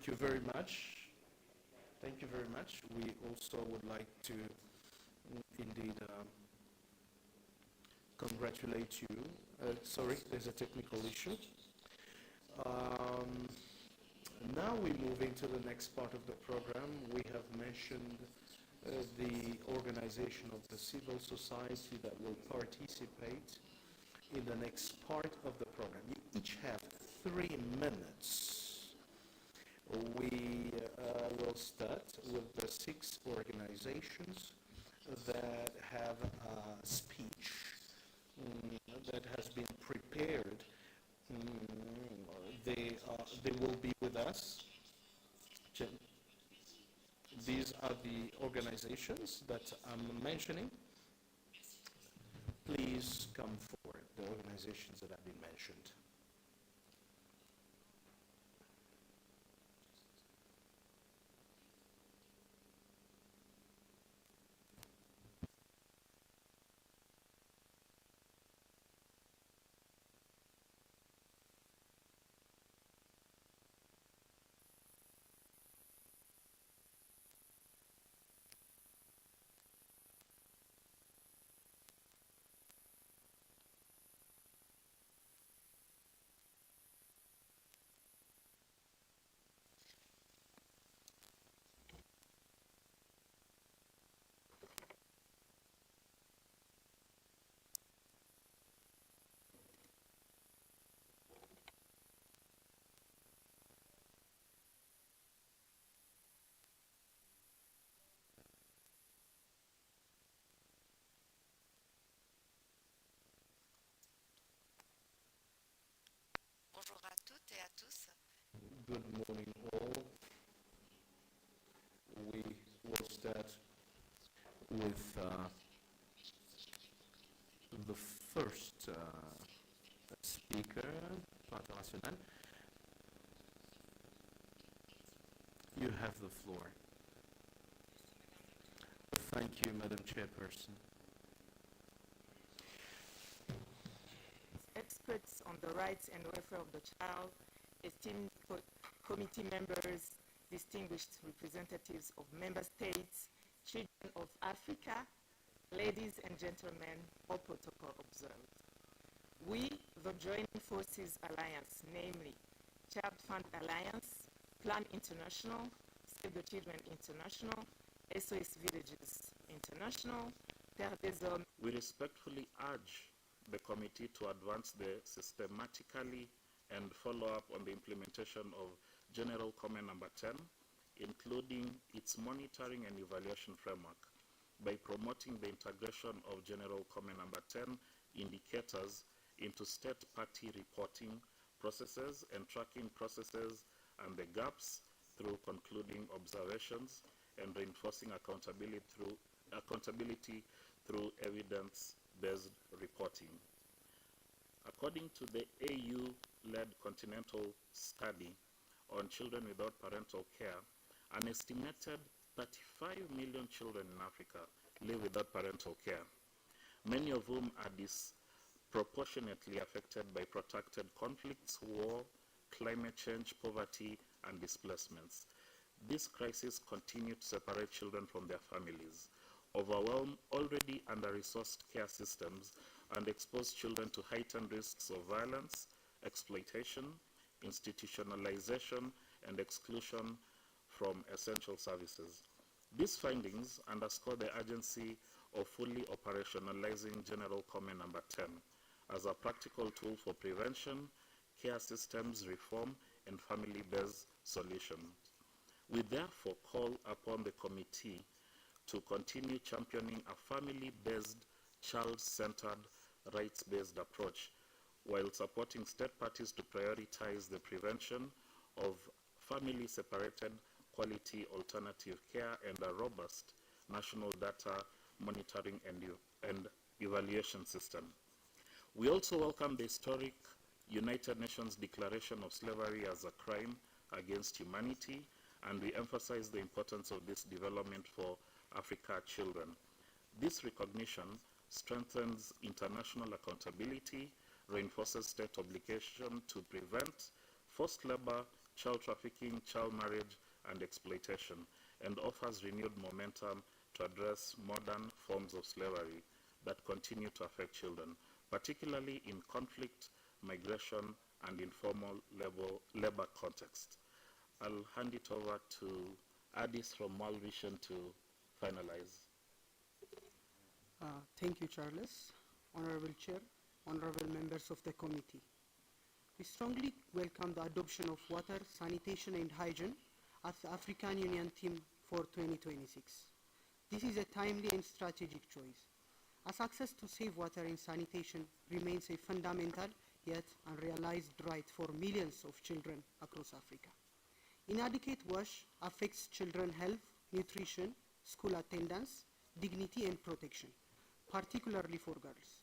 Thank you very much. Thank you very much. We also would like to indeed congratulate you. Sorry, there's a technical issue. Um, Now we're moving to the next part of the program. We have mentioned the organization of the civil society that will participate in the next part of the program. You each have 3 minutes. We will start with the 6 organizations that have a speech that has been prepared. They will be with us. These are the organizations that I'm mentioning. Please come forward, the organizations that have been mentioned. Bonjour à toutes et à tous. Good morning, all. We will start with the first speaker, Parti National. You have the floor. Thank you, Madam Chairperson. Experts on the rights and welfare of the child, esteemed committee members, distinguished representatives of member states, children of Africa, ladies and gentlemen, all protocol observed. We, the Joining Forces Alliance, namely Child Fund Alliance, Plan International, Save the Children International, SOS Villages International, Terre des Hommes. We respectfully urge the committee to advance the systematically and follow up on the implementation of General Comment Number 10, including its monitoring and evaluation framework, by promoting the integration of General Comment Number 10 indicators into state party reporting processes and tracking processes and the gaps through concluding observations and reinforcing accountability through evidence-based reporting. According to the AU-led continental study on children without parental care, an estimated 35 million children in Africa live without parental care, many of whom are disproportionately affected by protracted conflicts, war, climate change, poverty, and displacements. This crisis continues to separate children from their families, overwhelm already under-resourced care systems, and expose children to heightened risks of violence, exploitation, institutionalization, and exclusion from essential services. These findings underscore the urgency of fully operationalizing General Comment Number 10 as a practical tool for prevention, care systems reform, and family-based solutions. We therefore call upon the committee to continue championing a family-based, child-centered, rights-based approach while supporting state parties to prioritize the prevention of family-separated quality alternative care and a robust national data monitoring and evaluation system. We also welcome the historic United Nations Declaration of Slavery as a Crime Against Humanity, and we emphasize the importance of this development for Africa children. This recognition strengthens international accountability, reinforces state obligation to prevent forced labor, child trafficking, child marriage, and exploitation, and offers renewed momentum to address modern forms of slavery that continue to affect children, particularly in conflict, migration, and informal labor context. I'll hand it over to Addis from World Vision to finalize. Thank you, Charles. Honorable Chair, honorable members of the committee. We strongly welcome the adoption of water, sanitation and hygiene as the African Union theme for 2026. This is a timely and strategic choice, as access to safe water and sanitation remains a fundamental yet unrealized right for millions of children across Africa. Inadequate wash affects children's health, nutrition, school attendance, dignity and protection, particularly for girls.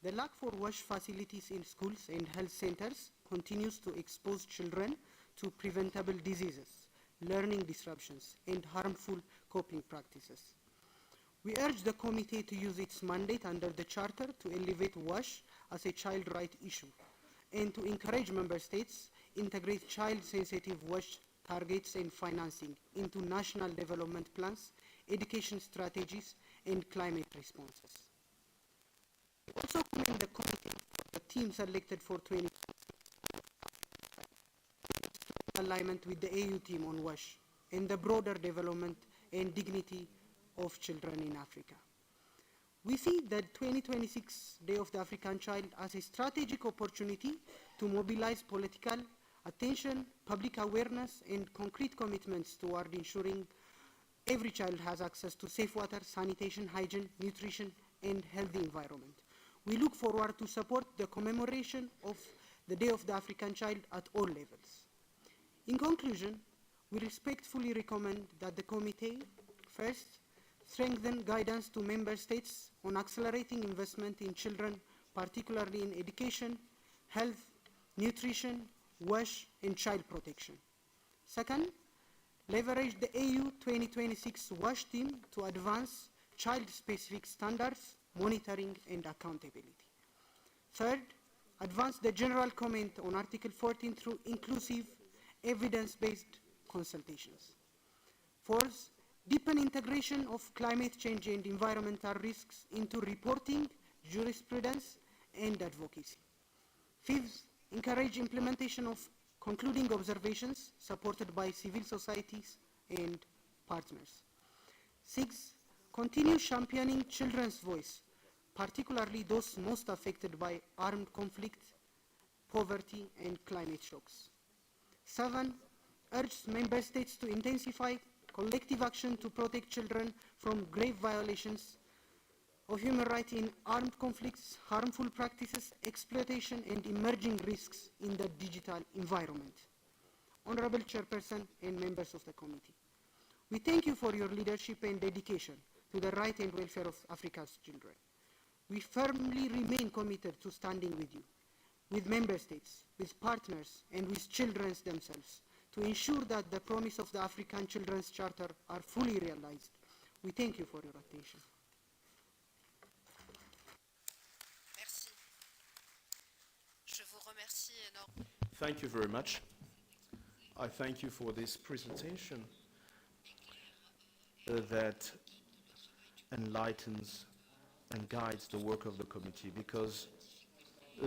The lack for wash facilities in schools and health centers continues to expose children to preventable diseases, learning disruptions, and harmful coping practices. We urge the committee to use its mandate under the Charter to elevate WASH as a child right issue and to encourage member states integrate child-sensitive WASH targets and financing into national development plans, education strategies, and climate responses. We also commend the committee for the theme selected for 2020 alignment with the AU theme on WASH and the broader development and dignity of children in Africa. We see the 2026 Day of the African Child as a strategic opportunity to mobilize political attention, public awareness, and concrete commitments toward ensuring every child has access to safe water, sanitation, hygiene, nutrition, and healthy environment. We look forward to support the commemoration of the Day of the African Child at all levels. In conclusion, we respectfully recommend that the committee, first, strengthen guidance to member states on accelerating investment in children, particularly in education, health, nutrition, WASH, and child protection. Second, leverage the AU 2026 WASH team to advance child-specific standards, monitoring, and accountability. Third, advance the general comment on Article 14 through inclusive, evidence-based consultations. Fourth, deepen integration of climate change and environmental risks into reporting, jurisprudence, and advocacy. Fifth, encourage implementation of concluding observations supported by civil societies and partners. Sixth, continue championing children's voice, particularly those most affected by armed conflict, poverty, and climate shocks. Seven, urge member states to intensify collective action to protect children from grave violations of human rights in armed conflicts, harmful practices, exploitation, and emerging risks in the digital environment. Honorable Chairperson and members of the committee, we thank you for your leadership and dedication to the right and welfare of Africa's children. We firmly remain committed to standing with you, with member states, with partners, and with children themselves to ensure that the promise of the African Children's Charter are fully realized. We thank you for your attention. Merci. Je vous remercie énormément. Thank you very much. I thank you for this presentation that enlightens and guides the work of the committee, because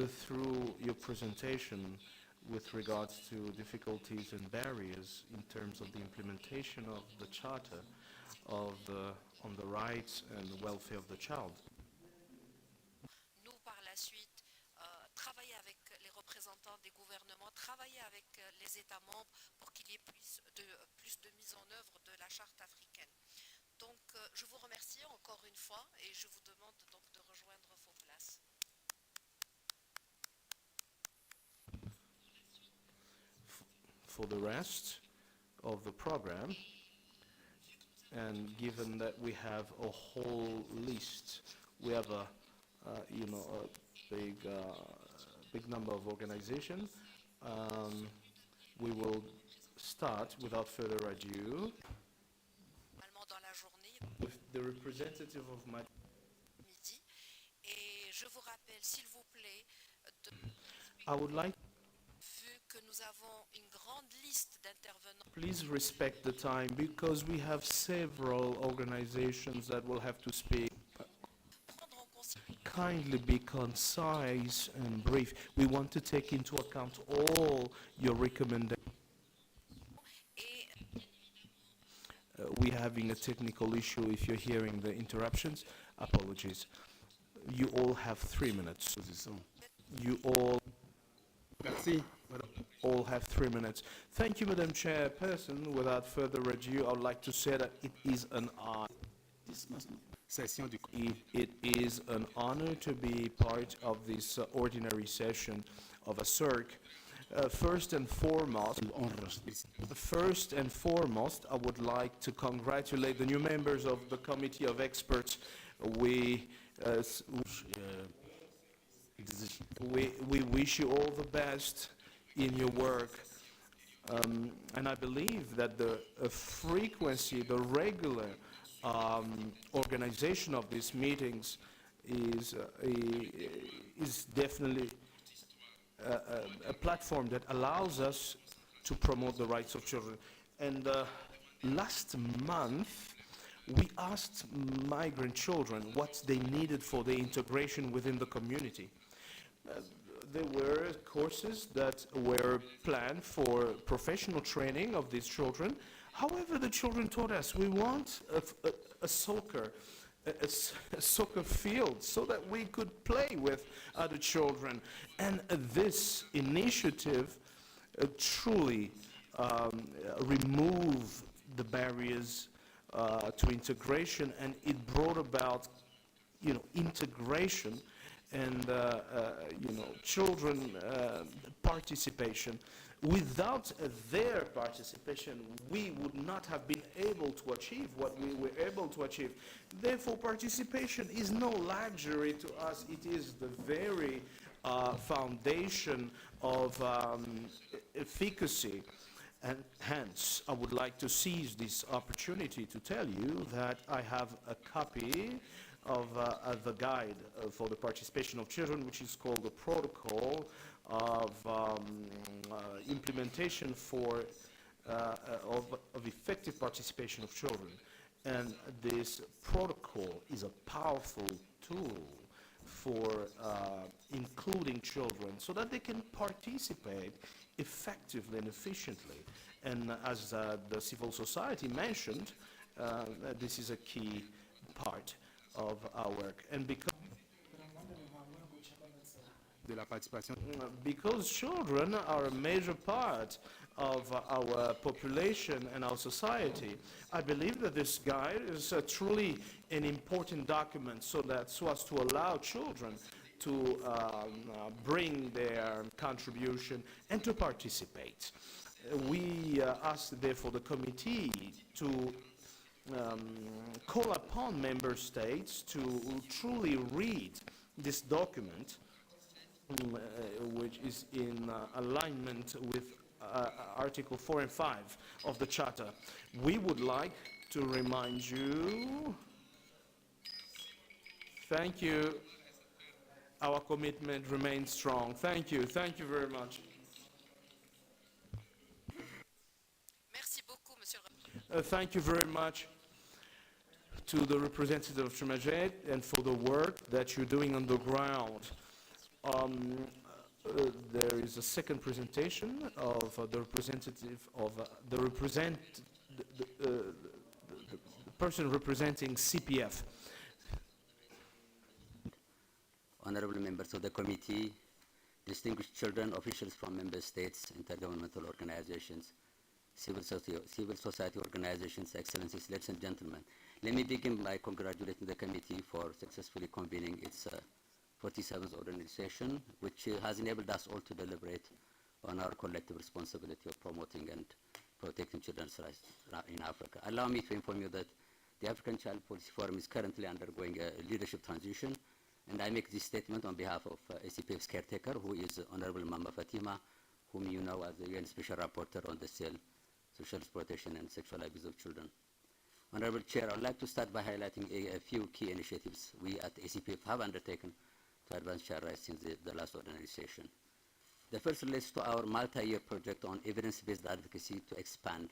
through your presentation with regards to difficulties and barriers in terms of the implementation of the Charter on the rights and the welfare of the child, Nous, par la suite, travailler avec les représentants des gouvernements, travailler avec les États membres pour qu'il y ait plus de mise en œuvre de la Charte africaine. Donc, je vous remercie encore une fois et je vous demande donc de rejoindre vos places. for the rest of the program, and given that we have a whole list, we have a big number of organizations. We will start without further ado Dans la journée, with the representative of my. midi. Et je vous rappelle, s'il vous plaît, I would like vu que nous avons une grande grande liste d'intervenants. Please respect the time because we have several organizations that will have to speak. Prendre en considération Kindly be concise and brief. We want to take into account all your recommendations. et We're having a technical issue if you're hearing the interruptions. Apologies. You all have 3 minutes. You all have 3 minutes. Thank you, Madam Chairperson. Without further ado, I would like to say that it is an honor. It is an honor to be part of this ordinary session of ACERWC. First and foremost, I would like to congratulate the new members of the Committee of Experts. We wish you all the best in your work. And I believe that the frequency, the regular organization of these meetings is definitely a platform that allows us to promote the rights of children. And last month, we asked migrant children what they needed for their integration within the community. There were courses that were planned for professional training of these children. However, the children told us, we want a soccer field so that we could play with other children. And this initiative truly removed the barriers to integration, and it brought about, integration and, children participation. Without their participation, we would not have been able to achieve what we were able to achieve. Therefore, participation is no luxury to us. It is the very foundation of efficacy. And hence, I would like to seize this opportunity to tell you that I have a copy of the guide for the participation of children, which is called the Protocol of Implementation for of Effective Participation of Children. And this protocol is a powerful tool for including children so that they can participate effectively and efficiently. And as the civil society mentioned, this is a key part of our work. And because children are a major part of our population and our society, I believe that this guide is truly an important document so as to allow children to bring their contribution and to participate. We asked, therefore, the committee to call upon member states to truly read this document, which is in alignment with Article 4 and 5 of the Charter. We would like to remind you, thank you, our commitment remains strong. Thank you very much. merci beaucoup, Monsieur le Thank you very much to the representative of Tremajet and for the work that you're doing on the ground. There is a second presentation of the representative of the person representing CPF. Honorable members of the committee, distinguished children, officials from member states, intergovernmental organizations, civil society organizations, excellencies, ladies and gentlemen. Let me begin by congratulating the committee for successfully convening its 47th organization, which has enabled us all to deliberate on our collective responsibility of promoting and protecting children's rights in Africa. Allow me to inform you that the African Child Policy Forum is currently undergoing a leadership transition, and I make this statement on behalf of ACPF's caretaker, who is Honorable Mama Fatima, whom you know as the UN Special Rapporteur on the social exploitation and sexual abuse of children. Honorable Chair, I would like to start by highlighting a few key initiatives we at ACPF have undertaken to advance child rights since the last ordinary session. The first relates to our multi-year project on evidence-based advocacy to expand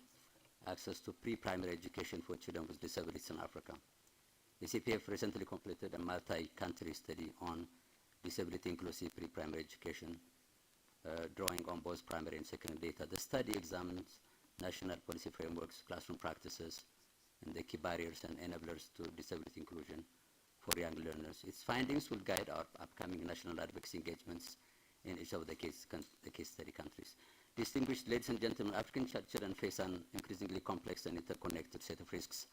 access to pre-primary education for children with disabilities in Africa. The CPF recently completed a multi-country study on disability inclusive pre-primary education, drawing on both primary and secondary data. The study examines national policy frameworks, classroom practices, and the key barriers and enablers to disability inclusion for young learners. Its findings will guide our upcoming national advocacy engagements in each of the case study countries. Distinguished ladies and gentlemen, African children face an increasingly complex and interconnected set of risks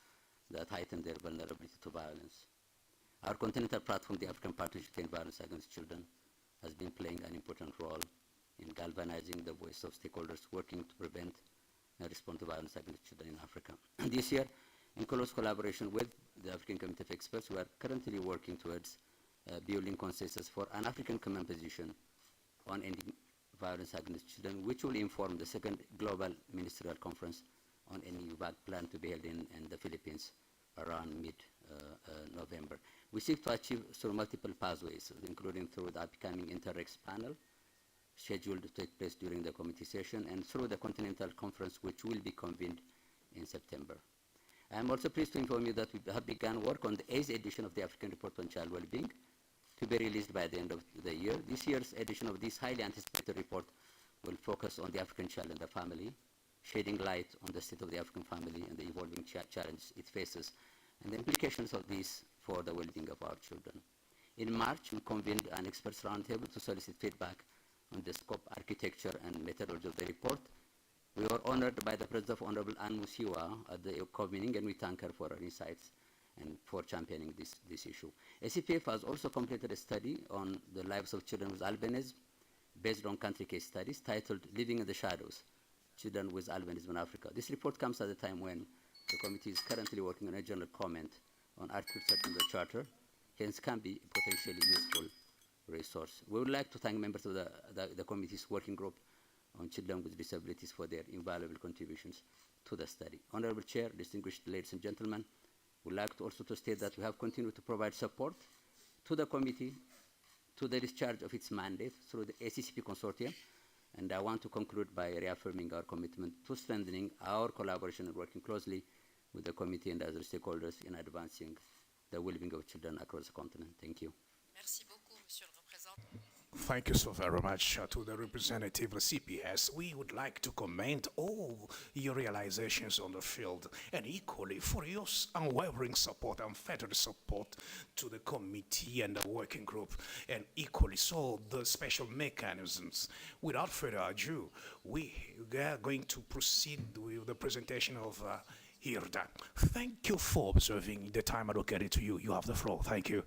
that heighten their vulnerability to violence. Our continental platform, the African Partnership to End Violence Against Children, has been playing an important role in galvanizing the voice of stakeholders working to prevent and respond to violence against children in Africa. This year, in close collaboration with the African Committee of Experts, we are currently working towards building consensus for an African common position on ending violence against children, which will inform the second Global Ministerial Conference on ending violence plan to be held in the Philippines around mid-November. We seek to achieve through multiple pathways, including through the upcoming Interrex panel, scheduled to take place during the committee session, and through the Continental Conference, which will be convened in September. I am also pleased to inform you that we have begun work on the 8th edition of the African Report on Child Wellbeing, to be released by the end of the year. This year's edition of this highly anticipated report will focus on the African child and the family, shedding light on the state of the African family and the evolving challenges it faces, and the implications of this for the well-being of our children. In March, we convened an experts roundtable to solicit feedback on the scope, architecture, and methodology of the report. We were honored by the presence of Honorable Anne Musiwa at the convening, and we thank her for her insights and for championing this issue. ACPF has also completed a study on the lives of children with albinism based on country case studies titled Living in the Shadows, Children with Albinism in Africa. This report comes at a time when the committee is currently working on a general comment on Article 13 of the Charter, hence can be a potentially useful resource. We would like to thank members of the committee's working group on children with disabilities for their invaluable contributions to the study. Honorable Chair, distinguished ladies and gentlemen, we would like to also to state that we have continued to provide support to the committee to the discharge of its mandate through the ACCP consortium, and I want to conclude by reaffirming our commitment to strengthening our collaboration and working closely with the committee and other stakeholders in advancing the well-being of children across the continent. Thank you. Merci beaucoup, Monsieur le Représentant. Thank you so very much to the representative of CPS. We would like to commend all your realizations on the field, and equally for your unwavering support and further support to the committee and the working group, and equally so the special mechanisms. Without further ado, we are going to proceed with the presentation of Hilda. Thank you for observing the time allocated to you. You have the floor. Thank you.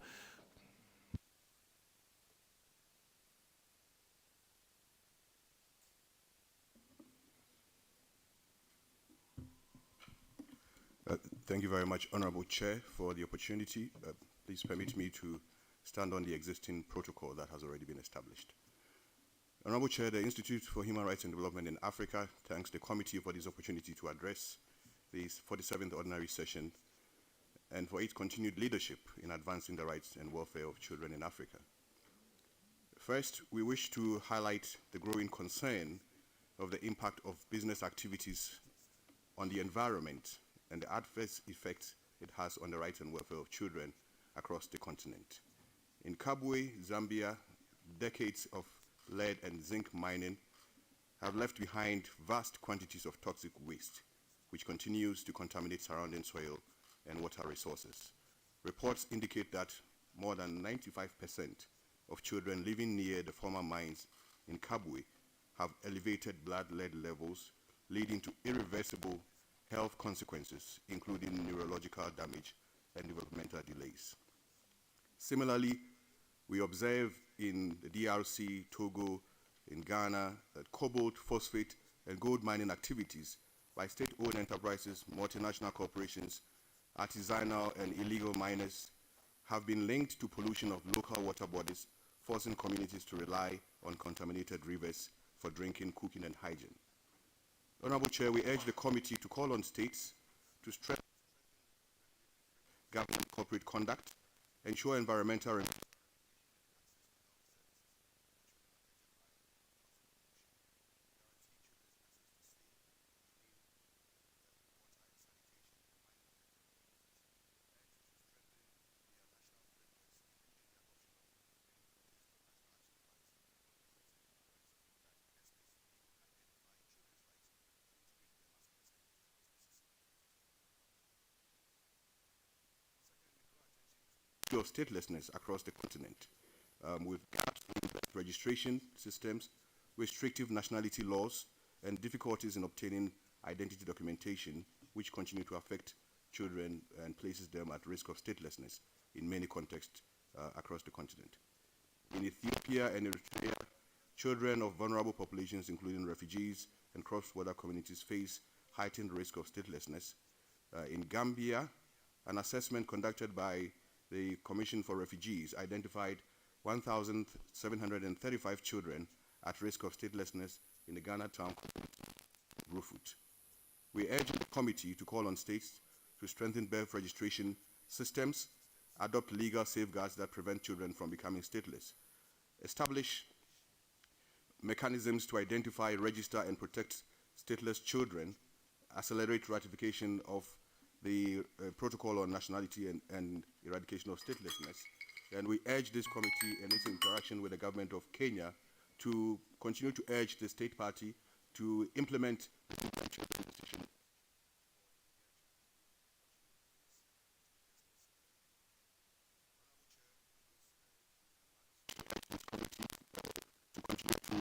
Thank you very much, Honorable Chair, for the opportunity. Please permit me to stand on the existing protocol that has already been established. Honorable Chair, the Institute for Human Rights and Development in Africa thanks the committee for this opportunity to address this 47th Ordinary Session and for its continued leadership in advancing the rights and welfare of children in Africa. First, we wish to highlight the growing concern of the impact of business activities on the environment and the adverse effects it has on the rights and welfare of children across the continent. In Kabwe, Zambia, decades of lead and zinc mining have left behind vast quantities of toxic waste, which continues to contaminate surrounding soil and water resources. Reports indicate that more than 95% of children living near the former mines in Kabwe have elevated blood lead levels, leading to irreversible health consequences, including neurological damage and developmental delays. Similarly, we observe in the DRC, Togo, in Ghana, that cobalt, phosphate, and gold mining activities by state-owned enterprises, multinational corporations, artisanal and illegal miners have been linked to pollution of local water bodies, forcing communities to rely on contaminated rivers for drinking, cooking, and hygiene. Honorable Chair, we urge the committee to call on states to strengthen government corporate conduct, ensure environmental issue of statelessness across the continent, with gaps in registration systems, restrictive nationality laws, and difficulties in obtaining identity documentation, which continue to affect children and places them at risk of statelessness in many contexts across the continent. In Ethiopia and Eritrea, children of vulnerable populations, including refugees and cross-border communities, face heightened risk of statelessness. In Gambia, an assessment conducted by the Commission for Refugees identified 1,735 children at risk of statelessness in the Ghana town community, Brufut. We urge the committee to call on states to strengthen birth registration systems, adopt legal safeguards that prevent children from becoming stateless, establish mechanisms to identify, register, and protect stateless children, accelerate ratification of the Protocol on Nationality and Eradication of Statelessness. And we urge this committee and its interaction with the government of Kenya to continue to urge the state party to implement the decision. This committee to continue to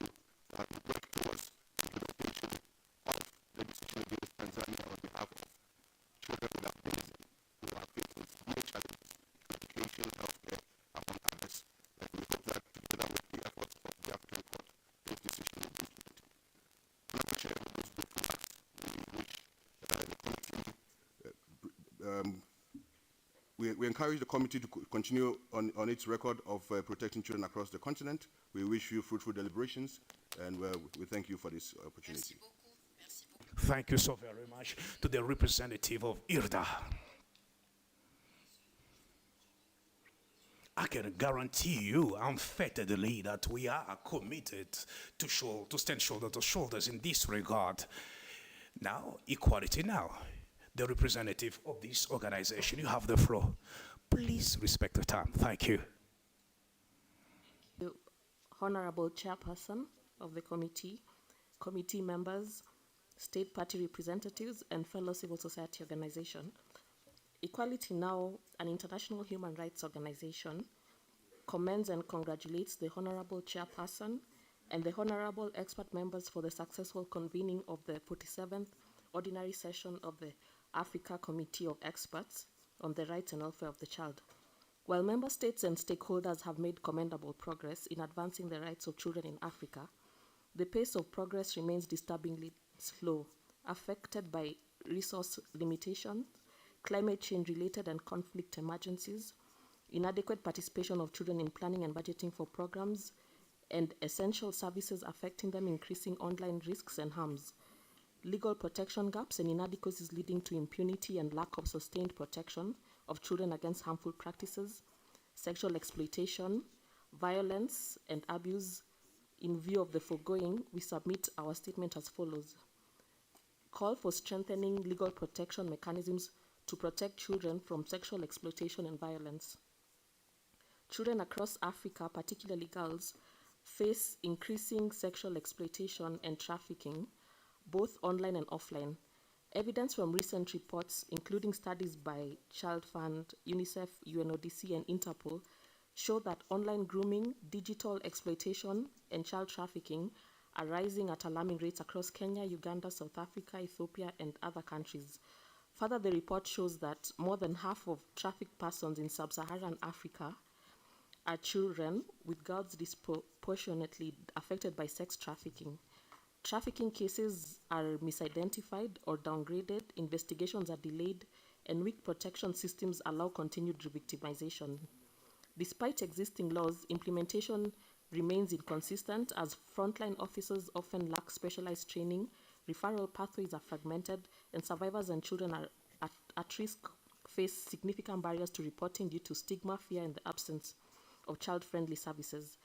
work towards implementation of the decision against Tanzania on behalf of children with autism who are facing severe challenges in education, healthcare, among others. And we hope that together with the efforts of the African Court, this decision will be implemented. Honourable Chair, with those brief remarks, we wish the committee, we encourage the committee to continue on its record of protecting children across the continent. We wish you fruitful deliberations, and we thank you for this opportunity. Merci beaucoup. Merci beaucoup. Thank you so very much to the representative of IRDA. I can guarantee you unfetteredly that we are committed to stand shoulder to shoulders in this regard. Now, equality now. The representative of this organization, you have the floor. Please respect the time. Thank you. The Honorable Chairperson of the committee, committee members, state party representatives, and fellow civil society organization. Equality Now, an international human rights organization, commends and congratulates the Honorable Chairperson and the Honorable expert members for the successful convening of the 47th Ordinary Session of the Africa Committee of Experts on the Rights and Welfare of the Child. While member states and stakeholders have made commendable progress in advancing the rights of children in Africa, the pace of progress remains disturbingly slow, affected by resource limitations, climate change-related and conflict emergencies, inadequate participation of children in planning and budgeting for programs, and essential services affecting them, increasing online risks and harms. Legal protection gaps and inadequacies leading to impunity and lack of sustained protection of children against harmful practices, sexual exploitation, violence, and abuse. In view of the foregoing, we submit our statement as follows. Call for strengthening legal protection mechanisms to protect children from sexual exploitation and violence. Children across Africa, particularly girls, face increasing sexual exploitation and trafficking, both online and offline. Evidence from recent reports, including studies by Child Fund, UNICEF, UNODC, and Interpol, show that online grooming, digital exploitation, and child trafficking are rising at alarming rates across Kenya, Uganda, South Africa, Ethiopia, and other countries. Further, the report shows that more than half of trafficked persons in sub-Saharan Africa are children, with girls disproportionately affected by sex trafficking. Trafficking cases are misidentified or downgraded, investigations are delayed, and weak protection systems allow continued revictimization. Despite existing laws, implementation remains inconsistent as frontline officers often lack specialized training, referral pathways are fragmented, and survivors and children are at risk face significant barriers to reporting due to stigma, fear, and the absence of child-friendly services.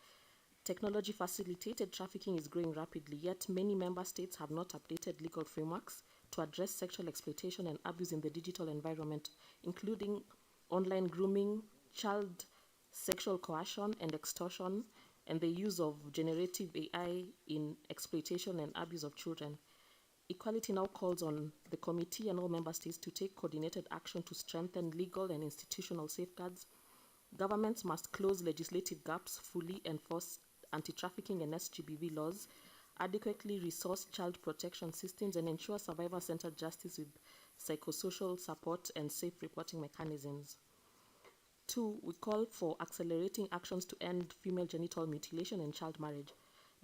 Technology-facilitated trafficking is growing rapidly, yet many member states have not updated legal frameworks to address sexual exploitation and abuse in the digital environment, including online grooming, child sexual coercion and extortion, and the use of generative AI in exploitation and abuse of children. Equality Now calls on the committee and all member states to take coordinated action to strengthen legal and institutional safeguards, Governments must close legislative gaps, fully enforce anti-trafficking and SGBV laws, adequately resource child protection systems, and ensure survivor-centered justice with psychosocial support and safe reporting mechanisms. 2, we call for accelerating actions to end female genital mutilation and child marriage.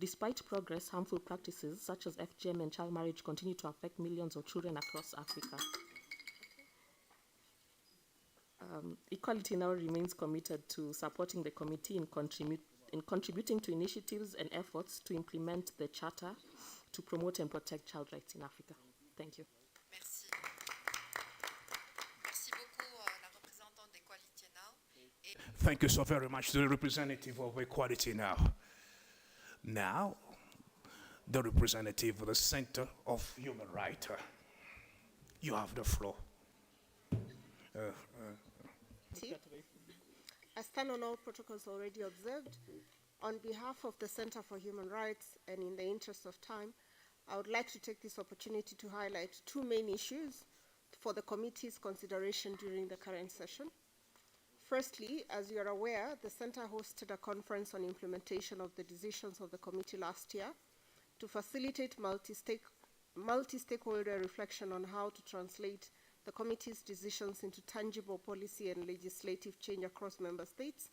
Despite progress, harmful practices such as FGM and child marriage continue to affect millions of children across Africa. Equality Now remains committed to supporting the committee in contributing to initiatives and efforts to implement the Charter to promote and protect child rights in Africa. Thank you. Merci. Merci beaucoup, la représentante d'Equality Now. Et Thank you so very much to the representative of Equality Now. Now, the representative of the Center of Human Rights. You have the floor. I stand on all protocols already observed. On behalf of the Center for Human Rights and in the interest of time, I would like to take this opportunity to highlight 2 main issues for the committee's consideration during the current session. Firstly, as you are aware, the Center hosted a conference on implementation of the decisions of the committee last year to facilitate multi-stakeholder reflection on how to translate the committee's decisions into tangible policy and legislative change across member states.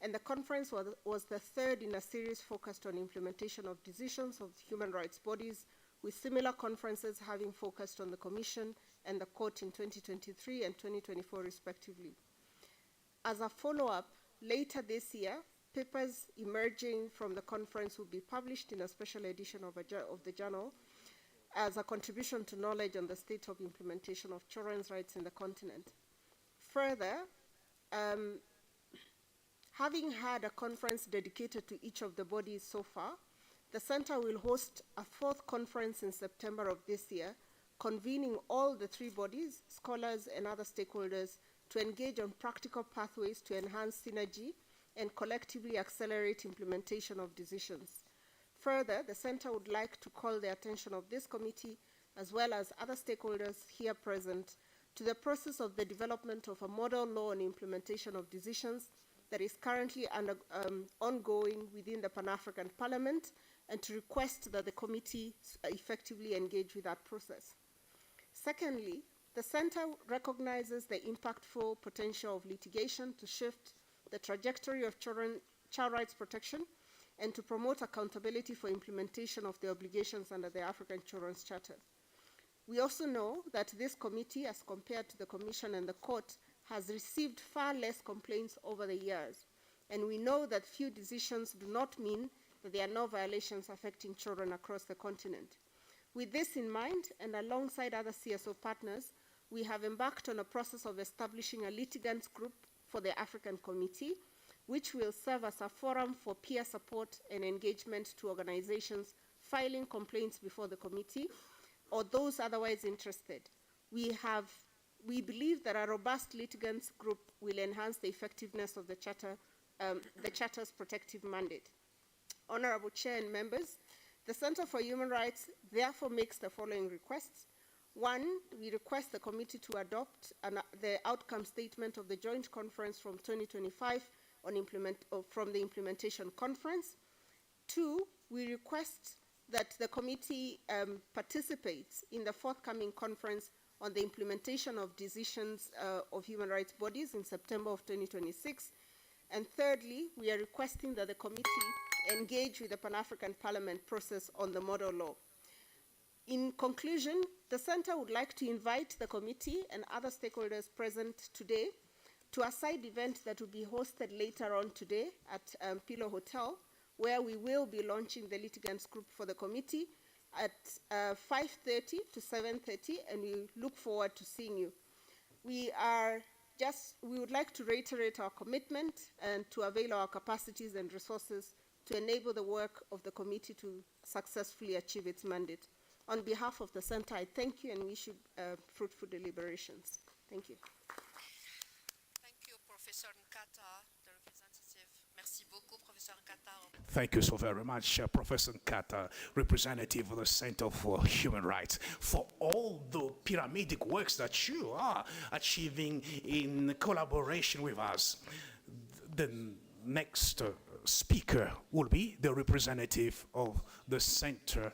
And the conference was the third in a series focused on implementation of decisions of human rights bodies, with similar conferences having focused on the Commission and the Court in 2023 and 2024 respectively. As a follow-up, later this year, papers emerging from the conference will be published in a special edition of the journal as a contribution to knowledge on the state of implementation of children's rights in the continent. Further, having had a conference dedicated to each of the bodies so far, the Center will host a 4th conference in September of this year, convening all the 3 bodies, scholars, and other stakeholders to engage on practical pathways to enhance synergy and collectively accelerate implementation of decisions. Further, the Center would like to call the attention of this committee, as well as other stakeholders here present, to the process of the development of a model law on implementation of decisions that is currently ongoing within the Pan-African Parliament, and to request that the committee effectively engage with that process. Secondly, the Center recognizes the impactful potential of litigation to shift the trajectory of child rights protection and to promote accountability for implementation of the obligations under the African Children's Charter. We also know that this committee, as compared to the Commission and the Court, has received far less complaints over the years, and we know that few decisions do not mean that there are no violations affecting children across the continent. With this in mind, and alongside other CSO partners, we have embarked on a process of establishing a litigants group for the African Committee, which will serve as a forum for peer support and engagement to organizations filing complaints before the committee or those otherwise interested. We believe that a robust litigants group will enhance the effectiveness of the Charter's protective mandate. Honorable Chair and members, the Center for Human Rights therefore makes the following requests. 1, we request the committee to adopt the outcome statement of the joint conference from 2025 from the implementation conference. 2, we request that the committee participates in the forthcoming conference on the implementation of decisions of human rights bodies in September of 2026. And thirdly, we are requesting that the committee engage with the Pan-African Parliament process on the model law. In conclusion, the Center would like to invite the committee and other stakeholders present today to a side event that will be hosted later on today at Pillow Hotel, where we will be launching the litigants group for the committee at 5:30 to 7:30, and we look forward to seeing you. We would like to reiterate our commitment and to avail our capacities and resources to enable the work of the committee to successfully achieve its mandate. On behalf of the Center, I thank you and wish you fruitful deliberations. Thank you. thank you, Professor Nkata, the representative. Merci beaucoup, Professor Nkata. Thank you so very much, Professor Nkata, representative of the Center for Human Rights, for all the pyramidic works that you are achieving in collaboration with us. The next speaker will be the representative of the Center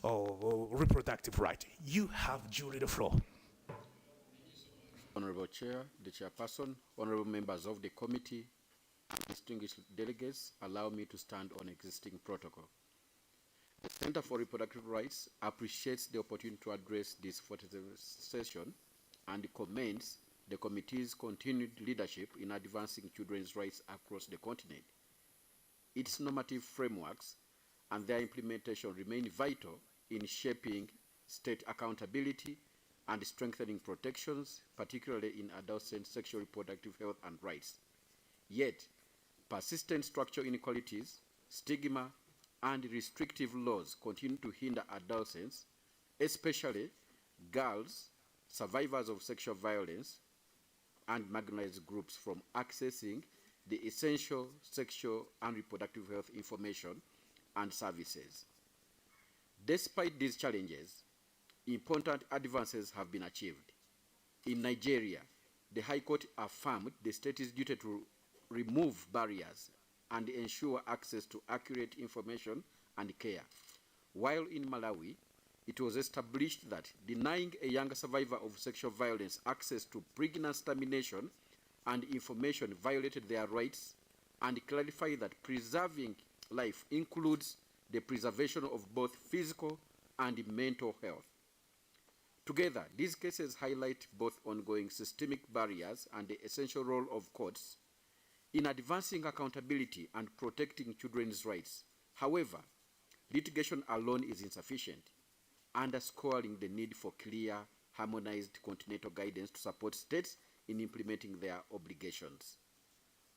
of Reproductive Rights. You have duly the floor. Honorable Chair, the Chairperson, honorable members of the committee, distinguished delegates, allow me to stand on existing protocol. The Center for Reproductive Rights appreciates the opportunity to address this 47th session and commends the committee's continued leadership in advancing children's rights across the continent. Its normative frameworks and their implementation remain vital in shaping state accountability and strengthening protections, particularly in adolescent sexual reproductive health and rights. Yet, persistent structural inequalities, stigma, and restrictive laws continue to hinder adolescents, especially girls, survivors of sexual violence, and marginalized groups from accessing the essential sexual and reproductive health information and services. Despite these challenges, important advances have been achieved. In Nigeria, the High Court affirmed the state's duty to remove barriers and ensure access to accurate information and care. While in Malawi, it was established that denying a young survivor of sexual violence access to pregnancy termination and information violated their rights, and clarified that preserving life includes the preservation of both physical and mental health. Together, these cases highlight both ongoing systemic barriers and the essential role of courts in advancing accountability and protecting children's rights. However, litigation alone is insufficient, underscoring the need for clear, harmonized continental guidance to support states in implementing their obligations.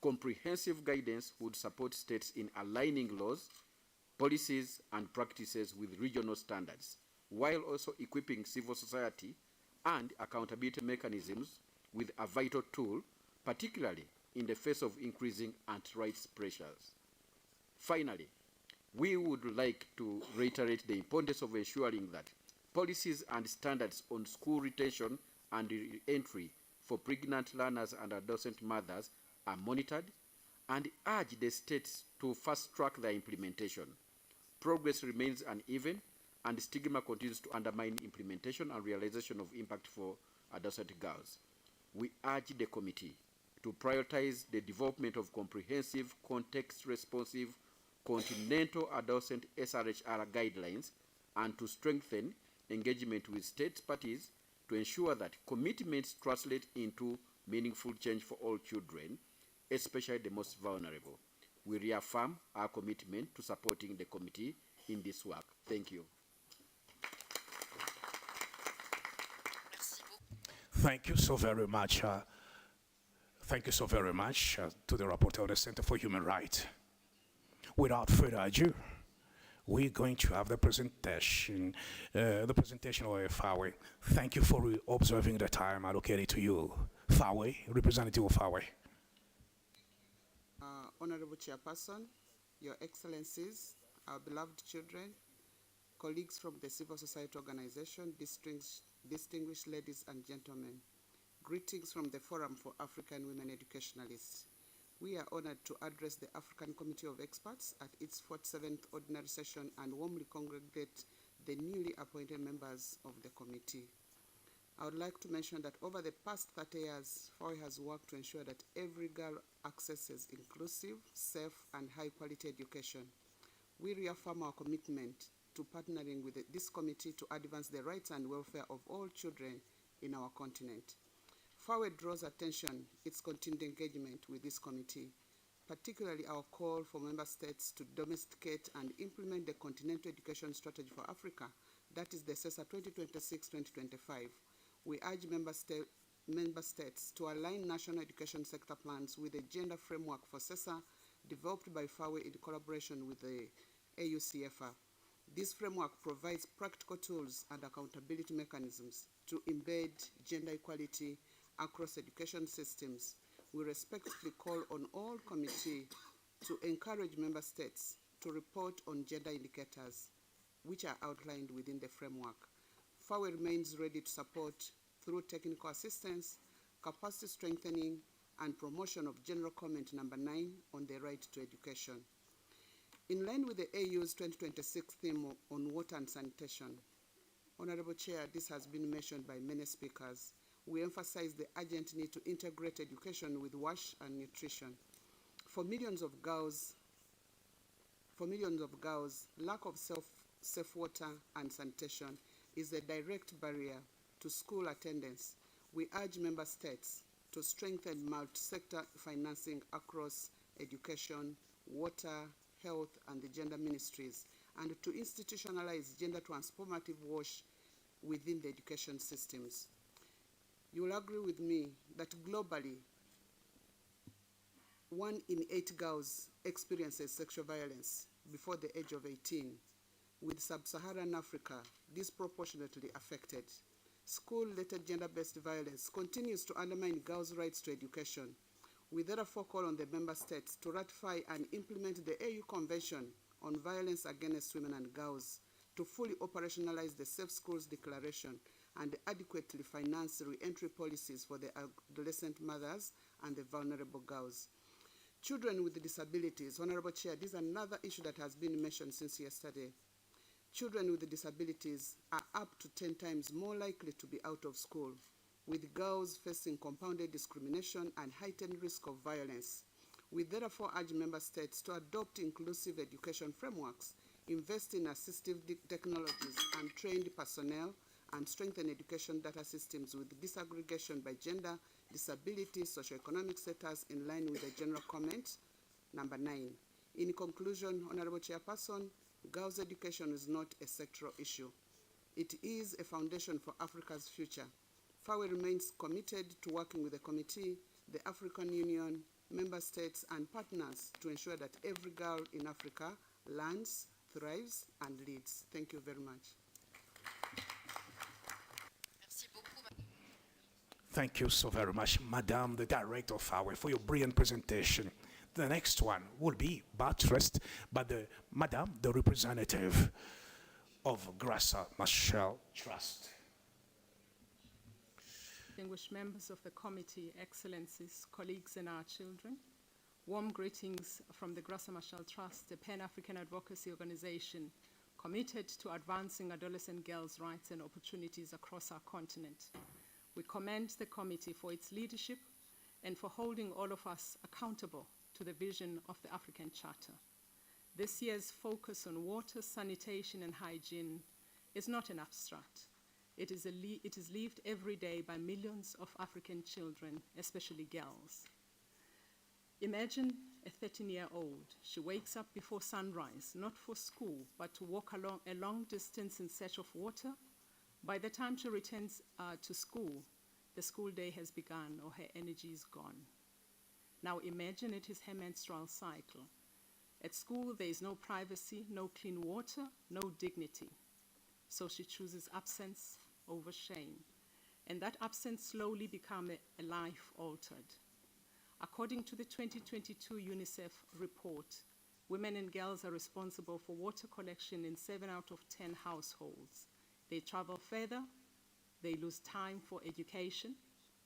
Comprehensive guidance would support states in aligning laws, policies, and practices with regional standards, while also equipping civil society and accountability mechanisms with a vital tool, particularly in the face of increasing anti-rights pressures. Finally, we would like to reiterate the importance of ensuring that policies and standards on school retention and re-entry for pregnant learners and adolescent mothers are monitored, and urge the states to fast-track their implementation. Progress remains uneven, and stigma continues to undermine implementation and realization of impact for adolescent girls. We urge the committee to prioritize the development of comprehensive, context-responsive, continental adolescent SRHR guidelines and to strengthen engagement with state parties to ensure that commitments translate into meaningful change for all children, especially the most vulnerable. We reaffirm our commitment to supporting the committee in this work. Thank you. Thank you so very much. Thank you so very much to the rapporteur of the Center for Human Rights. Without further ado, we're going to have the presentation of Fawe. Thank you for observing the time allocated to you. Fawe, representative of Fawe. Honorable Chairperson, Your Excellencies, our beloved children, colleagues from the civil society organization, distinguished ladies and gentlemen, greetings from the Forum for African Women Educationalists. We are honored to address the African Committee of Experts at its 47th ordinary session and warmly congratulate the newly appointed members of the committee. I would like to mention that over the past 30 years, FAWE has worked to ensure that every girl accesses inclusive, safe, and high-quality education. We reaffirm our commitment to partnering with this committee to advance the rights and welfare of all children in our continent. FAWE draws attention its continued engagement with this committee, particularly our call for member states to domesticate and implement the Continental Education Strategy for Africa, that is the CESA 2026-2025. We urge member states to align national education sector plans with a gender framework for CESA developed by FAWE in collaboration with the AUCFR. This framework provides practical tools and accountability mechanisms to embed gender equality across education systems. We respectfully call on all committees to encourage member states to report on gender indicators, which are outlined within the framework. FAWE remains ready to support through technical assistance, capacity strengthening, and promotion of General Comment number 9 on the right to education. In line with the AU's 2026 theme on water and sanitation, Honorable Chair, this has been mentioned by many speakers. We emphasize the urgent need to integrate education with WASH and nutrition. For millions of girls, lack of safe water and sanitation is a direct barrier to school attendance. We urge member states to strengthen multi-sector financing across education, water, health, and the gender ministries, and to institutionalize gender transformative WASH within the education systems. You will agree with me that globally, 1 in 8 girls experiences sexual violence before the age of 18, with sub-Saharan Africa disproportionately affected. School-related gender-based violence continues to undermine girls' rights to education. We therefore call on the member states to ratify and implement the AU Convention on Violence Against Women and Girls, to fully operationalize the Safe Schools Declaration and adequately finance re-entry policies for the adolescent mothers and the vulnerable girls. Children with disabilities, Honorable Chair, this is another issue that has been mentioned since yesterday. Children with disabilities are up to 10 times more likely to be out of school, with girls facing compounded discrimination and heightened risk of violence. We therefore urge member states to adopt inclusive education frameworks, invest in assistive technologies and trained personnel, and strengthen education data systems with disaggregation by gender, disability, socioeconomic status in line with the General Comment number 9. In conclusion, Honorable Chairperson, girls' education is not a sectoral issue. It is a foundation for Africa's future. FAWE remains committed to working with the committee, the African Union, member states, and partners to ensure that every girl in Africa learns, thrives, and leads. Thank you very much. Thank you so very much, Madame the Director of FAWE, for your brilliant presentation. The next one will be buttressed by Madame the Representative of Grassa Machel Trust. Distinguished members of the committee, excellencies, colleagues, and our children, warm greetings from the Grassa Machel Trust, a Pan-African advocacy organization committed to advancing adolescent girls' rights and opportunities across our continent. We commend the committee for its leadership and for holding all of us accountable to the vision of the African Charter. This year's focus on water, sanitation, and hygiene is not an abstract. It is lived every day by millions of African children, especially girls. Imagine a 13-year-old. She wakes up before sunrise, not for school, but to walk along a long distance in search of water. By the time she returns to school, the school day has begun or her energy is gone. Now imagine it is her menstrual cycle. At school, there is no privacy, no clean water, no dignity. So she chooses absence over shame. And that absence slowly becomes a life altered. According to the 2022 UNICEF report, women and girls are responsible for water collection in 7 out of 10 households. They travel further, they lose time for education,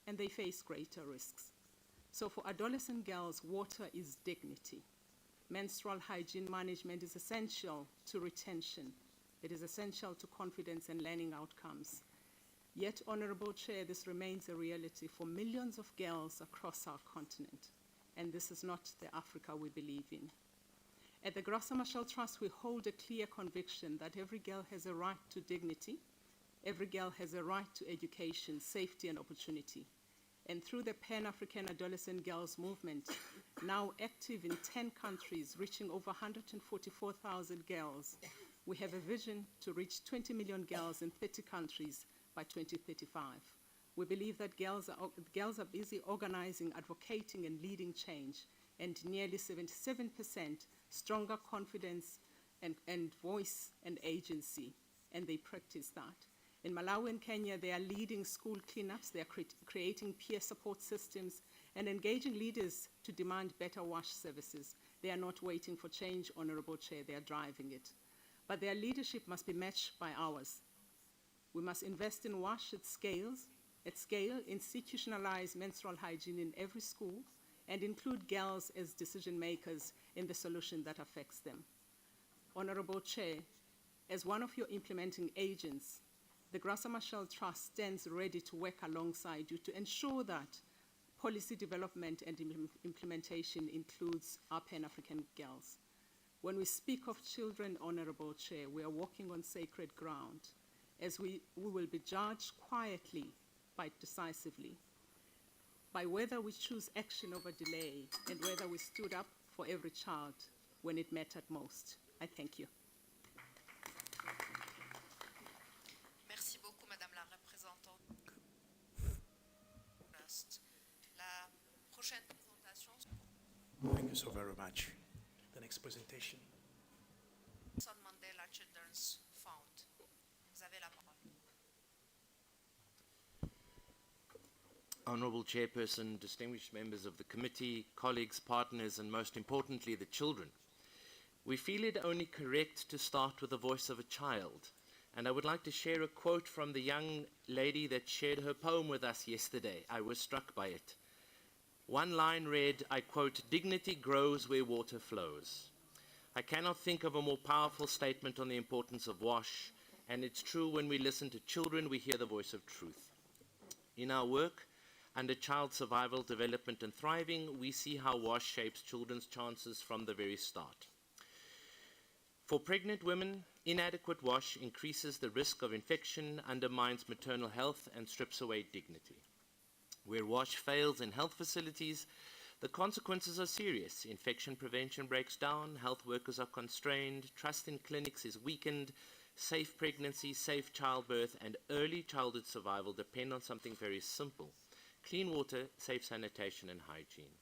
and they face greater risks. So for adolescent girls, water is dignity. Menstrual hygiene management is essential to retention. It is essential to confidence and learning outcomes. Yet, Honorable Chair, this remains a reality for millions of girls across our continent, and this is not the Africa we believe in. At the Grassa Machel Trust, we hold a clear conviction that every girl has a right to dignity, every girl has a right to education, safety, and opportunity. And through the Pan-African Adolescent Girls Movement, now active in 10 countries, reaching over 144,000 girls, we have a vision to reach 20 million girls in 30 countries by 2035. We believe that girls are busy organizing, advocating, and leading change, and nearly 77% stronger confidence and voice and agency, and they practice that. In Malawi and Kenya, they are leading school cleanups, they are creating peer support systems, and engaging leaders to demand better WASH services. They are not waiting for change, Honorable Chair, they are driving it. But their leadership must be matched by ours. We must invest in WASH at scales At scale, institutionalize menstrual hygiene in every school and include girls as decision makers in the solution that affects them. Honorable Chair, as one of your implementing agents, the Grasa Machel Trust stands ready to work alongside you to ensure that policy development and implementation includes our Pan-African girls. When we speak of children, Honorable Chair, we are walking on sacred ground, as we will be judged quietly but decisively by whether we choose action over delay and whether we stood up for every child when it mattered most. I thank you. Merci beaucoup, Madame la représentante. La prochaine présentation. Thank you so very much. The next presentation. Nelson Mandela Children's Fund. Vous avez la parole. Honourable Chairperson, distinguished members of the committee, colleagues, partners, and most importantly, the children. We feel it only correct to start with the voice of a child, and I would like to share a quote from the young lady that shared her poem with us yesterday. I was struck by it. One line read, I quote, "Dignity grows where water flows." I cannot think of a more powerful statement on the importance of WASH, and it's true when we listen to children, we hear the voice of truth. In our work, under child survival, development, and thriving, we see how WASH shapes children's chances from the very start. For pregnant women, inadequate WASH increases the risk of infection, undermines maternal health, and strips away dignity. Where WASH fails in health facilities, the consequences are serious. Infection prevention breaks down, health workers are constrained, trust in clinics is weakened, safe pregnancy, safe childbirth, and early childhood survival depend on something very simple: clean water, safe sanitation, and hygiene.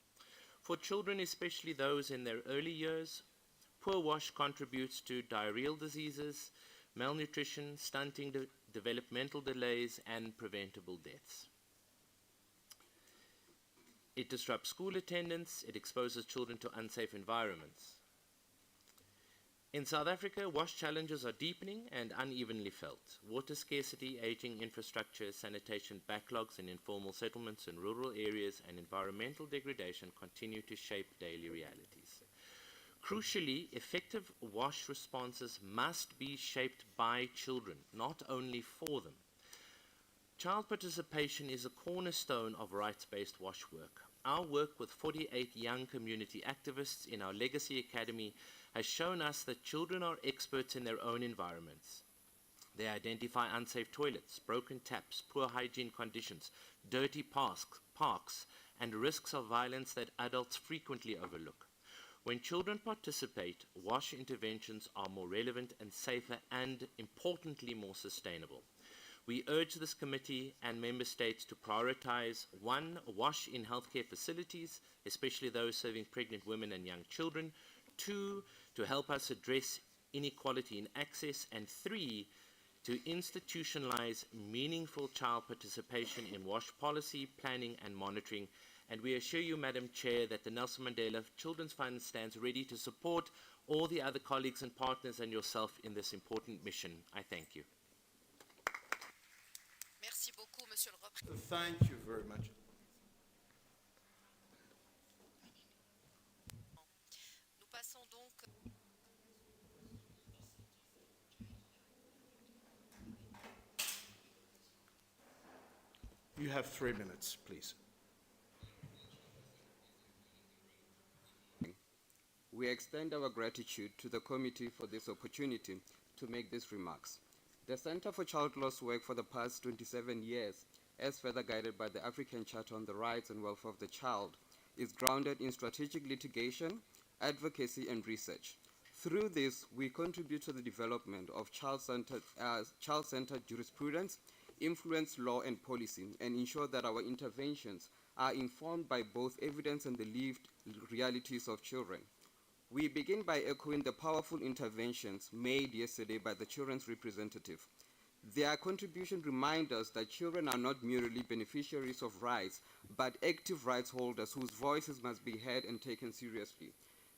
For children, especially those in their early years, poor WASH contributes to diarrheal diseases, malnutrition, stunting, developmental delays, and preventable deaths. It disrupts school attendance, it exposes children to unsafe environments. In South Africa, WASH challenges are deepening and unevenly felt. Water scarcity, aging infrastructure, sanitation backlogs in informal settlements in rural areas, and environmental degradation continue to shape daily realities. Crucially, effective WASH responses must be shaped by children, not only for them. Child participation is a cornerstone of rights-based WASH work. Our work with 48 young community activists in our Legacy Academy has shown us that children are experts in their own environments. They identify unsafe toilets, broken taps, poor hygiene conditions, dirty parks, and risks of violence that adults frequently overlook. When children participate, WASH interventions are more relevant and safer and, importantly, more sustainable. We urge this committee and member states to prioritize 1. WASH in healthcare facilities, especially those serving pregnant women and young children, 2. to help us address inequality in access, and 3. to institutionalize meaningful child participation in WASH policy, planning, and monitoring. And we assure you, Madam Chair, that the Nelson Mandela Children's Fund stands ready to support all the other colleagues and partners and yourself in this important mission. I thank you. Merci beaucoup, Monsieur le Représentant. Thank you very much. Nous passons donc. You have 3 minutes, please. We extend our gratitude to the committee for this opportunity to make these remarks. The Center for Child Loss work for the past 27 years, as further guided by the African Charter on the Rights and Welfare of the Child, is grounded in strategic litigation, advocacy, and research. Through this, we contribute to the development of child-centered jurisprudence, influence law and policy, and ensure that our interventions are informed by both evidence and the lived realities of children. We begin by echoing the powerful interventions made yesterday by the children's representative. Their contribution reminds us that children are not merely beneficiaries of rights, but active rights holders whose voices must be heard and taken seriously.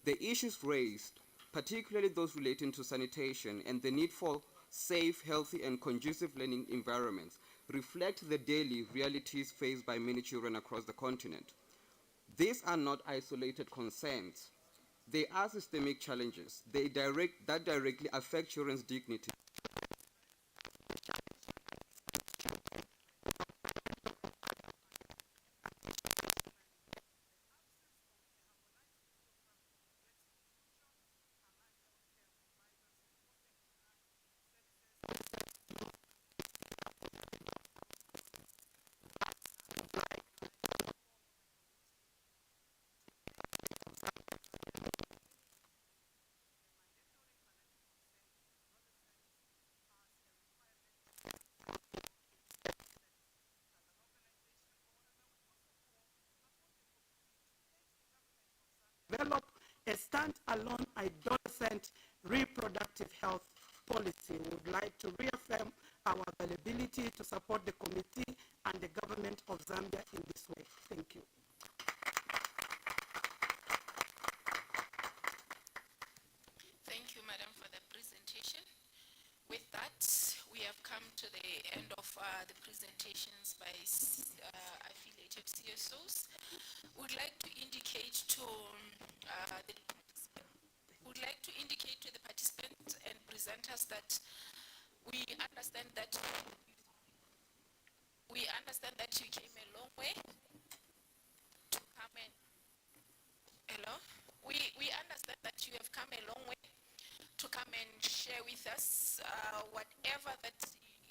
The issues raised, particularly those relating to sanitation and the need for safe, healthy, and conducive learning environments, reflect the daily realities faced by many children across the continent. These are not isolated concerns. They are systemic challenges that directly affect children's dignity. Develop a stand-alone adolescent reproductive health policy. We would like to reaffirm our availability to support the committee and the government of Zambia in this way. Thank you. Thank you, Madam, for the presentation. With that, we have come to the end of the presentations by affiliated CSOs. Would like to indicate to the participants and presenters that we understand that you came a long way to come and we understand that you have come a long way to come and share with us whatever that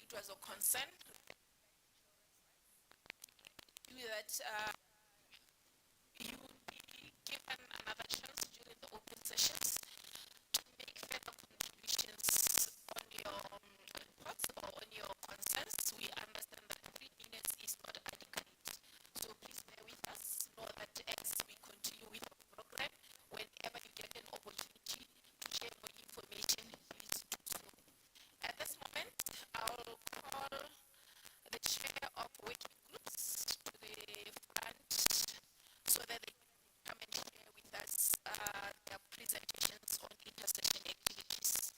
it was of concern that you would be given another chance during the open sessions to make further contributions on your reports or on your concerns. We understand that 3 minutes is not adequate. So please bear with us. Know that as we continue with the program, whenever you get an opportunity to share more information, please do so. At this moment, I'll call the chair of working groups to the front so that they can come and share with us their presentations on intersession activities.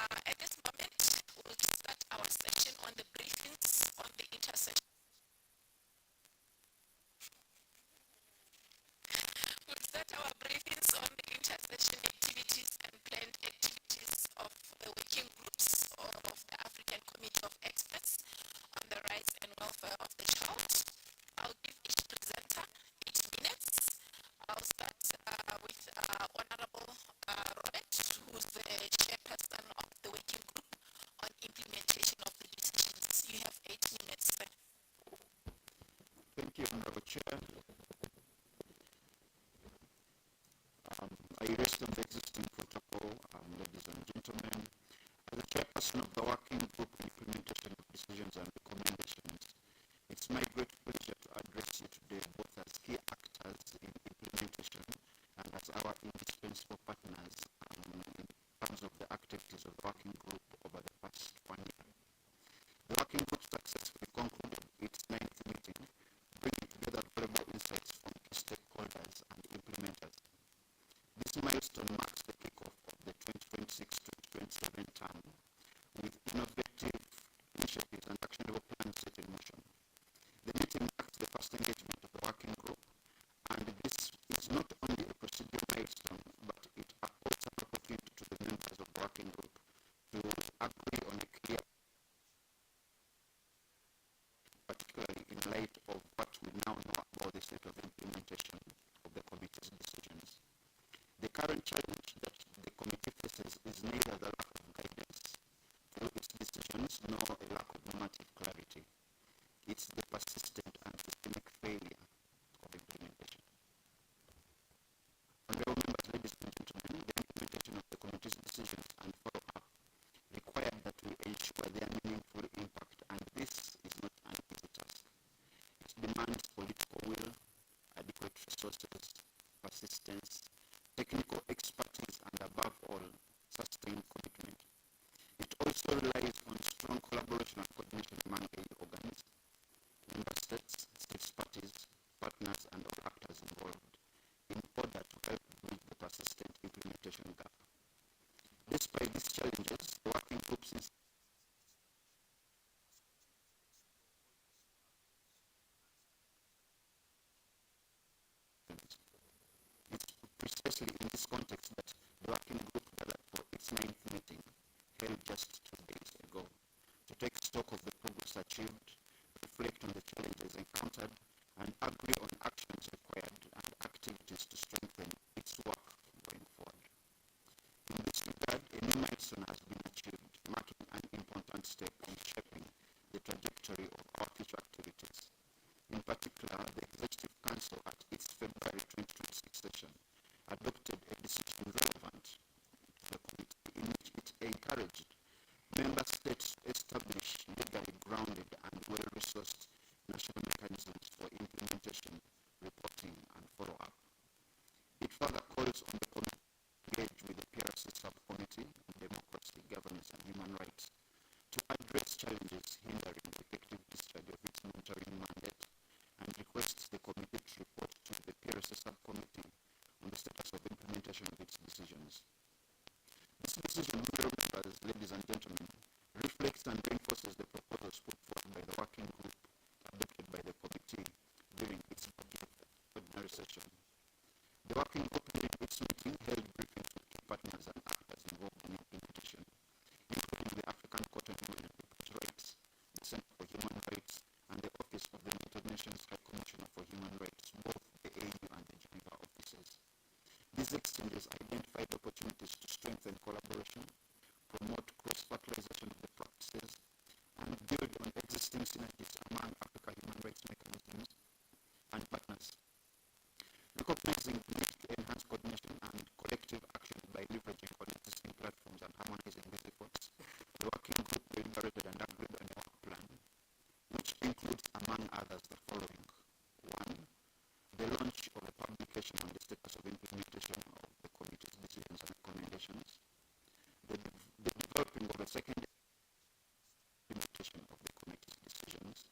At this moment, we'll start our session on the briefings on the intersection. We'll start our briefings on the intersection activities and planned activities of the working groups or of the African Committee of Experts on the Rights and Welfare of the Child. I'll give each presenter 8 minutes. I'll start with Honorable Robert, who's the chairperson of the working group on implementation of the decisions. You have 8 minutes. Thank you, Honorable Chair. I rest on the existing protocol, ladies and gentlemen. As the chairperson of the working group on implementation of decisions and recommendations, it's my great pleasure to address you today both as key actors in implementation and as our indispensable partners in terms of the activities of the working group over the past 1 year. The working group successfully concluded its 9th meeting, bringing together valuable insights from key stakeholders and implementers. This milestone marks the kickoff of the 2026-2027 term, with innovative initiatives and actionable plans set in motion. The meeting marks the first engagement of the working group, and this is not only a procedural milestone, but it affords an opportunity to the members of the working group to agree on a clear, particularly in light of what we now know about the state of implementation of the committee's decisions. The current challenge that the committee faces is neither the lack of guidance through its decisions nor a lack of normative clarity. It's the persistent and systemic failure of implementation. Honorable members, ladies and gentlemen, the implementation of the committee's decisions and follow-up require that we ensure their meaningful impact, and this is not an easy task. It demands political will, adequate resources, persistence, technical expertise, and above all, sustained commitment. It also relies on strong collaboration and coordination among AU organs, member states, states parties, partners, and all actors involved in order to help bridge the persistent implementation gap. Despite these challenges, the working group since it's precisely in this context that the working group gathered for its 9th meeting, held just 2 days ago, to take stock of the progress achieved, reflect on the challenges encountered, and agree on actions required and activities to strengthen its work going forward. In this regard, a new milestone has been achieved, marking an important step in shaping the trajectory of our future activities. In particular, the Executive Council at its February 2026 session adopted a decision relevant to the committee in which it encouraged member states to establish legally grounded and well-resourced national mechanisms for implementation, reporting, and follow-up. It further calls on the committee to engage with the PRC Subcommittee on Democracy, Governance, and Human Rights to address challenges hindering the effective discharge of its monitoring mandate, and requests the committee to report to the PRC Subcommittee on the status of implementation of its decisions. This decision, honorable members, ladies and gentlemen, reflects and reinforces the proposals put forward by the working group adopted by the committee during its ordinary session. The working group during its meeting held briefings with key partners and actors involved in implementation, including the African Court on Human and People's Rights, the Center for Human Rights, and the Office of the United Nations High Commissioner for Human Rights, both the AU and the Geneva offices. These exchanges identified opportunities to strengthen collaboration, promote cross-fertilization of the practices, and build on existing synergies among Africa human rights mechanisms and partners. Recognizing the need to enhance coordination and collective action by leveraging on existing platforms and harmonizing these efforts, the working group deliberated and agreed on a work plan, which includes, among others, the following. 1. The launch of a publication on the status of implementation of the committee's decisions and recommendations. The developing of a second implementation of the committee's decisions.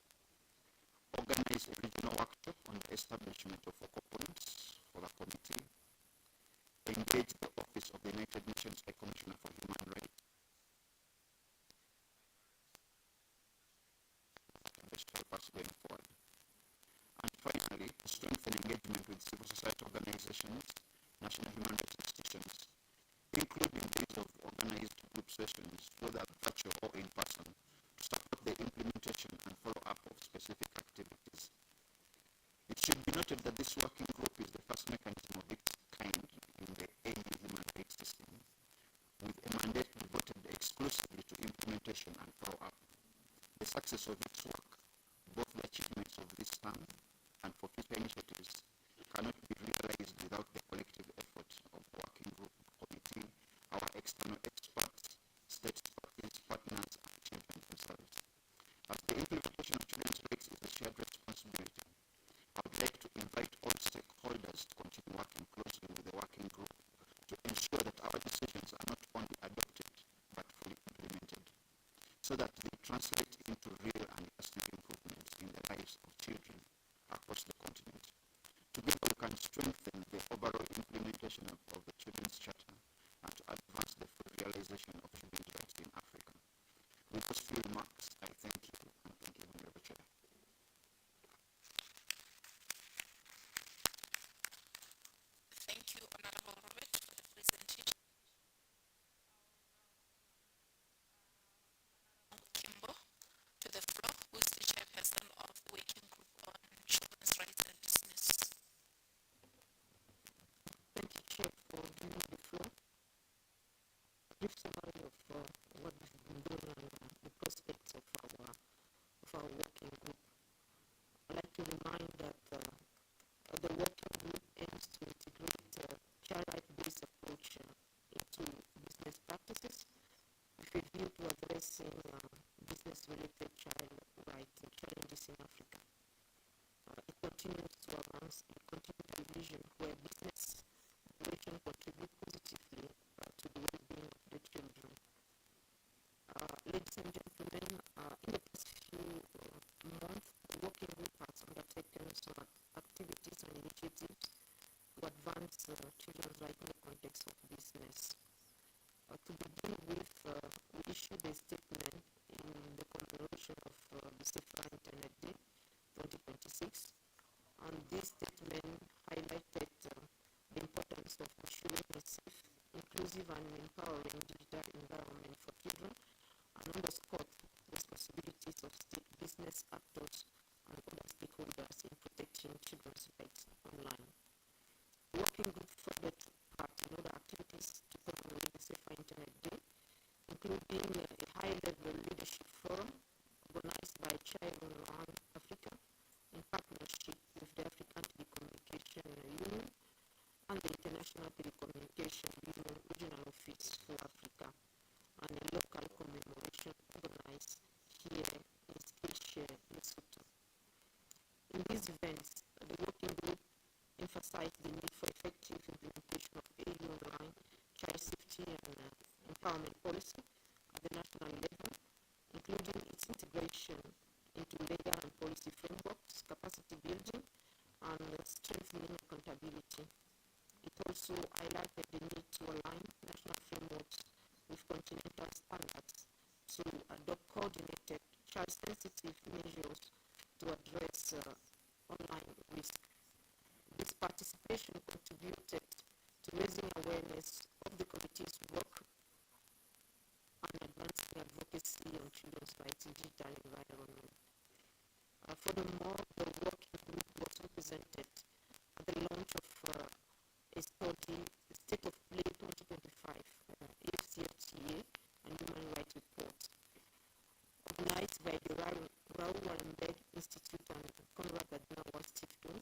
Organize a regional workshop on the establishment of focal points for the committee. Engage the Office of the United Nations High Commissioner for Human Rights going forward. And finally, to strengthen engagement with civil society organizations, national human rights institutions, including these of organized group sessions, whether virtual or in person, to support the implementation and follow-up of specific activities. It should be noted that this working group is the first mechanism of its kind in the AU human rights system, with a mandate devoted exclusively to implementation and follow-up. The success of its work, both the achievements of this term and for future initiatives, cannot be realized without the collective effort of working group, committee, our external experts, state partners, and children themselves. As the implementation of children's rights is a shared responsibility, I would like to invite all stakeholders to continue working closely with the working group to ensure that our decisions are not only adopted but fully implemented, so that they translate into real and lasting improvements in the lives of children across the continent. Together we can strengthen the overall implementation of the Children's Charter and to advance the full realization of children's rights in Africa. With those few remarks, I thank you, and thank you, Honorable Chair. Thank you, Honorable Robert, for the presentation. Kimbo, to the floor, who is the chairperson of the Working Group on Children's Rights and Business. Thank you, Chair, for giving the floor. A brief summary of what we've been doing and the prospects of our working group. I'd like to remind that the working group aims to integrate child right-based approach into business practices with a view to addressing business-related child rights challenges in Africa. It continues to advance a continued vision where business operation contribute positively to the well-being of the children. Ladies and gentlemen, in the past few months, the working group has undertaken some activities and initiatives to advance children's rights in the context of business. To begin with, we issued a statement in the commemoration of the Safer Internet Day 2026, and this statement highlighted the importance of ensuring a safe, inclusive and empowering digital environment for children, and underscored responsibilities of state business actors and other stakeholders in protecting children's rights online. The working group further took part in other activities to commemorate the Safer Internet Day, including a high-level leadership forum organized by Child Online Africa in partnership with the African Telecommunication Union and the International Telecommunication Union Regional Office for Africa, and a local commemoration organized here in Skillshare, Lesotho. In these events, the working group emphasized the need for effective implementation of AU online child safety and empowerment policy at the national level, including its integration into legal and policy frameworks, capacity building, and strengthening accountability. It also highlighted the need to align national frameworks with continental standards to adopt coordinated child-sensitive measures to address online risk. This participation contributed to raising awareness of the committee's work and advancing advocacy on children's rights in digital environment. Furthermore, the working group was represented at the launch of a study, State of Play 2025, ACERWC and Human Rights Report, organized by the Raoul Wallenberg Institute and Konrad Adenauer Stiftung.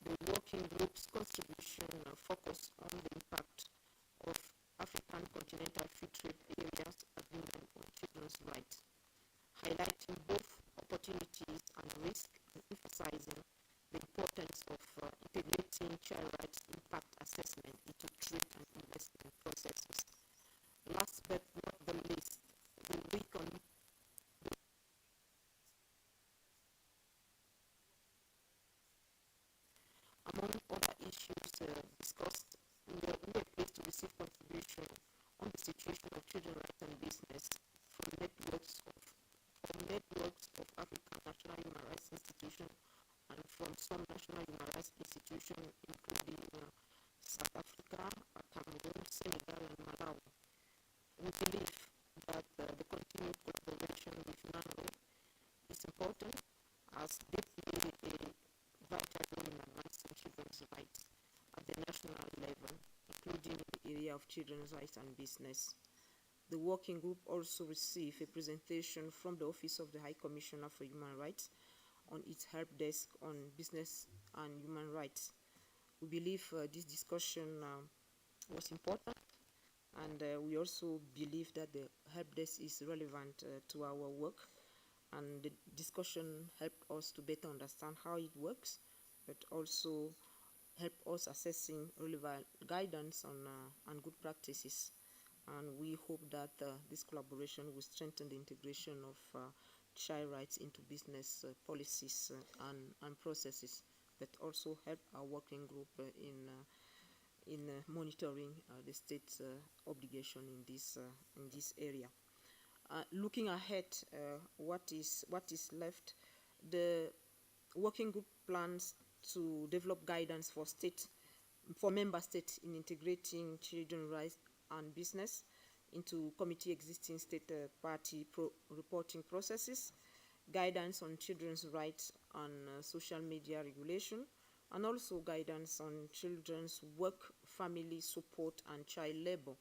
The working group's contribution focused on the impact of African continental free trade areas agreement on children's rights, highlighting both opportunities and risks and emphasizing the importance of integrating child rights impact assessment into trade and investment processes. Last but not the least, the week on among other issues discussed, we were pleased to receive contribution on the situation of children's rights and business from networks of African national human rights some national human rights institutions, including South Africa, Cameroon, Senegal, and Malawi. We believe that the continued collaboration with NANRO is important as they play a vital role in advancing children's rights at the national level, including in the area of children's rights and business. The working group also received a presentation from the Office of the High Commissioner for Human Rights on its help desk on business and human rights. We believe this discussion was important, and we also believe that the help desk is relevant to our work, and the discussion helped us to better understand how it works, but also help us assessing relevant guidance on good practices. And we hope that this collaboration will strengthen the integration of child rights into business policies and processes, that also help our working group in monitoring the state's obligation in this area. Looking ahead, what is left? The working group plans to develop guidance for member states in integrating children's rights and business into committee existing state party reporting processes, guidance on children's rights and social media regulation, and also guidance on children's work, family support, and child labor.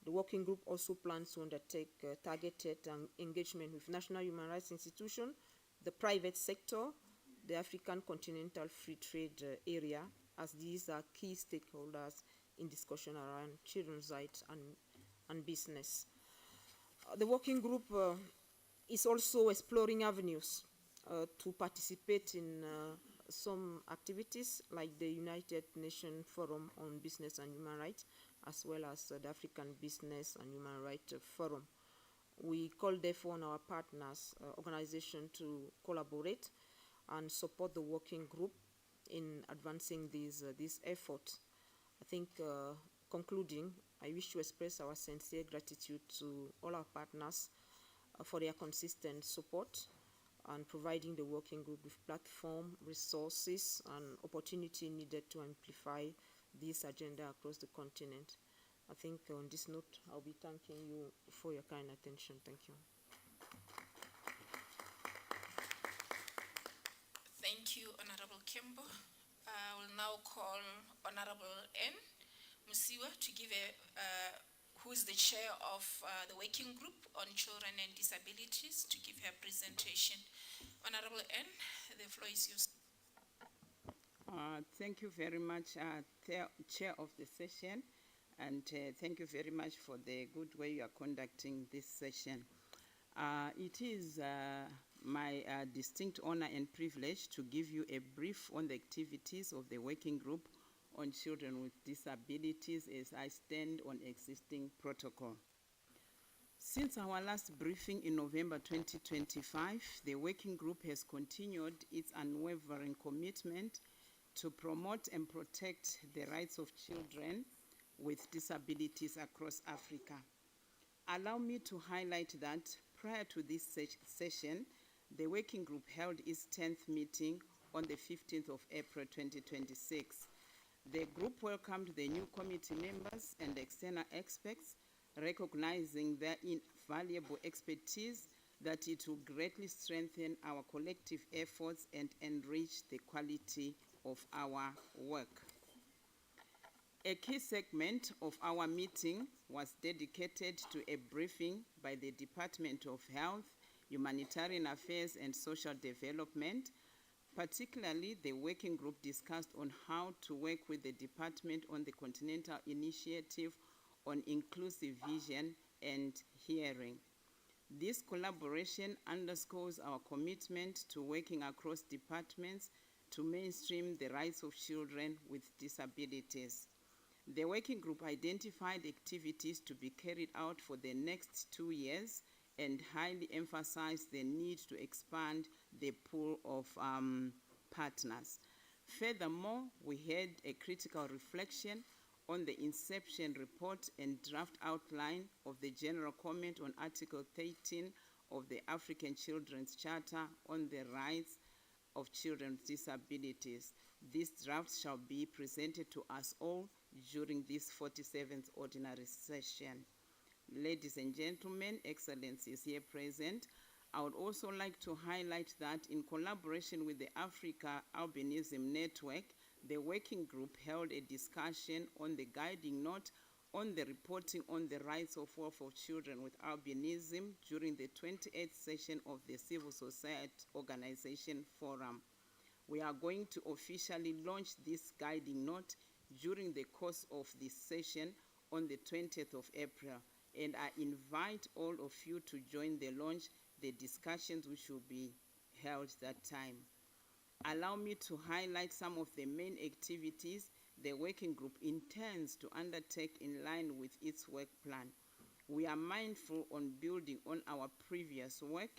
The working group also plans to undertake targeted engagement with national human rights institutions, the private sector, the African Continental Free Trade Area, as these are key stakeholders in discussion around children's rights and business. The working group is also exploring avenues to participate in some activities like the United Nations Forum on Business and Human Rights, as well as the African Business and Human Rights Forum. We call therefore on our partners, organizations to collaborate and support the working group in advancing these efforts. I think, concluding, I wish to express our sincere gratitude to all our partners for their consistent support and providing the working group with platform, resources, and opportunity needed to amplify this agenda across the continent. I think on this note, I'll be thanking you for your kind attention. Thank you. Thank you, Honorable Kimbo. I will now call Honorable N. Musiwa to give who is the chair of the working group on children and disabilities, to give her presentation. Honorable N, the floor is yours. Thank you very much, Chair of the session, and thank you very much for the good way you are conducting this session. It is my distinct honor and privilege to give you a brief on the activities of the working group on children with disabilities as I stand on existing protocol. Since our last briefing in November 2025, the working group has continued its unwavering commitment to promote and protect the rights of children with disabilities across Africa. Allow me to highlight that prior to this session, the working group held its 10th meeting on the 15th of April 2026. The group welcomed the new committee members and external experts, recognizing their invaluable expertise, that it will greatly strengthen our collective efforts and enrich the quality of our work. A key segment of our meeting was dedicated to a briefing by the Department of Health, Humanitarian Affairs and Social Development. Particularly, the working group discussed on how to work with the department on the Continental Initiative on Inclusive Vision and Hearing. This collaboration underscores our commitment to working across departments to mainstream the rights of children with disabilities. The working group identified activities to be carried out for the next 2 years and highly emphasized the need to expand the pool of partners. Furthermore, we had a critical reflection on the inception report and draft outline of the general comment on Article 13 of the African Children's Charter on the rights of Children with Disabilities. This draft shall be presented to us all during this 47th ordinary session. Ladies and gentlemen, Excellencies here present, I would also like to highlight that in collaboration with the Africa Albinism Network, the working group held a discussion on the guiding note on the reporting on the rights of wealth of children with albinism during the 28th session of the Civil Society Organization Forum. We are going to officially launch this guiding note during the course of this session on the 20th of April, and I invite all of you to join the launch, the discussions which will be held that time. Allow me to highlight some of the main activities the working group intends to undertake in line with its work plan. We are mindful on building on our previous work,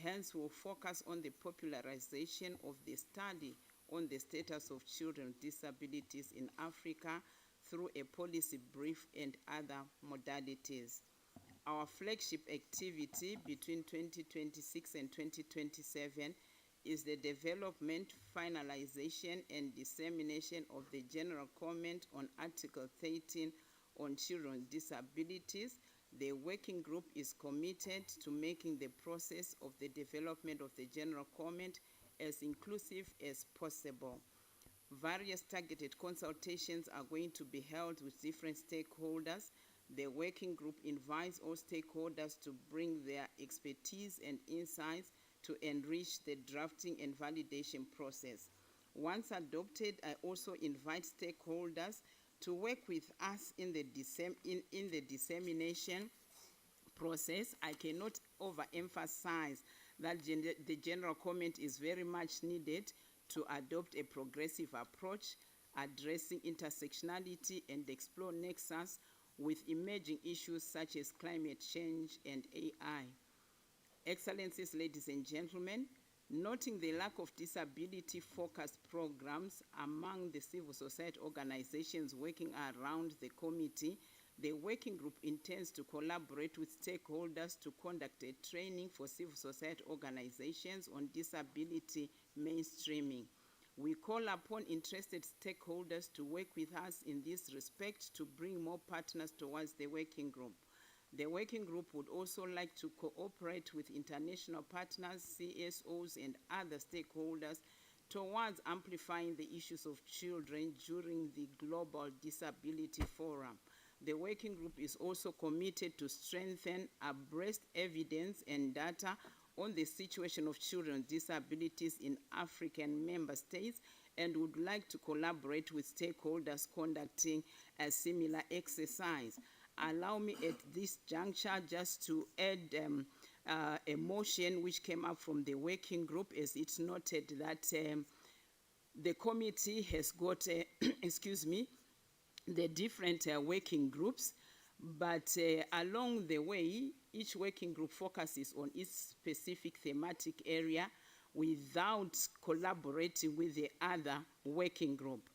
hence we'll focus on the popularization of the study on the status of children with disabilities in Africa through a policy brief and other modalities. Our flagship activity between 2026 and 2027 is the development, finalization, and dissemination of the general comment on Article 13 on children with disabilities. The working group is committed to making the process of the development of the general comment as inclusive as possible. Various targeted consultations are going to be held with different stakeholders. The working group invites all stakeholders to bring their expertise and insights to enrich the drafting and validation process. Once adopted, I also invite stakeholders to work with us in the dissemination process. I cannot overemphasize that the general comment is very much needed to adopt a progressive approach, addressing intersectionality and explore nexus with emerging issues such as climate change and AI. Excellencies, ladies and gentlemen, noting the lack of disability-focused programs among the civil society organizations working around the committee, the working group intends to collaborate with stakeholders to conduct a training for civil society organizations on disability mainstreaming. We call upon interested stakeholders to work with us in this respect to bring more partners towards the working group. The working group would also like to cooperate with international partners, CSOs, and other stakeholders towards amplifying the issues of children during the Global Disability Forum. The working group is also committed to strengthen abreast evidence and data on the situation of children with disabilities in African member states and would like to collaborate with stakeholders conducting a similar exercise. Allow me at this juncture just to add a motion which came up from the working group, as it's noted that the committee has got, excuse me, the different working groups, but along the way, each working group focuses on its specific thematic area without collaborating with the other working group.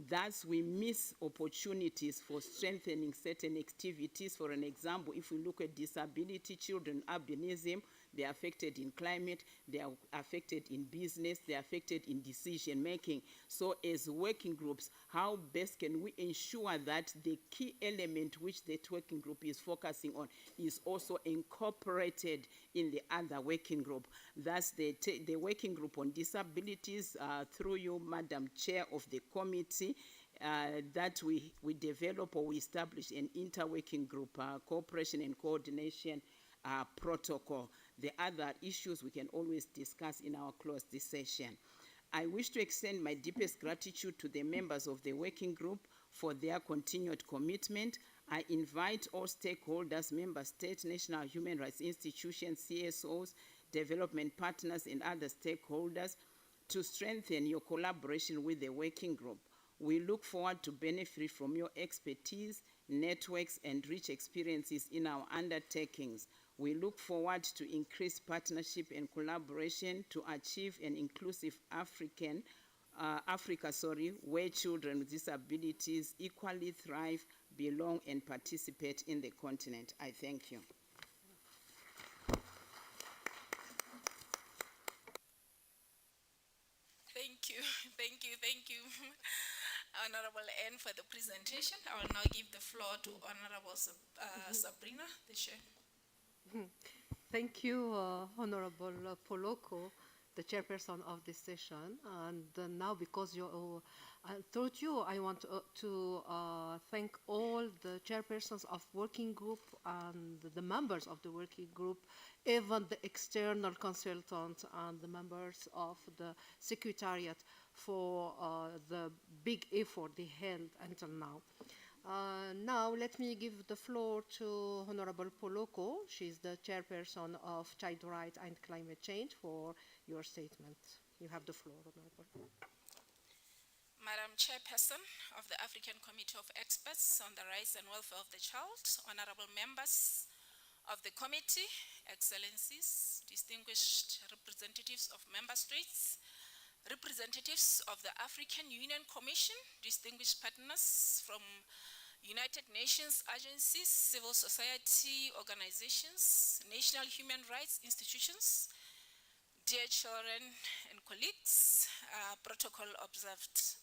Thus, we miss opportunities for strengthening certain activities. For an example, if we look at disability, children, albinism, they are affected in climate, they are affected in business, they are affected in decision making. So as working groups, how best can we ensure that the key element which the working group is focusing on is also incorporated in the other working group? Thus, the working group on disabilities, through you, Madam Chair of the committee, that we develop or we establish an inter-working group cooperation and coordination protocol. The other issues we can always discuss in our closed session. I wish to extend my deepest gratitude to the members of the working group for their continued commitment. I invite all stakeholders, member states, national human rights institutions, CSOs, development partners, and other stakeholders to strengthen your collaboration with the working group. We look forward to benefit from your expertise, networks, and rich experiences in our undertakings. We look forward to increased partnership and collaboration to achieve an inclusive Africa, where children with disabilities equally thrive, belong, and participate in the continent. I thank you. for the presentation. I will now give the floor to Honorable Sabrina, the chair. Thank you, Honorable Poloko, the chairperson of this session. And now, because through you, I want to thank all the chairpersons of working group and the members of the working group, even the external consultants and the members of the secretariat for the big effort they held until now. Now, let me give the floor to Honorable Poloko. She's the chairperson of Child Rights and Climate Change for your statement. You have the floor, Honorable. Madam Chairperson of the African Committee of Experts on the Rights and Welfare of the Child, honorable members of the committee, excellencies, distinguished representatives of member states, representatives of the African Union Commission, distinguished partners from United Nations agencies, civil society organizations, national human rights institutions, dear children and colleagues, protocol observed.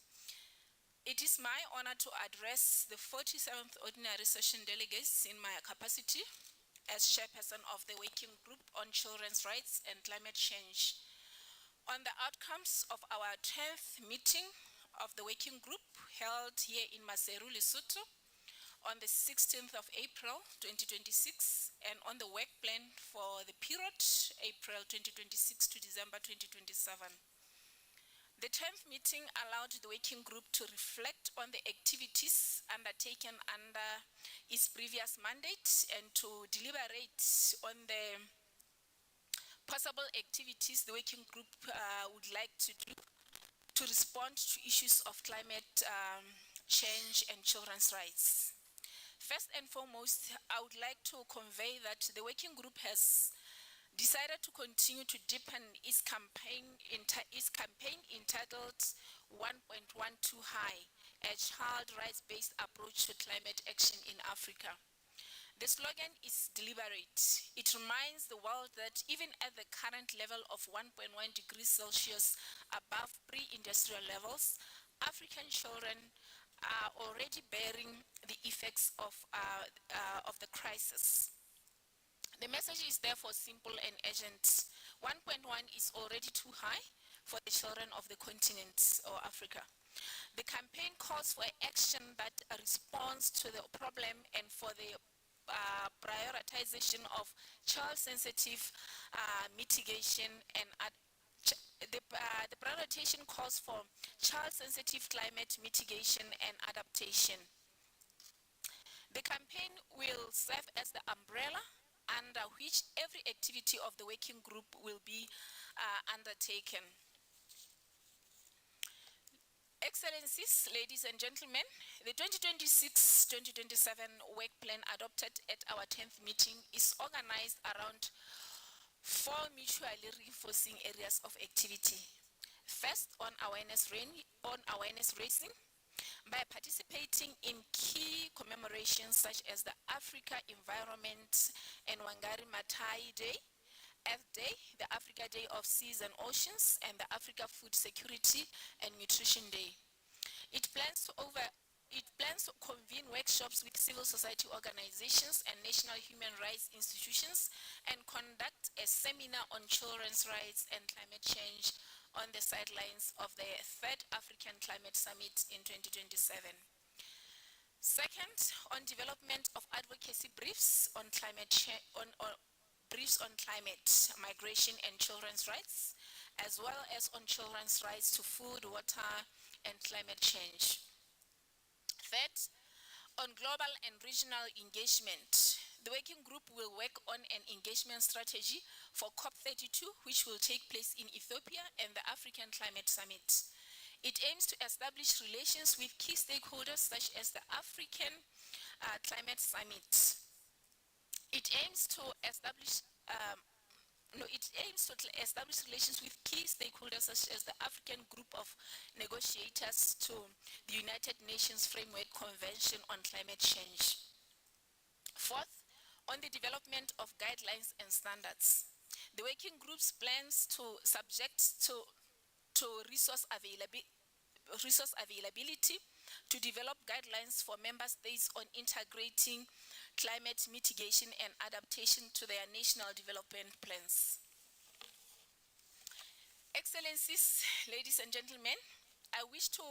It is my honor to address the 47th Ordinary Session delegates in my capacity as chairperson of the Working Group on Children's Rights and Climate Change on the outcomes of our 10th meeting of the Working Group held here in Maseru, Lesotho on the 16th of April 2026 and on the work plan for the period April 2026 to December 2027. The 10th meeting allowed the working group to reflect on the activities undertaken under its previous mandate and to deliberate on the possible activities the working group would like to do to respond to issues of climate change and children's rights. First and foremost, I would like to convey that the working group has decided to continue to deepen its campaign entitled 1.12 High, a child rights-based approach to climate action in Africa. The slogan is deliberate. It reminds the world that even at the current level of 1.1 degrees Celsius above pre-industrial levels, African children are already bearing the effects of the crisis. The message is therefore simple and urgent. 1.1 is already too high for the children of the continent or Africa. The campaign calls for action that responds to the problem and for the prioritization of child-sensitive mitigation and the prioritization calls for child-sensitive climate mitigation and adaptation. The campaign will serve as the umbrella under which every activity of the working group will be undertaken. Excellencies, ladies and gentlemen, the 2026-2027 work plan adopted at our 10th meeting is organized around 4 mutually reinforcing areas of activity. First, on awareness raising, by participating in key commemorations such as the Africa Environment and Wangari Maathai Day, Earth Day, the Africa Day of Seas and Oceans, and the Africa Food Security and Nutrition Day. It plans to convene workshops with civil society organizations and national human rights institutions and conduct a seminar on children's rights and climate change on the sidelines of the 3rd African Climate Summit in 2027. Second, on development of advocacy briefs on climate migration and children's rights, as well as on children's rights to food, water, and climate change. Third, on global and regional engagement, the working group will work on an engagement strategy for COP32, which will take place in Ethiopia and the African Climate Summit. It aims to establish relations with key stakeholders such as the African Climate Summit. It aims to establish relations with key stakeholders such as the African Group of Negotiators to the United Nations Framework Convention on Climate Change. Fourth, on the development of guidelines and standards. The working group's plans to subject to resource availability to develop guidelines for member states on integrating climate mitigation and adaptation to their national development plans. Excellencies, ladies and gentlemen, I wish to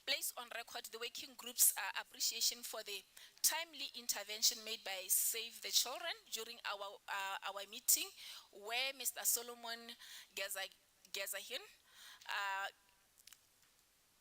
place on record the working group's appreciation for the timely intervention made by Save the Children during our meeting, where Mr. Solomon Gezahin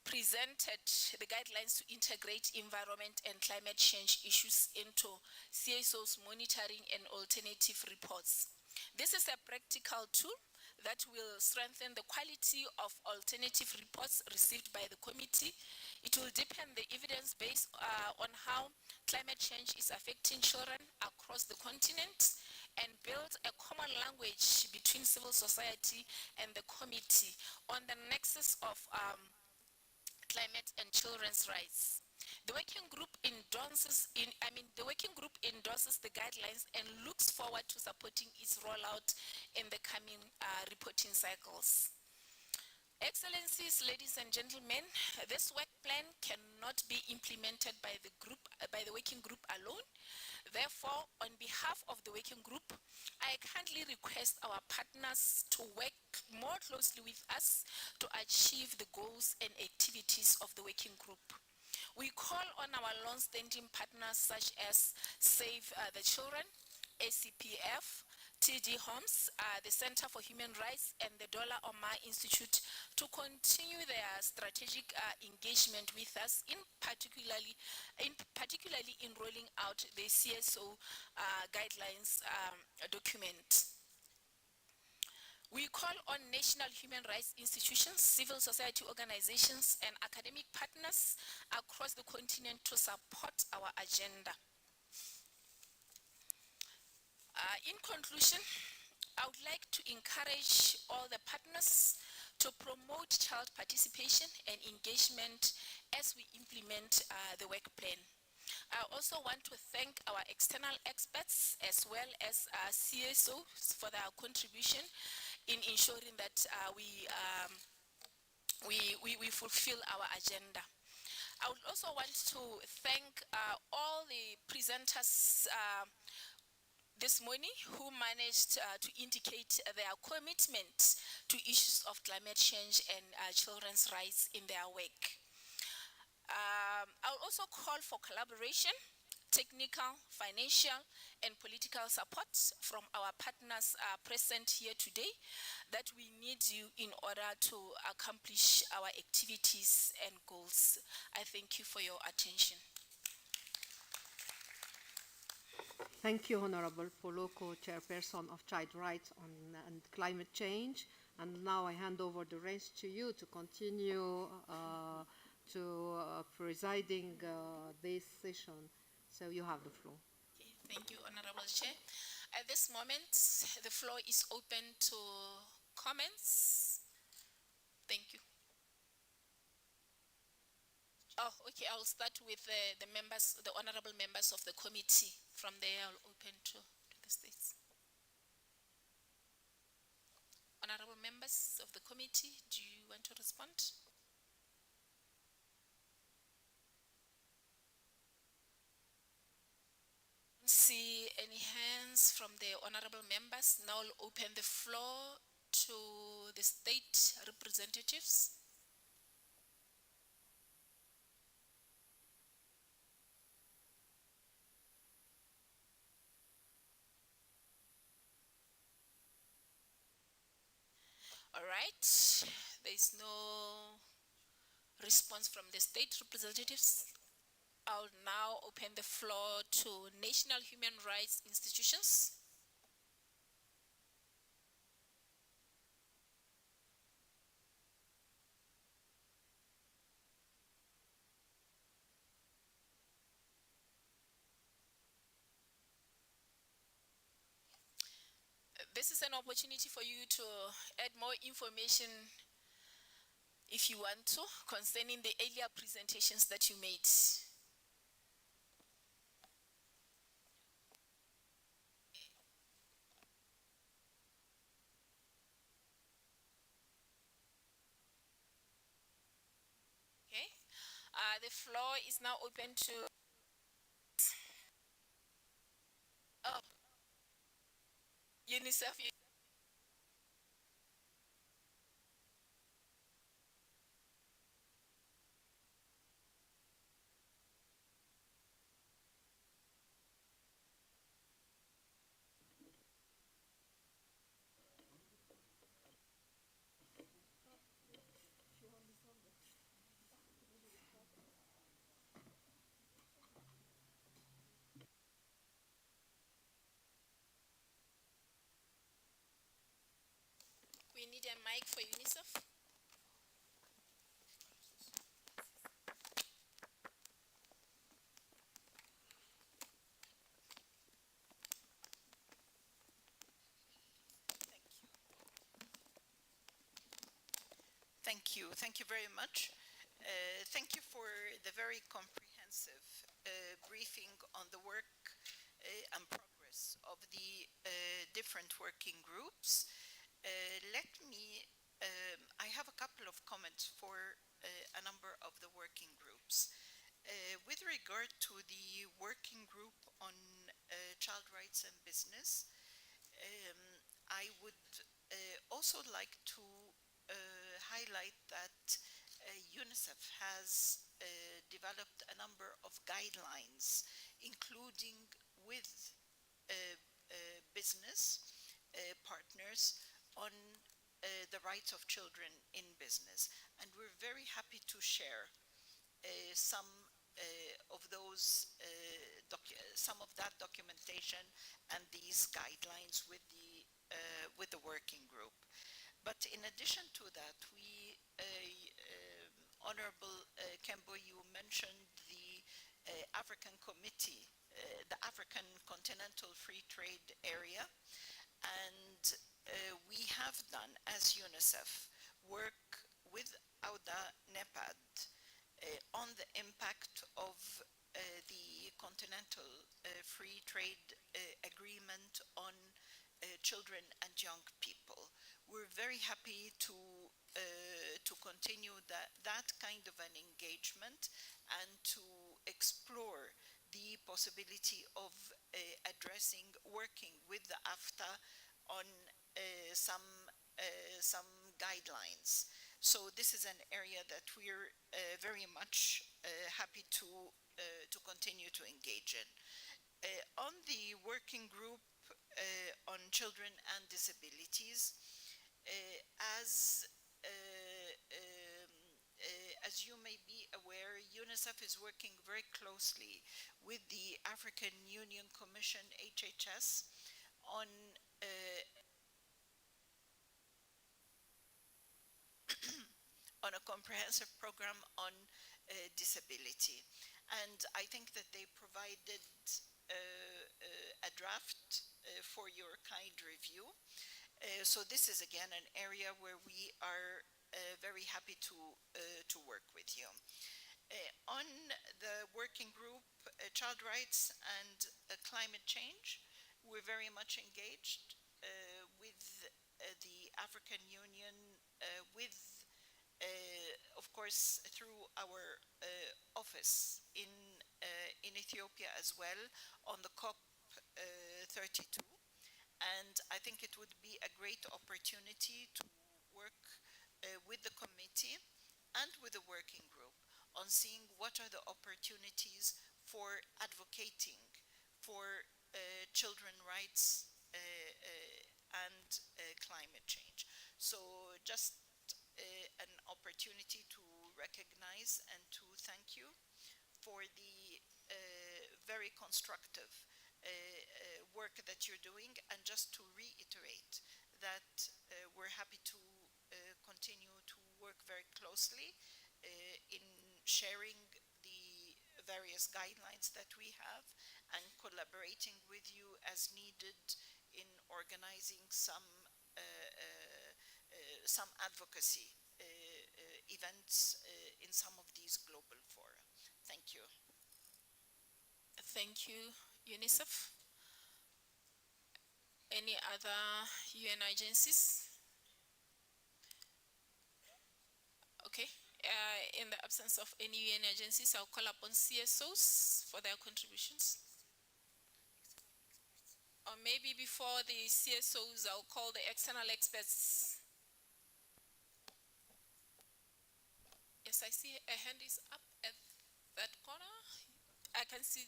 presented the guidelines to integrate environment and climate change issues into CSO's monitoring and alternative reports. This is a practical tool that will strengthen the quality of alternative reports received by the committee. It will deepen the evidence base on how climate change is affecting children across the continent and build a common language between civil society and the committee on the nexus of climate and children's rights. The working group endorses the guidelines and looks forward to supporting its rollout in the coming reporting cycles. Excellencies, ladies and gentlemen, this work plan cannot be implemented by the working group alone. Therefore, on behalf of the working group, I kindly request our partners to work more closely with us to achieve the goals and activities of the working group. We call on our long-standing partners such as Save the Children, ACPF, TD Homes, the Center for Human Rights, and the Dollar Omar Institute to continue their strategic engagement with us, particularly in rolling out the CSO guidelines document. We call on national human rights institutions, civil society organizations, and academic partners across the continent to support our agenda. In conclusion, I would like to encourage all the partners to promote child participation and engagement as we implement the work plan. I also want to thank our external experts as well as CSOs for their contribution in ensuring that we fulfill our agenda. I would also want to thank all the presenters this morning who managed to indicate their commitment to issues of climate change and children's rights in their work. I'll also call for collaboration, technical, financial, and political support from our partners present here today that we need you in order to accomplish our activities and goals. I thank you for your attention. Thank you, Honorable Poloko, Chairperson of Child Rights and Climate Change. And now I hand over the reins to you to continue presiding this session. So you have the floor. Okay, thank you, Honorable Chair. At this moment, the floor is open to comments. Thank you. Oh, okay, I'll start with the members, the honorable members of the committee. From there, I'll open to the states. Honorable members of the committee, do you want to respond? See any hands from the honorable members. Now I'll open the floor to the state representatives. All right, there's no response from the state representatives. I'll now open the floor to national human rights institutions. This is an opportunity for you to add more information if you want to concerning the earlier presentations that you made. The floor is now open to. Oh, UNICEF. We need a mic for UNICEF. Thank you. Thank you very much. Thank you for the very comprehensive briefing on the work and progress of the different working groups. I have a couple of comments for a number of the working groups. With regard to the working group on child rights and business, I would also like to highlight that UNICEF has developed a number of guidelines, including with business partners on the rights of children in business. And we're very happy to share some of those, some of that documentation and these guidelines with the working group. But in addition to that, Honorable Kembo, you mentioned the African Committee, the African Continental Free Trade Area, and we have done, as UNICEF, work with AUDA NEPAD on the impact of the Continental Free Trade Agreement on children and young people. We're very happy to continue that kind of an engagement and to explore the possibility of addressing, working with the AFTA on some guidelines. So this is an area that we're very much happy to continue to engage in. On the working group on children and disabilities, as you may be aware, UNICEF is working very closely with the African Union Commission, HHS, on on a comprehensive program on disability. And I think that they provided a draft for your kind review. So this is again an area where we are very happy to work with you. On the working group, child rights and climate change, we're very much engaged with the African Union, of course, through our office in Ethiopia as well, on the COP 32. And I think it would be a great opportunity to work with the committee and with the working group on seeing what are the opportunities for advocating for children rights and climate change. So just an opportunity to recognize and to thank you for the very constructive work that you're doing, and just to reiterate that we're happy to continue to work very closely in sharing the various guidelines that we have and collaborating with you as needed in organizing some advocacy events in some of these global fora. Thank you. Thank you, UNICEF. Any other UN agencies? Okay, In the absence of any UN agencies, I'll call upon CSOs for their contributions. Or maybe before the CSOs, I'll call the external experts. Yes, I see a hand is up at that corner. I can see.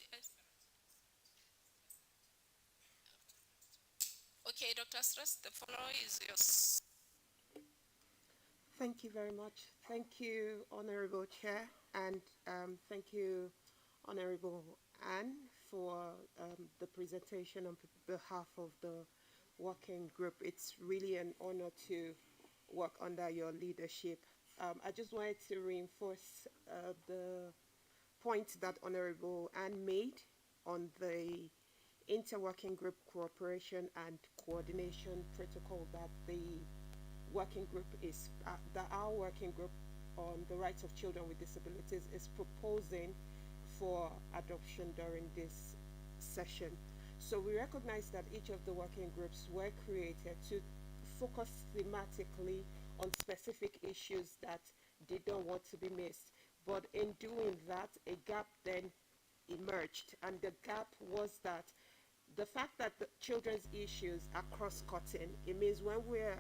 Okay, Dr. Stress, the floor is yours. Thank you very much. Thank you, Honorable Chair, and thank you, Honorable Anne, for the presentation on behalf of the working group. It's really an honor to work under your leadership. I just wanted to reinforce the point that Honorable Anne made on the interworking group cooperation and coordination protocol that the working group is, that our working group on the rights of children with disabilities is proposing for adoption during this session. So we recognize that each of the working groups were created to focus thematically on specific issues that did not want to be missed. But in doing that, a gap then emerged, and the gap was that the fact that the children's issues are cross-cutting, it means when we're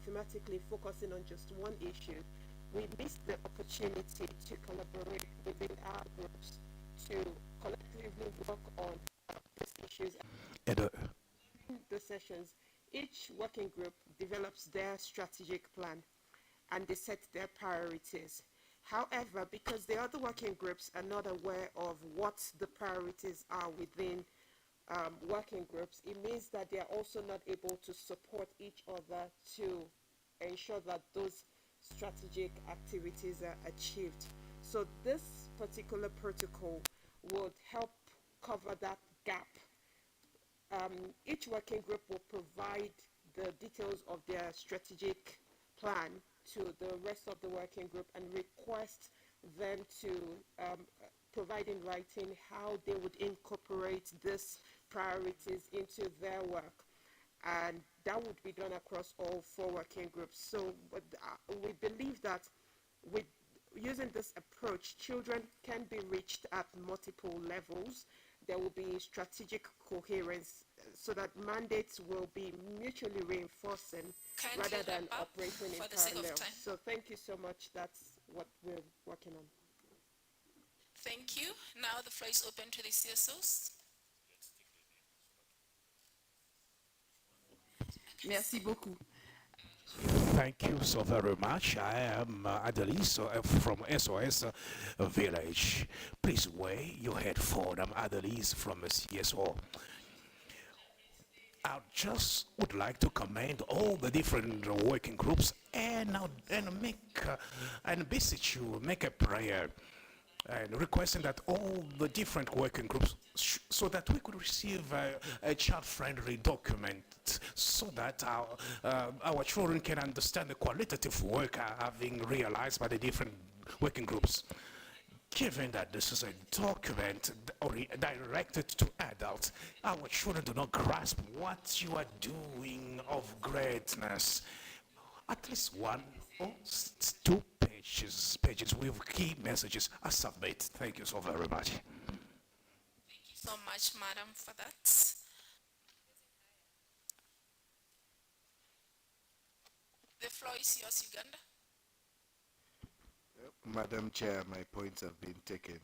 thematically focusing on just one issue, we miss the opportunity to collaborate within our groups to collectively work on these issues. In the sessions, each working group develops their strategic plan and they set their priorities. However, because the other working groups are not aware of what the priorities are within working groups, it means that they are also not able to support each other to ensure that those strategic activities are achieved. So this particular protocol would help cover that gap. Each working group will provide the details of their strategic plan to the rest of the working group and request them to provide in writing how they would incorporate these priorities into their work. And that would be done across all 4 working groups. So we believe that with using this approach, children can be reached at multiple levels. There will be strategic coherence so that mandates will be mutually reinforcing rather than operating in parallel. So thank you so much. That's what we're working on. Thank you. Now the floor is open to the CSOs. Merci beaucoup. Thank you so very much. I am Adelis from SOS Village. Please wear your headphone. I'm Adelis from CSO. I just would like to commend all the different working groups and beseech you, make a prayer and requesting that all the different working groups so that we could receive a child-friendly document so that our children can understand the qualitative work having realized by the different working groups. Given that this is a document directed to adults, our children do not grasp what you are doing of greatness. At least 1 or 2 pages with key messages are submitted. Thank you so very much. Thank you so much, madam, for that. The floor is yours, Uganda. Madam Chair, my points have been taken.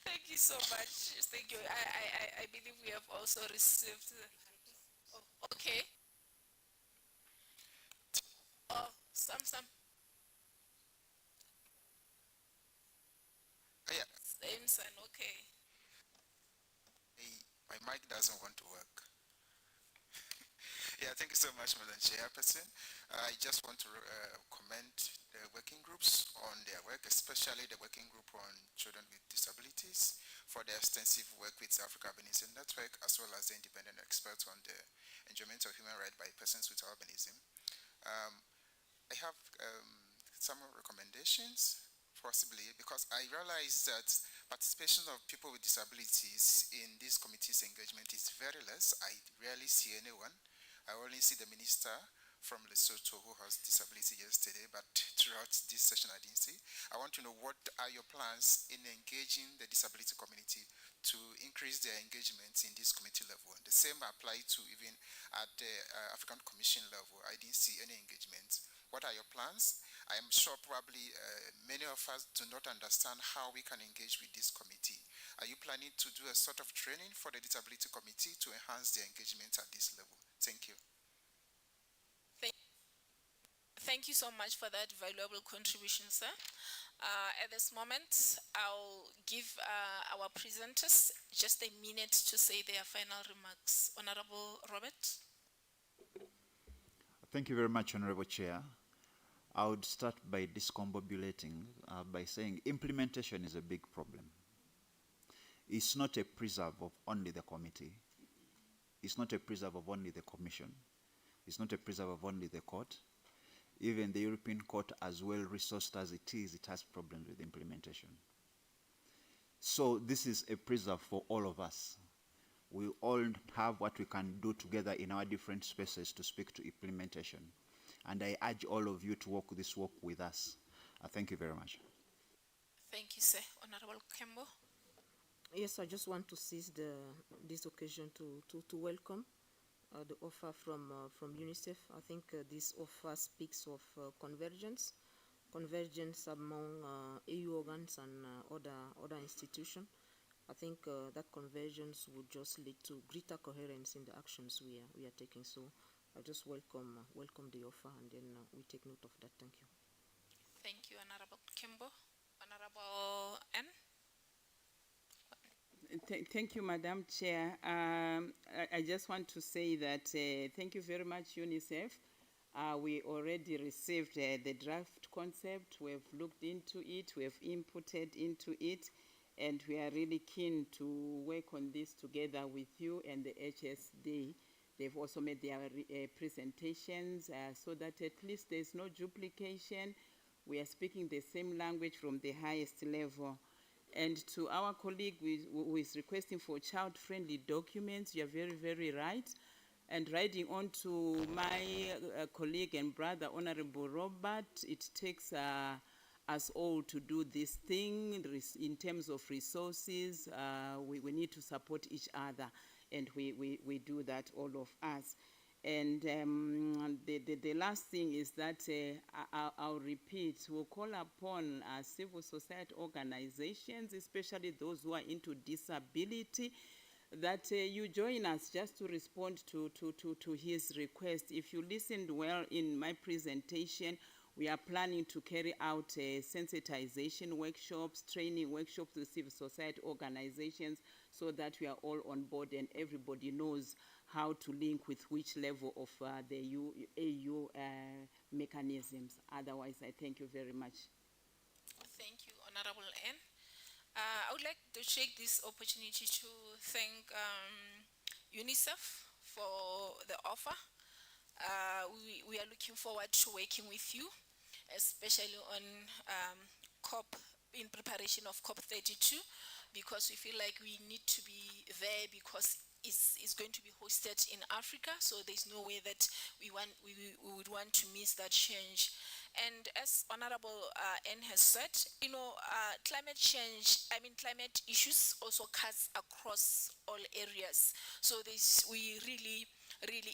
Thank you so much. Thank you. I believe we have also received. Oh, okay. Oh, some. Yeah. Same son. Okay. My mic doesn't want to work. Yeah, thank you so much, Madam Chairperson. I just want to commend the working groups on their work, especially the working group on children with disabilities, for their extensive work with the Africa Albinism Network, as well as the independent experts on the enjoyment of human rights by persons with albinism. I have some recommendations, possibly, because I realize that participation of people with disabilities in this committee's engagement is very less. I rarely see anyone. I only see the Minister from Lesotho who has disability yesterday, but throughout this session I didn't see. I want to know what are your plans in engaging the disability community to increase their engagement in this committee level. And the same apply to even at the African Commission level. I didn't see any engagement. What are your plans? I am sure probably many of us do not understand how we can engage with this committee. Are you planning to do a sort of training for the disability committee to enhance their engagement at this level? Thank you. Thank you so much for that valuable contribution, sir. At this moment, I'll give our presenters just a minute to say their final remarks. Honorable Robert. Thank you very much, Honorable Chair. I would start by discombobulating by saying implementation is a big problem. It's not a preserve of only the committee. It's not a preserve of only the commission. It's not a preserve of only the court. Even the European Court, as well resourced as it is, it has problems with implementation. So this is a preserve for all of us. We all have what we can do together in our different spaces to speak to implementation. And I urge all of you to walk this walk with us. Thank you very much. Thank you, sir. Honorable Kembo. Yes, I just want to seize this occasion to welcome the offer from UNICEF. I think this offer speaks of convergence among EU organs and other institutions. I think that convergence would just lead to greater coherence in the actions we are taking. So I just welcome the offer, and then we take note of that. Thank you. Thank you, Honorable Kimbo. Honorable N. Thank you, Madam Chair. I just want to say that thank you very much, UNICEF. We already received the draft concept. We've looked into it. We've inputted into it. And we are really keen to work on this together with you and the HSD. They've also made their presentations so that at least there's no duplication. We are speaking the same language from the highest level. And to our colleague who is requesting for child-friendly documents, you are very, very right. And riding on to my colleague and brother, Honorable Robert, it takes us all to do this thing. In terms of resources, we need to support each other, and we do that, all of us. And the last thing is that I'll repeat, we'll call upon civil society organizations, especially those who are into disability, that you join us just to respond to his request. If you listened well in my presentation, we are planning to carry out sensitization workshops, training workshops with civil society organizations, so that we are all on board and everybody knows how to link with which level of the AU mechanisms. Otherwise, I thank you very much. Thank you, Honorable N. I would like to take this opportunity to thank UNICEF for the offer. We are looking forward to working with you, especially on COP, in preparation of COP32, because we feel like we need to be there because it's going to be hosted in Africa, so there's no way that we would want to miss that change. And as Honorable N has said, you know, climate issues also cuts across all areas. So we really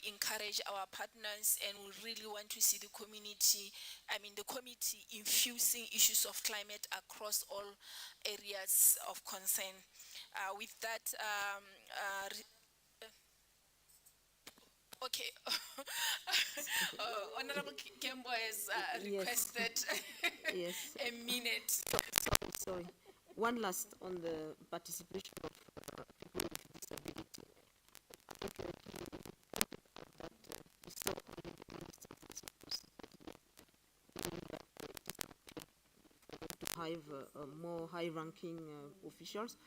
encourage our partners, and we really want to see the community, the committee infusing issues of climate across all areas of concern. With that, okay. Honorable Kembo has requested Yes. a minute. Sorry. One last on the participation of people with disability. I think that we saw only the Minister of Resources, to have more high-ranking officials.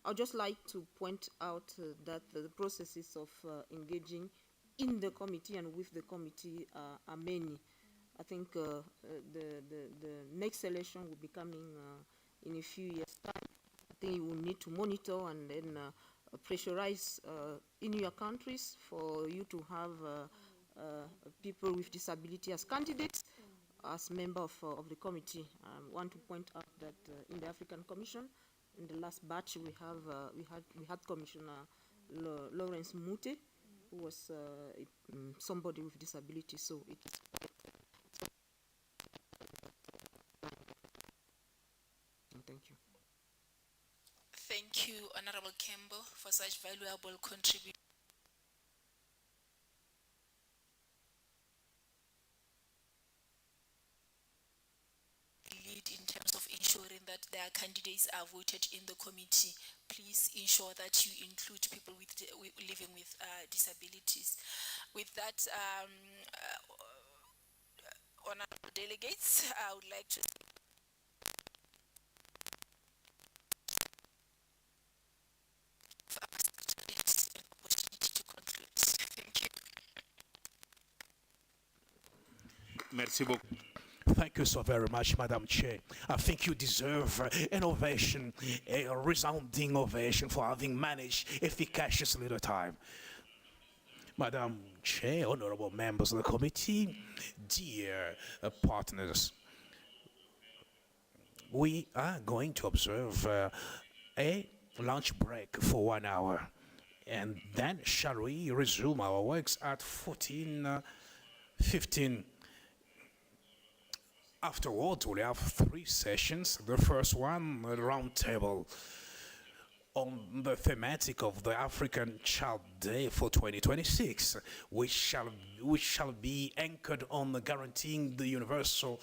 I'd just like to point out that the processes of engaging in the committee and with the committee are many. I think the next election will be coming in a few years' time. I think you will need to monitor and then pressurize in your countries for you to have people with disability as candidates as member of the committee. I want to point out that in the African Commission, in the last batch we had Commissioner Lawrence Mute, who was somebody with disability. So it is. Thank you. Thank you, Honorable Campbell, for such valuable contribution. Lead in terms of ensuring that their candidates are voted in the committee. Please ensure that you include people living with disabilities. With that, honorable delegates, I would like to Merci beaucoup. Thank you so very much, Madam Chair. I think you deserve an ovation, a resounding ovation for having managed efficaciously the time. Madam Chair, honorable members of the committee, dear partners, we are going to observe a lunch break for 1 hour, and then shall we resume our works at 14:15. Afterwards, we'll have 3 sessions. The first one, a round table on the thematic of the African Child Day for 2026, which shall be anchored on guaranteeing the universal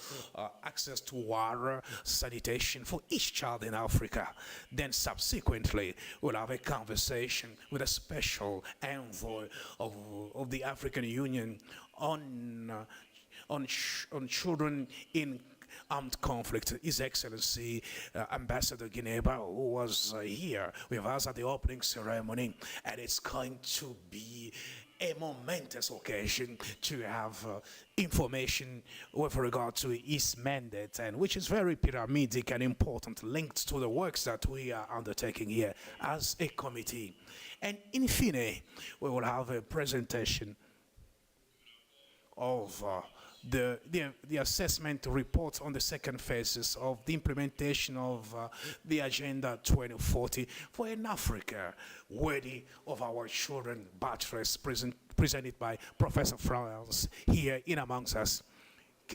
access to water, sanitation for each child in Africa. Then subsequently, we'll have a conversation with a special envoy of the African Union on children in armed conflict, His Excellency Ambassador Gineba, who was here with us at the opening ceremony, and it's going to be a momentous occasion to have information with regard to his mandate, and which is very pyramidic and important, linked to the works that we are undertaking here as a committee. And in fine, we will have a presentation of the assessment report on the second phases of the implementation of the Agenda 2040 for an Africa worthy of our children, buttress presented by Professor France here in amongst us.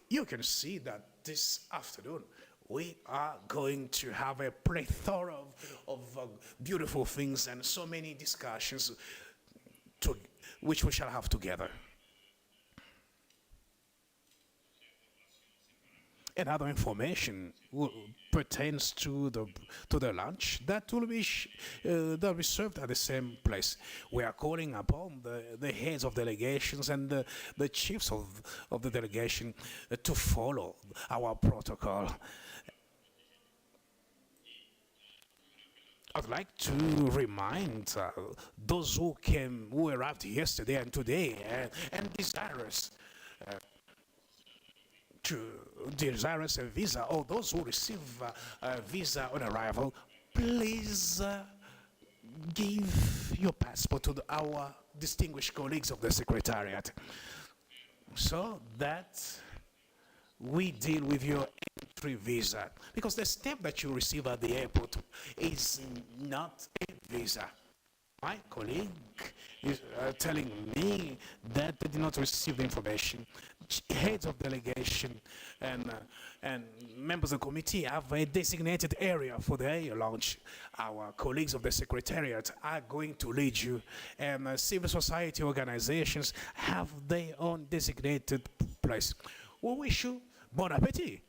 You can see that this afternoon we are going to have a plethora of beautiful things and so many discussions which we shall have together. And other information pertains to the lunch that will be served at the same place. We are calling upon the heads of delegations and the chiefs of the delegation to follow our protocol. I'd like to remind those who arrived yesterday and today and desirous a visa, or those who receive a visa on arrival, please give your passport to our distinguished colleagues of the Secretariat so that we deal with your entry visa, because the stamp that you receive at the airport is not a visa. My colleague is telling me that they did not receive the information. Heads of delegation and members of the committee have a designated area for their launch. Our colleagues of the Secretariat are going to lead you, and civil society organizations have their own designated place. We wish you bon appetit,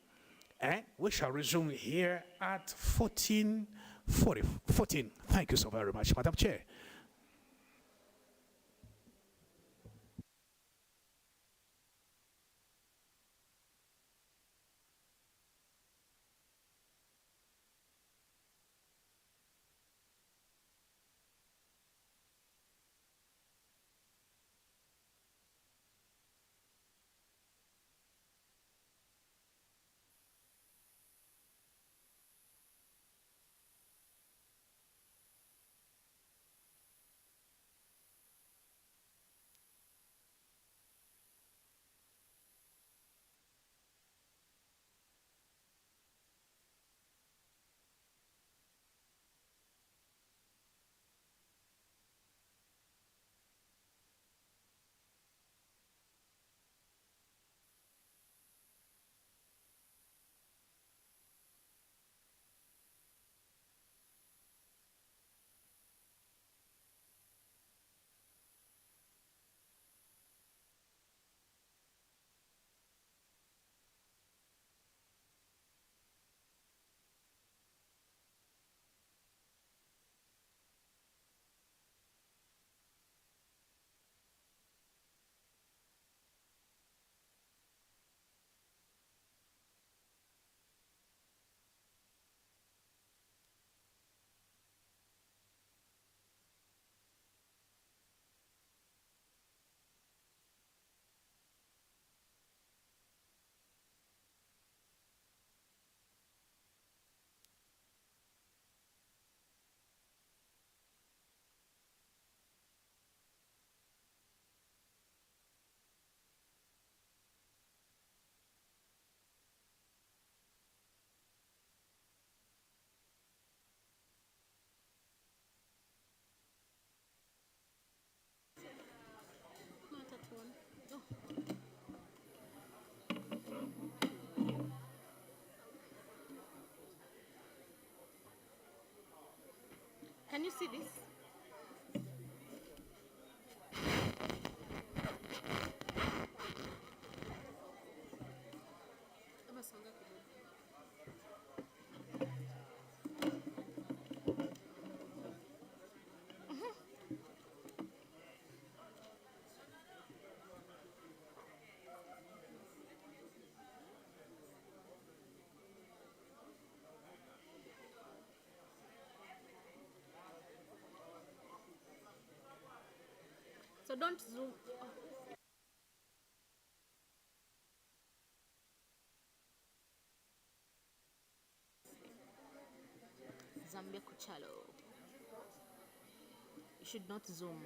and we shall resume here at 14:40. Thank you so very much, Madam Chair. Can you see this? So don't zoom. Zambia Kuchalo. You should not zoom.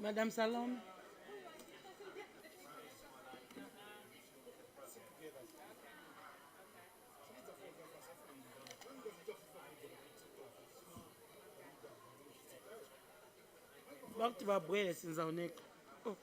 Madame Salome. Bakuthi babuyele sinzawunika. Oh.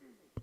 Okay.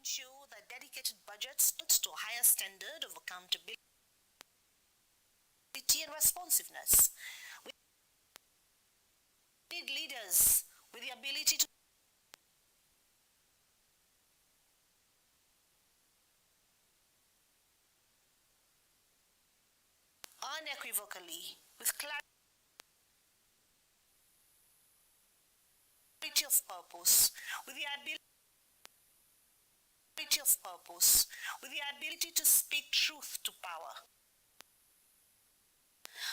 ensure that dedicated budgets to a higher standard of accountability and responsiveness. We need leaders with the ability to unequivocally, with clarity of purpose, with the ability with the ability to speak truth to power.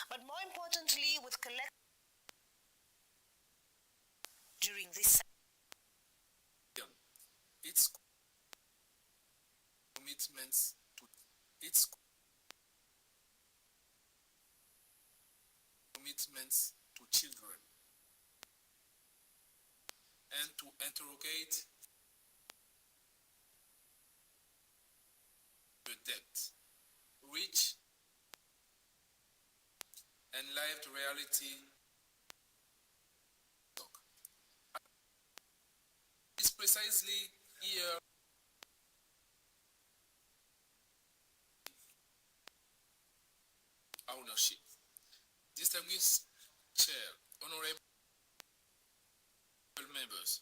But more importantly, with collective during this its commitments to its commitments to children and to interrogate the depth, rich, and lived reality. It's precisely here ownership. Distinguished Chair, honorable members,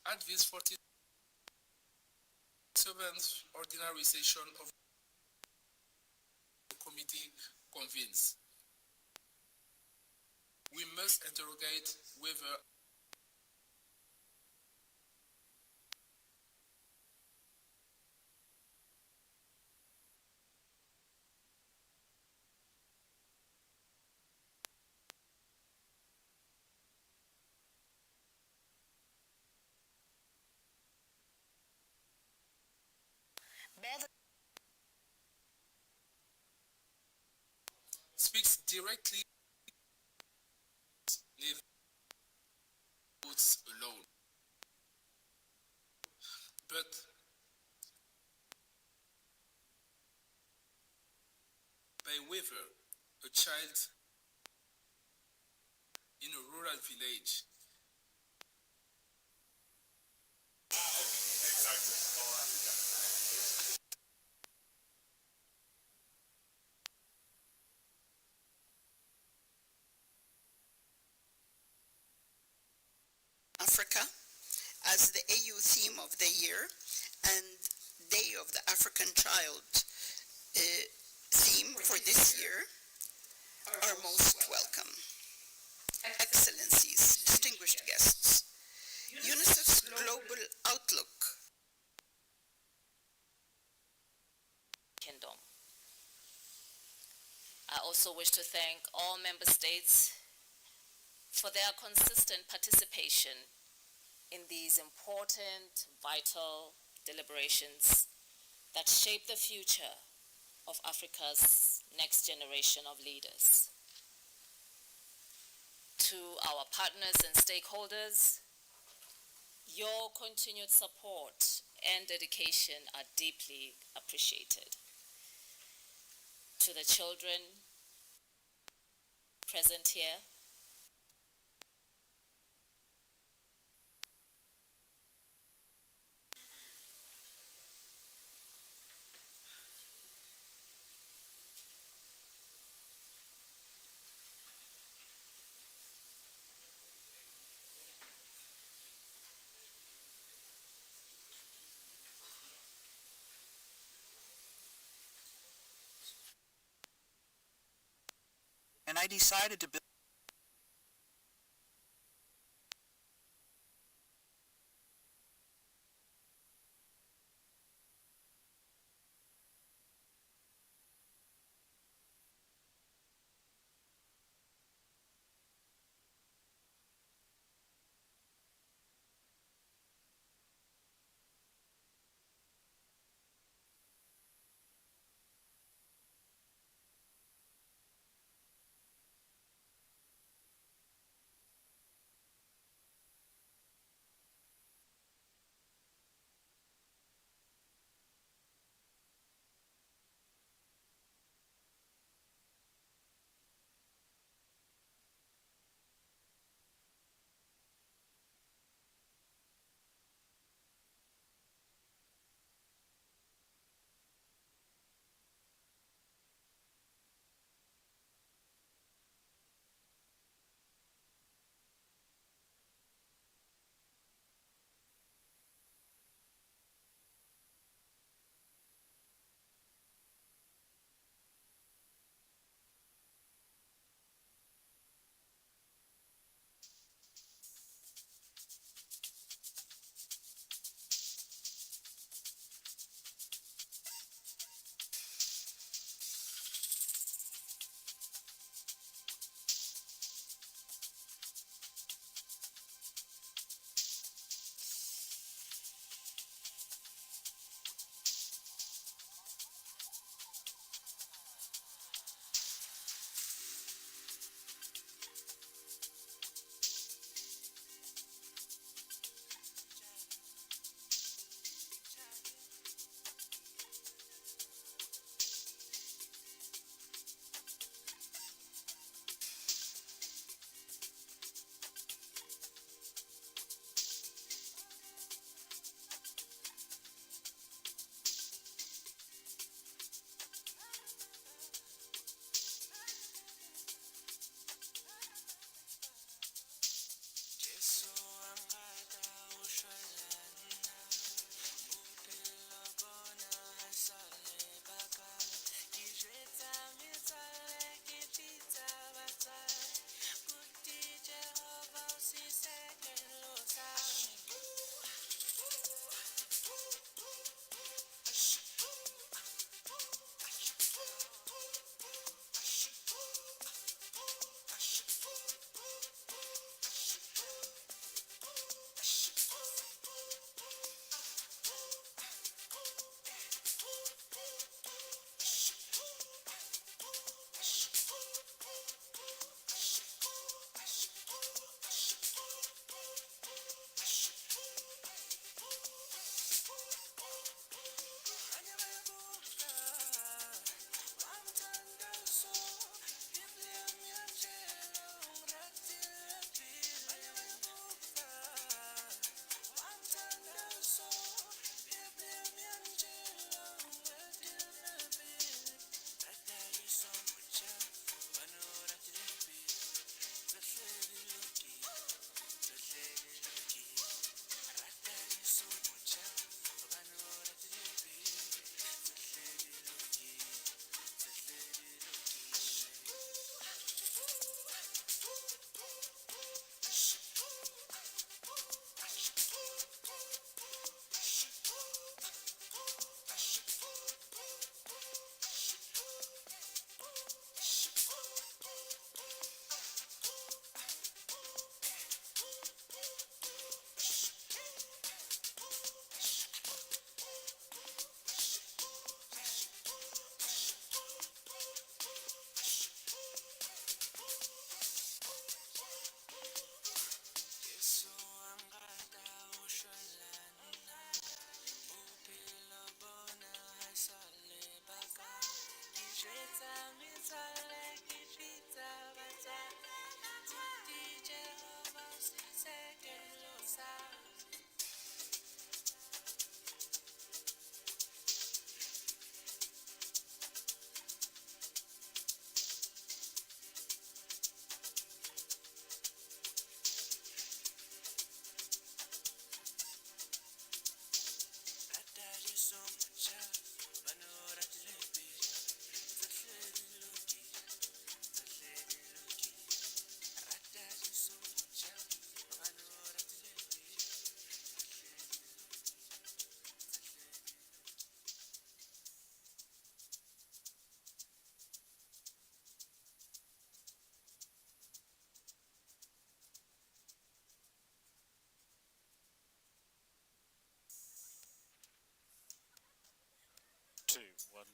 at this 47th ordinary session of the committee convenes, we must interrogate whether speaks directly leave alone. But by whether a child in a rural village Africa as the AU theme of the year and Day of the African Child theme for this year are most welcome. Excellencies, distinguished guests, UNICEF's Global Outlook Kingdom. I also wish to thank all member states for their consistent participation in these important, vital deliberations that shape the future of Africa's next generation of leaders. To our partners and stakeholders, your continued support and dedication are deeply appreciated. To the children present here, and I decided to build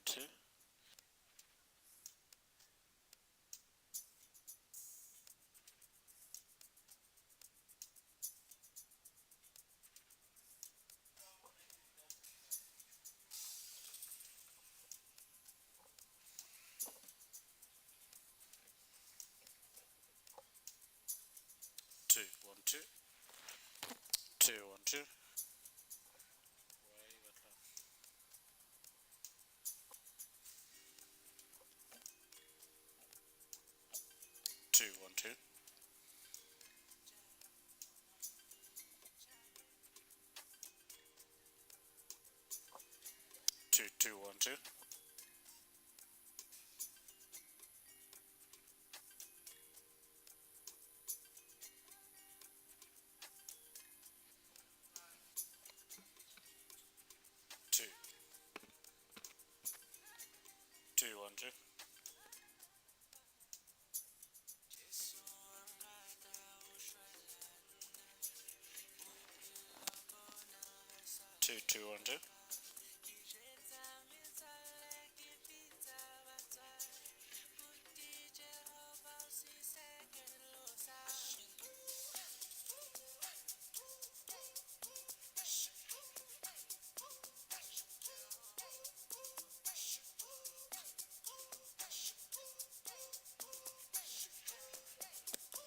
2. Two, 1, 2. 2, 1, 2. 2, 1, 2. 2, 2, 1, 2. 2, 2, 1, 2. 2, 2, 1, 2. 2, 1, 2.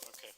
Okay.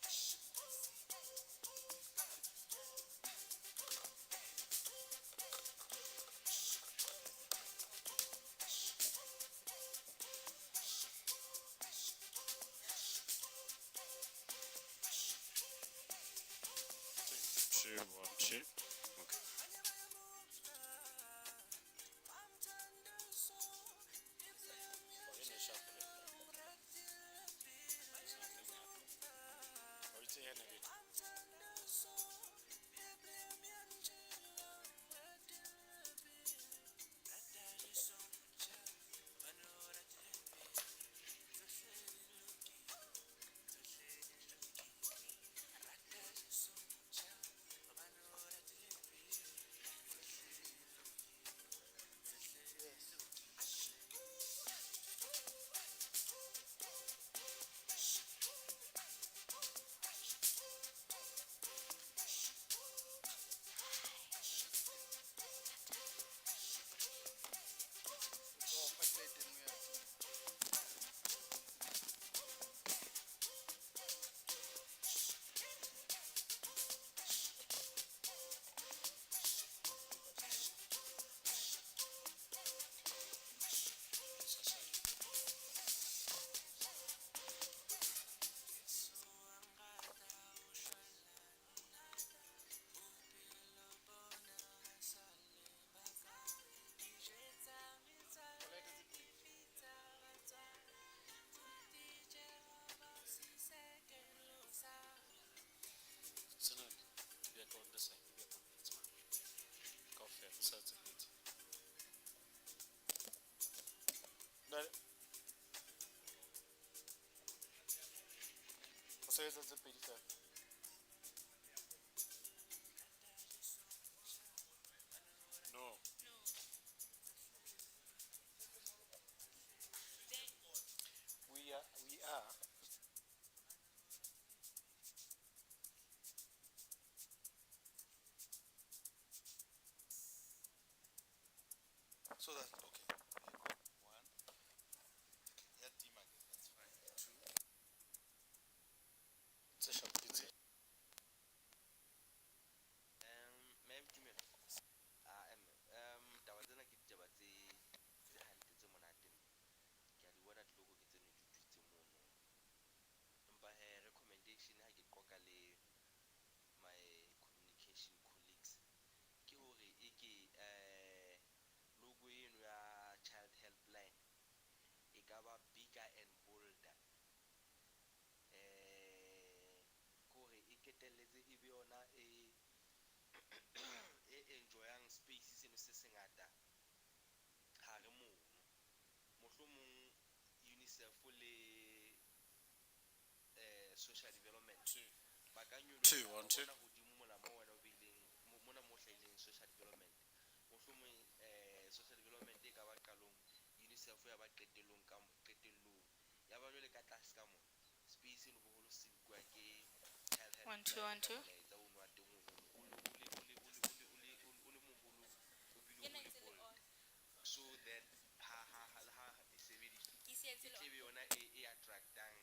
No. We are. So that's okay. One. Yeah, team again. That's fine. Two. Session pizza. Ma'am Dumelo. Taba tsena ke ditaba tse hantle tse monate. Ke a di bona tlhoko ke tseno di tutsitse mono. Empa recommendation ha ke qoqa le my communication colleagues ke hore e ke logo eno ya child helpline e ka ba bigger and bolder. Kore e ketelletse e be yona e enjoyang space seno se sengata hare mono. Mohlomong UNICEF le social development ba ka nyoloha bona hodimo mona mo wena o beileng mona mo hlahileng social development. Mohlomong social development e ka ba qalong 1 2 1 2. So then ha e sebediswa e tebe yona e attractang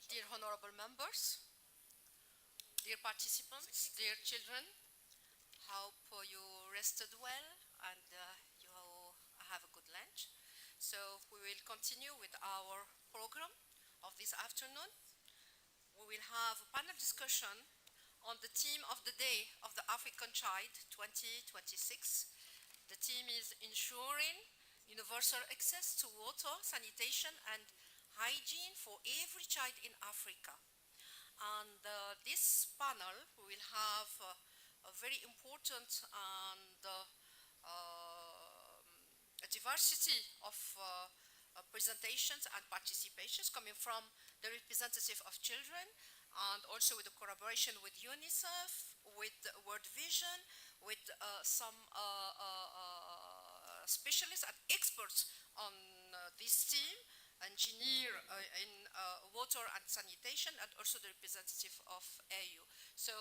Dear honorable members, dear participants, dear children, hope you rested well and you have a good lunch. So we will continue with our program of this afternoon. We will have a panel discussion on the theme of the Day of the African Child 2026. The theme is ensuring universal access to water, sanitation and hygiene for every child in Africa. And this panel will have a very important and a diversity of presentations and participations coming from the representative of children and also with the collaboration with UNICEF, with World Vision, with some specialists and experts on this theme, engineer in water and sanitation, and also the representative of AU. So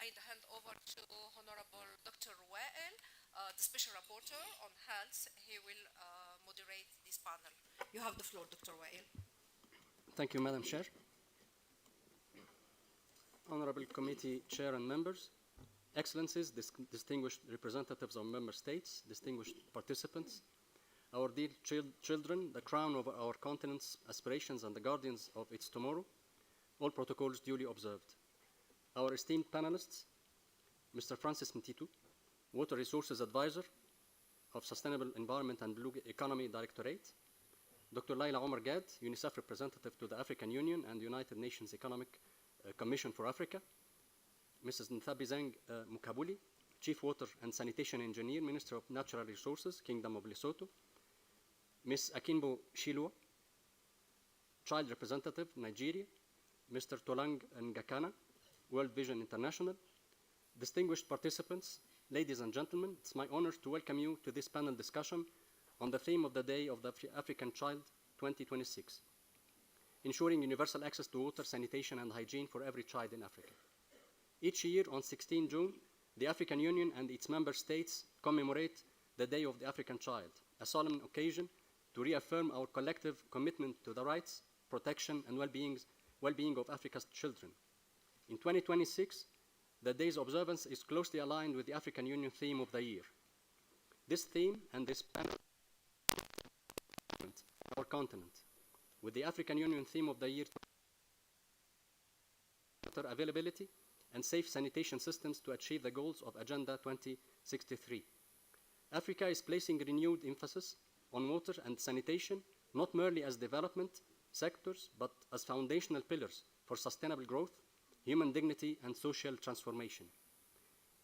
I hand over to Honorable Dr. Wael, the special rapporteur on health. He will moderate this panel. You have the floor, Dr. Wael. Thank you, Madam Chair. Honorable Committee Chair and members, Excellencies, distinguished representatives of Member States, distinguished participants, our dear children, the crown of our continent's aspirations and the guardians of its tomorrow, all protocols duly observed. Our esteemed panelists, Mr. Francis Mtitu, Water Resources Advisor of Sustainable Environment and Blue Economy Directorate, Dr. Laila Omar Gad, UNICEF representative to the African Union and United Nations Economic Commission for Africa, Mrs. Nthabizang Mukabuli, Chief Water and Sanitation Engineer, Minister of Natural Resources, Kingdom of Lesotho, Ms. Akinbo Shilua, Child Representative, Nigeria, Mr. Tolang Ngakana, World Vision International. Distinguished participants, ladies and gentlemen, it's my honor to welcome you to this panel discussion on the theme of the Day of the African Child 2026, ensuring universal access to water, sanitation, and hygiene for every child in Africa. Each year on 16 June, the African Union and its member states commemorate the Day of the African Child, a solemn occasion to reaffirm our collective commitment to the rights, protection, and well-being of Africa's children. In 2026, the day's observance is closely aligned with the African Union theme of the year. This theme and this panel our continent, with the African Union theme of the year, water availability and safe sanitation systems to achieve the goals of Agenda 2063. Africa is placing renewed emphasis on water and sanitation, not merely as development sectors, but as foundational pillars for sustainable growth, human dignity, and social transformation.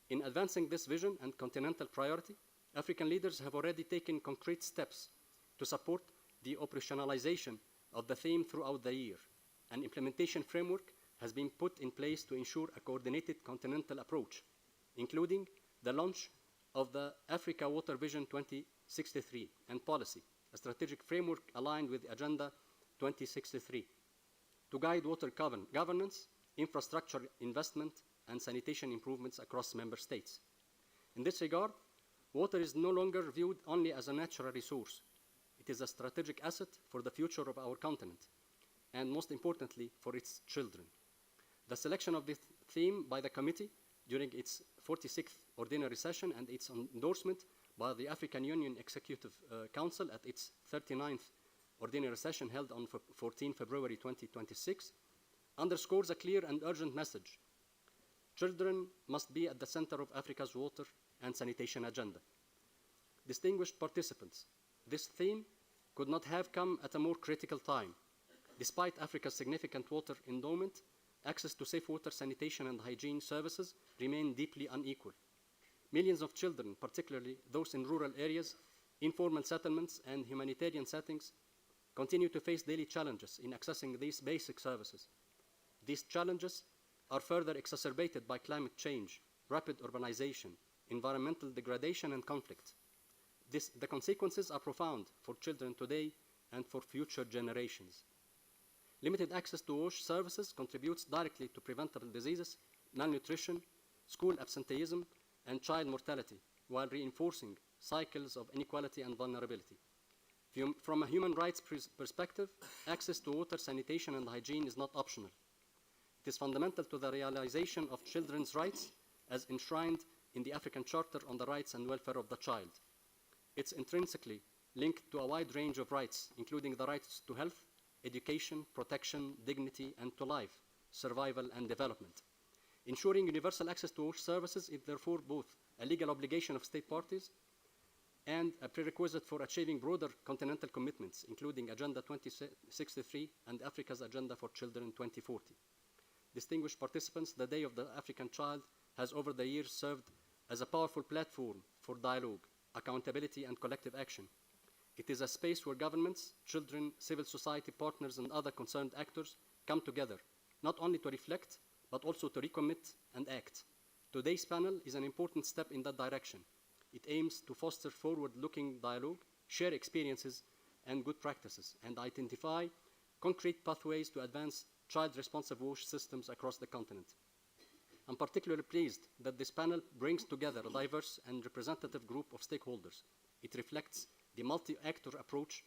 In advancing this vision and continental priority, African leaders have already taken concrete steps to support the operationalization of the theme throughout the year. An implementation framework has been put in place to ensure a coordinated continental approach, including the launch of the Africa Water Vision 2063 and policy, a strategic framework aligned with Agenda 2063 to guide water governance, infrastructure investment, and sanitation improvements across member states. In this regard, water is no longer viewed only as a natural resource. It is a strategic asset for the future of our continent, and most importantly, for its children. The selection of this theme by the committee during its 46th ordinary session and its endorsement by the African Union Executive Council at its 39th ordinary session held on 14 February 2026 underscores a clear and urgent message. Children must be at the center of Africa's water and sanitation agenda. Distinguished participants, this theme could not have come at a more critical time. Despite Africa's significant water endowment, access to safe water, sanitation, and hygiene services remain deeply unequal. Millions of children, particularly those in rural areas, informal settlements, and humanitarian settings, continue to face daily challenges in accessing these basic services. These challenges are further exacerbated by climate change, rapid urbanization, environmental degradation, and conflict. The consequences are profound for children today and for future generations. Limited access to WASH services contributes directly to preventable diseases, malnutrition, school absenteeism, and child mortality, while reinforcing cycles of inequality and vulnerability. From a human rights perspective, access to water, sanitation, and hygiene is not optional. It is fundamental to the realization of children's rights as enshrined in the African Charter on the Rights and Welfare of the Child. It's intrinsically linked to a wide range of rights, including the rights to health, education, protection, dignity, and to life, survival, and development. Ensuring universal access to WASH services is therefore both a legal obligation of state parties and a prerequisite for achieving broader continental commitments, including Agenda 2063 and Africa's Agenda for Children 2040. Distinguished participants, the Day of the African Child has over the years served as a powerful platform for dialogue, accountability, and collective action. It is a space where governments, children, civil society partners, and other concerned actors come together, not only to reflect, but also to recommit and act. Today's panel is an important step in that direction. It aims to foster forward-looking dialogue, share experiences and good practices, and identify concrete pathways to advance child-responsive WASH systems across the continent. I'm particularly pleased that this panel brings together a diverse and representative group of stakeholders. It reflects the multi-actor approach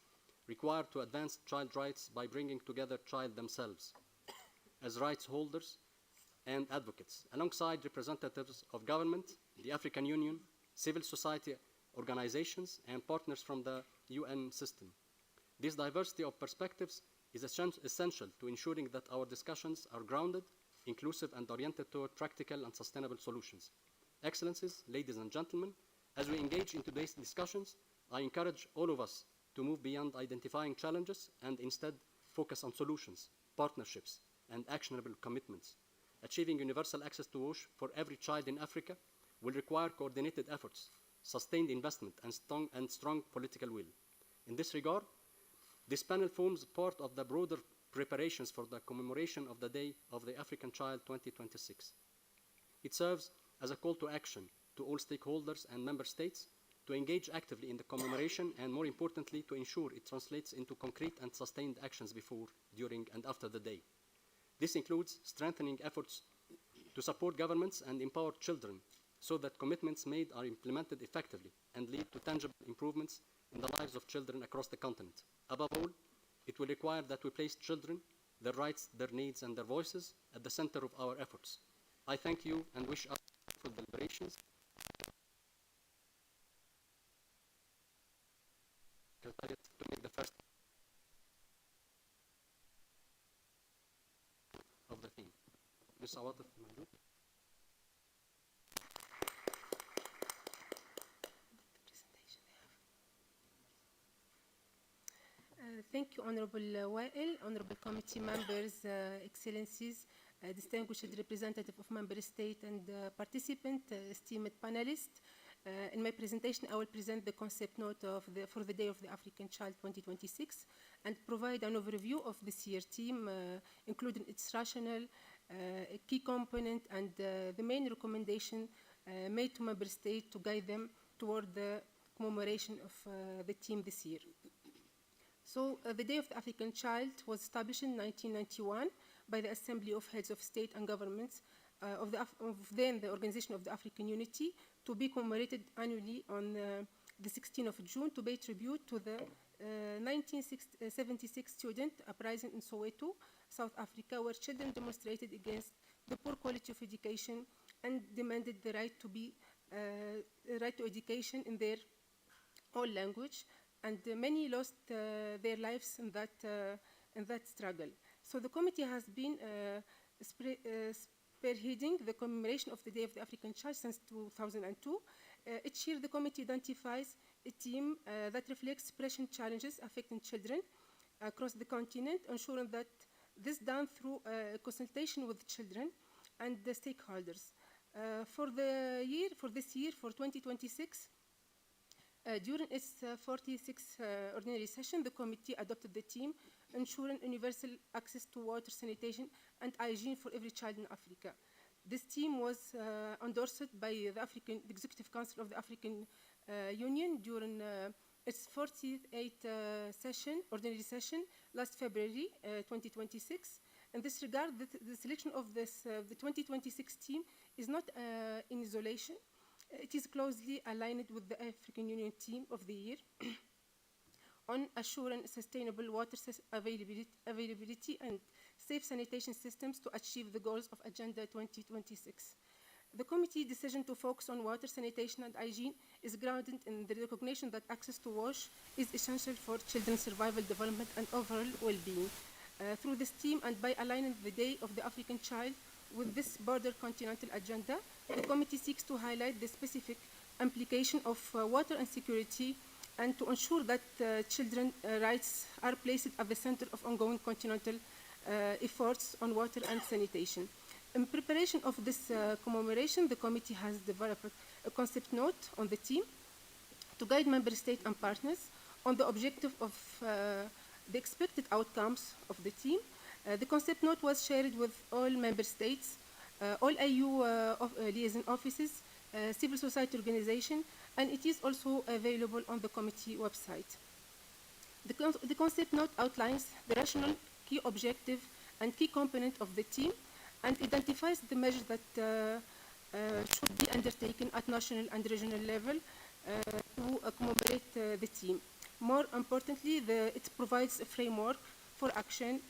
required to advance child rights by bringing together child themselves as rights holders and advocates, alongside representatives of government, the African Union, civil society organizations, and partners from the UN system. This diversity of perspectives is essential to ensuring that our discussions are grounded, inclusive, and oriented toward practical and sustainable solutions. Excellencies, ladies and gentlemen, as we engage in today's discussions, I encourage all of us to move beyond identifying challenges and instead focus on solutions, partnerships, and actionable commitments. Achieving universal access to WASH for every child in Africa will require coordinated efforts, sustained investment, and strong political will. In this regard, this panel forms part of the broader preparations for the commemoration of the Day of the African Child 2026. It serves as a call to action to all stakeholders and member states to engage actively in the commemoration and, more importantly, to ensure it translates into concrete and sustained actions before, during, and after the day. This includes strengthening efforts to support governments and empower children so that commitments made are implemented effectively and lead to tangible improvements in the lives of children across the continent. Above all, it will require that we place children, their rights, their needs, and their voices at the center of our efforts. I thank you and wish us fruitful deliberations. To make the first of the theme. Ms. Awatif Mahmoud. Thank you, Honorable Wael, Honorable Committee members, Excellencies, distinguished representative of Member State and participant, esteemed panelists. In my presentation, I will present the concept note for the Day of the African Child 2026 and provide an overview of this year's theme, including its rationale, key component, and the main recommendation made to Member States to guide them toward the commemoration of the theme this year. So the Day of the African Child was established in 1991 by the Assembly of Heads of State and Governments of then the Organization of the African Unity, to be commemorated annually on the 16th of June to pay tribute to the 1976 student uprising in Soweto, South Africa, where children demonstrated against the poor quality of education and demanded the right to education in their own language. And many lost their lives in that struggle. So the committee has been spearheading the commemoration of the Day of the African Child since 2002. Each year, the committee identifies a theme that reflects present challenges affecting children across the continent, ensuring that this is done through consultation with children and the stakeholders. For this year, for 2026, during its 46th ordinary session, the committee adopted the theme ensuring universal access to water, sanitation, and hygiene for every child in Africa. This theme was endorsed by the Executive Council of the African Union during its 48th ordinary session last February 2026. In this regard, the selection of the 2026 theme is not in isolation. It is closely aligned with the African Union theme of the year on assuring sustainable water availability and safe sanitation systems to achieve the goals of Agenda 2026. The committee's decision to focus on water, sanitation, and hygiene is grounded in the recognition that access to wash is essential for children's survival, development, and overall well-being. Through this theme and by aligning the Day of the African Child with this broader continental agenda, the committee seeks to highlight the specific implication of water and security and to ensure that children's rights are placed at the center of ongoing continental efforts on water and sanitation. In preparation of this commemoration, the committee has developed a concept note on the theme to guide member states and partners on the objective of the expected outcomes of the theme. The concept note was shared with all member states, all AU liaison offices, civil society organizations, and it is also available on the committee website. The concept note outlines the rational, key objective, and key component of the theme and identifies the measures that should be undertaken at national and regional level to commemorate the theme. More importantly, it provides a framework for action,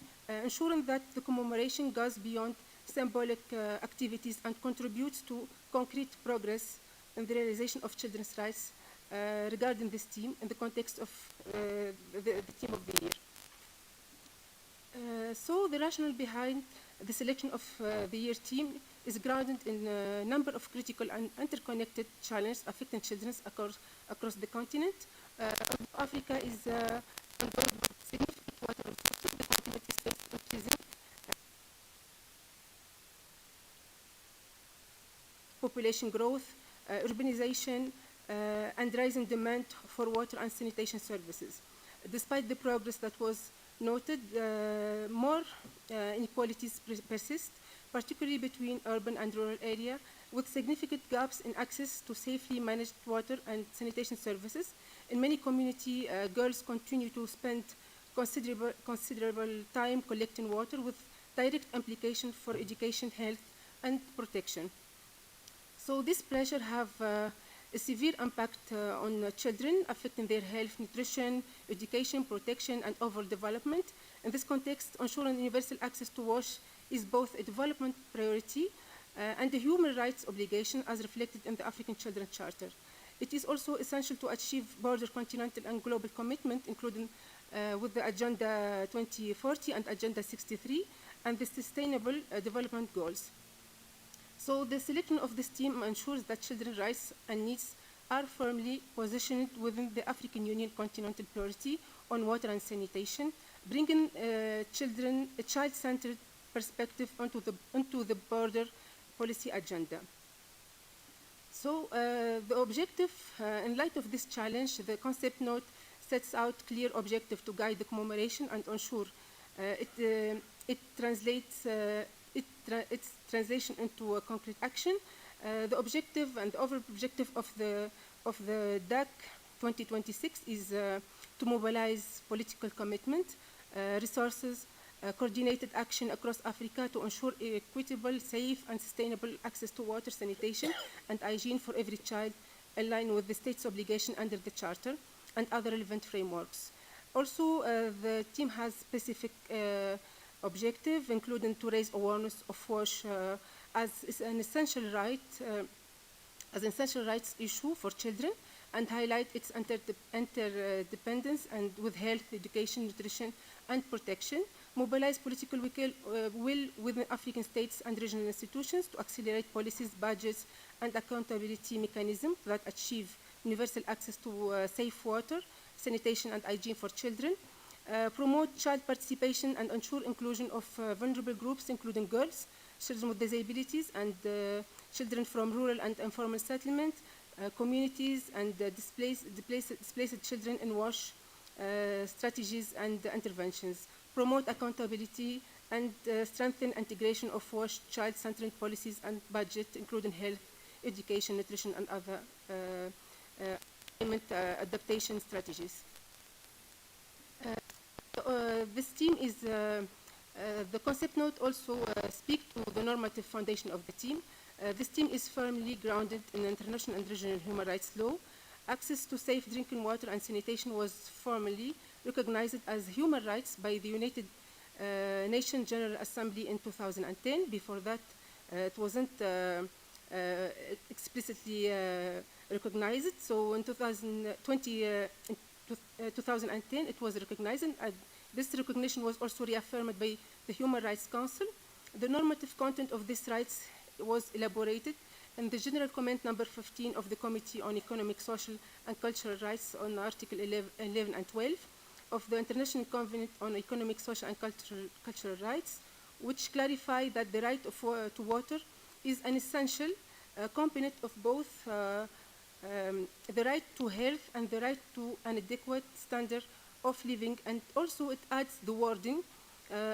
ensuring that the commemoration goes beyond symbolic activities and contributes to concrete progress in the realization of children's rights regarding this theme in the context of the theme of the year. So the rationale behind the selection of the year theme is grounded in a number of critical and interconnected challenges affecting children across the continent. Africa is endowed with significant water resources. The continent is faced with increasing population growth, urbanization, and rising demand for water and sanitation services. Despite the progress that was noted, more inequalities persist, particularly between urban and rural area, with significant gaps in access to safely managed water and sanitation services. In many communities, girls continue to spend considerable time collecting water, with direct implication for education, health, and protection. So this pressure have a severe impact on children, affecting their health, nutrition, education, protection, and overall development. In this context, ensuring universal access to wash is both a development priority and a human rights obligation as reflected in the African Children's Charter. It is also essential to achieve broader continental and global commitment, including with the Agenda 2040 and Agenda 63 and the Sustainable Development Goals. So the selection of this team ensures that children's rights and needs are firmly positioned within the African Union continental priority on water and sanitation, bringing a child-centered perspective into the broader policy agenda. So the objective, in light of this challenge, the concept note sets out clear objective to guide the commemoration and ensure it translates its translation into a concrete action. The objective and the overall objective of the DAC 2026 is to mobilize political commitment, resources, coordinated action across Africa to ensure equitable, safe, and sustainable access to water, sanitation, and hygiene for every child, in line with the state's obligation under the Charter and other relevant frameworks. Also, the team has specific objective, including to raise awareness of WASH as an essential right, as an essential rights issue for children, and highlight its interdependence and with health, education, nutrition, and protection. Mobilize political will within African states and regional institutions to accelerate policies, budgets, and accountability mechanisms that achieve universal access to safe water, sanitation, and hygiene for children. Promote child participation and ensure inclusion of vulnerable groups, including girls, children with disabilities, and children from rural and informal settlement, communities, and displaced children in WASH strategies and interventions. Promote accountability and strengthen integration of WASH child-centered policies and budget, including health, education, nutrition, and other adaptation strategies. This team is, the concept note also speaks to the normative foundation of the team. This team is firmly grounded in international and regional human rights law. Access to safe drinking water and sanitation was formally recognized as human rights by the United Nations General Assembly in 2010. Before that, it wasn't explicitly recognized. So in 2010, it was recognized, and this recognition was also reaffirmed by the Human Rights Council. The normative content of these rights was elaborated in the General Comment number 15 of the Committee on Economic, Social, and Cultural Rights on Article 11 and 12 of the International Covenant on Economic, Social, and Cultural Rights, which clarify that the right to water is an essential component of both the right to health and the right to an adequate standard of living, and also it adds the wording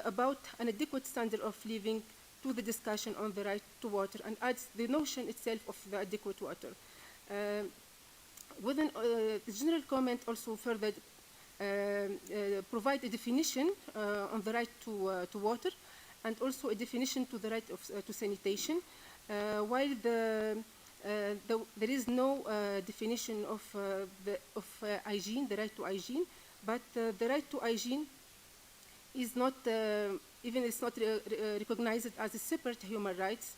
about an adequate standard of living to the discussion on the right to water, and adds the notion itself of the adequate water. Within the general comment also further provide a definition on the right to water, and also a definition to the right to sanitation, while there is no definition of hygiene, the right to hygiene, but the right to hygiene is not, even it's not recognized as a separate human rights.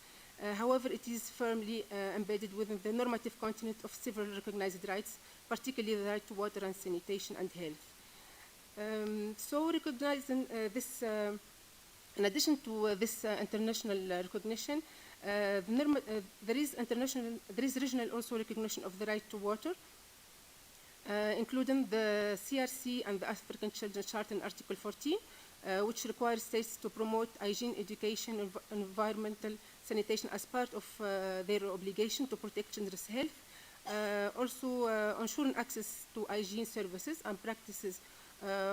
However, it is firmly embedded within the normative content of several recognized rights, particularly the right to water and sanitation and health. So recognizing this, in addition to this international recognition, there is regional also recognition of the right to water, including the CRC and the African Children's Charter in Article 14, which requires states to promote hygiene, education, environmental sanitation as part of their obligation to protect children's health. Also ensuring access to hygiene services and practices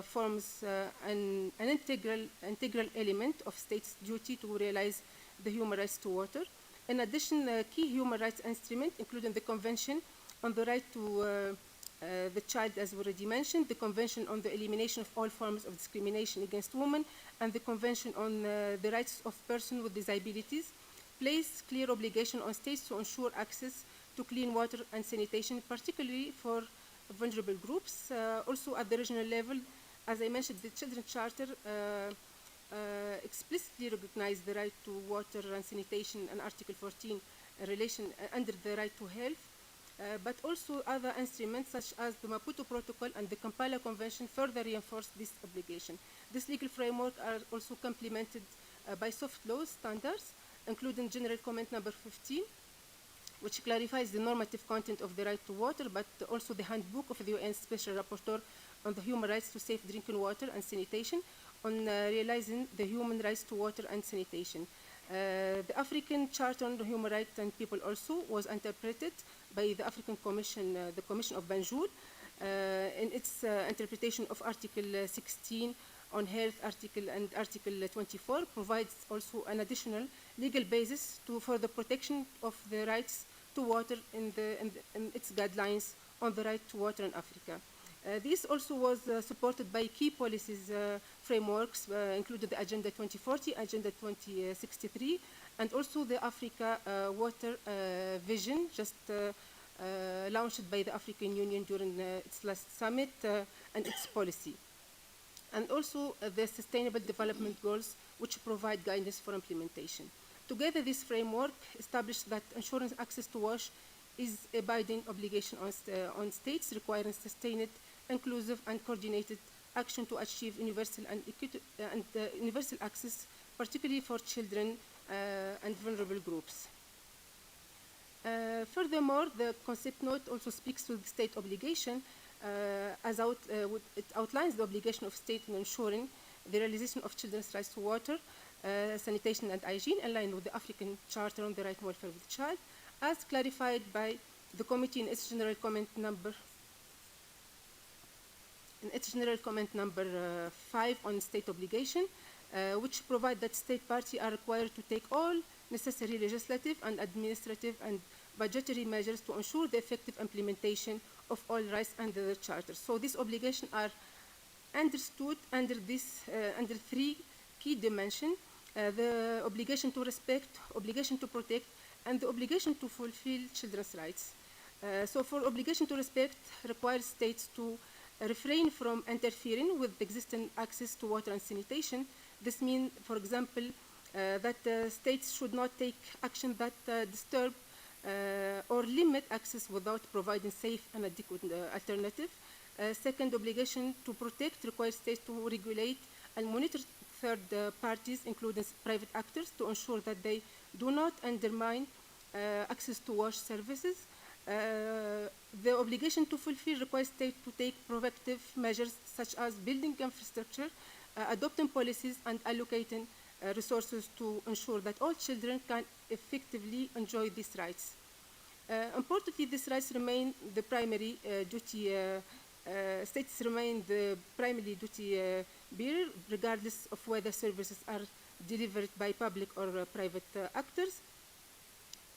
forms an integral element of states' duty to realize the human rights to water. In addition, key human rights instruments, including the Convention on the Right to the Child, as already mentioned, the Convention on the Elimination of All Forms of Discrimination Against Women, and the Convention on the Rights of Persons with Disabilities, place clear obligation on states to ensure access to clean water and sanitation, particularly for vulnerable groups. Also at the regional level, as I mentioned, the Children's Charter explicitly recognized the right to water and sanitation in Article 14 under the right to health, but also other instruments such as the Maputo Protocol and the Kampala Convention further reinforce this obligation. This legal framework are also complemented by soft law standards, including General Comment number 15, which clarifies the normative content of the right to water, but also the handbook of the UN Special Rapporteur on the human rights to safe drinking water and sanitation on realizing the human rights to water and sanitation. The African Charter on Human Rights and People also was interpreted by the African Commission, the Commission of Banjul, in its interpretation of Article 16 on health and Article 24 provides also an additional legal basis for the protection of the rights to water in its guidelines on the right to water in Africa. This also was supported by key policies frameworks, including the Agenda 2040, Agenda 2063, and also the Africa Water Vision, just launched by the African Union during its last summit and its policy. And also the Sustainable Development Goals, which provide guidance for implementation. Together, this framework established that ensuring access to wash is a binding obligation on states, requiring sustained, inclusive, and coordinated action to achieve universal universal access, particularly for children and vulnerable groups. Furthermore, the concept note also speaks to the state obligation, it outlines the obligation of state in ensuring the realization of children's rights to water, sanitation and hygiene, in line with the African Charter on the Right and Welfare of the Child, as clarified by the committee in its General Comment number 5 on state obligation, which provide that state parties are required to take all necessary legislative and administrative and budgetary measures to ensure the effective implementation of all rights under the Charter. So these obligations are understood under three key dimensions: the obligation to respect, obligation to protect, and the obligation to fulfill children's rights. So for obligation to respect requires states to refrain from interfering with existing access to water and sanitation. This means, for example, that states should not take action that disturb or limit access without providing safe and adequate alternative. Second, obligation to protect requires states to regulate and monitor third parties, including private actors, to ensure that they do not undermine access to wash services. The obligation to fulfill requires states to take proactive measures such as building infrastructure, adopting policies, and allocating resources to ensure that all children can effectively enjoy these rights. Importantly, these rights remain the primary duty, states remain the primary duty bearer, regardless of whether services are delivered by public or private actors.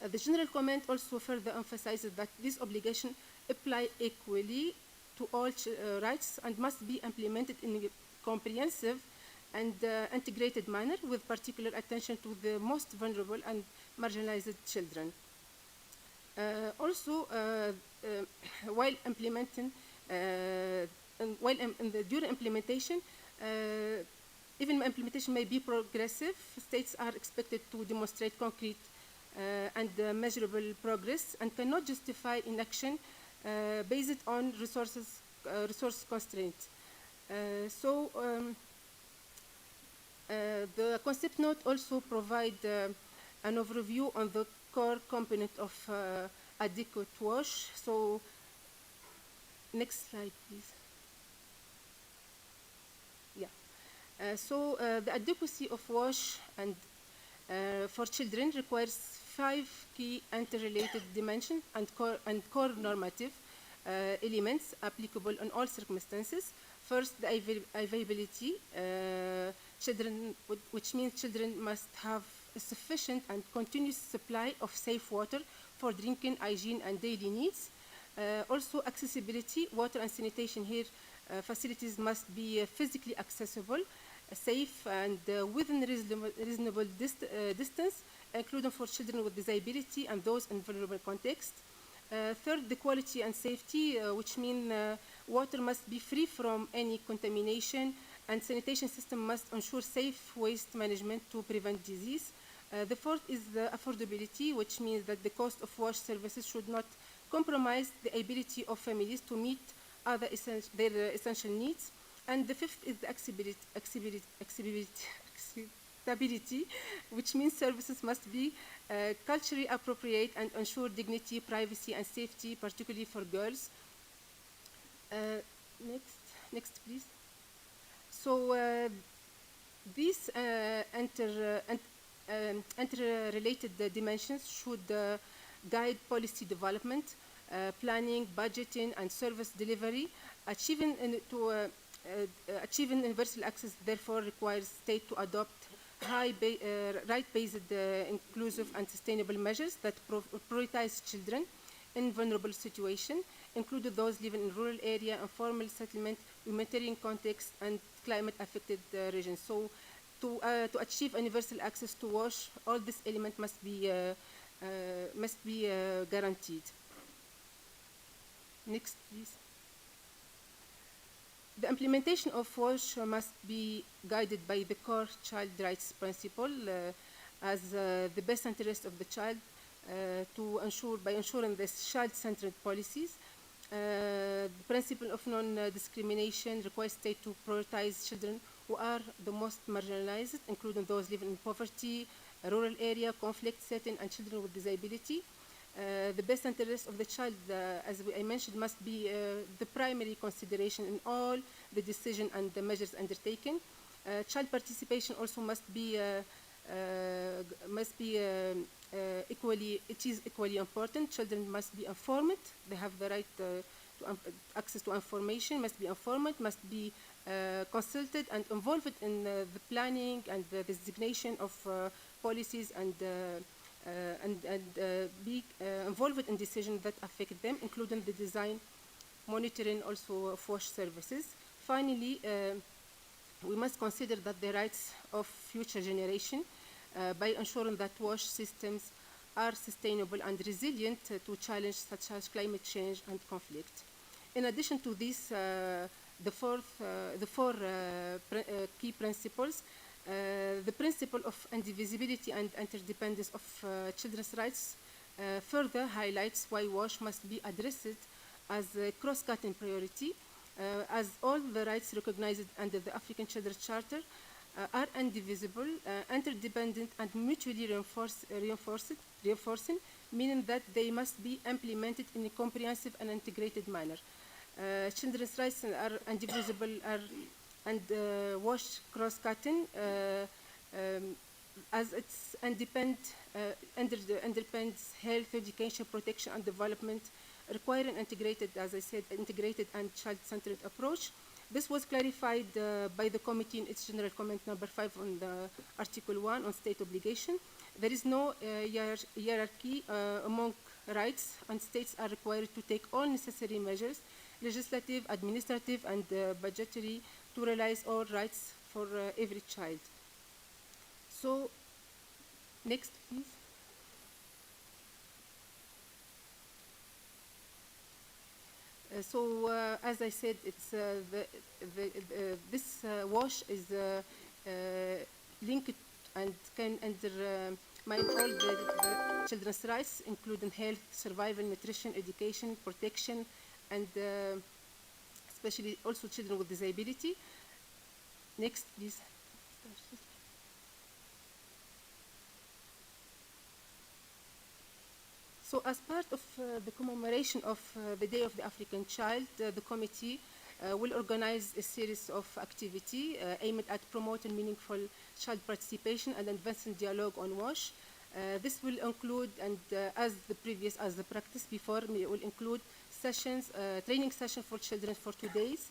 The General Comment also further emphasizes that these obligations apply equally to all rights and must be implemented in a comprehensive and integrated manner, with particular attention to the most vulnerable and marginalized children. While implementing, during implementation, even implementation may be progressive, states are expected to demonstrate concrete and measurable progress and cannot justify inaction based on resource constraints. The concept note also provides an overview on the core component of adequate wash. So, next slide, please. Yeah. The adequacy of wash and for children requires 5 key interrelated dimensions and core normative elements applicable in all circumstances. First, the availability. Which means children must have a sufficient and continuous supply of safe water for drinking, hygiene, and daily needs. Also, accessibility. Water and sanitation here facilities must be physically accessible, safe, and within reasonable distance, including for children with disability and those in vulnerable contexts. Third, the quality and safety, which mean water must be free from any contamination, and sanitation system must ensure safe waste management to prevent disease. The fourth is the affordability, which means that the cost of wash services should not compromise the ability of families to meet their essential needs. And the fifth is the accessibility, which means services must be culturally appropriate and ensure dignity, privacy, and safety, particularly for girls. Next, please. So these interrelated dimensions should guide policy development, planning, budgeting, and service delivery. Achieving universal access, therefore, requires state to adopt right-based, inclusive, and sustainable measures that prioritize children in vulnerable situations, including those living in rural area, informal settlement, humanitarian context, and climate-affected regions. So, to achieve universal access to wash, all these elements must be guaranteed. Next, please. The implementation of WASH must be guided by the core child rights principle as the best interest of the child by ensuring this child-centered policies. The principle of non-discrimination requires state to prioritize children who are the most marginalized, including those living in poverty, rural area, conflict setting, and children with disability. The best interest of the child, as I mentioned, must be the primary consideration in all the decisions and the measures undertaken. Child participation also must be equally important. Children must be informed. They have the right to access to information, must be informed, must be consulted and involved in the planning and the designation of policies and be involved in decisions that affect them, including the design, monitoring also of WASH services. Finally, we must consider that the rights of future generation by ensuring that WASH systems are sustainable and resilient to challenges such as climate change and conflict. In addition to this, the four key principles, the principle of indivisibility and interdependence of children's rights further highlights why WASH must be addressed as a cross-cutting priority, as all the rights recognized under the African Children's Charter are indivisible, interdependent, and mutually reinforcing, meaning that they must be implemented in a comprehensive and integrated manner. Children's rights are indivisible and WASH cross-cutting as it's underpins health, education, protection, and development, requiring integrated, as I said, integrated and child-centered approach. This was clarified by the committee in its general comment number 5 on the Article 1 on state obligation. There is no hierarchy among rights, and states are required to take all necessary measures, legislative, administrative, and budgetary, to realize all rights for every child. So, next, please. As I said, it's this WASH is linked and can undermine all the children's rights, including health, survival, nutrition, education, protection, and especially also children with disability. Next, please. So as part of the commemoration of the Day of the African Child, the committee will organize a series of activities aimed at promoting meaningful child participation and advancing dialogue on WASH. This will include, and as the practice before, will include sessions, training session for children for 2 days,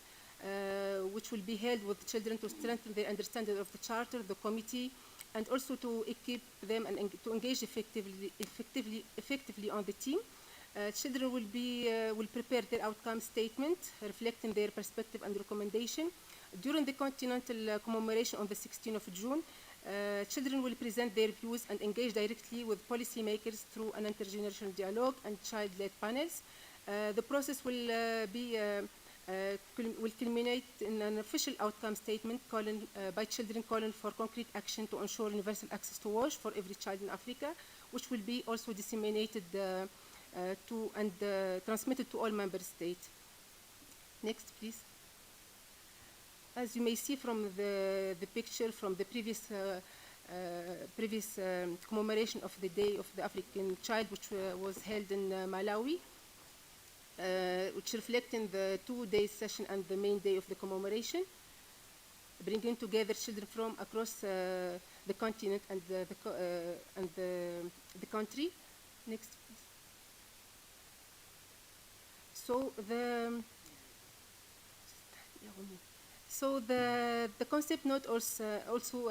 which will be held with children to strengthen their understanding of the charter, the committee, and also to equip them and to engage effectively on the team. Children will prepare their outcome statement reflecting their perspective and recommendation. During the continental commemoration on the 16th of June, children will present their views and engage directly with policymakers through an intergenerational dialogue and child-led panels. The process will culminate in an official outcome statement by children calling for concrete action to ensure universal access to wash for every child in Africa, which will be also disseminated and transmitted to all member states. Next, please. As you may see from the picture from the previous commemoration of the Day of the African Child, which was held in Malawi, which reflecting the 2-day session and the main day of the commemoration, bringing together children from across the continent and the country. Next, please. So the concept note also to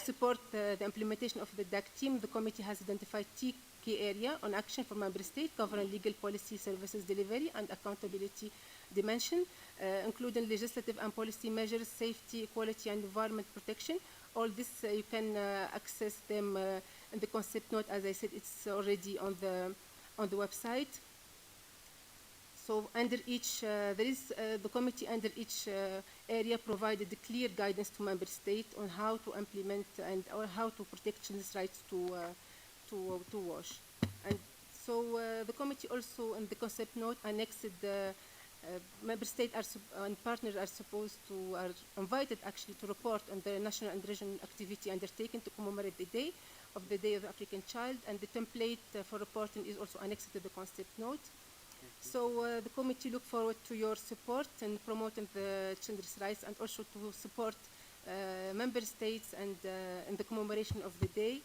support the implementation of the DAC team, the committee has identified key area on action for member states covering legal policy, services delivery, and accountability dimension, including legislative and policy measures, safety, equality, and environment protection. All this you can access them in the concept note. As I said, it's already on the website. So under each, the committee under each area provided clear guidance to member states on how to implement or how to protect children's rights to wash. And so the committee also in the concept note annexed the member states and partners are invited actually to report on the national and regional activity undertaken to commemorate the Day of the African Child, and the template for reporting is also annexed to the concept note. So the committee look forward to your support in promoting the children's rights and also to support member states and in the commemoration of the day.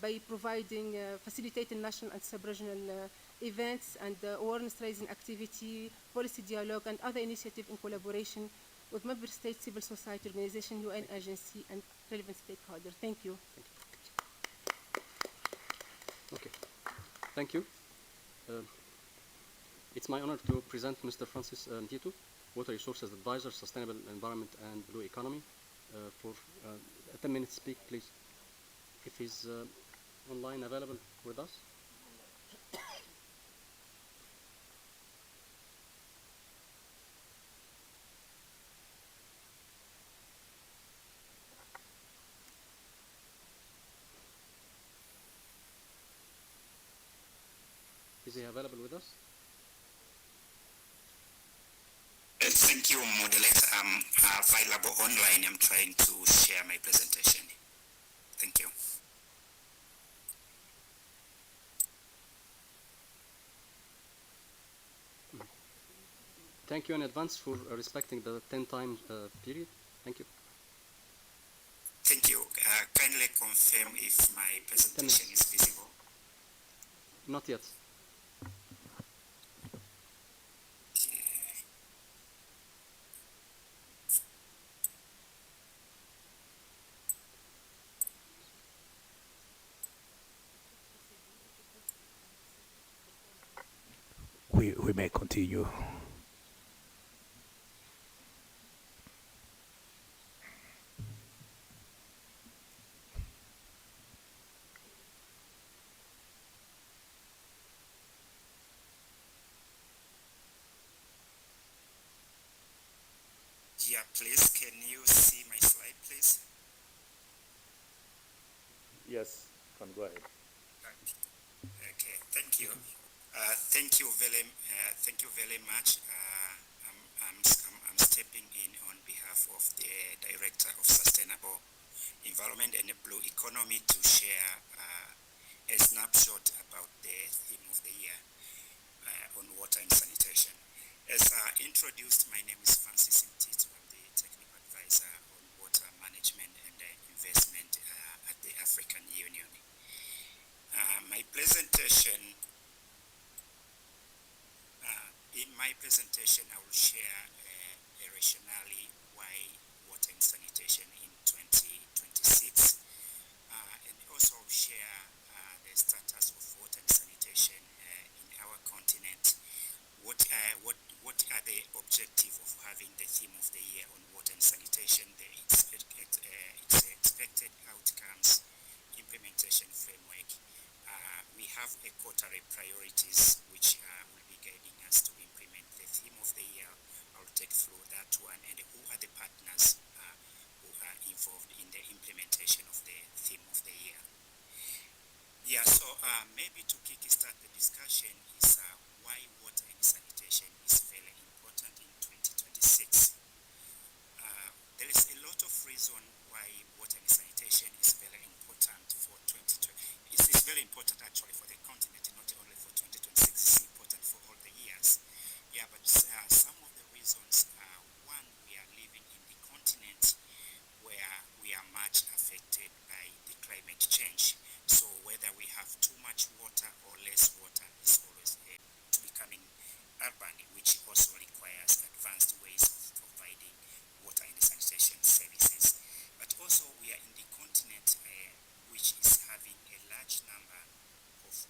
By providing, facilitating national and sub-regional events and awareness raising activity, policy dialogue, and other initiatives in collaboration with member states, civil society organization, UN agency, and relevant stakeholders. Thank you. Okay. Thank you. It's my honor to present Mr. Francis Ntito, Water Resources Advisor, Sustainable Environment and Blue Economy. For a 10-minute speak, please. If he's online available with us. Is he available with us? Thank you, moderator. I'm available online. I'm trying to share my presentation. Thank you. Thank you in advance for respecting the 10-time period. Thank you. Thank you. Kindly confirm if my presentation is visible. Not yet. We may continue. Yeah, please, can you see my slide, please? Yes, can go ahead. Okay, thank you. Thank you very much. I'm stepping in on behalf of the Director of Sustainable Environment and the Blue Economy to share a snapshot about the theme of the year on water and sanitation. As introduced, my name is Francis Ntito. I'm the Technical Advisor on Water Management and Investment at the African Union. My presentation In my presentation, I will share a rationale why water and sanitation in 2026, and also share the status of water and sanitation in our continent. What are the objectives of having the theme of the year on water and sanitation, its expected outcomes, implementation framework. We have a quarterly priorities which will be guiding us to implement the theme of the year. I'll take through that one, and who are the partners who are involved in the implementation of the theme of the year. Yeah, so maybe to kickstart the discussion is why water and sanitation is very important in 2026. There is a lot of reason why water and sanitation is very important for 2020. It's very important actually for the continent, not only for 2026. It's important for all the years. Yeah, but some of the reasons are, one, we are living in the continent where we are much affected by the climate change. So whether we have too much water or less water is always becoming urban, which also requires advanced ways of providing water and sanitation services. But also we are in the continent which is having a large number of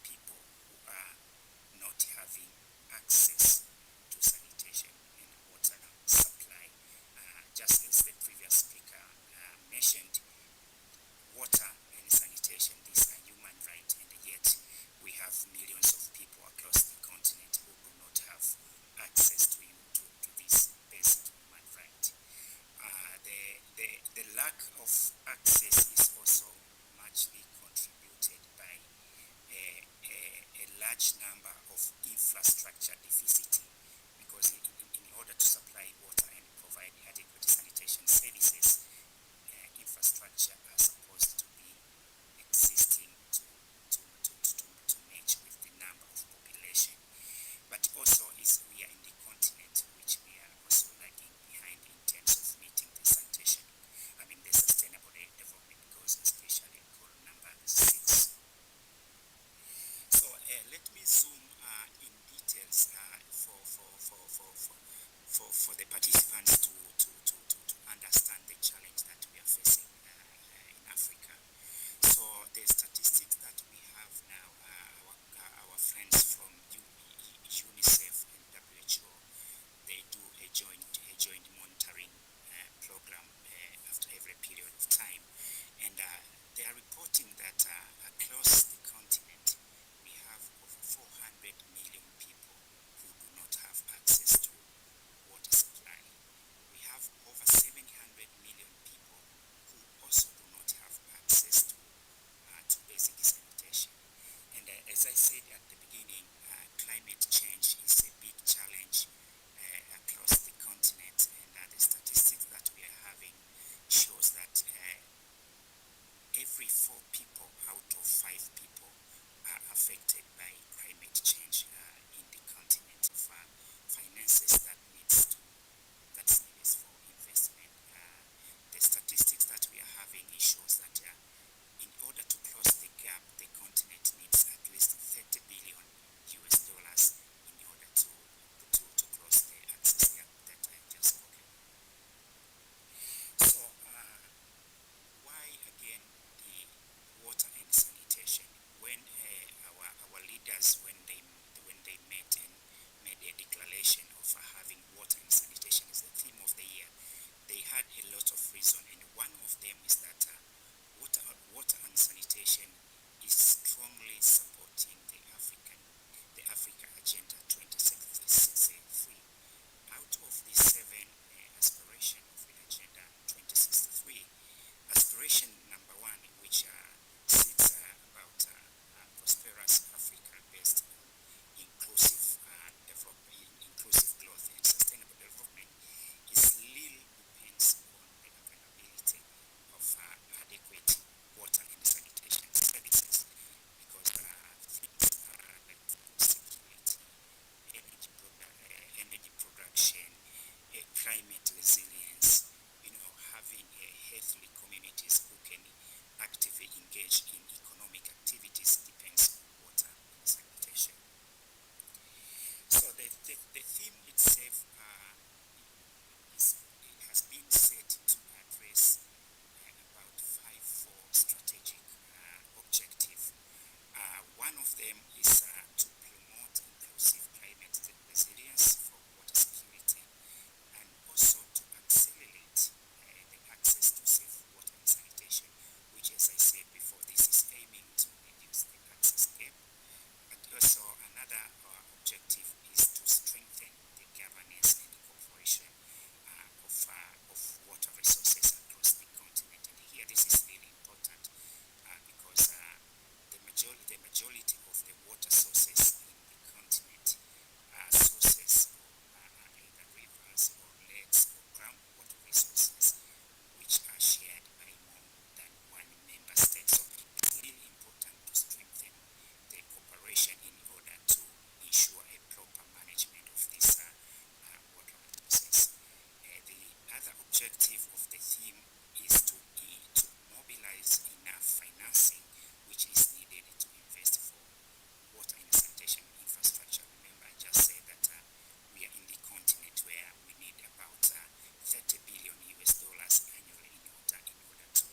theme is to promote inclusive climate resilience for water security and also to accelerate the access to safe water and sanitation, which, as I said before, this is aiming to reduce the access gap. But also another objective is to strengthen the governance and the cooperation of water resources across the continent. And here this is really important because the majority of the water sources in the continent are sources of either rivers or lakes or groundwater resources which are shared by more than one member state. So it's really important to strengthen the cooperation in order to ensure a proper management of this water resources. The other objective of the theme is to mobilize enough financing which is needed to invest for water and sanitation infrastructure. Remember, I just said that we are in the continent where we need about 30 billion US dollars annually in order to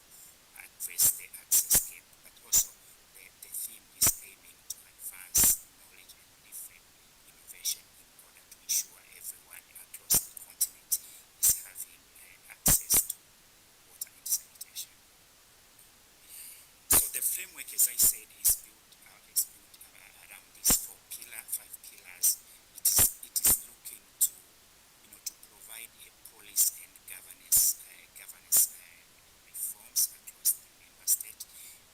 address the access gap. But also, the theme is aiming to advance knowledge and different innovation in order to ensure everyone across the continent is having access to water and sanitation. So the framework, as I said, is built around these five pillars. It is looking to, to provide a policy and governance reforms across the member state.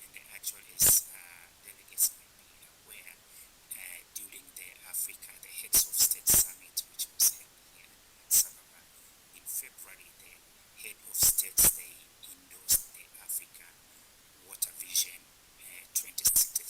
And actually, as delegates may be aware, during the Heads of State Summit, which was held here in Addis Ababa in February, the head of states, they endorsed the Africa Water Vision 2065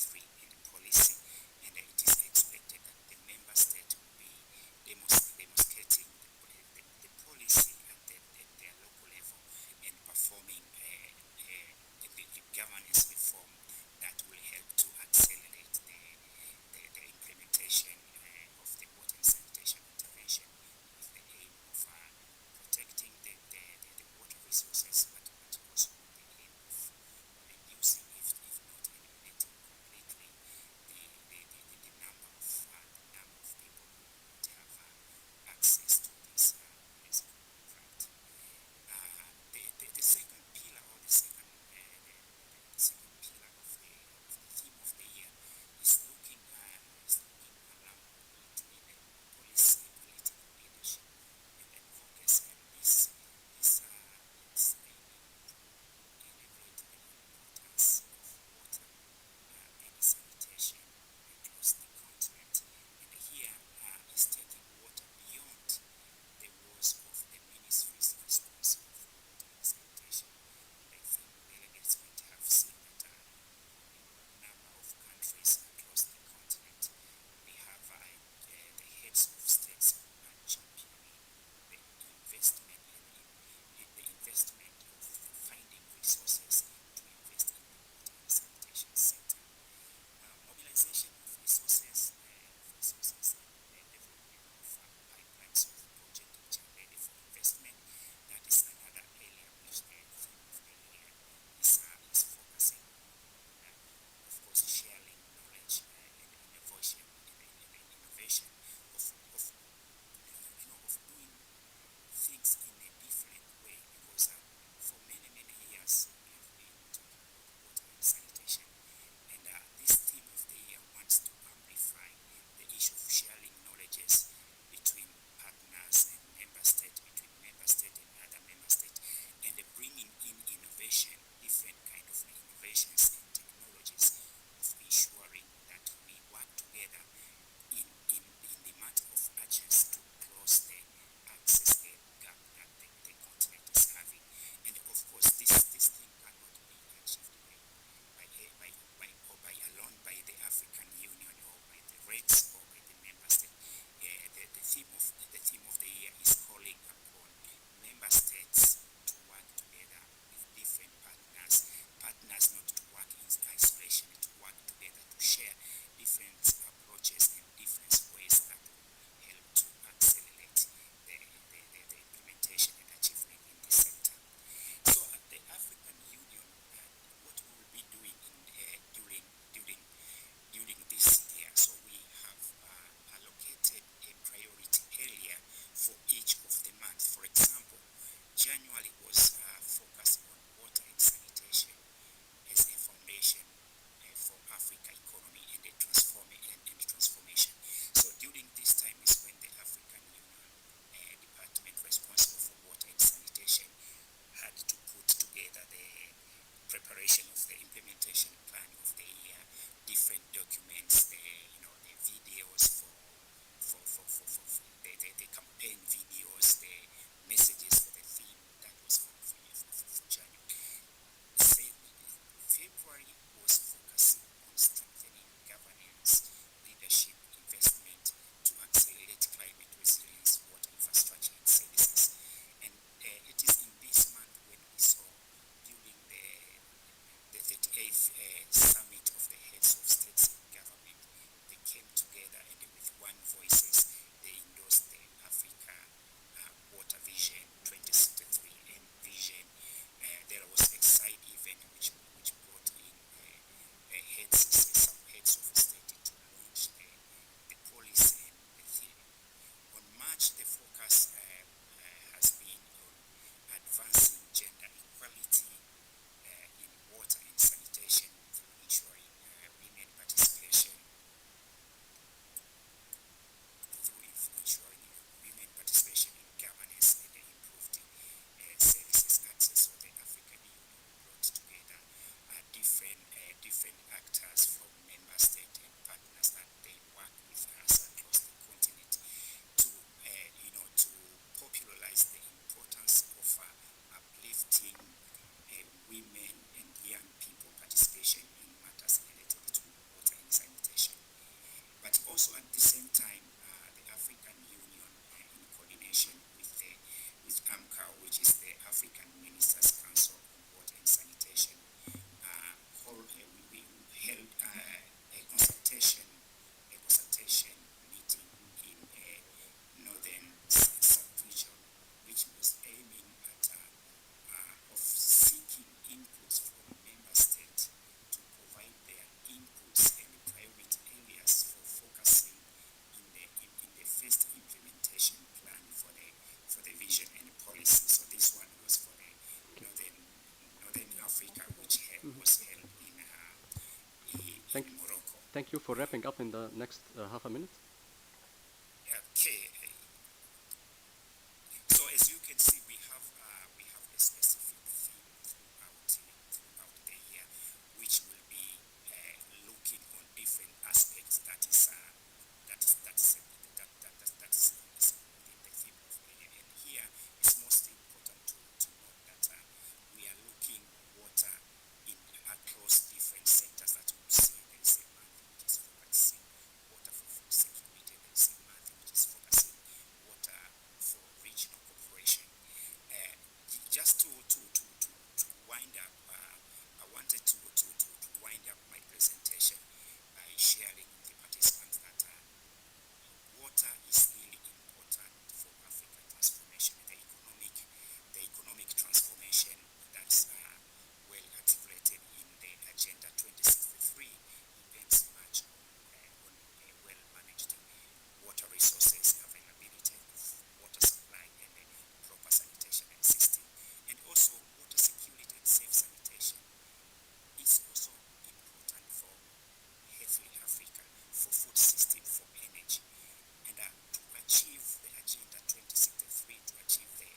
Morocco. Thank you for wrapping up in the next half a minute. Okay. So as you can see, we have a specific theme throughout the year, which will be looking on different aspects that is within the theme of the year. And here it's most important to note that we are looking water across different sectors that we see. There is a month which is focusing water for food security. There is a month which is focusing water for regional cooperation. Just to wind up, I wanted to wind up my presentation by sharing with the participants that water is really important for African transformation. The economic transformation that's well articulated in the Agenda 2063 depends much on well-managed water resources, availability of water supply, and proper sanitation and system. And also, water security and safe sanitation is also important for healthy Africa, for food system, for energy. And to achieve the Agenda 2063, to achieve the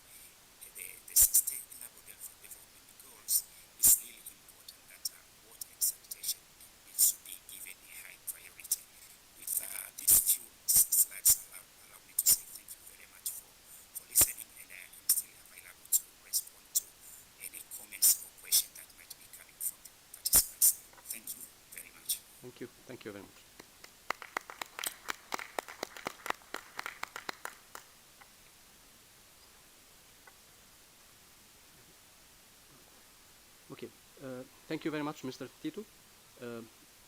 Sustainable Development Goals, it's really important that water and sanitation needs to be given a high priority. With these few slides, allow me to say thank you very much for listening, and I'm still available to respond to any comments or questions that might be coming from the participants. Thank you very much. Thank you. Thank you very much. Okay. Thank you very much, Mr. Tito.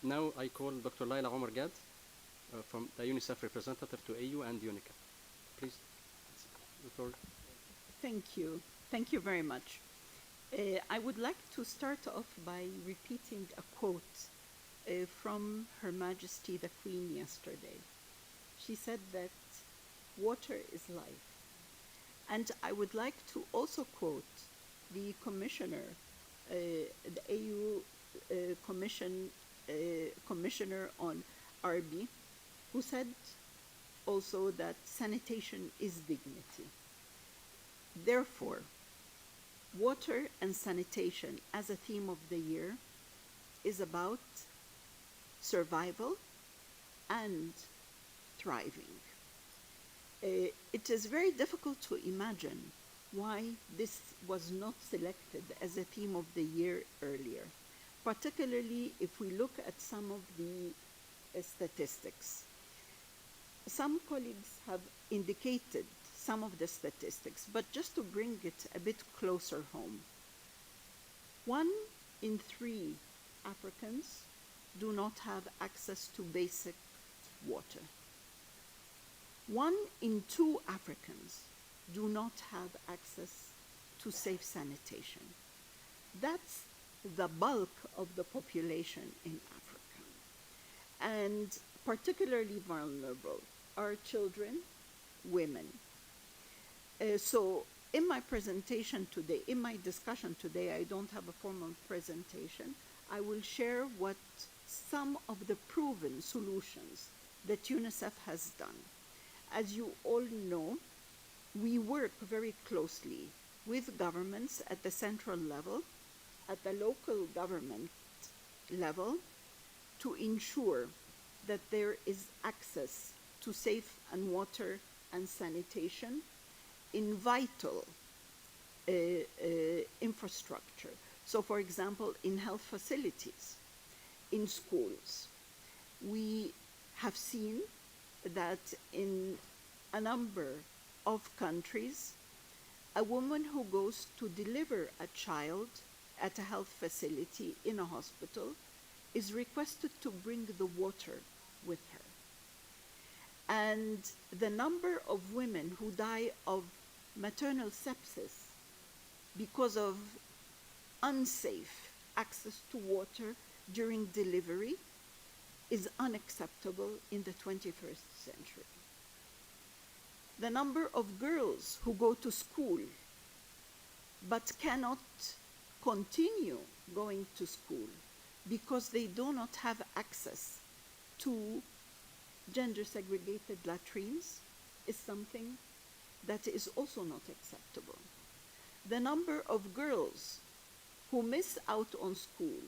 Now I call Dr. Laila Omar Gad from the UNICEF representative to AU and UNICEF. Please, the floor. Thank you. Thank you very much. I would like to start off by repeating a quote from Her Majesty the Queen yesterday. She said that water is life. And I would like to also quote the commissioner, the AU commissioner on RB, who said also that sanitation is dignity. Therefore, water and sanitation as a theme of the year is about survival and thriving. It is very difficult to imagine why this was not selected as a theme of the year earlier, particularly if we look at some of the statistics. Some colleagues have indicated some of the statistics, but just to bring it a bit closer home, 1 in 3 Africans do not have access to basic water. 1 in 2 Africans do not have access to safe sanitation. That's the bulk of the population in Africa. And particularly vulnerable are children, women. So in my presentation today, in my discussion today, I don't have a formal presentation. I will share what some of the proven solutions that UNICEF has done. As you all know, we work very closely with governments at the central level, at the local government level, to ensure that there is access to safe and water and sanitation in vital infrastructure. So for example, in health facilities, in schools. We have seen that in a number of countries, a woman who goes to deliver a child at a health facility in a hospital is requested to bring the water with her. And the number of women who die of maternal sepsis because of unsafe access to water during delivery is unacceptable in the 21st century. The number of girls who go to school but cannot continue going to school because they do not have access to gender segregated latrines is something that is also not acceptable. The number of girls who miss out on school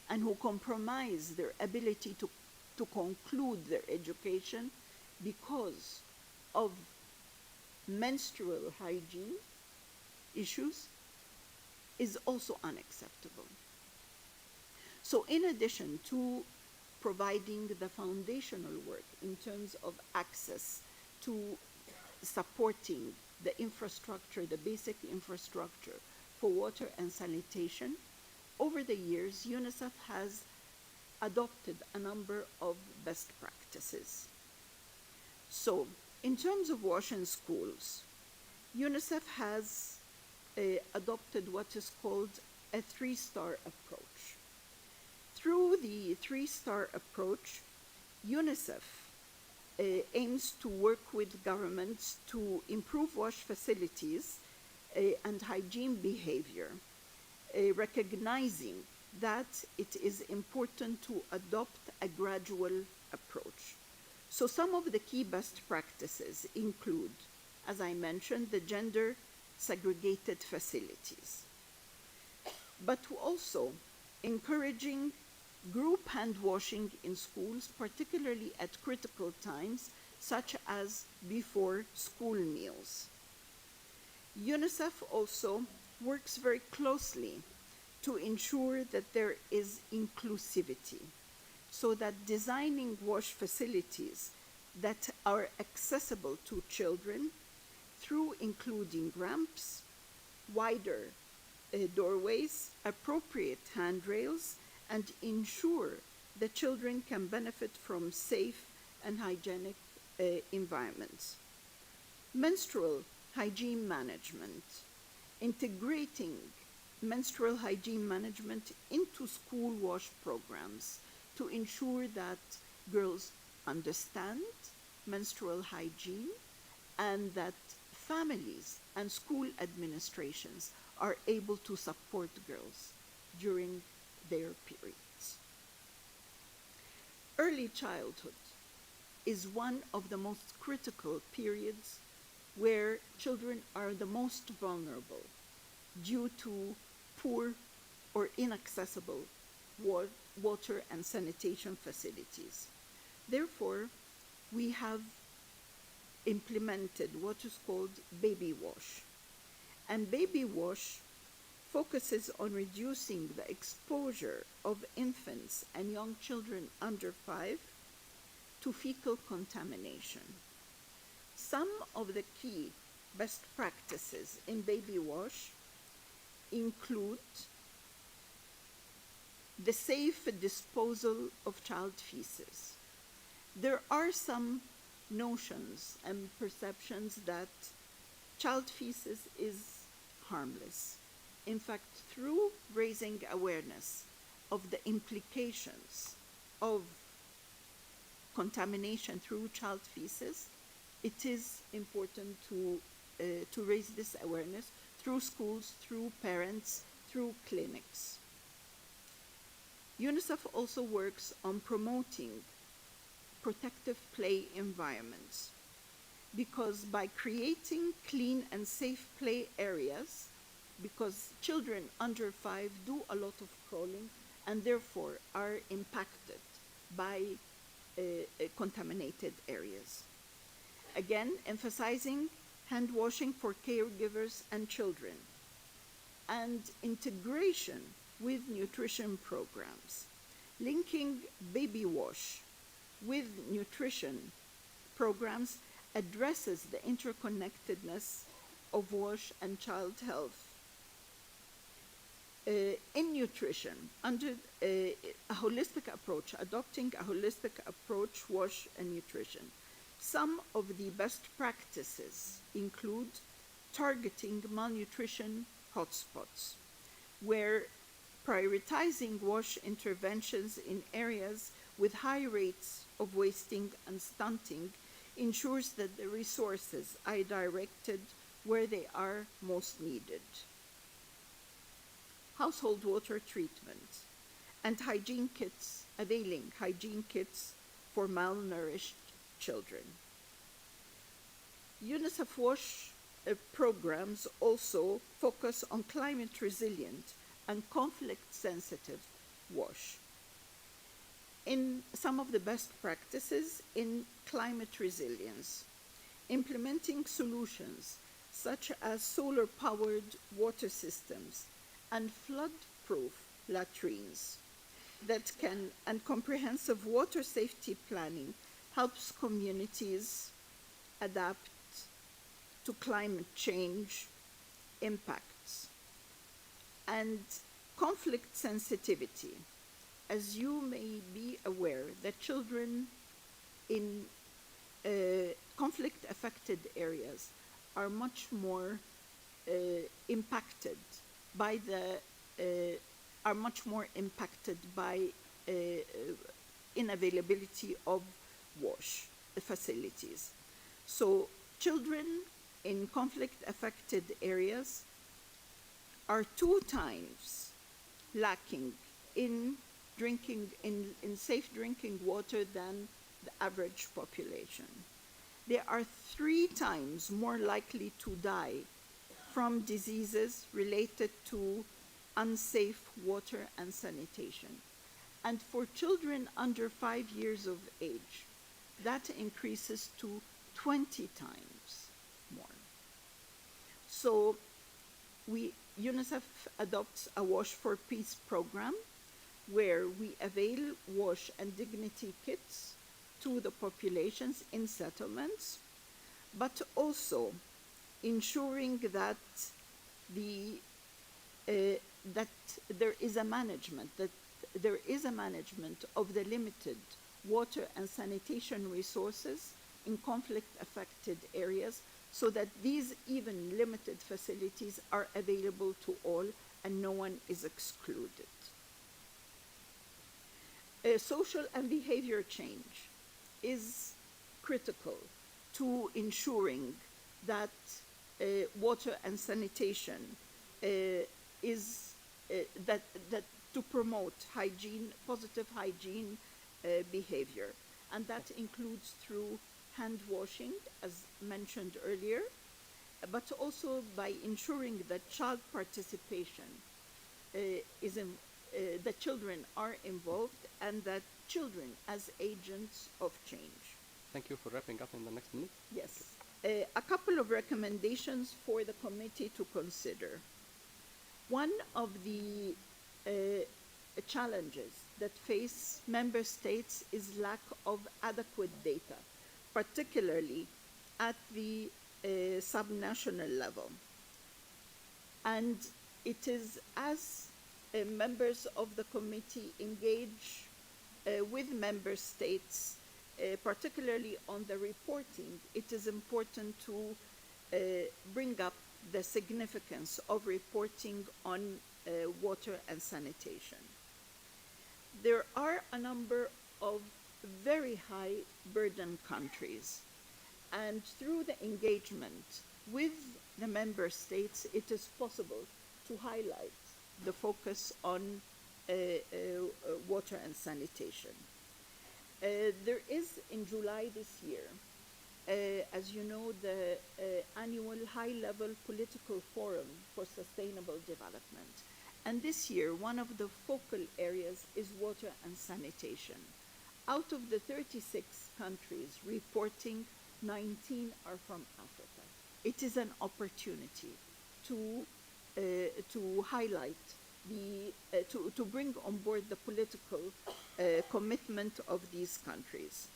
and who compromise their ability to conclude their education because of menstrual hygiene issues is also unacceptable. So in addition to providing the foundational work in terms of access to supporting the infrastructure, the basic infrastructure for water and sanitation, over the years, UNICEF has adopted a number of best practices. So, in terms of WASH in schools, UNICEF has adopted what is called a three-star approach. Through the three-star approach, UNICEF aims to work with governments to improve WASH facilities and hygiene behavior, recognizing that it is important to adopt a gradual approach. So some of the key best practices include, as I mentioned, the gender segregated facilities, but also encouraging group hand washing in schools, particularly at critical times, such as before school meals. UNICEF also works very closely to ensure that there is inclusivity, so that designing WASH facilities that are accessible to children through including ramps, wider doorways, appropriate handrails, and ensure that children can benefit from safe and hygienic environments. Menstrual hygiene management, integrating menstrual hygiene management into school WASH programs to ensure that girls understand menstrual hygiene and that families and school administrations are able to support girls during their periods. Early childhood is one of the most critical periods where children are the most vulnerable due to poor or inaccessible water and sanitation facilities. Therefore, we have implemented what is called Baby WASH. And Baby WASH focuses on reducing the exposure of infants and young children under 5 to fecal contamination. Some of the key best practices in Baby WASH include the safe disposal of child feces. There are some notions and perceptions that child feces is harmless. In fact, through raising awareness of the implications of contamination through child feces, it is important to raise this awareness through schools, through parents, through clinics. UNICEF also works on promoting protective play environments, because by creating clean and safe play areas, because children under 5 do a lot of crawling and therefore are impacted by contaminated areas. Again, emphasizing hand washing for caregivers and children, and integration with nutrition programs, linking Baby WASH with nutrition programs addresses the interconnectedness of WASH and child health. In nutrition, under a holistic approach, adopting a holistic approach, WASH and nutrition, some of the best practices include targeting malnutrition hotspots, where prioritizing WASH interventions in areas with high rates of wasting and stunting ensures that the resources are directed where they are most needed. Household water treatment. and hygiene kits, availing hygiene kits for malnourished children. UNICEF WASH programs also focus on climate resilient and conflict sensitive WASH. In some of the best practices in climate resilience, implementing solutions such as solar-powered water systems and flood-proof latrines and comprehensive water safety planning helps communities adapt to climate change impacts. And conflict sensitivity. As you may be aware, that children in conflict-affected areas are much more impacted by inavailability of WASH facilities. So children in conflict-affected areas are 2 times lacking in safe drinking water than the average population. They are 3 times more likely to die from diseases related to unsafe water and sanitation. And for children under 5 years of age, that increases to 20 times more. So UNICEF adopts a WASH for Peace program where we avail WASH and dignity kits to the populations in settlements, but also ensuring that that there is a management of the limited water and sanitation resources in conflict-affected areas, so that these even limited facilities are available to all and no one is excluded. Social and behavior change is critical to ensuring that water and sanitation to promote hygiene, positive hygiene behavior. And that includes through hand washing, as mentioned earlier, but also by ensuring that child participation that children are involved and that children as agents of change. Thank you for wrapping up in the next minute. Yes. A couple of recommendations for the committee to consider. One of the challenges that face member states is lack of adequate data, particularly at the subnational level. And it is as members of the committee engage with member states, particularly on the reporting, it is important to bring up the significance of reporting on water and sanitation. There are a number of very high burden countries, and through the engagement with the member states, it is possible to highlight the focus on water and sanitation. There is, in July this year, as you know, the annual high-level political forum for sustainable development. And this year, one of the focal areas is water and sanitation. Out of the 36 countries reporting, 19 are from Africa. It is an opportunity to highlight to bring on board the political commitment of these countries.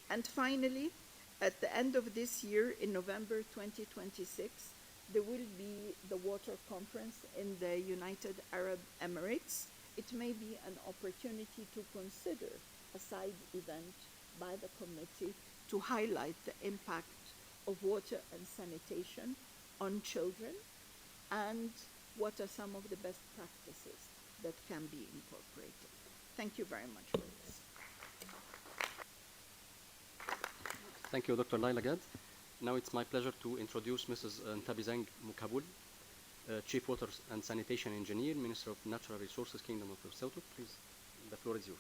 And finally, at the end of this year, in November 2026, there will be the water conference in the United Arab Emirates. It may be an opportunity to consider a side event by the committee to highlight the impact of water and sanitation on children and what are some of the best practices that can be incorporated. Thank you very much for this. Thank you, Dr. Laila Gad. Now it's my pleasure to introduce Mrs. Ntabizang Mukabul, Chief Water and Sanitation Engineer, Minister of Natural Resources, Kingdom of Lesotho. Please. The floor is yours.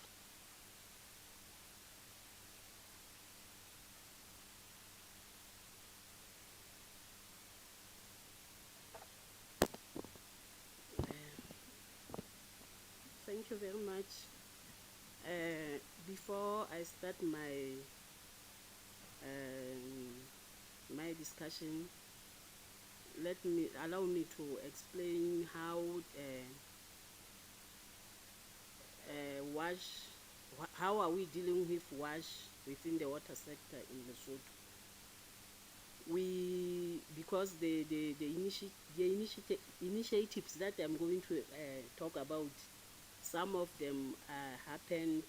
Thank you very much. Before I start my discussion, allow me to explain how how are we dealing with WASH within the water sector in Lesotho. Because the initiatives that I'm going to talk about, some of them happen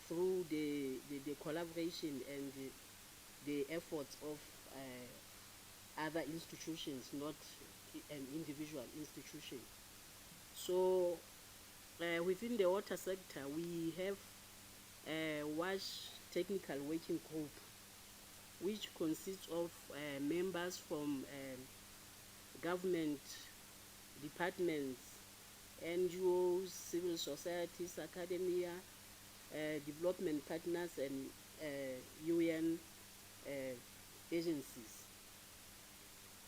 through the collaboration and the efforts of other institutions, not an individual institution. So within the water sector, we have a WASH technical working group, which consists of members from government departments, NGOs, civil societies, academia, development partners, and UN agencies.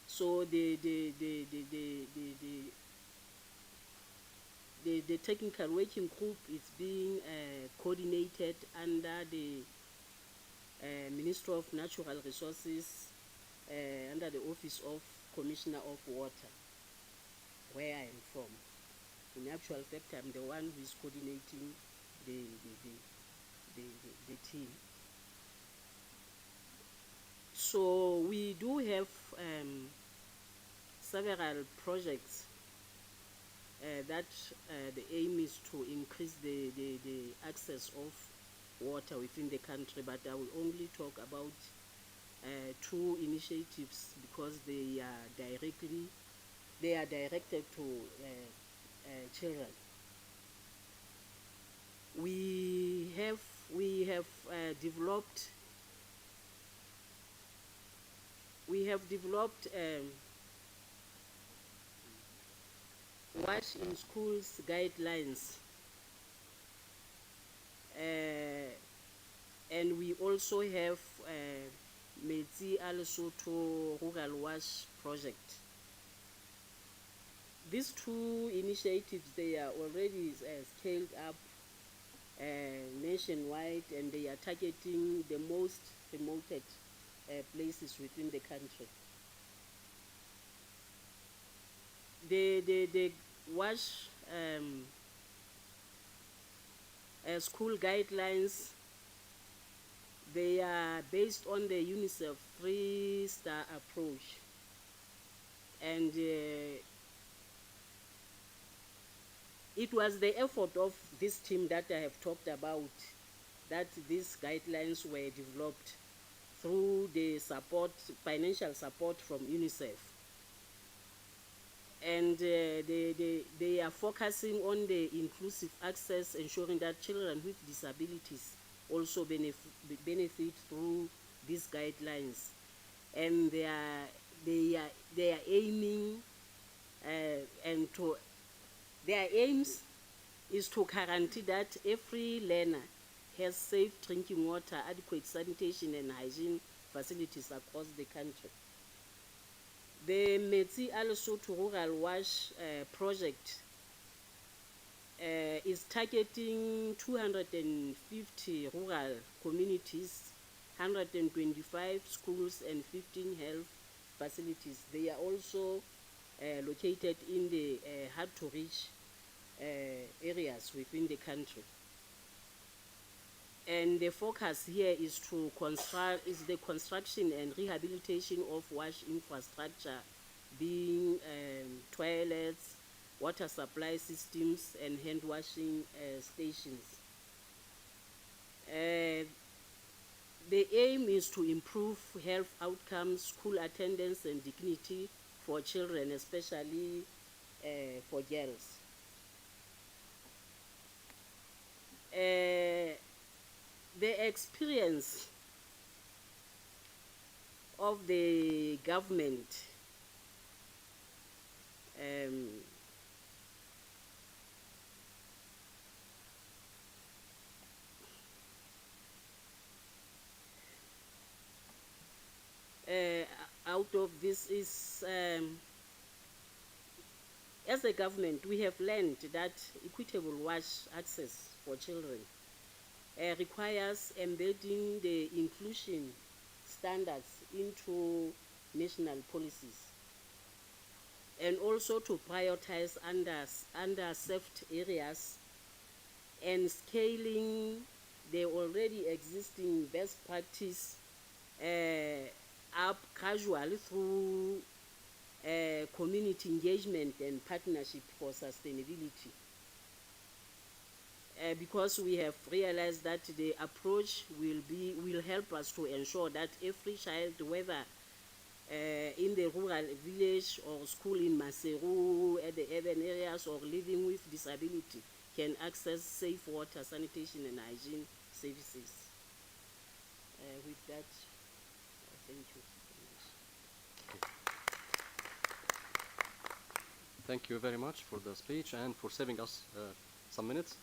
So the technical working group is being coordinated under the Ministry of Natural Resources, under the Office of Commissioner of Water, where I am from. In actual fact, I'm the one who is coordinating the team. So we do have several projects that the aim is to increase the access of water within the country, but I will only talk about two initiatives because they are directed to children. We have developed WASH in schools guidelines, and we also have Metsi a Lesotho Rural WASH project. These two initiatives, they are already scaled up nationwide, and they are targeting the most remote places within the country. The WASH school guidelines, they are based on the UNICEF 3-star approach, and it was the effort of this team that I have talked about that these guidelines were developed through the financial support from UNICEF. And they are focusing on the inclusive access, ensuring that children with disabilities also benefit through these guidelines. And their aims is to guarantee that every learner has safe drinking water, adequate sanitation and hygiene facilities across the country. The Metsi a Lesotho Rural WASH project is targeting 250 rural communities, 125 schools and 15 health facilities. They are also located in the hard-to-reach areas within the country. And the focus here is the construction and rehabilitation of WASH infrastructure, being toilets, water supply systems, and hand washing stations. The aim is to improve health outcomes, school attendance, and dignity for children, especially for girls. The experience of the government out of this is, as a government, we have learned that equitable wash access for children requires embedding the inclusion standards into national policies, and also to prioritize underserved areas and scaling the already existing best practice up gradually through community engagement and partnership for sustainability. Because we have realized that the approach will help us to ensure that every child, whether in the rural village or school in Maseru, at the urban areas, or living with disability, can access safe water, sanitation, and hygiene services. With that, thank you. Thank you very much for the speech and for saving us some minutes.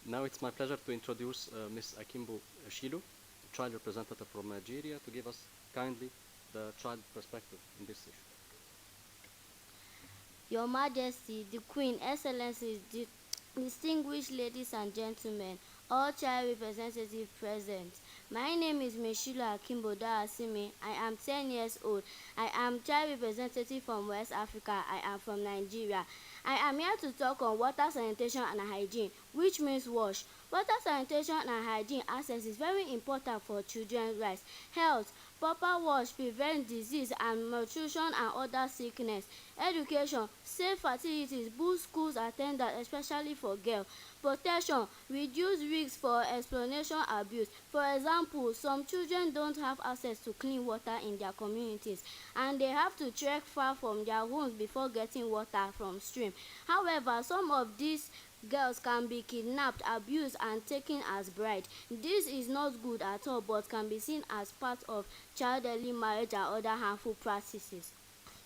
Now it's my pleasure to introduce Ms. Akimbo Shilu, child representative from Nigeria, to give us kindly the child perspective in this issue. Your Majesty, the Queen, Excellencies, distinguished ladies and gentlemen, all child representatives present. My name is Meshula Akimbo Asimi. I am 10 years old. I am child representative from West Africa. I am from Nigeria. I am here to talk on water, sanitation, and hygiene, which means wash. Water, sanitation, and hygiene access is very important for children's rights, health. Proper wash prevents disease and malnutrition and other sickness. Education, safe facilities, boost schools attendance, especially for girls. Protection, reduce risks for exploitation abuse. For example, some children don't have access to clean water in their communities, and they have to trek far from their homes before getting water from stream. However, some of these girls can be kidnapped, abused, and taken as bride. This is not good at all, but can be seen as part of child early marriage and other harmful practices.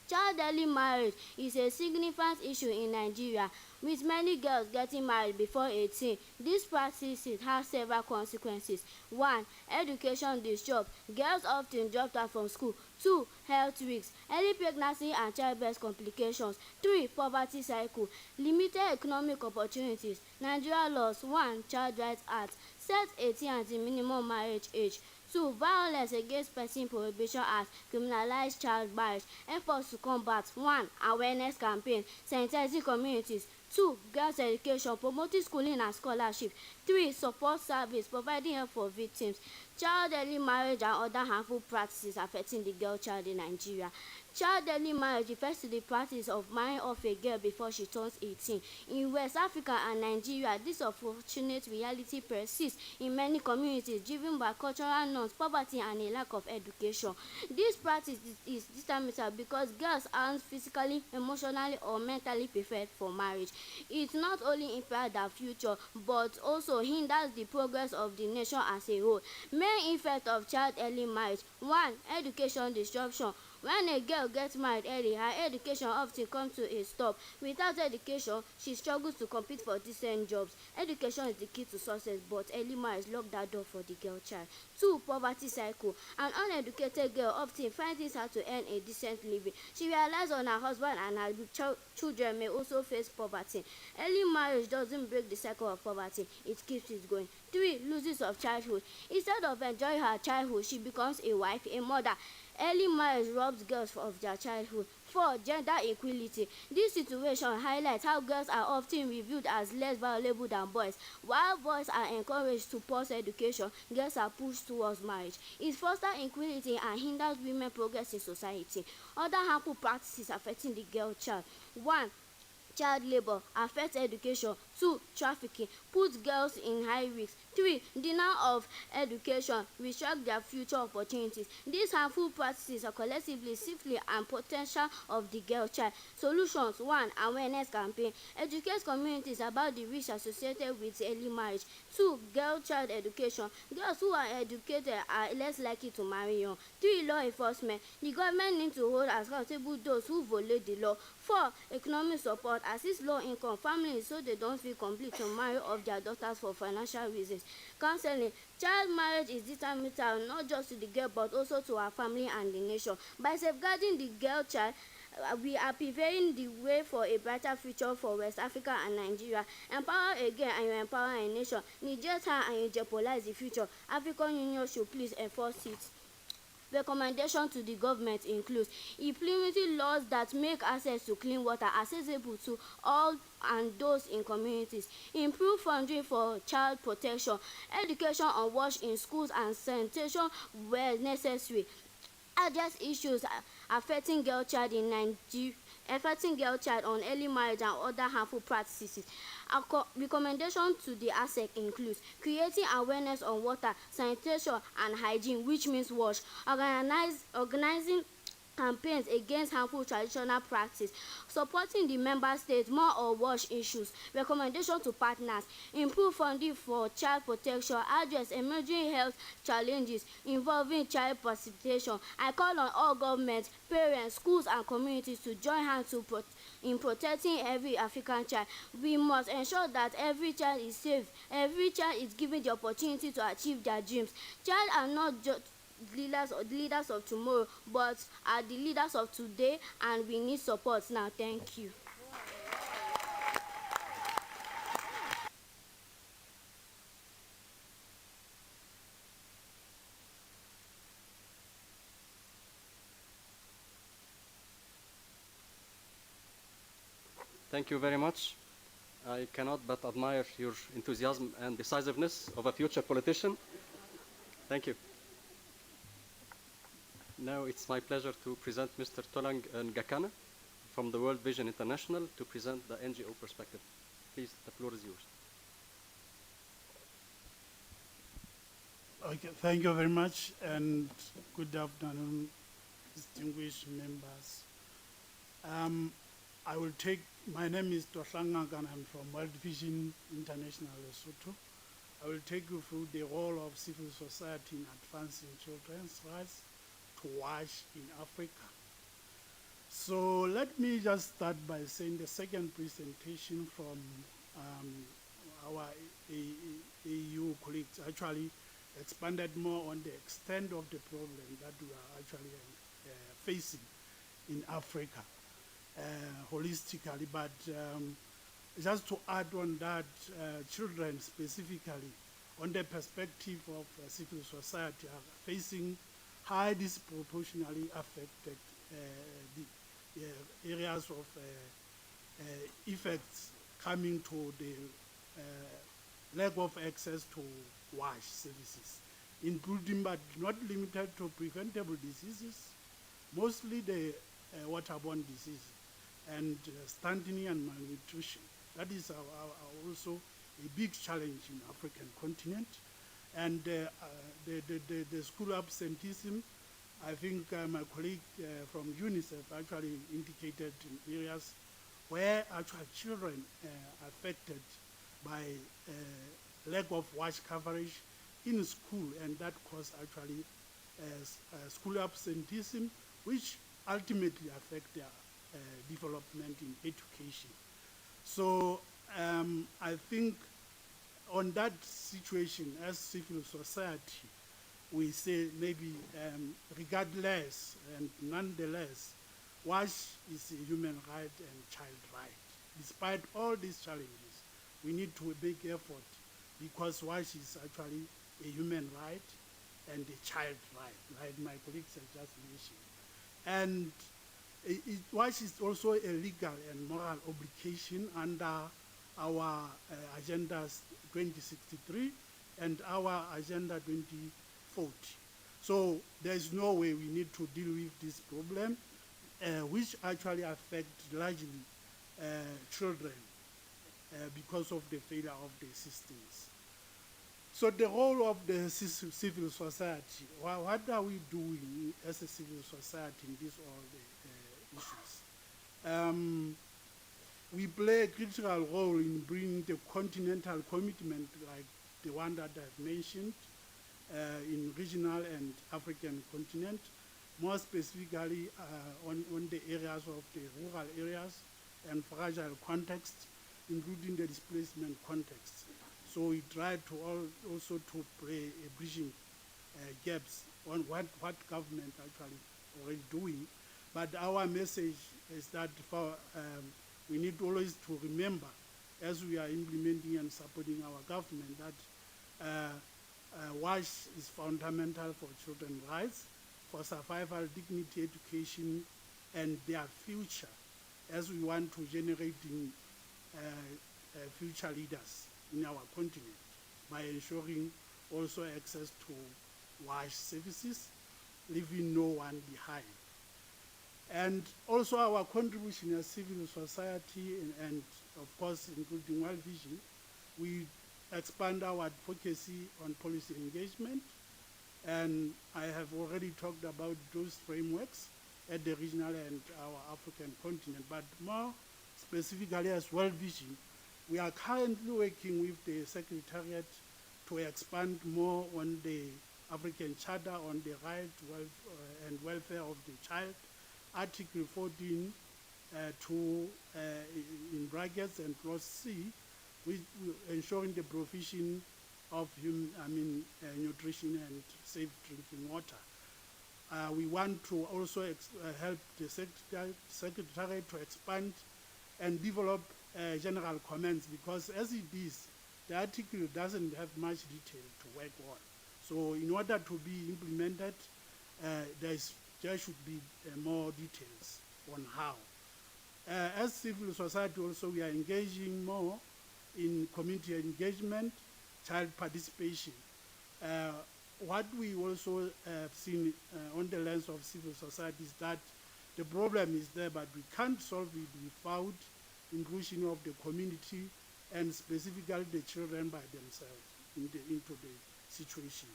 Child early marriage is a significant issue in Nigeria, with many girls getting married before 18. These practices have several consequences. 1. Education disruption. Girls often dropped out from school. 2. Health risks. Early pregnancy and childbirth complications. 3. Poverty cycle. Limited economic opportunities. Nigeria laws. 1. Child Rights Act. Set 18 as the minimum marriage age. 2. Violence Against Person Prohibition Act. Criminalize child marriage. Efforts to combat. 1. Awareness campaign. Sensitizing communities. 2. Girls' education, promoting schooling and scholarship. 3. Support service, providing help for victims. Child early marriage and other harmful practices affecting the girl child in Nigeria. Child early marriage refers to the practice of marrying off a girl before she turns 18. In West Africa and Nigeria, this unfortunate reality persists in many communities, driven by cultural norms, poverty, and a lack of education. This practice is detrimental because girls aren't physically, emotionally, or mentally prepared for marriage. It not only impairs their future, but also hinders the progress of the nation as a whole. Main effect of child early marriage. 1. Education disruption. When a girl gets married early, her education often comes to a stop. Without education, she struggles to compete for decent jobs. Education is the key to success, but early marriage locks that door for the girl child. 2. Poverty cycle. An uneducated girl often finds it hard to earn a decent living. She relies on her husband, and her children may also face poverty. Early marriage doesn't break the cycle of poverty, it keeps it going. 3. Losses of childhood. Instead of enjoying her childhood, she becomes a wife, a mother. Early marriage robs girls of their childhood. 4. Gender equality. This situation highlights how girls are often reviewed as less valuable than boys. While boys are encouraged to pursue education, girls are pushed towards marriage. It fosters inequality and hinders women's progress in society. Other harmful practices affecting the girl child. 1. Child labor affects education. 2. Trafficking puts girls in high risk. 3. Denial of education restrict their future opportunities. These harmful practices are collectively safely and potential of the girl child. Solutions. 1. Awareness campaign. Educate communities about the risks associated with early marriage. 2. Girl child education. Girls who are educated are less likely to marry young. 3. Law enforcement. The government needs to hold accountable those who violate the law. 4. Economic support. Assist low income families so they don't feel feel complete to marry off their daughters for financial reasons. Counseling. Child marriage is detrimental not just to the girl but also to our family and the nation. By safeguarding the girl child, we are paving the way for a brighter future for West Africa and Nigeria. Empower a girl and you empower a nation. Neglect her and you jeopardize the future. African Union should please enforce it. Recommendation to the government includes implementing laws that make access to clean water accessible to all and those in communities, improve funding for child protection, education on wash in schools and sanitation where necessary, address issues affecting girl child in Nigeria, affecting girl child on early marriage and other harmful practices. Recommendation to the ASEC includes creating awareness on water, sanitation and hygiene, which means wash, organizing campaigns against harmful traditional practice, supporting the member states more on wash issues. Recommendation to partners: improve funding for child protection, address emerging health challenges involving child participation. I call on all governments, parents, schools and communities to join hands in protecting every African child. We must ensure that every child is safe, every child is given the opportunity to achieve their dreams. Children are not just leaders of tomorrow, but are the leaders of today, and we need support now. Thank you. Thank you very much. I cannot but admire your enthusiasm and decisiveness of a future politician. Thank you. Now it's my pleasure to present Mr. Tolang Ngakana from the World Vision International to present the NGO perspective. Please, the floor is yours. Okay, thank you very much, and good afternoon, distinguished members. My name is Tolang Ngakana. I'm from World Vision International, Lesotho. I will take you through the role of civil society in advancing children's rights to wash in Africa. So let me just start by saying the second presentation from our AU colleagues actually expanded more on the extent of the problem that we are actually facing in Africa holistically. But just to add on that, children specifically, on the perspective of civil society, are facing high disproportionately affected areas of effects coming to the lack of access to wash services, including but not limited to preventable diseases, mostly the waterborne diseases, and stunting and malnutrition. That is also a big challenge in the African continent. And the school absenteeism, I think my colleague from UNICEF actually indicated in areas where actual children are affected by lack of wash coverage in school, and that caused actually school absenteeism, which ultimately affect their development in education. So I think on that situation, as civil society, we say maybe regardless and nonetheless, wash is a human right and child right. Despite all these challenges, we need to make effort because wash is actually a human right and a child right, like my colleagues have just mentioned. And wash is also a legal and moral obligation under our agendas 2063 and our agenda 2040. So there's no way we need to deal with this problem, which actually affects largely children because of the failure of the systems. So the role of the civil society, what are we doing as a civil society in these all the issues? We play a critical role in bringing the continental commitment like the one that I've mentioned in regional and African continent, more specifically on the areas of the rural areas and fragile contexts, including the displacement context. So we try to also to play a bridging gaps on what government actually already doing. But our message is that we need always to remember, as we are implementing and supporting our government, that WASH is fundamental for children's rights, for survival, dignity, education, and their future, as we want to generate future leaders in our continent by ensuring also access to WASH services, leaving no one behind. And also our contribution as civil society and of course including World Vision, we expand our advocacy on policy engagement, and I have already talked about those frameworks at the regional and our African continent, but more specifically as World Vision, we are currently working with the Secretariat to expand more on the African Charter on the right and welfare of the child, Article 14 in brackets and clause C, with ensuring the provision of nutrition and safe drinking water. We want to also help the Secretariat to expand and develop general comments, because as it is, the article doesn't have much detail to work on. So in order to be implemented, there should be more details on how. As civil society also, we are engaging more in community engagement, child participation. What we also have seen on the lens of civil society is that the problem is there, but we can't solve it without inclusion of the community and specifically the children by themselves into the situation.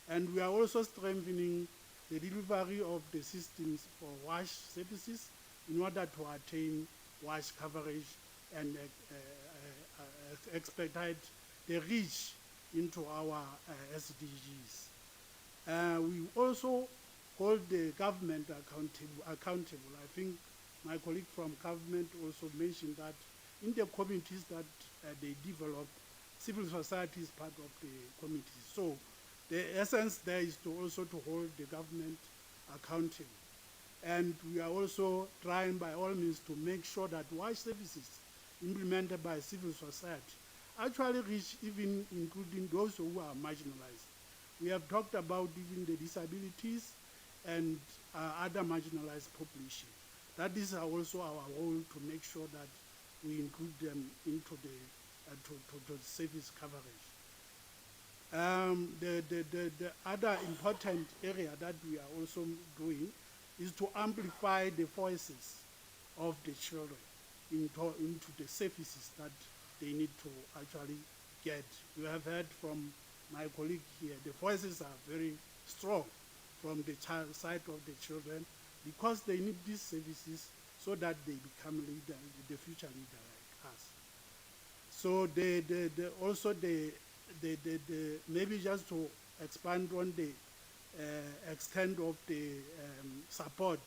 And we are also strengthening the delivery of the systems for WASH services in order to attain WASH coverage and expedite the reach into our SDGs. We also hold the government accountable. I think my colleague from government also mentioned that in the committees that they develop, civil society is part of the committee. So the essence there is to also to hold the government accountable. And we are also trying by all means to make sure that WASH services implemented by civil society actually reach even including those who are marginalized. We have talked about even the disabilities and other marginalized population. That is also our role to make sure that we include them into the service coverage. The other important area that we are also doing is to amplify the voices of the children into the services that they need to actually get. You have heard from my colleague here, the voices are very strong from the side of the children because they need these services so that they become leader, the future leader like us. So maybe just to expand on the extent of the support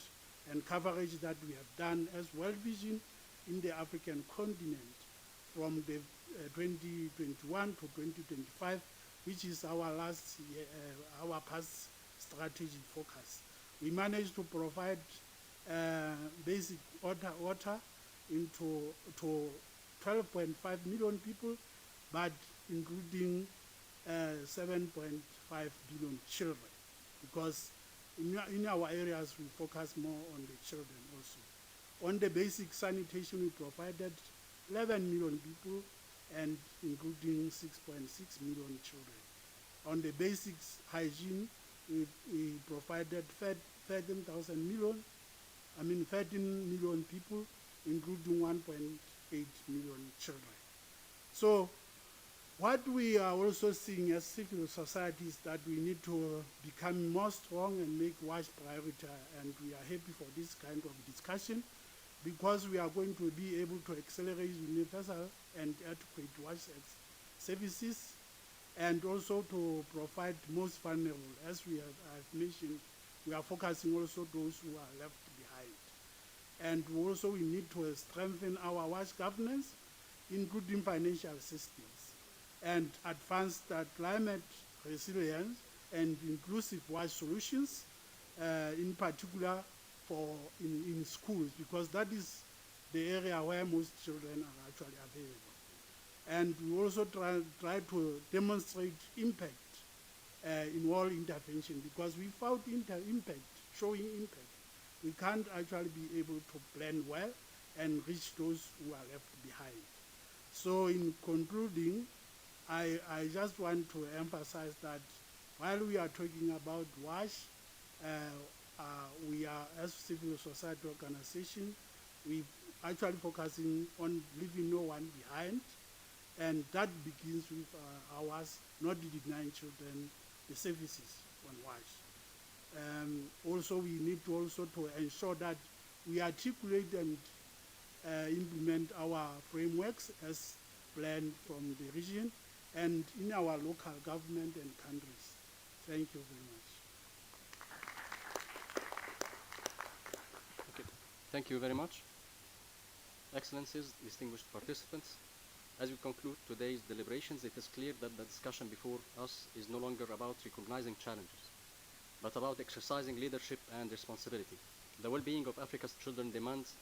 and coverage that we have done as World Vision in the African continent from the 2021 to 2025, which is our last year, our past strategic focus. We managed to provide basic water into 12.5 million people, but including 7.5 billion children, because in our areas we focus more on the children also. On the basic sanitation, we provided 11 million people and including 6.6 million children. On the basics hygiene, we provided 13 million people, including 1.8 million children. So what we are also seeing as civil society is that we need to become more strong and make WASH priority, and we are happy for this kind of discussion because we are going to be able to accelerate universal and adequate WASH services and also to provide most vulnerable. As I've mentioned, we are focusing also those who are left behind. And also we need to strengthen our WASH governance including financial assistance, and advanced climate resilience and inclusive wash solutions, in particular in schools, because that is the area where most children are actually available. And we also try to demonstrate impact in all intervention, because we found showing impact. We can't actually be able to plan well and reach those who are left behind. So in concluding, I just want to emphasize that while we are talking about WASH, we are, as civil society organization, we actually focusing on leaving no one behind, and that begins with ours not denying children the services on WASH. Also, we need to ensure that we articulate and implement our frameworks as planned from the region and in our local government and countries. Thank you very much. Okay. Thank you very much. Excellencies, distinguished participants, as we conclude today's deliberations, it is clear that the discussion before us is no longer about recognizing challenges, but about exercising leadership and responsibility. The well-being of Africa's children demands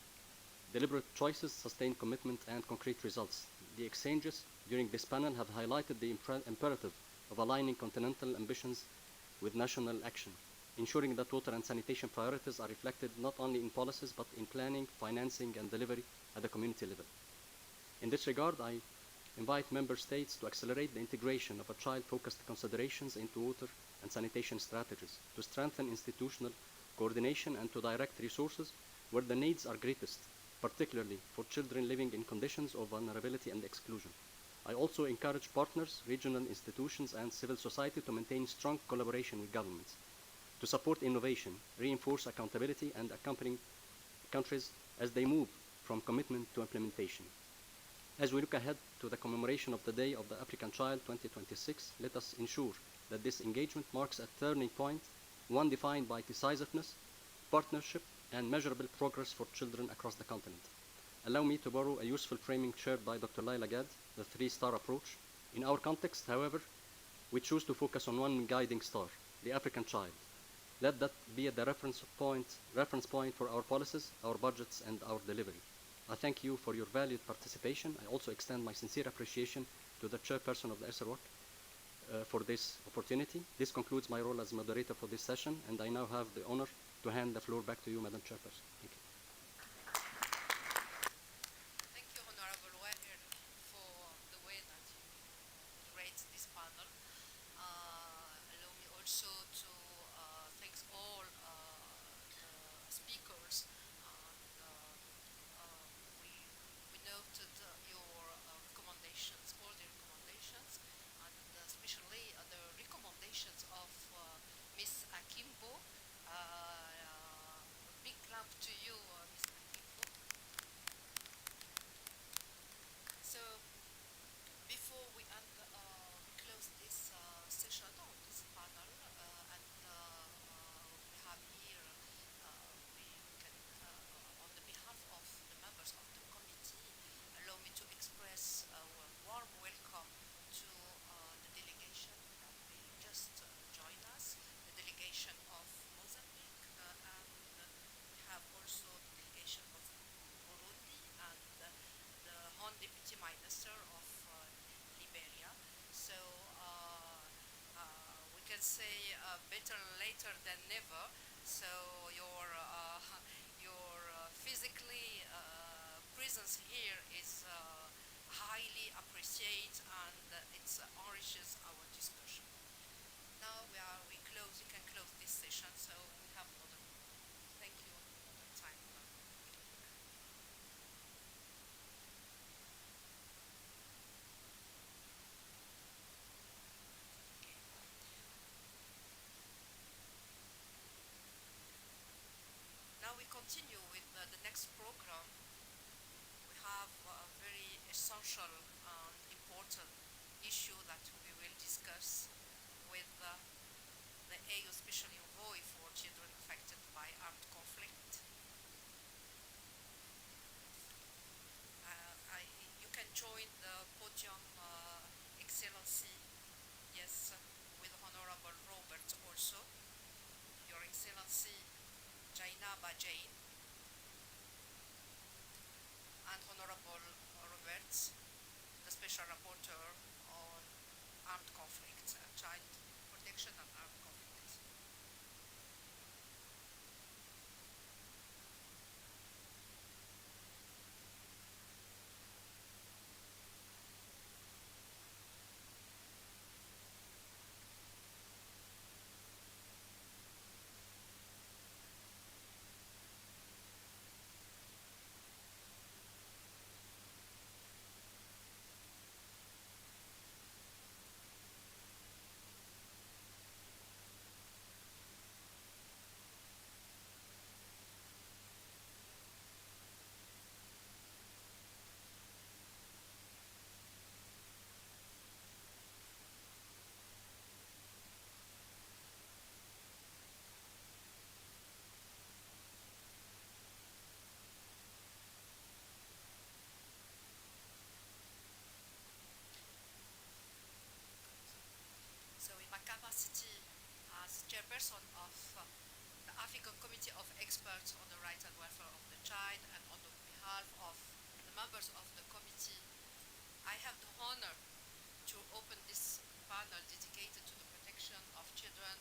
deliberate choices, sustained commitment, and concrete results. The exchanges during this panel have highlighted the imperative of aligning continental ambitions with national action, ensuring that water and sanitation priorities are reflected not only in policies, but in planning, financing, and delivery at the community level. In this regard, I invite member states to accelerate the integration of child-focused considerations into water and sanitation strategies, to strengthen institutional coordination and to direct resources where the needs are greatest, particularly for children living in conditions of vulnerability and exclusion. I also encourage partners, regional institutions, and civil society to maintain strong collaboration with governments, to support innovation, reinforce accountability, and accompany countries as they move from commitment to implementation. As we look ahead to the commemoration of the Day of the African Child 2026, let us ensure that this engagement marks a turning point, one defined by decisiveness, partnership, and measurable progress for children across the continent. Allow me to borrow a useful framing shared by Dr. Laila Gad, the three-star approach. In our context, however, we choose to focus on one guiding star, the African child. Let that be the reference point for our policies, our budgets, and our delivery. I thank you for your valued participation. I also extend my sincere appreciation to the chairperson of the ACERWC for this opportunity. This concludes my role as moderator for this session, and I now have the honor to hand the floor back to you, Madam Chairperson. Thank you. Thank you, Honorable Waher, for the way that you rate this panel. Allow me also to thank all the speakers. We noted your recommendations, all the recommendations, and especially the recommendations of Ms. Akimbo. Big clap to you, Ms. Akimbo. So, before we close this session or this panel, and we have here, we can, on the behalf of the members of the committee, allow me to express a warm welcome to the delegation that will just join us, the delegation of Mozambique, and we have also the delegation of Burundi and the Hon Deputy Minister of Liberia. So we can say better later than never. So your physically presence here is highly appreciated, and it enriches our discussion. Now we can close this session, so we have another. Thank you for the time. Now we continue with the next program. We have a very essential and important issue that we will discuss with the AU Special Envoy for Children Affected by Armed Conflict. You can join Jainaba Jain, and Honorable Roberts, the Special Rapporteur on armed conflicts, child protection and armed conflicts. So in my capacity as chairperson of the African Committee of Experts on the Rights and Welfare of the Child, and on the behalf of the members of the committee, I have the honor to open this panel dedicated to the protection of children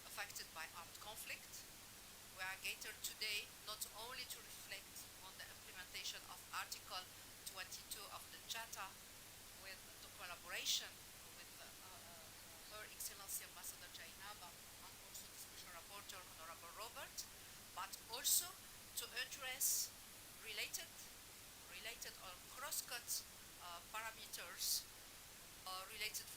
affected by armed conflict. We are gathered today not only to reflect on the implementation of Article 22 of the Charter with the collaboration with Her Excellency Ambassador Jainaba and also the Special Rapporteur Honorable Robert, but also to address related or cross-cut parameters related to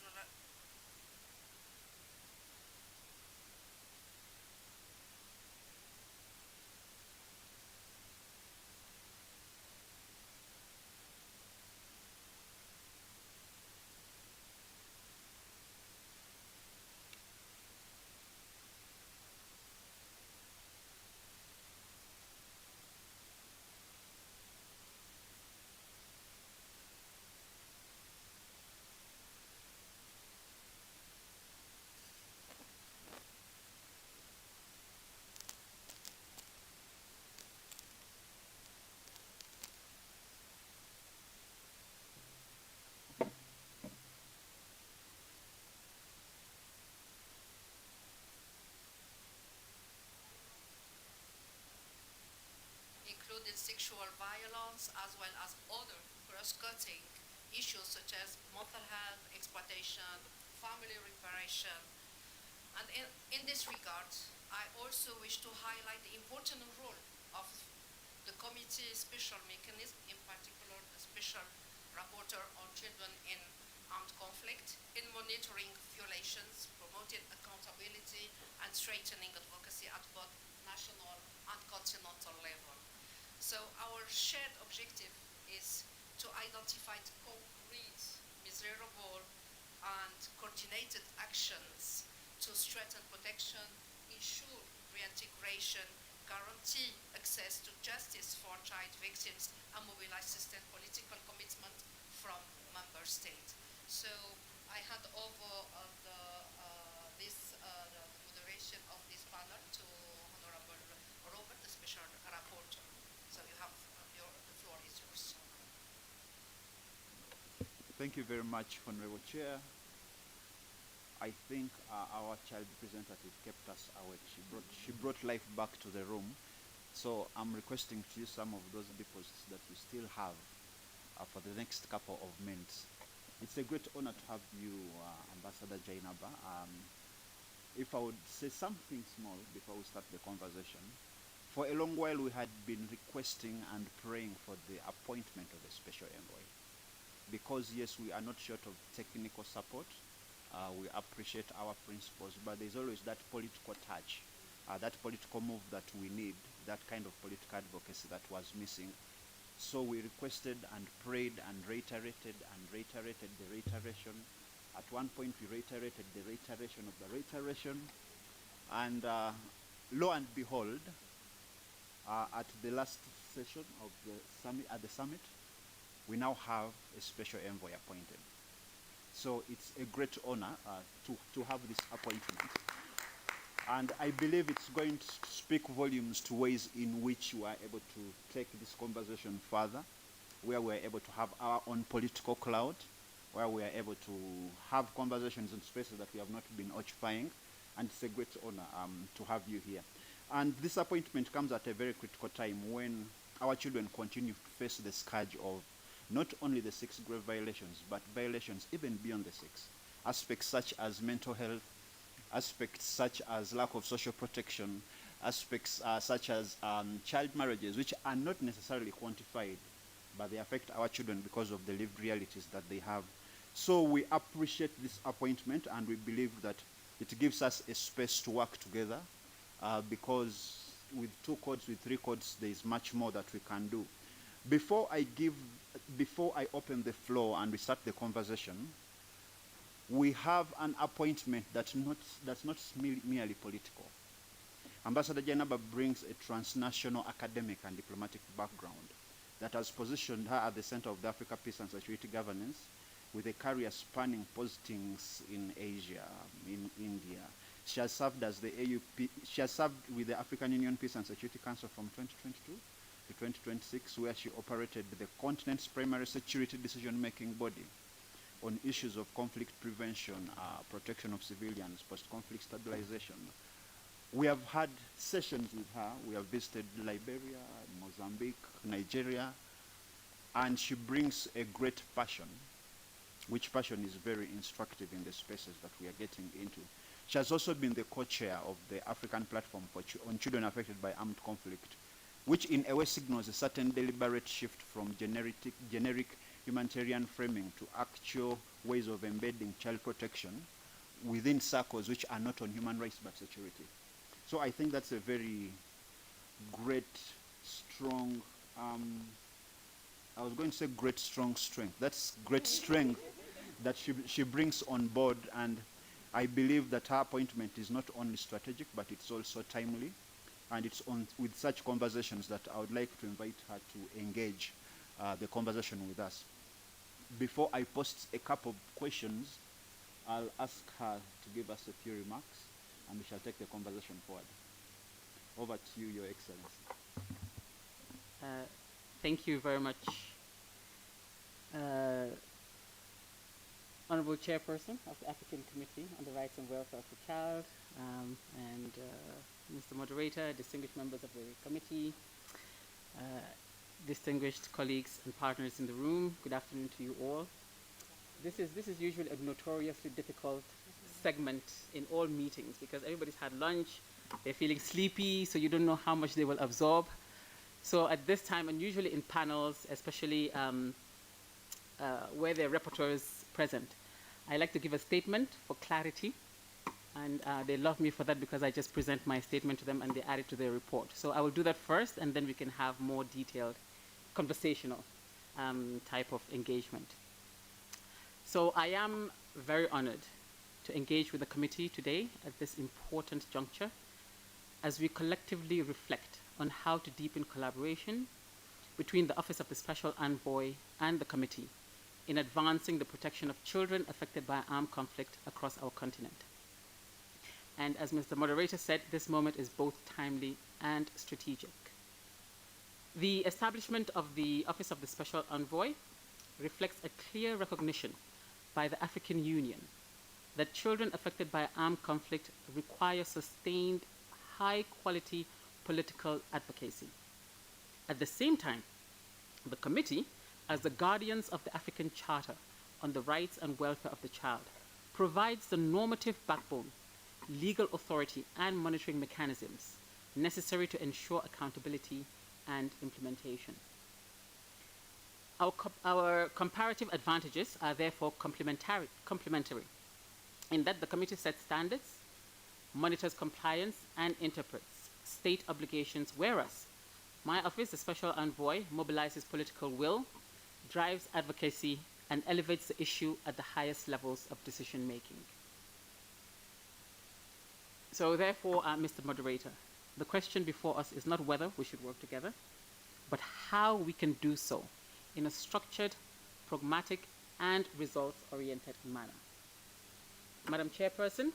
including sexual violence as well as other cross-cutting issues such as mental health, exploitation, family reparation. And in this regard, I also wish to highlight the important role of the committee's special mechanism, in particular the Special Rapporteur on Children in Armed Conflict, in monitoring violations, promoting accountability, and strengthening advocacy at both national and continental level. So our shared objective is to identify concrete, measurable, and coordinated actions to strengthen protection, ensure reintegration, guarantee access to justice for child victims, and mobilize sustained political commitment from member states. So I hand over the moderation of this panel to Honorable Robert, the Special Rapporteur. So you have the floor is yours. Thank you very much, Honorable Chair. I think our child representative kept us awake. She brought life back to the room. So I'm requesting to use some of those deposits that you still have for the next couple of minutes. It's a great honor to have you, Ambassador Jainaba. If I would say something small before we start the conversation. For a long while we had been requesting and praying for the appointment of a special envoy. Because yes, we are not short of technical support. We appreciate our principles, but there's always that political touch, that political move that we need, that kind of political advocacy that was missing. So we requested and prayed and reiterated the reiteration. At one point we reiterated the reiteration of the reiteration. And lo and behold, at the last session of the summit, we now have a special envoy appointed. So it's a great honor to have this appointment. And I believe it's going to speak volumes to ways in which we are able to take this conversation further, where we are able to have our own political clout, where we are able to have conversations in spaces that we have not been occupying. And it's a great honor to have you here. And this appointment comes at a very critical time when our children continue to face the scourge of not only the 6 grave violations, but violations even beyond the 6. Aspects such as mental health, aspects such as lack of social protection, aspects such as child marriages, which are not necessarily quantified, but they affect our children because of the lived realities that they have. So we appreciate this appointment, and we believe that it gives us a space to work together, because with 2 codes, with 3 codes, there is much more that we can do. Before I open the floor and we start the conversation, we have an appointment that's not merely political. Ambassador Janaba brings a transnational academic and diplomatic background that has positioned her at the center of the Africa Peace and Security Governance, with a career spanning postings in Asia, in India. She has served as the AUP, she has served with the African Union Peace and Security Council from 2022 to 2026, where she operated the continent's primary security decision-making body on issues of conflict prevention, protection of civilians, post-conflict stabilization. We have had sessions with her. We have visited Liberia, Mozambique, Nigeria, and she brings a great passion, which passion is very instructive in the spaces that we are getting into. She has also been the co-chair of the African Platform on Children Affected by Armed Conflict, which in a way signals a certain deliberate shift from generic humanitarian framing to actual ways of embedding child protection within circles which are not on human rights but security. So I think that's a very great, strong, I was going to say great, strong strength. That's great strength that she brings on board, and I believe that her appointment is not only strategic, but it's also timely, and it's with such conversations that I would like to invite her to engage the conversation with us. Before I post a couple of questions, I'll ask her to give us a few remarks, and we shall take the conversation forward. Over to you, Your Excellency. Thank you very much, Honorable Chairperson of the African Committee on the Rights and Welfare of the Child, and Mr. Moderator, distinguished members of the committee, distinguished colleagues and partners in the room. Good afternoon to you all. This is usually a notoriously difficult segment in all meetings because everybody's had lunch, they're feeling sleepy, so you don't know how much they will absorb. So at this time, and usually in panels, especially where there are rapporteurs present, I like to give a statement for clarity, and they love me for that because I just present my statement to them and they add it to their report. So I will do that first, and then we can have more detailed conversational type of engagement. So I am very honored to engage with the committee today at this important juncture as we collectively reflect on how to deepen collaboration between the Office of the Special Envoy and the committee in advancing the protection of children affected by armed conflict across our continent. And as Mr. Moderator said, this moment is both timely and strategic. The establishment of the Office of the Special Envoy reflects a clear recognition by the African Union that children affected by armed conflict require sustained, high-quality political advocacy. At the same time, the committee, as the guardians of the African Charter on the Rights and Welfare of the Child, provides the normative backbone, legal authority, and monitoring mechanisms necessary to ensure accountability and implementation. Our comparative advantages are therefore complementary in that the committee sets standards, monitors compliance, and interprets state obligations, whereas my office, the Special Envoy, mobilizes political will, drives advocacy, and elevates the issue at the highest levels of decision-making. So therefore, Mr. Moderator, the question before us is not whether we should work together, but how we can do so in a structured, pragmatic, and results-oriented manner. Madam Chairperson,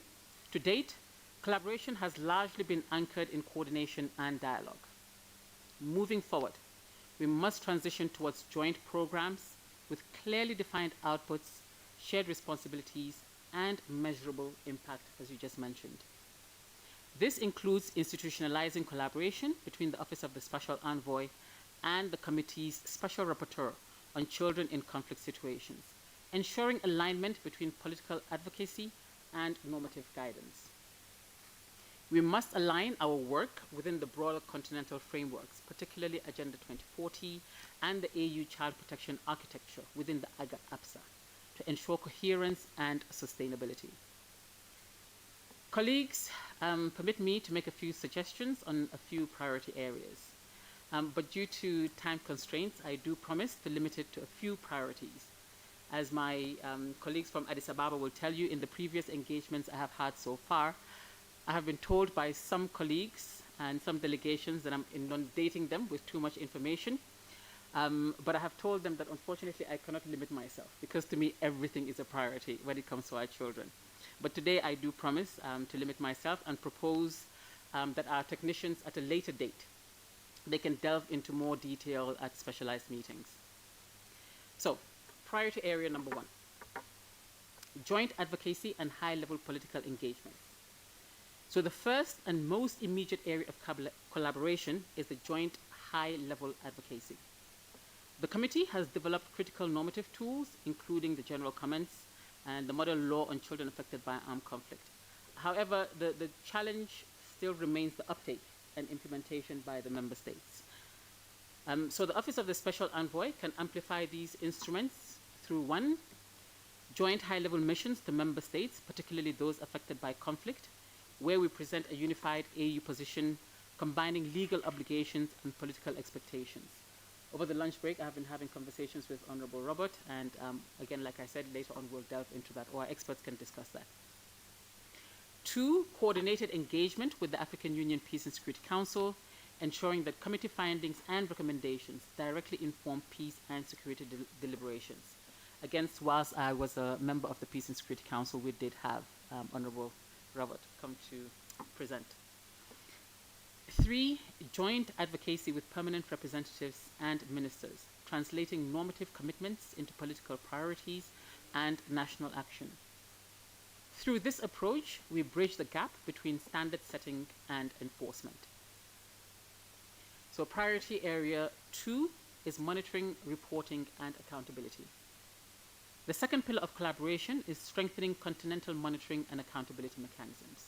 to date, Collaboration has largely been anchored in coordination and dialogue. Moving forward, we must transition towards joint programs with clearly defined outputs, shared responsibilities, and measurable impact, as you just mentioned. This includes institutionalizing collaboration between the Office of the Special Envoy and the Committee's Special Rapporteur on Children in Conflict Situations, ensuring alignment between political advocacy and normative guidance. We must align our work within the broader continental frameworks, particularly Agenda 2040 and the AU Child Protection Architecture within the APSA, to ensure coherence and sustainability. Colleagues, permit me to make a few suggestions on a few priority areas. But due to time constraints, I do promise to limit it to a few priorities. As my colleagues from Addis Ababa will tell you, in the previous engagements I have had so far, I have been told by some colleagues and some delegations that I'm inundating them with too much information. But I have told them that unfortunately I cannot limit myself, because to me everything is a priority when it comes to our children. But today I do promise to limit myself and propose that our technicians at a later date, they can delve into more detail at specialized meetings. So, priority area number 1, joint advocacy and high-level political engagement. So the first and most immediate area of collaboration is the joint high-level advocacy. The committee has developed critical normative tools, including the general comments and the model law on children affected by armed conflict. However, the challenge still remains the uptake and implementation by the member states. So the Office of the Special Envoy can amplify these instruments through 1, joint high-level missions to member states, particularly those affected by conflict, where we present a unified AU position combining legal obligations and political expectations. Over the lunch break, I have been having conversations with Honorable Robert, and again, like I said, later on we'll delve into that, or our experts can discuss that. 2, coordinated engagement with the African Union Peace and Security Council, ensuring that committee findings and recommendations directly inform peace and security deliberations. Again, whilst I was a member of the Peace and Security Council, we did have Honorable Robert come to present. 3, joint advocacy with permanent representatives and ministers, translating normative commitments into political priorities and national action. Through this approach, we bridge the gap between standard setting and enforcement. So priority area 2 is monitoring, reporting, and accountability. The second pillar of collaboration is strengthening continental monitoring and accountability mechanisms.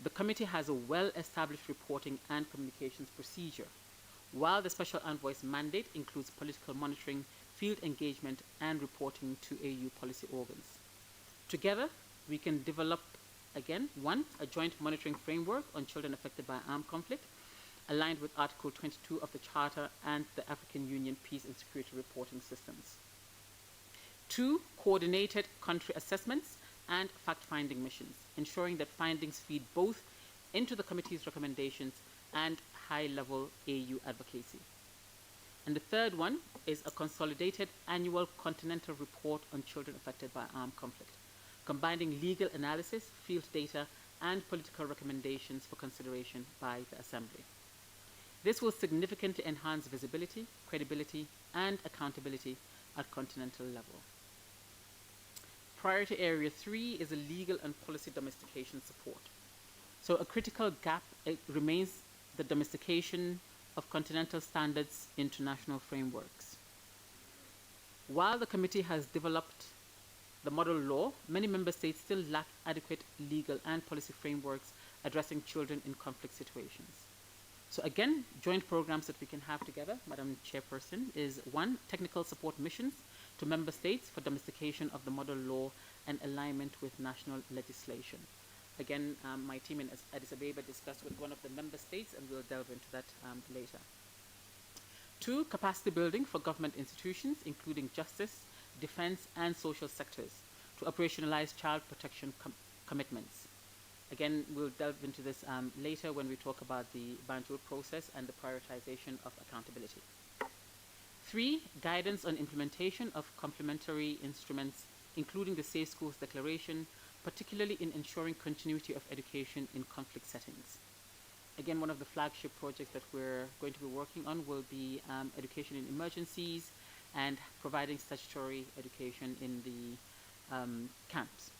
The committee has a well-established reporting and communications procedure, while the Special Envoy's mandate includes political monitoring, field engagement, and reporting to AU policy organs. Together, we can develop, again, 1, a joint monitoring framework on children affected by armed conflict, aligned with Article 22 of the Charter and the African Union Peace and Security Reporting Systems. 2, coordinated country assessments and fact-finding missions, ensuring that findings feed both into the committee's recommendations and high-level AU advocacy. And the third one is a consolidated annual continental report on children affected by armed conflict, combining legal analysis, field data, and political recommendations for consideration by the Assembly. This will significantly enhance visibility, credibility, and accountability at continental level. Priority area 3 is a legal and policy domestication support. So a critical gap remains the domestication of continental standards into national frameworks. While the committee has developed the model law, many member states still lack adequate legal and policy frameworks addressing children in conflict situations. So again, joint programs that we can have together, Madam Chairperson, is 1, technical support missions to member states for domestication of the model law and alignment with national legislation. Again, my team in Addis Ababa discussed with one of the member states, and we'll delve into that later. 2, capacity building for government institutions, including justice, defense, and social sectors, to operationalize child protection commitments. Again, we'll delve into this later when we talk about the Banjul process and the prioritization of accountability. 3, guidance on implementation of complementary instruments, including the Safe Schools Declaration, particularly in ensuring continuity of education in conflict settings. Again, one of the flagship projects that we're going to be working on will be education in emergencies and providing statutory education in the camps.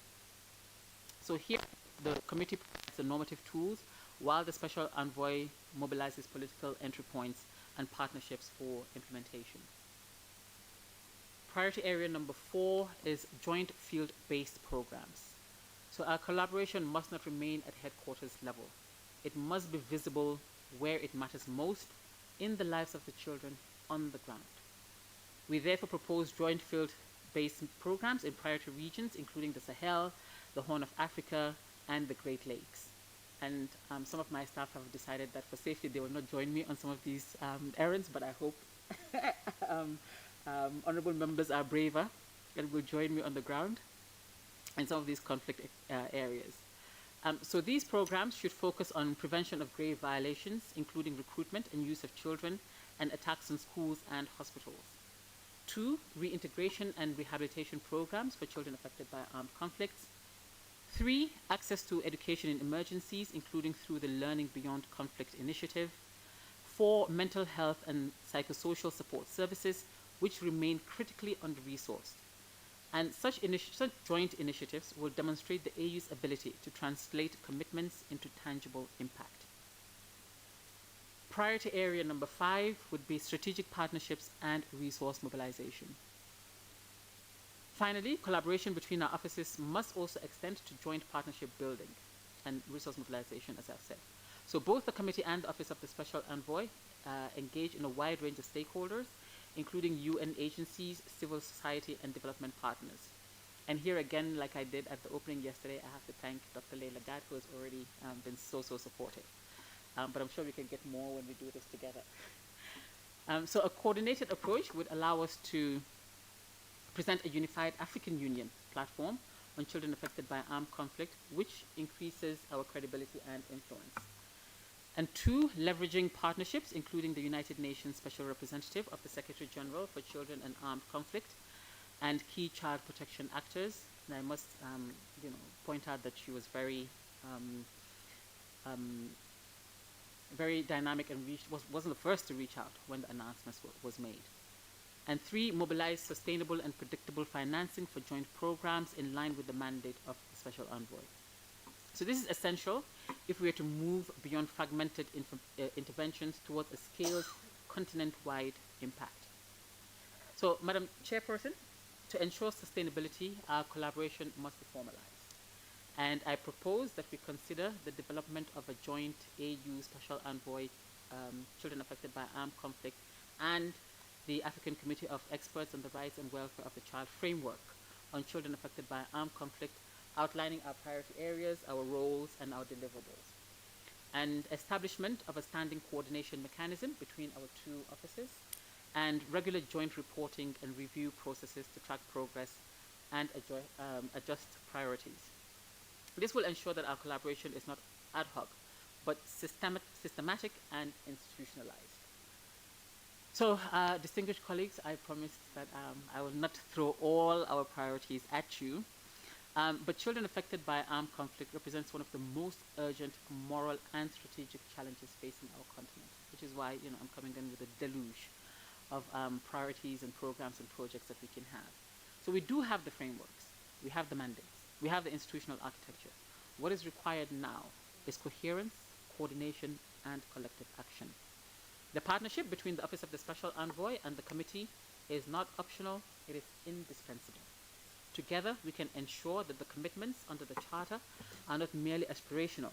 So here, the committee provides the normative tools, while the special envoy mobilizes political entry points and partnerships for implementation. Priority area number 4 is joint field-based programs. So our collaboration must not remain at headquarters level. It must be visible where it matters most in the lives of the children on the ground. We therefore propose joint field-based programs in priority regions, including the Sahel, the Horn of Africa, and the Great Lakes. And some of my staff have decided that for safety they will not join me on some of these errands, but I hope honorable members are braver and will join me on the ground in some of these conflict areas. So these programs should focus on prevention of grave violations, including recruitment and use of children and attacks on schools and hospitals. 2, reintegration and rehabilitation programs for children affected by armed conflicts. 3, access to education in emergencies, including through the Learning Beyond Conflict initiative. 4, mental health and psychosocial support services, which remain critically under-resourced. And such joint initiatives will demonstrate the AU's ability to translate commitments into tangible impact. Priority area number 5 would be strategic partnerships and resource mobilization. Finally, collaboration between our offices must also extend to joint partnership building and resource mobilization, as I've said. So both the committee and the Office of the Special Envoy engage in a wide range of stakeholders, including UN agencies, civil society, and development partners. And here again, like I did at the opening yesterday, I have to thank Dr. Leila Gad, who has already been so supportive. But I'm sure we can get more when we do this together. So a coordinated approach would allow us to present a unified African Union platform on children affected by armed conflict, which increases our credibility and influence. And 2, leveraging partnerships, including the United Nations Special Representative of the Secretary General for Children and Armed Conflict and key child protection actors. And I must point out that she was very very dynamic and wasn't the first to reach out when the announcement was made. And 3, mobilize sustainable and predictable financing for joint programs in line with the mandate of the Special Envoy. So this is essential if we are to move beyond fragmented interventions towards a scaled, continent-wide impact. So, Madam Chairperson, to ensure sustainability, our collaboration must be formalized. And I propose that we consider the development of a joint AU Special Envoy, Children Affected by Armed Conflict, and the African Committee of Experts on the Rights and Welfare of the Child framework on children affected by armed conflict, outlining our priority areas, our roles, and our deliverables. And establishment of a standing coordination mechanism between our 2 offices, and regular joint reporting and review processes to track progress and adjust priorities. This will ensure that our collaboration is not ad hoc, but systematic and institutionalized. So, distinguished colleagues, I promised that I will not throw all our priorities at you, but children affected by armed conflict represents one of the most urgent moral and strategic challenges facing our continent, which is why I'm coming in with a deluge of priorities and programs and projects that we can have. So we do have the frameworks, we have the mandates, we have the institutional architecture. What is required now is coherence, coordination, and collective action. The partnership between the Office of the Special Envoy and the committee is not optional, it is indispensable. Together, we can ensure that the commitments under the Charter are not merely aspirational,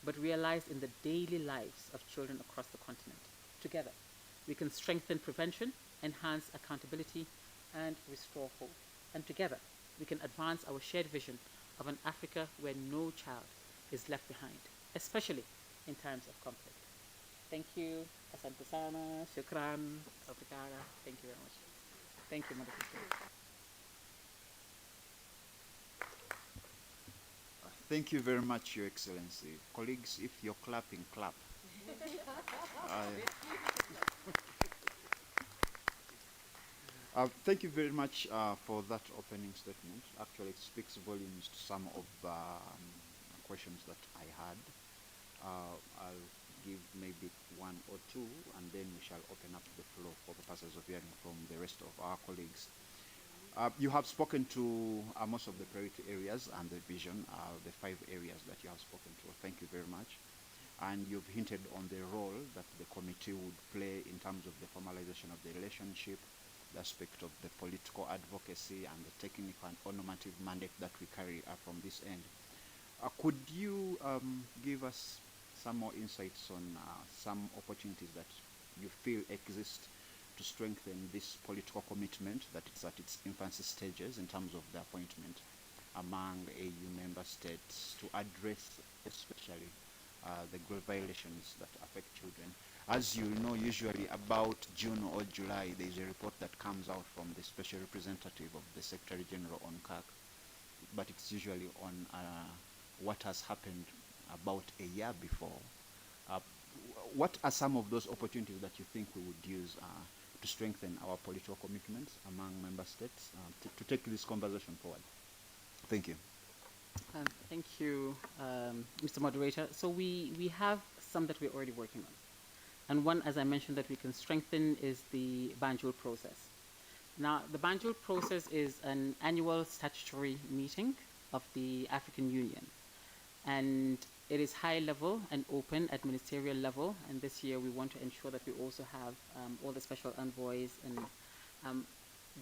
but realized in the daily lives of children across the continent. Together, we can strengthen prevention, enhance accountability, and restore hope. And together, we can advance our shared vision of an Africa where no child is left behind, especially in times of conflict. Thank you. Asante sana. Shukran. Obrigada. Thank you very much. Thank you, Madam President. Thank you very much, Your Excellency. Colleagues, if you're clapping, clap. Thank you very much for that opening statement. Actually, it speaks volumes to some of the questions that I had. I'll give maybe one or two, and then we shall open up the floor for the purposes of hearing from the rest of our colleagues. You have spoken to most of the priority areas and the vision, the 5 areas that you have spoken to. Thank you very much. And you've hinted on the role that the committee would play in terms of the formalization of the relationship, the aspect of the political advocacy, and the technical and normative mandate that we carry from this end. Could you give us some more insights on some opportunities that you feel exist to strengthen this political commitment that is at its infancy stages in terms of the appointment among AU member states to address especially the grave violations that affect children? As you know, usually about June or July, there is a report that comes out from the Special Representative of the Secretary General on CAC, but it's usually on what has happened about a year before. What are some of those opportunities that you think we would use to strengthen our political commitments among member states to take this conversation forward? Thank you. Thank you, Mr. Moderator. So we have some that we're already working on. And one, as I mentioned, that we can strengthen is the Banjul process. Now, the Banjul process is an annual statutory meeting of the African Union. And it is high level and open at ministerial level. And this year we want to ensure that we also have all the special envoys and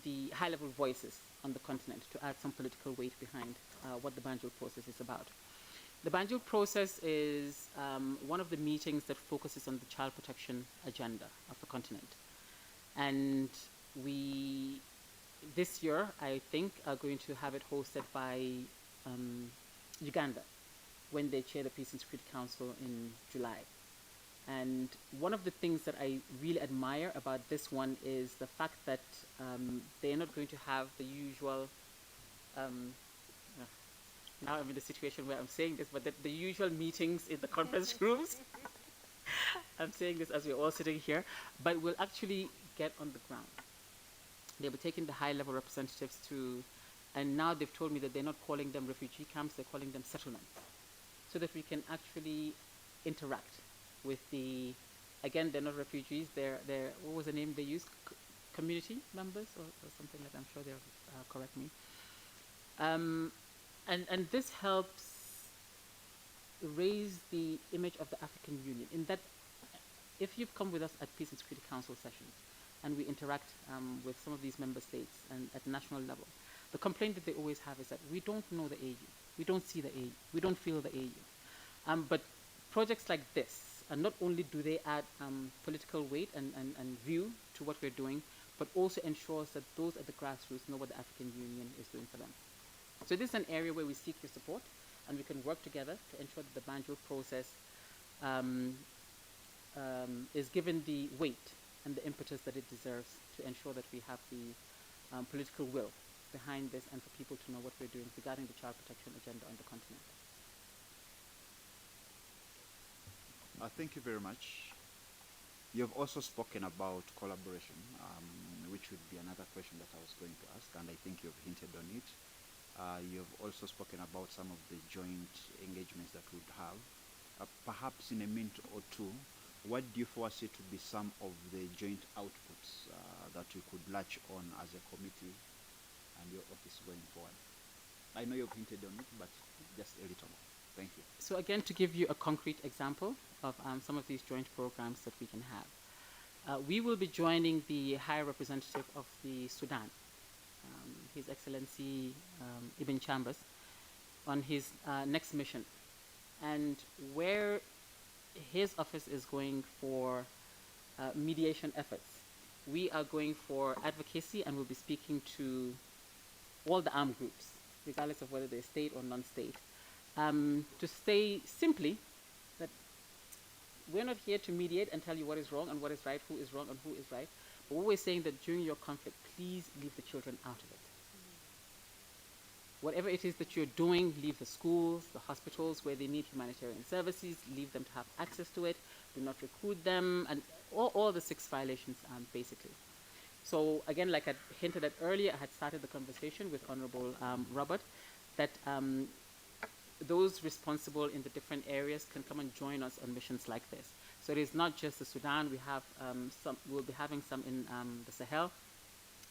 the high level voices on the continent to add some political weight behind what the Banjul process is about. The Banjul process is one of the meetings that focuses on the child protection agenda of the continent. And we, this year, I think, are going to have it hosted by Uganda when they chair the Peace and Security Council in July. And one of the things that I really admire about this one is the fact that they're not going to have the usual, now I'm in a situation where I'm saying this, but the usual meetings in the conference rooms. I'm saying this as we're all sitting here, but we'll actually get on the ground. They'll be taking the high-level representatives to, and now they've told me that they're not calling them refugee camps, they're calling them settlements, so that we can actually interact with the, again, they're not refugees, they're what was the name they used? Community members or something like that. I'm sure they'll correct me. And this helps raise the image of the African Union in that if you've come with us at Peace and Security Council sessions and we interact with some of these member states and at national level, the complaint that they always have is that we don't know the AU, we don't see the AU, we don't feel the AU. But projects like this, and not only do they add political weight and view to what we're doing, but also ensures that those at the grassroots know what the African Union is doing for them. So this is an area where we seek your support, and we can work together to ensure that the Banjul process is given the weight and the impetus that it deserves to ensure that we have the political will behind this and for people to know what we're doing regarding the child protection agenda on the continent. Thank you very much. You've also spoken about collaboration, which would be another question that I was going to ask, and I think you've hinted on it. You've also spoken about some of the joint engagements that we'd have. Perhaps in a minute or two, what do you foresee to be some of the joint outputs that you could latch on as a committee and your office going forward? I know you've hinted on it, but just a little. Thank you. So again, to give you a concrete example of some of these joint programs that we can have. We will be joining the High Representative of the Sudan, His Excellency Ibn Chambers, on his next mission. And where his office is going for mediation efforts, we are going for advocacy, and we'll be speaking to all the armed groups, regardless of whether they're state or non-state, to say simply that we're not here to mediate and tell you what is wrong and what is right, who is wrong and who is right, but we're saying that during your conflict, please leave the children out of it. Whatever it is that you're doing, leave the schools, the hospitals where they need humanitarian services, leave them to have access to it, do not recruit them, and all the 6 violations, basically. So again, like I hinted at earlier, I had started the conversation with Honorable Robert, that those responsible in the different areas can come and join us on missions like this. So it is not just the Sudan. We have we'll be having some in the Sahel,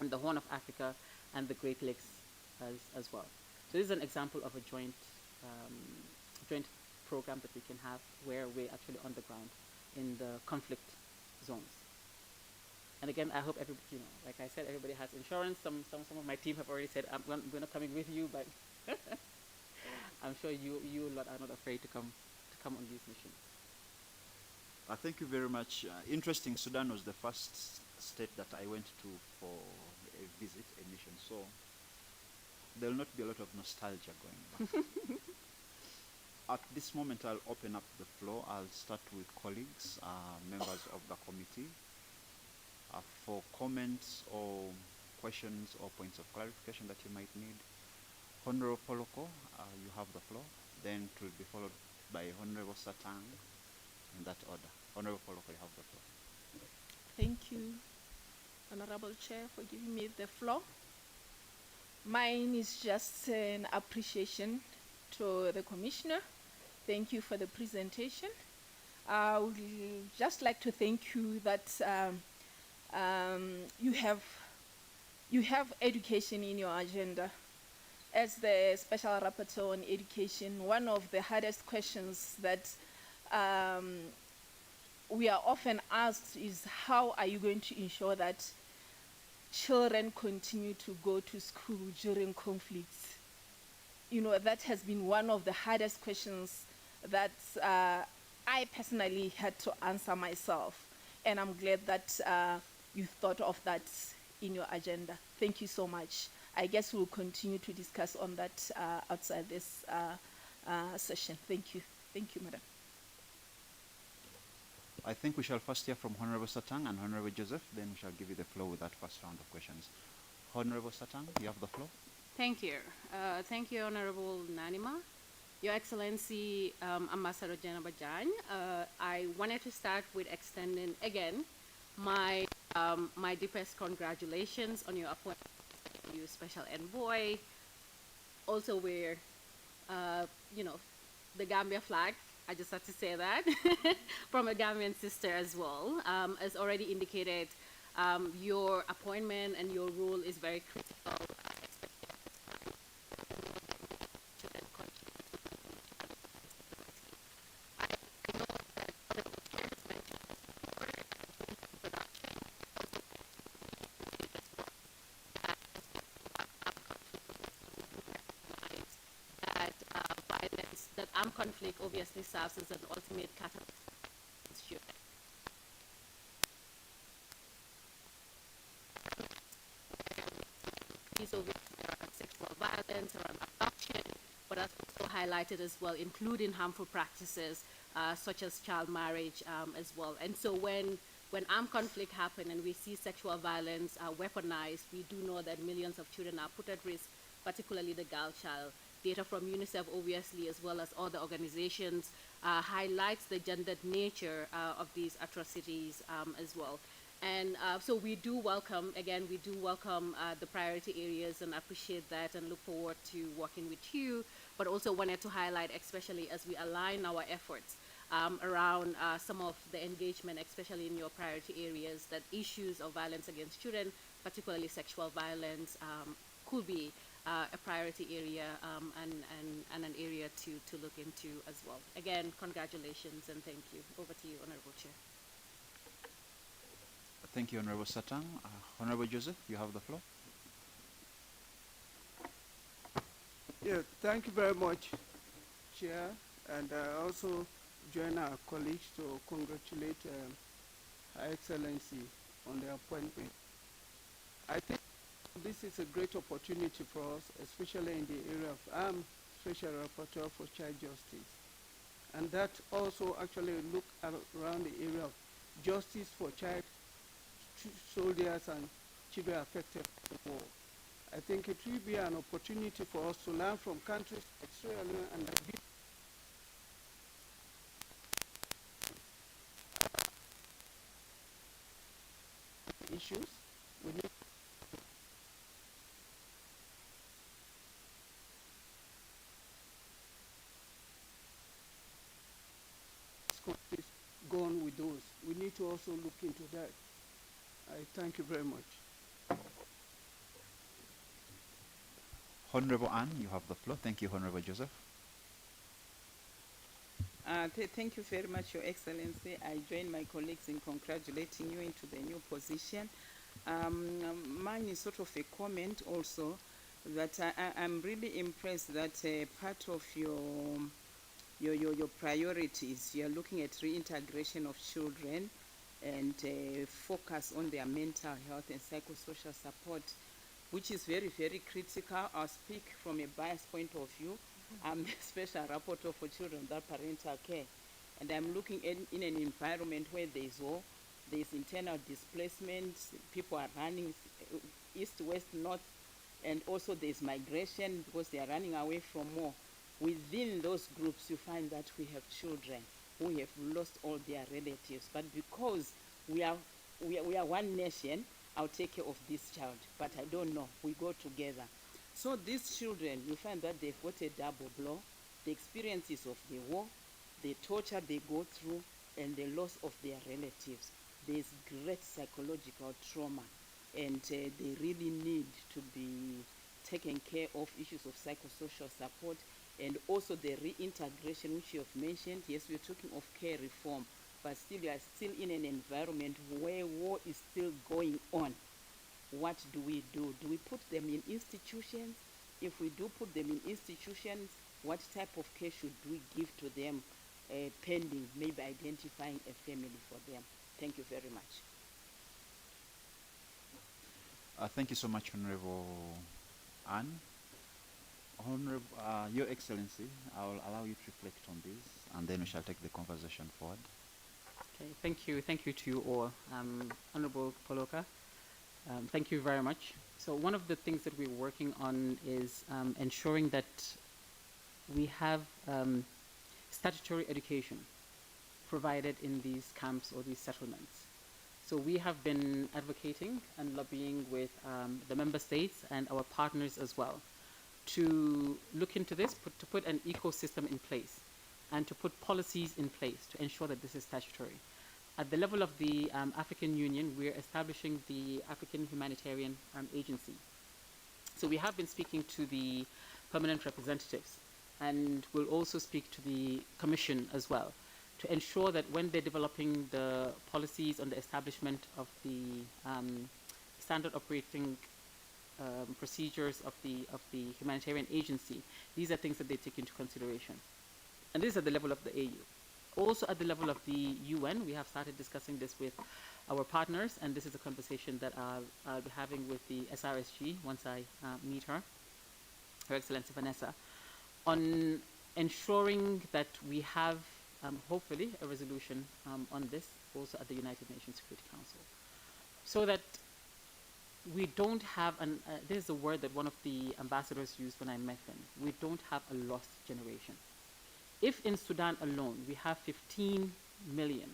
and the Horn of Africa, and the Great Lakes as well. So this is an example of a joint program that we can have where we're actually on the ground in the conflict zones. And again, I hope everybody, you know, like I said, everybody has insurance. Some of my team have already said, we're not coming with you, but I'm sure you lot are not afraid to come on these missions. Thank you very much. Interesting, Sudan was the first state that I went to for a visit, a mission, so there will not be a lot of nostalgia going back. At this moment, I'll open up the floor. I'll start with colleagues, members of the committee, for comments or questions or points of clarification that you might need. Honorable Poloko, you have the floor. Then it will be followed by Honorable Satang, in that order. Honorable Poloko, you have the floor. Thank you, Honorable Chair, for giving me the floor. Mine is just an appreciation to the Commissioner. Thank you for the presentation. I would just like to thank you that you have education in your agenda. As the Special Rapporteur on Education, one of the hardest questions that we are often asked is, how are you going to ensure that children continue to go to school during conflicts? You know, that has been one of the hardest questions that I personally had to answer myself. And I'm glad that you thought of that in your agenda. Thank you so much. I guess we'll continue to discuss on that outside this session. Thank you. Thank you, Madam. I think we shall first hear from Honorable Satang and Honorable Joseph, then we shall give you the floor with that first round of questions. Honorable Satang, you have the floor. Thank you. Thank you, Honorable Nanima. Your Excellency, Ambassador Janaba Jan, I wanted to start with extending again my deepest congratulations on your appointment as your Special Envoy. Also wear, you know, the Gambia flag. I just had to say that from a Gambian sister as well. As already indicated, your appointment and your role is very critical. That armed conflict obviously serves as an ultimate catalyst. Around sexual violence, around abduction, but that's also highlighted as well, including harmful practices such as child marriage as well. And so when armed conflict happen and we see sexual violence weaponized, we do know that millions of children are put at risk, particularly the girl child. Data from UNICEF, obviously, as well as other organizations, highlights the gendered nature of these atrocities as well. And so we do welcome, again, the priority areas and appreciate that and look forward to working with you, but also wanted to highlight, especially as we align our efforts around some of the engagement, especially in your priority areas, that issues of violence against children, particularly sexual violence, could be a priority area and an area to look into as well. Again, congratulations and thank you. Over to you, Honorable Chair. Thank you, Honorable Satang. Honorable Joseph, you have the floor. Yeah, thank you very much, Chair, and I also join our colleagues to congratulate Her Excellency on the appointment. I think this is a great opportunity for us, especially in the area of Special Rapporteur for Child Justice. And that also actually look around the area of justice for child soldiers and children affected by the war. I think it will be an opportunity for us to learn from countries like Sierra Leone and Liberia. Issues we need gone with those. We need to also look into that. I thank you very much. Honorable Anne, you have the floor. Thank you, Honorable Joseph. Thank you very much, Your Excellency. I join my colleagues in congratulating you into the new position. Mine is sort of a comment also that I'm really impressed that part of your priorities, you're looking at reintegration of children and focus on their mental health and psychosocial support, which is very, very critical. I'll speak from a biased point of view. I'm a special rapporteur for children without parental care, and I'm looking in an environment where there's internal displacement, people are running east, west, north, and also there's migration because they are running away from war. Within those groups, you find that we have children who have lost all their relatives, but because we are one nation, I'll take care of this child, but I don't know, we go together. So these children, you find that they've got a double blow, the experiences of the war, the torture they go through, and the loss of their relatives. There's great psychological trauma, and they really need to be taken care of, issues of psychosocial support, and also the reintegration which you have mentioned. Yes, we're talking of care reform, but still you are still in an environment where war is still going on. What do? Do we put them in institutions? If we do put them in institutions, what type of care should we give to them pending maybe identifying a family for them? Thank you very much. Thank you so much, Honorable Anne. Honorable, Your Excellency, I will allow you to reflect on this, and then we shall take the conversation forward. Okay, thank you to you all. Honorable Poloka, thank you very much. So one of the things that we're working on is ensuring that we have statutory education provided in these camps or these settlements. So we have been advocating and lobbying with the member states and our partners as well to look into this, to put an ecosystem in place and to put policies in place to ensure that this is statutory. At the level of the African Union, we're establishing the African Humanitarian Agency. So we have been speaking to the permanent representatives, and we'll also speak to the Commission as well, to ensure that when they're developing the policies on the establishment of the standard operating procedures of the humanitarian agency, these are things that they take into consideration. And this is at the level of the AU. Also at the level of the UN, we have started discussing this with our partners, and this is a conversation that I'll be having with the ACERWC once I meet her, Her Excellency Vanessa, on ensuring that we have hopefully a resolution on this also at the United Nations Security Council, so that we don't have, this is a word that one of the ambassadors used when I met him, we don't have a lost generation. If in Sudan alone we have 15 million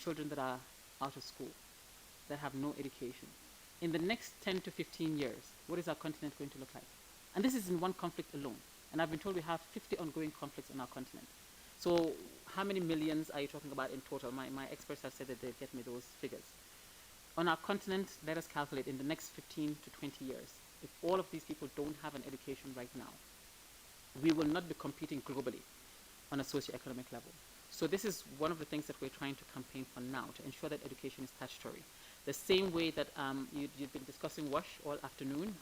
children that are out of school, that have no education, in the next 10 to 15 years, what is our continent going to look like? And this is in one conflict alone. And I've been told we have 50 ongoing conflicts on our continent. So how many millions are you talking about in total? My experts have said that they'll get me those figures. On our continent, let us calculate in the next 15 to 20 years, if all of these people don't have an education right now, we will not be competing globally on a socioeconomic level. So this is one of the things that we're trying to campaign for now, to ensure that education is statutory. The same way that you've been discussing WASH all afternoon,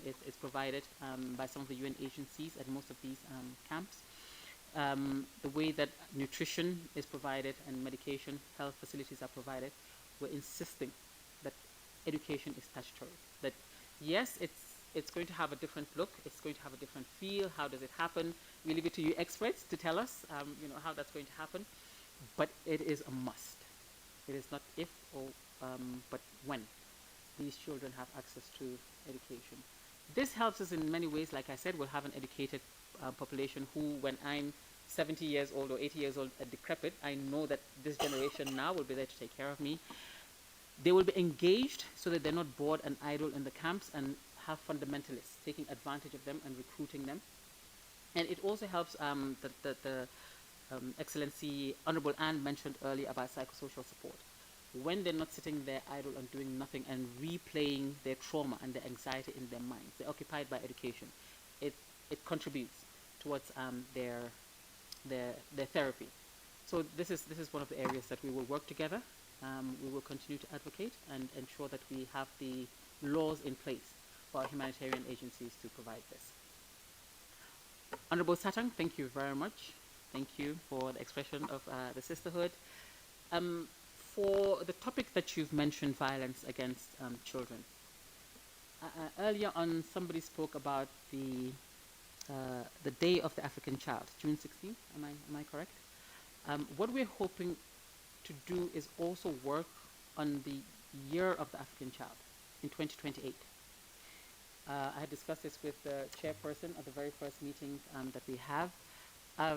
it's provided by some of the UN agencies at most of these camps. The way that nutrition is provided and medication, health facilities are provided, we're insisting that education is statutory. That yes, it's going to have a different look, it's going to have a different feel. How does it happen? We leave it to you experts to tell us, how that's going to happen. But it is a must. It is not if or but when these children have access to education. This helps us in many ways. Like I said, we'll have an educated population who, when I'm 70 years old or 80 years old and decrepit, I know that this generation now will be there to take care of me. They will be engaged so that they're not bored and idle in the camps and have fundamentalists taking advantage of them and recruiting them. And it also helps Excellency Honorable Anne mentioned earlier about psychosocial support. When they're not sitting there idle and doing nothing and replaying their trauma and their anxiety in their minds, they're occupied by education. It contributes towards their therapy. So this is one of the areas that we will work together. We will continue to advocate and ensure that we have the laws in place for our humanitarian agencies to provide this. Honorable Satang, thank you very much. Thank you for the expression of the sisterhood. For the topic that you've mentioned, violence against children. Earlier on, somebody spoke about the Day of the African Child, June 16th. Am I correct? What we're hoping to do is also work on the Year of the African Child in 2028. I had discussed this with the chairperson at the very first meeting that we have. I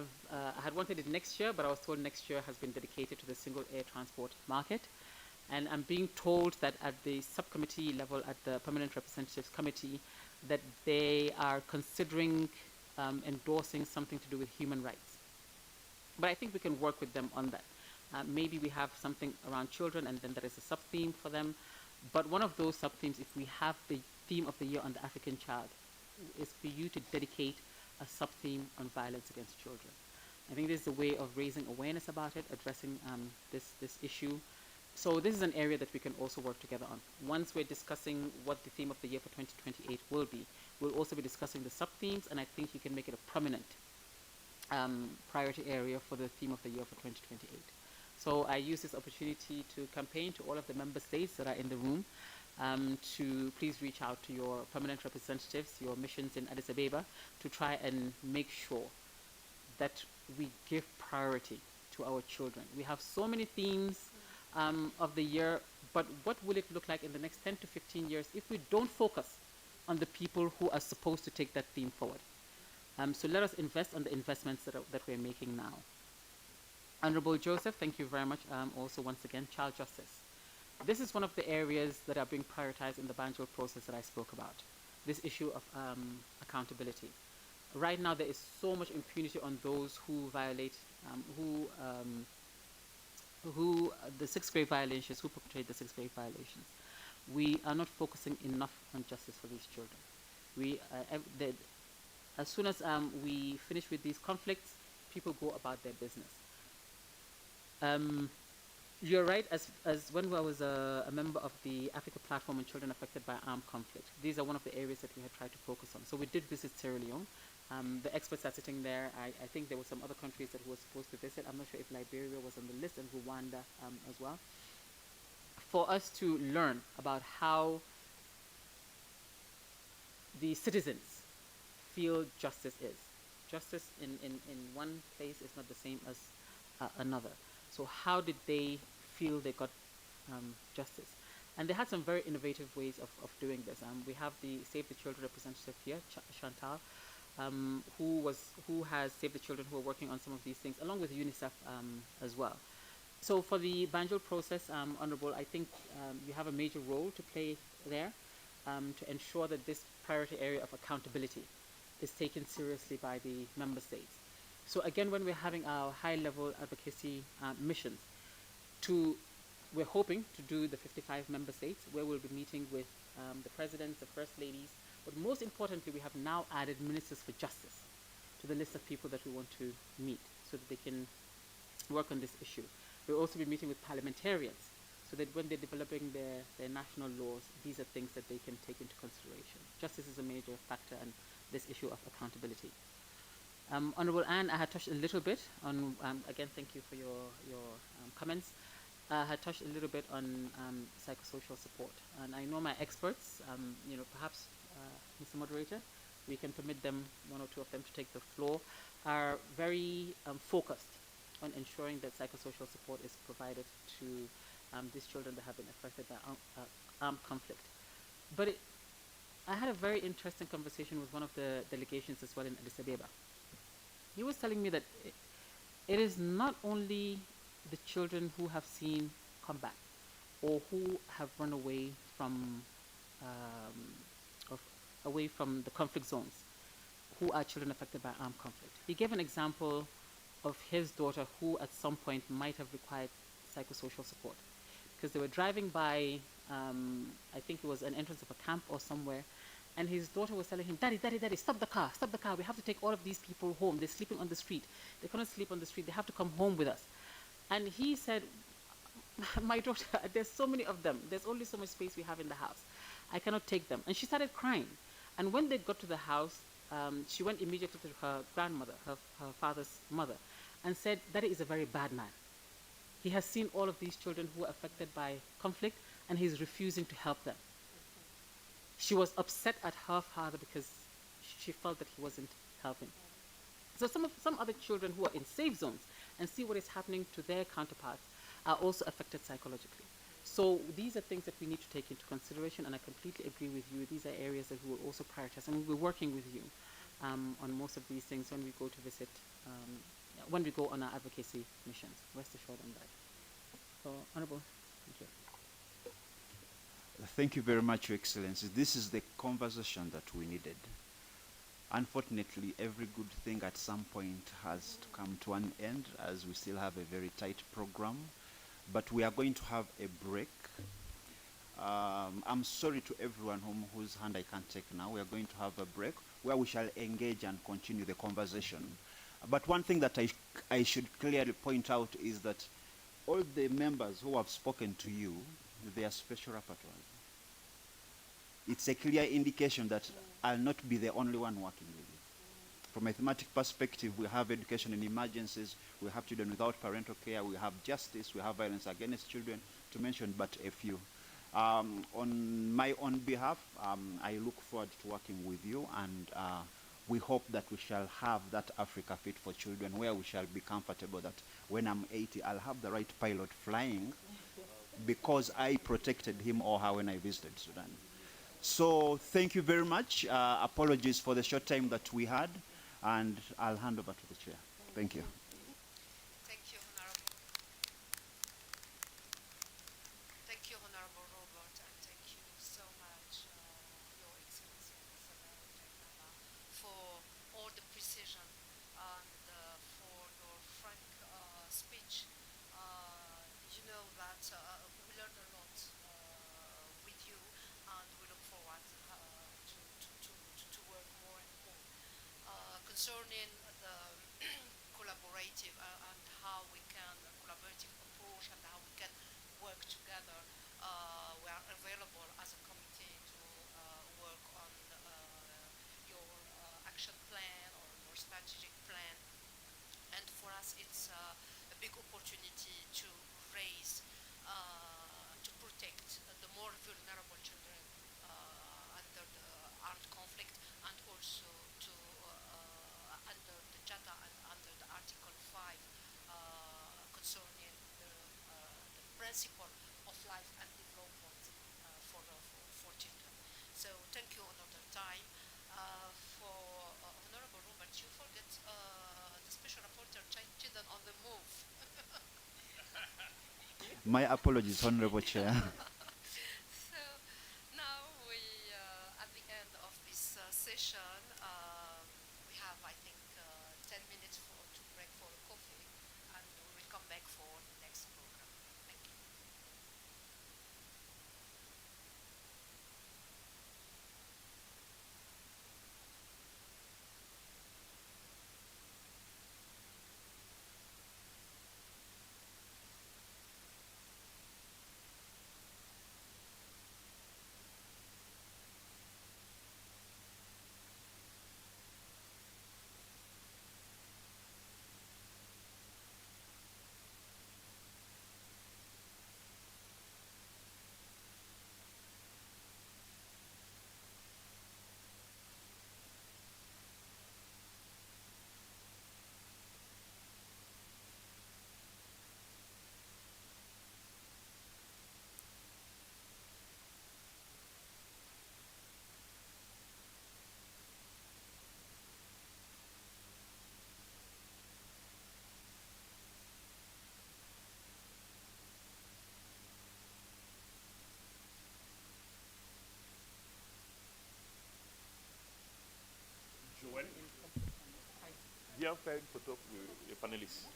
had wanted it next year, but I was told next year has been dedicated to the single air transport market. And I'm being told that at the subcommittee level, at the Permanent Representatives Committee, that they are considering endorsing something to do with human rights. But I think we can work with them on that. Maybe we have something around children, and then there is a sub-theme for them. But one of those sub-themes, if we have the theme of the year on the African child, is for you to dedicate a sub-theme on violence against children. I think this is a way of raising awareness about it, addressing this issue. So this is an area that we can also work together on. Once we're discussing what the theme of the year for 2028 will be, we'll also be discussing the sub-themes, and I think you can make it a prominent priority area for the theme of the year for 2028. So I use this opportunity to campaign to all of the member states that are in the room to please reach out to your permanent representatives, your missions in Addis Ababa, to try and make sure that we give priority to our children. We have so many themes of the year, but what will it look like in the next 10 to 15 years if we don't focus on the people who are supposed to take that theme forward? So let us invest on the investments that we're making now. Honorable Joseph, thank you very much. Also, once again, child justice. This is one of the areas that are being prioritized in the Banjul process that I spoke about, this issue of accountability. Right now, there is so much impunity on those who violate, the sixth grade violations, who perpetrate the sixth grade violations. We are not focusing enough on justice for these children. As soon as we finish with these conflicts, people go about their business. You're right, as when I was a member of the Africa Platform on Children Affected by Armed Conflict, these are one of the areas that we had tried to focus on. So we did visit Sierra Leone. The experts are sitting there. I think there were some other countries that we were supposed to visit. I'm not sure if Liberia was on the list, and Rwanda as well. For us to learn about how the citizens feel justice is. Justice in one place is not the same as another. So how did they feel they got justice? And they had some very innovative ways of doing this. We have the Save the Children representative here, Chantal, who has Save the Children, who are working on some of these things, along with UNICEF as well. So for the Banjul process, Honorable, I think you have a major role to play there to ensure that this priority area of accountability is taken seriously by the member states. So again, when we're having our high-level advocacy missions, we're hoping to do the 55 member states, where we'll be meeting with the presidents, the first ladies, but most importantly, we have now added ministers for justice to the list of people that we want to meet so that they can work on this issue. We'll also be meeting with parliamentarians so that when they're developing their national laws, these are things that they can take into consideration. Justice is a major factor in this issue of accountability. Honorable Anne, I had touched a little bit on, again, thank you for your comments. I had touched a little bit on psychosocial support. And I know my experts, perhaps, Mr. Moderator, we can permit them, one or two of them, to take the floor, are very focused on ensuring that psychosocial support is provided to these children that have been affected by armed conflict. But I had a very interesting conversation with one of the delegations as well in Addis Ababa. He was telling me that it is not only the children who have seen combat or who have run away from the conflict zones who are children affected by armed conflict. He gave an example of his daughter who at some point might have required psychosocial support. Because they were driving by, I think it was an entrance of a camp or somewhere, and his daughter was telling him, Daddy, Daddy, Daddy, stop the car, we have to take all of these people home. They're sleeping on the street. They cannot sleep on the street. They have to come home with us. And he said, my daughter, there's so many of them. There's only so much space we have in the house. I cannot take them. And she started crying. And when they got to the house, she went immediately to her grandmother, her father's mother, and said, Daddy is a very bad man. He has seen all of these children who are affected by conflict, and he's refusing to help them. She was upset at her father because she felt that he wasn't helping. So some other children who are in safe zones and see what is happening to their counterparts are also affected psychologically. So these are things that we need to take into consideration, and I completely agree with you. These are areas that we will also prioritize, and we'll be working with you on most of these things when we go to visit, when we go on our advocacy missions. Rest assured on that. So, Honorable, thank you. Thank you very much, Your Excellency. This is the conversation that we needed. Unfortunately, every good thing at some point has to come to an end, as we still have a very tight program. But we are going to have a break. I'm sorry to everyone whose hand I can't take now. We are going to have a break where we shall engage and continue the conversation. But one thing that I should clearly point out is that all the members who have spoken to you, they are special rapporteurs. It's a clear indication that I'll not be the only one working with you. From a thematic perspective, we have education in emergencies, we have children without parental care, we have justice, we have violence against children, to mention but a few. On my own behalf, I look forward to working with you, and we hope that we shall have that Africa Fit for Children where we shall be comfortable that when I'm 80, I'll have the right pilot flying because I protected him or her when I visited Sudan. So thank you very much. Apologies for the short time that we had, and I'll hand over to the chair. Thank you. Thank you, Honorable. Thank you, Honorable Robert, and thank you so much, Your Excellency, for all the precision and for your frank speech. You know that we learned a lot with you, and we look forward to work more and more. Concerning the collaborative and how we can, collaborative approach and how we can work together, we are available as a committee to work on your action plan or your strategic plan. And for us, it's a big opportunity to raise, to protect the more vulnerable children under the armed conflict, and also to under the Charter and under the Article 5 concerning the principle of life and development for children. So thank you another time. For Honorable Robert, you forget the special rapporteur children on the move. My apologies, Honorable Chair. So now we, at the end of this session, we have, I think, 10 minutes to break for a coffee, and we will come back for the next program. Thank you. have time to talk with the panelists.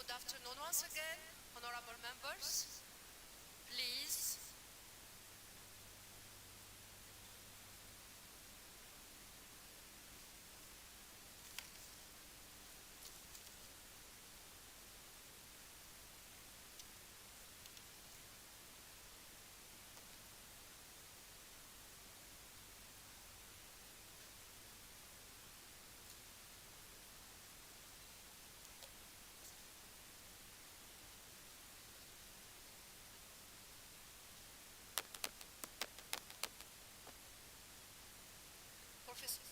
Good afternoon once again, honorable members. Please. Professor.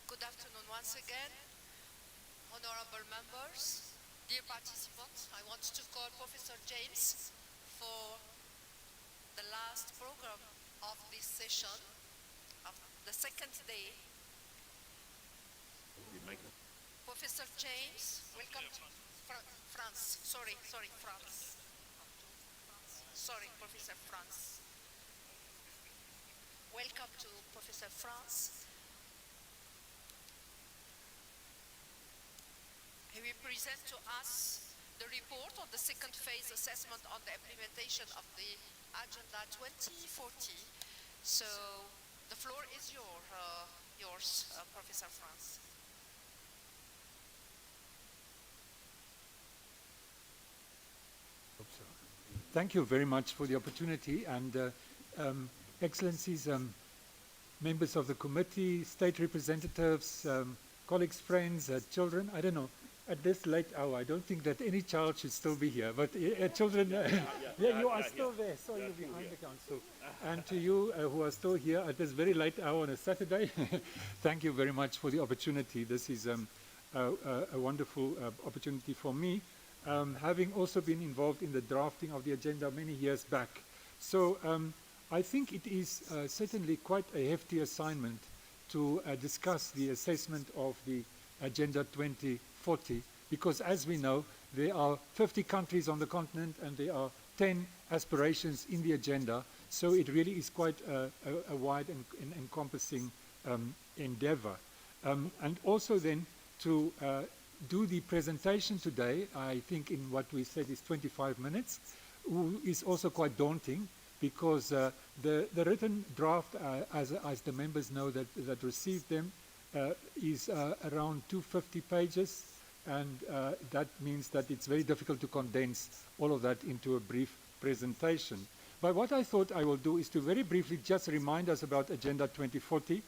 Good afternoon once again, honorable members, dear participants. I want to call Professor James for the last program of this session, of the second day. Professor James, welcome to France. Sorry, France. Sorry, Professor France. Welcome to Professor France. He will present to us the report on the second phase assessment on the implementation of the Agenda 2040. So the floor is yours, Professor France. Thank you very much for the opportunity, and Excellencies, members of the committee, state representatives, colleagues, friends, children. I don't know, at this late hour, I don't think that any child should still be here, but children, yeah, you are still there, so you're behind the council. And to you who are still here at this very late hour on a Saturday, thank you very much for the opportunity. This is a wonderful opportunity for me, having also been involved in the drafting of the agenda many years back. So I think it is certainly quite a hefty assignment to discuss the assessment of the Agenda 2040, because as we know, there are 50 countries on the continent and there are 10 aspirations in the agenda, so it really is quite a wide and encompassing endeavor. And also then to do the presentation today, I think in what we said is 25 minutes, is also quite daunting, because the written draft, as the members know that received them, is around 250 pages, and that means that it's very difficult to condense all of that into a brief presentation. But what I thought I will do is to very briefly just remind us about Agenda 2040,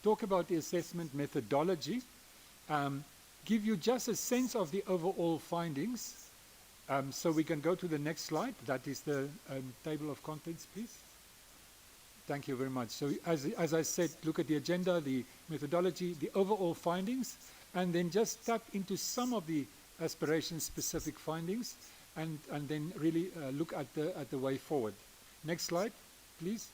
talk about the assessment methodology, give you just a sense of the overall findings. So we can go to the next slide. That is the table of contents, please. Thank you very much. So as I said, look at the agenda, the methodology, the overall findings, and then just tap into some of the aspiration-specific findings, and then really look at the way forward. Next slide, please.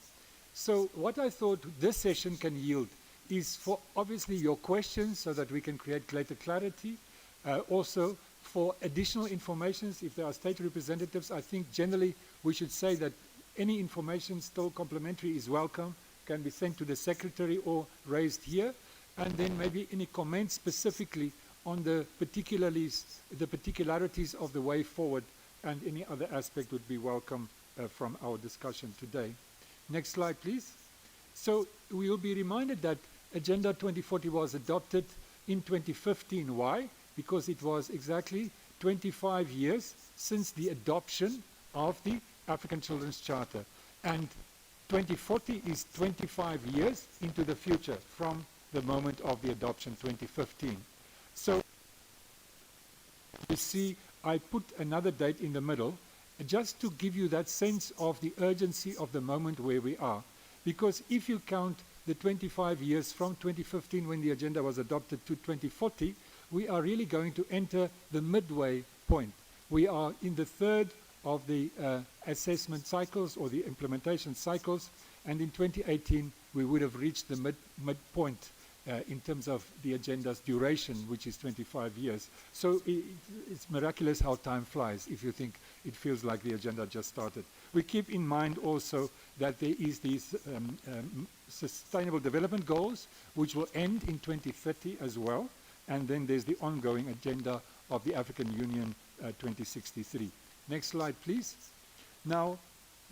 So what I thought this session can yield is for obviously your questions so that we can create greater clarity. Also, for additional information, if there are state representatives, I think generally we should say that any information still complementary is welcome, can be sent to the secretary or raised here, and then maybe any comments specifically on the particularities of the way forward, and any other aspect would be welcome from our discussion today. Next slide, please. So we will be reminded that Agenda 2040 was adopted in 2015. Why? Because it was exactly 25 years since the adoption of the African Children's Charter. And 2040 is 25 years into the future from the moment of the adoption, 2015. So you see, I put another date in the middle just to give you that sense of the urgency of the moment where we are. Because if you count the 25 years from 2015 when the agenda was adopted to 2040, we are really going to enter the midway point. We are in the third of the assessment cycles or the implementation cycles, and in 2018 we would have reached the midpoint in terms of the agenda's duration, which is 25 years. So it's miraculous how time flies if you think it feels like the agenda just started. We keep in mind also that there is these Sustainable Development Goals, which will end in 2030 as well. And then there's the ongoing agenda of the African Union 2063. Next slide, please. Now,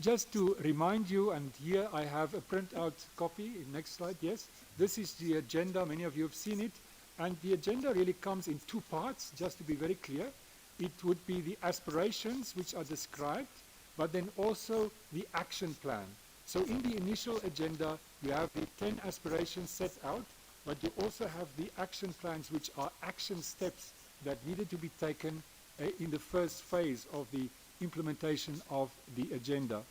just to remind you, and here I have a printout copy. Next slide, yes. This is the agenda. Many of you have seen it. And the agenda really comes in two parts, just to be very clear. It would be the aspirations, which are described, but then also the action plan. So in the initial agenda, you have the 10 aspirations set out, but you also have the action plans, which are action steps that needed to be taken in the first phase of the implementation of the agenda.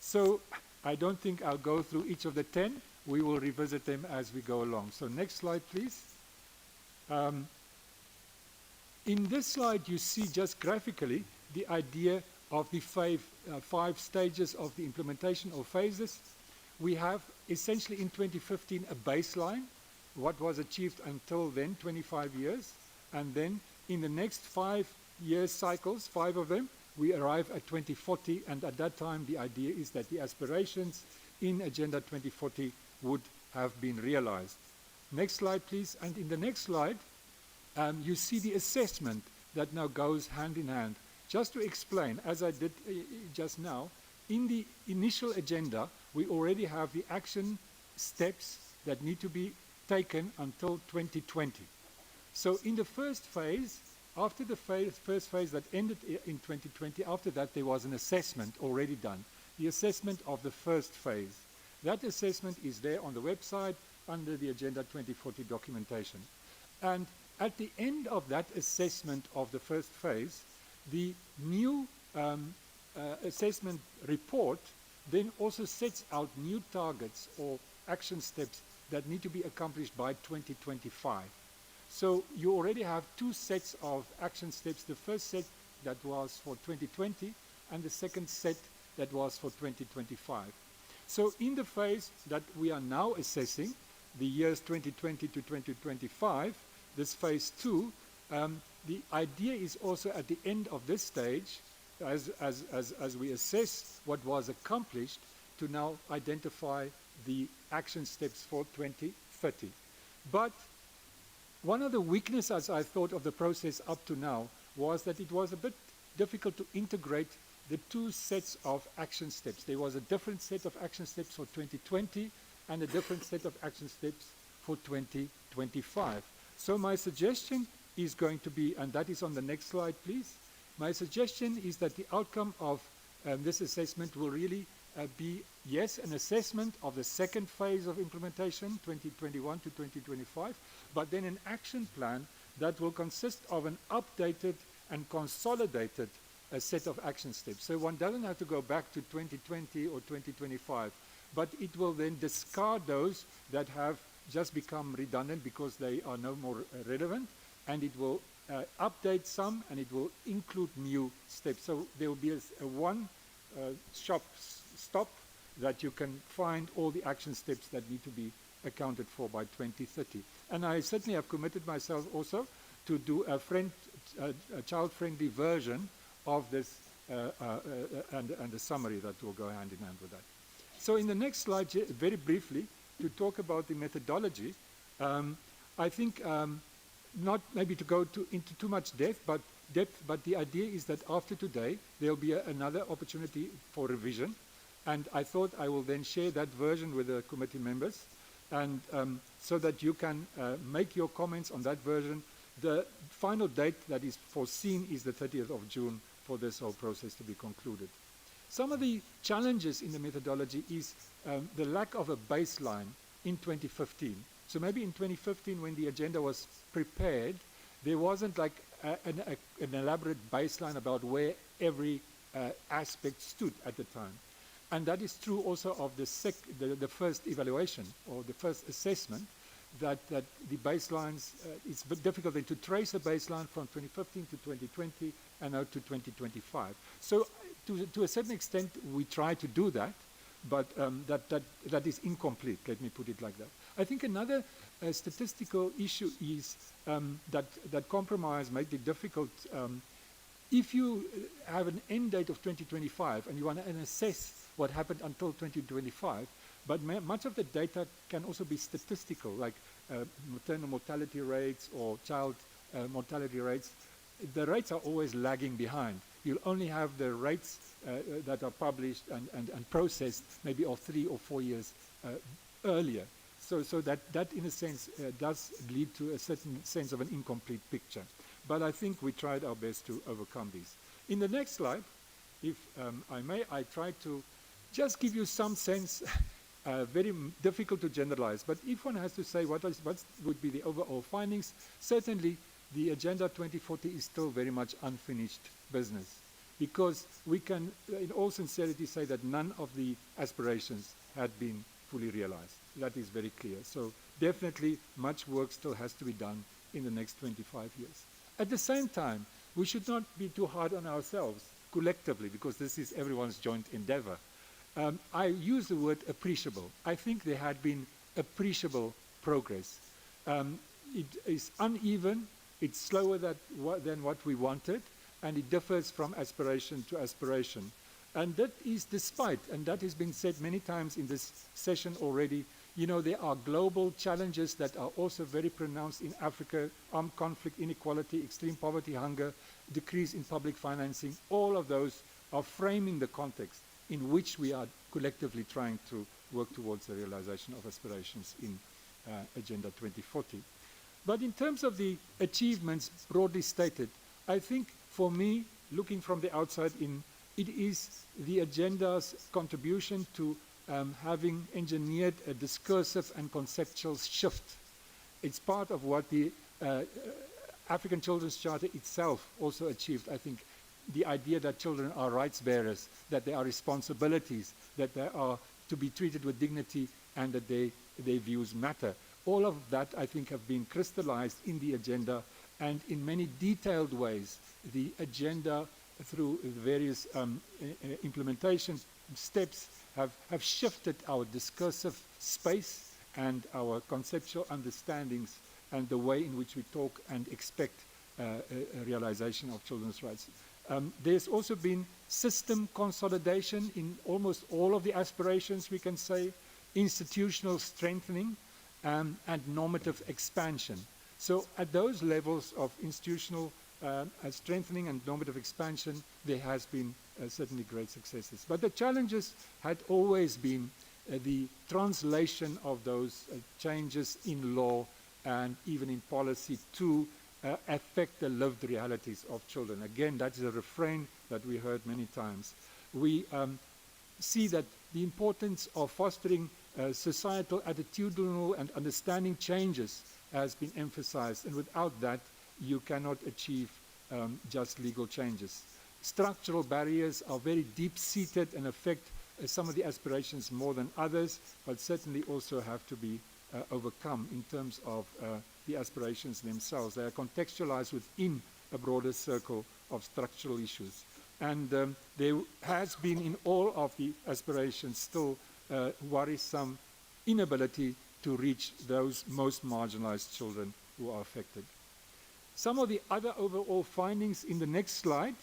So I don't think I'll go through each of the 10. We will revisit them as we go along. So next slide, please. In this slide, you see just graphically the idea of the five stages of the implementation or phases. We have essentially in 2015 a baseline, what was achieved until then, 25 years. And then in the next 5 year cycles, 5 of them, we arrive at 2040, and at that time the idea is that the aspirations in Agenda 2040 would have been realized. Next slide, please. And in the next slide, you see the assessment that now goes hand in hand. Just to explain, as I did just now, in the initial agenda, we already have the action steps that need to be taken until 2020. So in the first phase, after the first phase that ended in 2020, after that there was an assessment already done, the assessment of the first phase. That assessment is there on the website under the Agenda 2040 documentation. And at the end of that assessment of the first phase, the new assessment report then also sets out new targets or action steps that need to be accomplished by 2025. So you already have 2 sets of action steps. The first set that was for 2020 and the second set that was for 2025. So in the phase that we are now assessing, the years 2020 to 2025, this phase 2, the idea is also at the end of this stage, as we assess what was accomplished, to now identify the action steps for 2030. But one of the weaknesses, I thought, of the process up to now was that it was a bit difficult to integrate the 2 sets of action steps. There was a different set of action steps for 2020 and a different set of action steps for 2025. So my suggestion is going to be, and that is on the next slide, please. My suggestion is that the outcome of this assessment will really be, yes, an assessment of the second phase of implementation, 2021 to 2025, but then an action plan that will consist of an updated and consolidated set of action steps. So one doesn't have to go back to 2020 or 2025, but it will then discard those that have just become redundant because they are no more relevant, and it will update some, and it will include new steps. So there will be a one-stop that you can find all the action steps that need to be accounted for by 2030. And I certainly have committed myself also to do a child-friendly version of this and a summary that will go hand in hand with that. So in the next slide, very briefly, to talk about the methodology, I think not maybe to go into too much depth, but the idea is that after today, there'll be another opportunity for revision. And I thought I will then share that version with the committee members, and so that you can make your comments on that version. The final date that is foreseen is the 30th of June for this whole process to be concluded. Some of the challenges in the methodology is the lack of a baseline in 2015. So maybe in 2015, when the agenda was prepared, there wasn't like an elaborate baseline about where every aspect stood at the time. And that is true also of the first evaluation or the first assessment, that the baselines, it's a bit difficult then to trace a baseline from 2015 to 2020 and now to 2025. So to a certain extent, we try to do that, but that is incomplete, let me put it like that. I think another statistical issue is that compromise might be difficult. If you have an end date of 2025 and you want to assess what happened until 2025, but much of the data can also be statistical, like maternal mortality rates or child mortality rates. The rates are always lagging behind. You'll only have the rates that are published and processed maybe of 3 or 4 years earlier. So that in a sense does lead to a certain sense of an incomplete picture. But I think we tried our best to overcome these. In the next slide, if I may, I try to just give you some sense, very difficult to generalize, but if one has to say what would be the overall findings, certainly the Agenda 2040 is still very much unfinished business, because we can, in all sincerity, say that none of the aspirations had been fully realized. That is very clear. So definitely much work still has to be done in the next 25 years. At the same time, we should not be too hard on ourselves collectively, because this is everyone's joint endeavor. I use the word appreciable. I think there had been appreciable progress. It is uneven, it's slower than what we wanted, and it differs from aspiration to aspiration. And that is despite, and that has been said many times in this session already, you know, there are global challenges that are also very pronounced in Africa: armed conflict, inequality, extreme poverty, hunger, decrease in public financing. All of those are framing the context in which we are collectively trying to work towards the realization of aspirations in Agenda 2040. But in terms of the achievements broadly stated, I think for me, looking from the outside in, it is the agenda's contribution to having engineered a discursive and conceptual shift. It's part of what the African Children's Charter itself also achieved, I think. The idea that children are rights bearers, that there are responsibilities, that they are to be treated with dignity, and that their views matter. All of that, I think, have been crystallized in the agenda, and in many detailed ways, the agenda, through various implementation steps, have shifted our discursive space and our conceptual understandings and the way in which we talk and expect a realization of children's rights. There's also been system consolidation in almost all of the aspirations, we can say, institutional strengthening, and normative expansion. So at those levels of institutional strengthening and normative expansion, there has been certainly great successes. But the challenges had always been the translation of those changes in law and even in policy to affect the lived realities of children. Again, that is a refrain that we heard many times. We see that the importance of fostering societal attitudinal and understanding changes has been emphasized, and without that, you cannot achieve just legal changes. Structural barriers are very deep-seated and affect some of the aspirations more than others, but certainly also have to be overcome in terms of the aspirations themselves. They are contextualized within a broader circle of structural issues. And there has been in all of the aspirations still worrisome inability to reach those most marginalized children who are affected. Some of the other overall findings in the next slide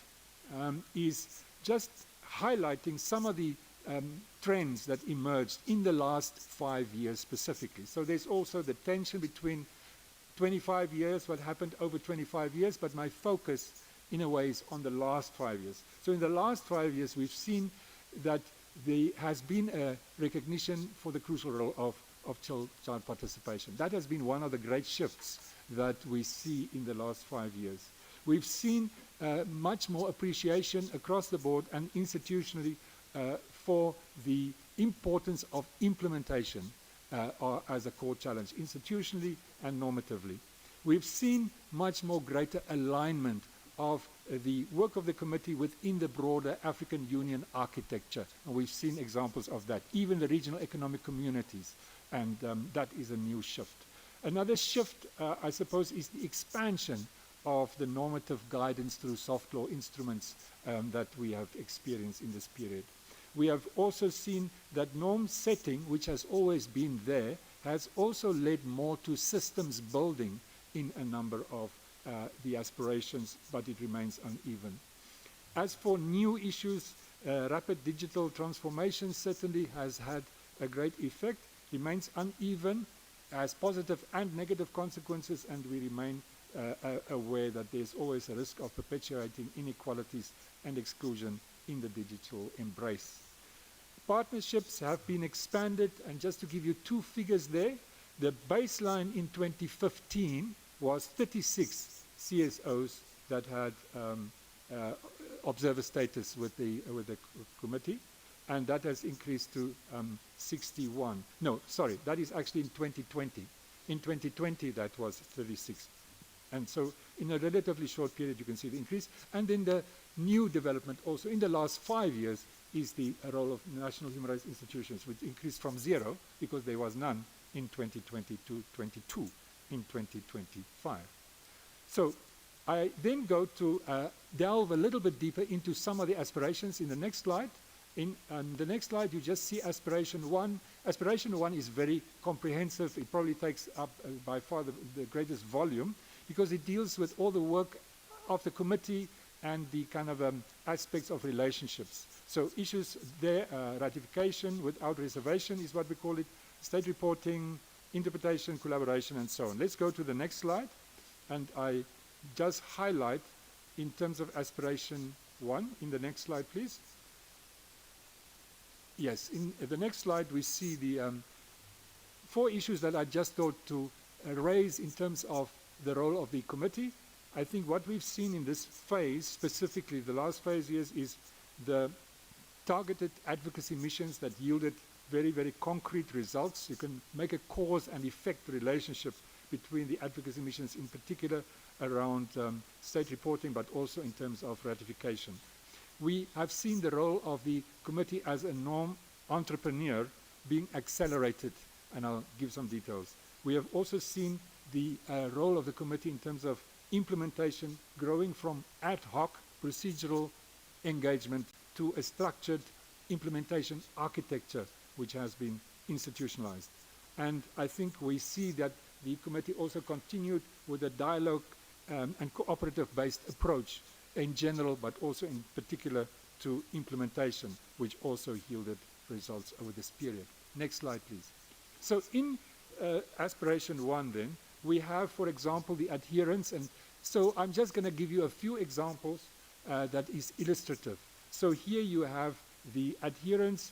is just highlighting some of the trends that emerged in the last 5 years specifically. So there's also the tension between 25 years, what happened over 25 years, but my focus in a way is on the last 5 years. So in the last 5 years, we've seen that there has been a recognition for the crucial role of child participation. That has been one of the great shifts that we see in the last 5 years. We've seen much more appreciation across the board and institutionally for the importance of implementation as a core challenge, institutionally and normatively. We've seen much more greater alignment of the work of the committee within the broader African Union architecture. And we've seen examples of that, even the regional economic communities, and that is a new shift. Another shift, I suppose, is the expansion of the normative guidance through soft law instruments that we have experienced in this period. We have also seen that norm setting, which has always been there, has also led more to systems building in a number of the aspirations, but it remains uneven. As for new issues, rapid digital transformation certainly has had a great effect, remains uneven, has positive and negative consequences, and we remain aware that there's always a risk of perpetuating inequalities and exclusion in the digital embrace. Partnerships have been expanded, and just to give you two figures there, the baseline in 2015 was 36 CSOs that had observer status with the committee, and that has increased to 61. No, sorry, that is actually in 2020. In 2020, that was 36. And so in a relatively short period, you can see the increase. And then the new development also in the last 5 years is the role of national human rights institutions, which increased from 0, because there was none in 2020, to 22 in 2025. So I then go to delve a little bit deeper into some of the aspirations in the next slide. In the next slide, you just see aspiration 1. Aspiration 1 is very comprehensive. It probably takes up by far the greatest volume, because it deals with all the work of the committee and the kind of aspects of relationships. So issues there, ratification without reservation is what we call it, state reporting, interpretation, collaboration, and so on. Let's go to the next slide, and I just highlight in terms of aspiration 1. In the next slide, please. Yes, in the next slide we see the 4 issues that I just thought to raise in terms of the role of the committee. I think what we've seen in this phase, specifically the last phase years, is the targeted advocacy missions that yielded very, very concrete results. You can make a cause and effect relationship between the advocacy missions, in particular around state reporting, but also in terms of ratification. We have seen the role of the committee as a norm entrepreneur being accelerated, and I'll give some details. We have also seen the role of the committee in terms of implementation growing from ad hoc procedural engagement to a structured implementation architecture which has been institutionalized. And I think we see that the committee also continued with a dialogue and cooperative-based approach in general, but also in particular to implementation, which also yielded results over this period. Next slide, please. So in aspiration 1 then, we have, for example, the adherence, and so I'm just going to give you a few examples that is illustrative. So here you have the adherence,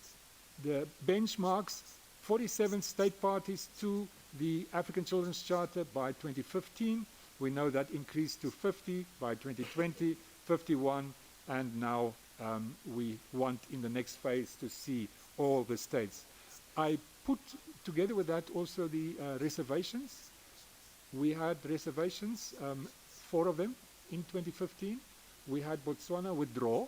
the benchmarks, 47 state parties to the African Children's Charter by 2015. We know that increased to 50 by 2020, 51, and now we want in the next phase to see all the states. I put together with that also the reservations. We had reservations, 4 of them in 2015. We had Botswana withdraw,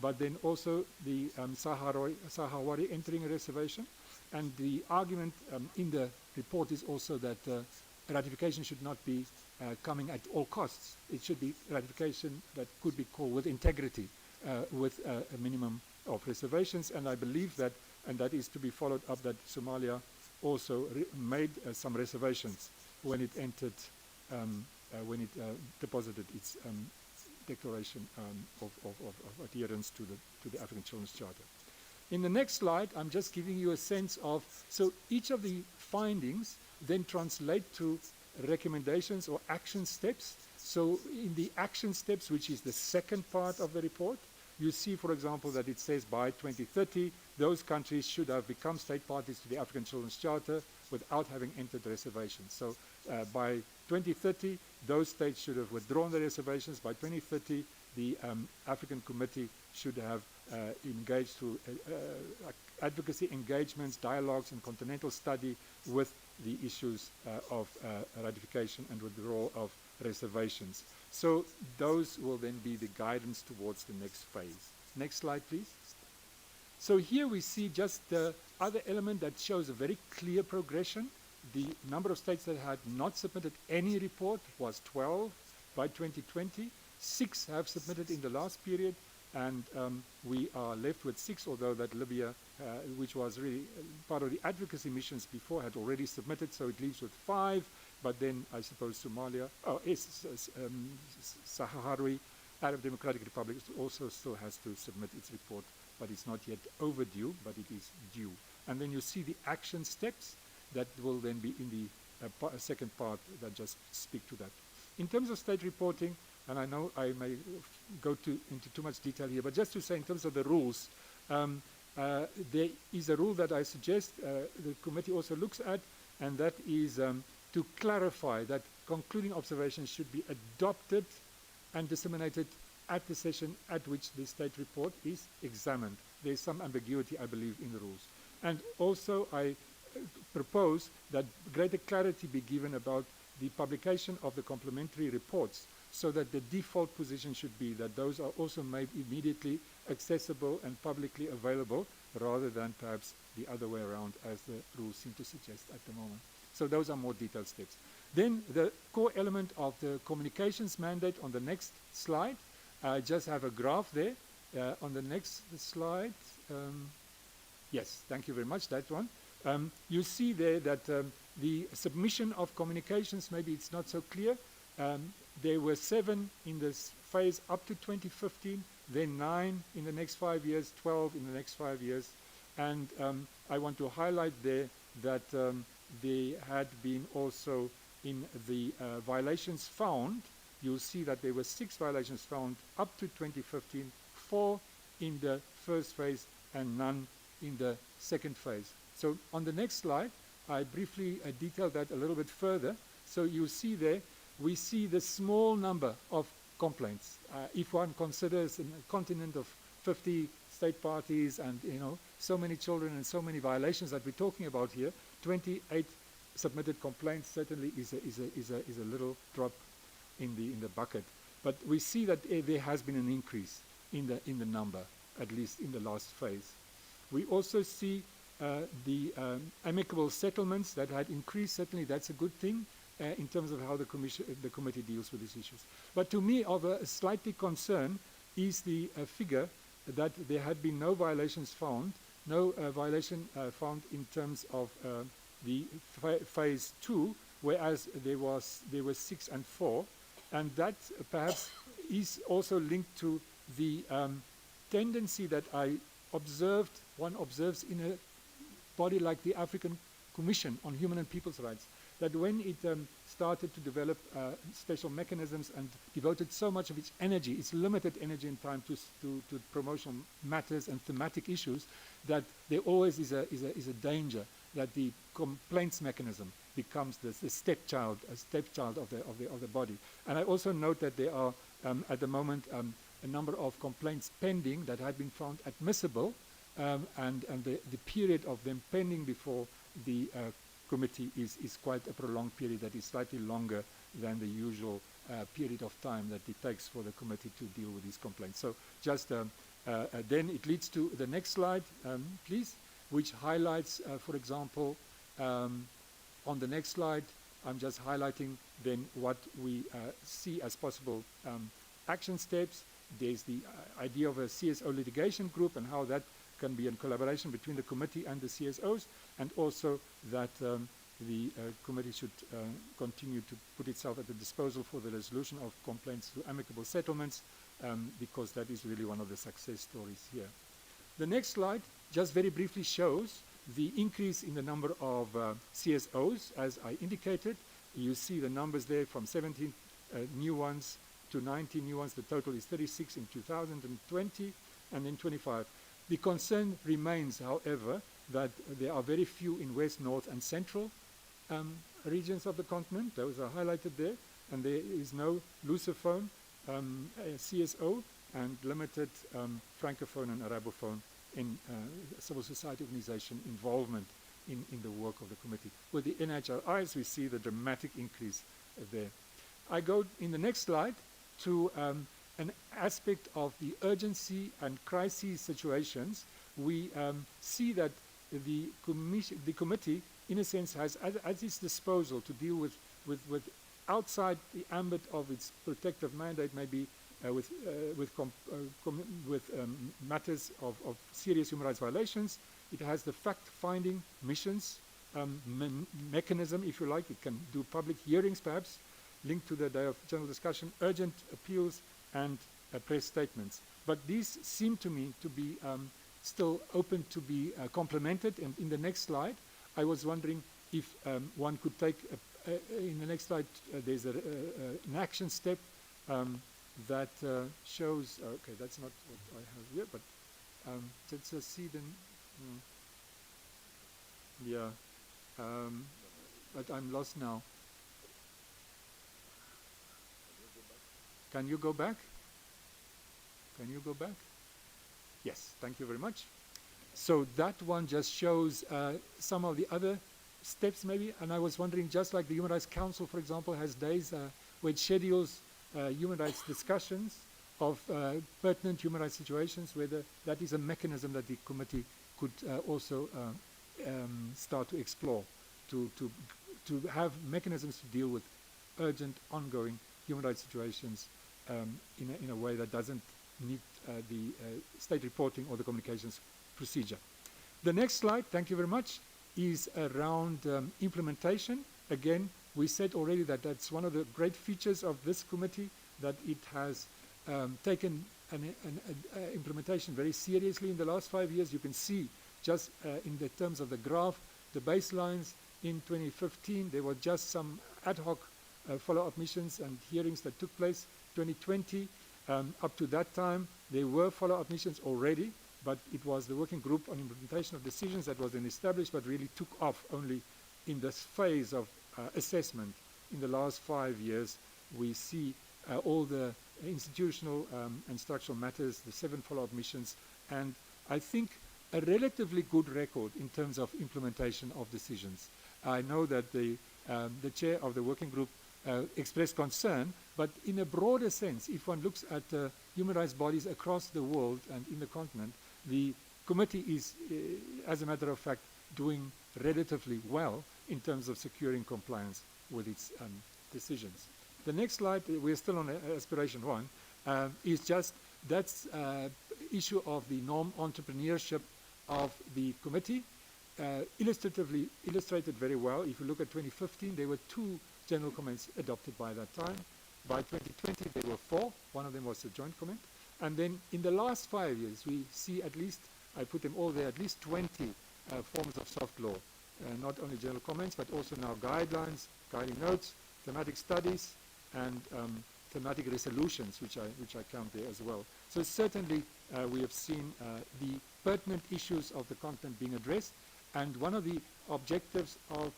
but then also the Sahrawi entering a reservation. And the argument in the report is also that ratification should not be coming at all costs. It should be ratification that could be called with integrity, with a minimum of reservations. And I believe that, and that is to be followed up, that Somalia also made some reservations when it entered, when it deposited its declaration of adherence to the African Children's Charter. In the next slide, I'm just giving you a sense of, so each of the findings then translate to recommendations or action steps. So in the action steps, which is the second part of the report, you see, for example, that it says by 2030, those countries should have become state parties to the African Children's Charter without having entered the reservations. So by 2030, those states should have withdrawn the reservations. By 2030, the African Committee should have engaged through advocacy engagements, dialogues, and continental study with the issues of ratification and withdrawal of reservations. So those will then be the guidance towards the next phase. Next slide, please. So here we see just the other element that shows a very clear progression. The number of states that had not submitted any report was 12 by 2020. 6 have submitted in the last period. and we are left with 6, although that Libya, which was really part of the advocacy missions before, had already submitted, so it leaves with 5, but then I suppose Somalia, Sahrawi Arab Democratic Republic also still has to submit its report, but it's not yet overdue, but it is due. And then you see the action steps that will then be in the second part that just speak to that. In terms of state reporting, and I know I may go into too much detail here, but just to say in terms of the rules, there is a rule that I suggest the committee also looks at, and that is to clarify that concluding observations should be adopted and disseminated at the session at which the state report is examined. There is some ambiguity, I believe, in the rules. And also I propose that greater clarity be given about the publication of the complementary reports, so that the default position should be that those are also made immediately accessible and publicly available, rather than perhaps the other way around, as the rules seem to suggest at the moment. So those are more detailed steps. Then the core element of the communications mandate on the next slide. I just have a graph there. On the next slide, yes, thank you very much, that one. You see there that the submission of communications, maybe it's not so clear. There were 7 in this phase up to 2015, then 9 in the next 5 years, 12 in the next 5 years. And I want to highlight there that there had been also in the violations found, you'll see that there were 6 violations found up to 2015, 4 in the first phase and none in the second phase. So on the next slide, I briefly detail that a little bit further. So you see there, we see the small number of complaints. If one considers a continent of 50 state parties and so many children and so many violations that we're talking about here, 28 submitted complaints certainly is a little drop in the bucket. But we see that there has been an increase in the number, at least in the last phase. We also see the amicable settlements that had increased. Certainly that's a good thing in terms of how the committee deals with these issues. But to me, of a slightly concern is the figure that there had been no violations found, no violation found in terms of the phase 2, whereas there were 6 and 4, and that perhaps is also linked to the tendency that one observes in a body like the African Commission on Human and People's Rights, that when it started to develop special mechanisms and devoted so much of its energy, its limited energy and time to promotional matters and thematic issues, that there always is a danger that the complaints mechanism becomes the stepchild of the body. And I also note that there are at the moment a number of complaints pending that had been found admissible, and the period of them pending before the committee is quite a prolonged period that is slightly longer than the usual period of time that it takes for the committee to deal with these complaints. So just then it leads to the next slide, please, which highlights, for example, on the next slide, I'm just highlighting then what we see as possible action steps. There's the idea of a CSO litigation group and how that can be in collaboration between the committee and the CSOs, and also that the committee should continue to put itself at the disposal for the resolution of complaints through amicable settlements, because that is really one of the success stories here. The next slide just very briefly shows the increase in the number of CSOs, as I indicated. You see the numbers there from 17 new ones to 19 new ones. The total is 36 in 2020 and then 25. The concern remains, however, that there are very few in West, North and Central regions of the continent. Those are highlighted there. And there is no Lusophone CSO and limited Francophone and Arabophone in civil society organization involvement in the work of the committee. With the NHRIs, we see the dramatic increase there. I go in the next slide to an aspect of the urgency and crisis situations. We see that the committee, in a sense, has at its disposal to deal with outside the ambit of its protective mandate, maybe matters of serious human rights violations. It has the fact-finding missions mechanism, if you like. It can do public hearings, perhaps, linked to the day of general discussion, urgent appeals, and press statements. But these seem to me to be still open to be complemented. And in the next slide, I was wondering if one could take, in the next slide, there's an action step that shows, okay, that's not what I have here, but let's just see then. Yeah, but I'm lost now. Can you go back? Can you go back? Yes, thank you very much. So that one just shows some of the other steps maybe, and I was wondering, just like the Human Rights Council, for example, has days where it schedules human rights discussions of pertinent human rights situations, whether that is a mechanism that the committee could also start to explore, to have mechanisms to deal with urgent, ongoing human rights situations in a way that doesn't need the state reporting or the communications procedure. The next slide, thank you very much, is around implementation. Again, we said already that that's one of the great features of this committee, that it has taken implementation very seriously in the last 5 years. You can see just in the terms of the graph, the baselines in 2015, there were just some ad hoc follow-up missions and hearings that took place. 2020, up to that time, there were follow-up missions already, but it was the working group on implementation of decisions that was then established, but really took off only in this phase of assessment. In the last 5 years, we see all the institutional and structural matters, the 7 follow-up missions, and I think a relatively good record in terms of implementation of decisions. I know that the chair of the working group expressed concern, but in a broader sense, if one looks at human rights bodies across the world and in the continent, the committee is, as a matter of fact, doing relatively well in terms of securing compliance with its decisions. The next slide, we're still on aspiration 1, is just that's issue of the norm entrepreneurship of the committee, illustrated very well. If you look at 2015, there were 2 general comments adopted by that time. By 2020, there were 4. One of them was a joint comment. And then in the last 5 years, we see at least, I put them all there, at least 20 forms of soft law. Not only general comments, but also now guidelines, guiding notes, thematic studies, and thematic resolutions, which I count there as well. So certainly we have seen the pertinent issues of the content being addressed, and one of the objectives of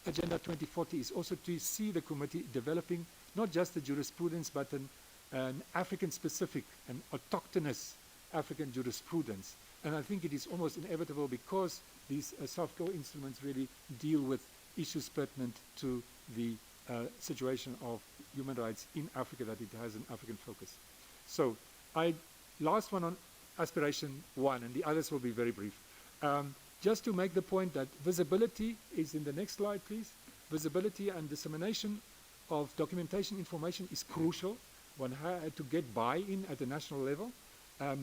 Agenda 2040 is also to see the committee developing not just the jurisprudence, but an African-specific and autochthonous African jurisprudence. And I think it is almost inevitable, because these soft law instruments really deal with issues pertinent to the situation of human rights in Africa, that it has an African focus. So last one on aspiration 1, and the others will be very brief. Just to make the point that visibility is in the next slide, please. Visibility and dissemination of documentation information is crucial. One had to get buy-in at the national level.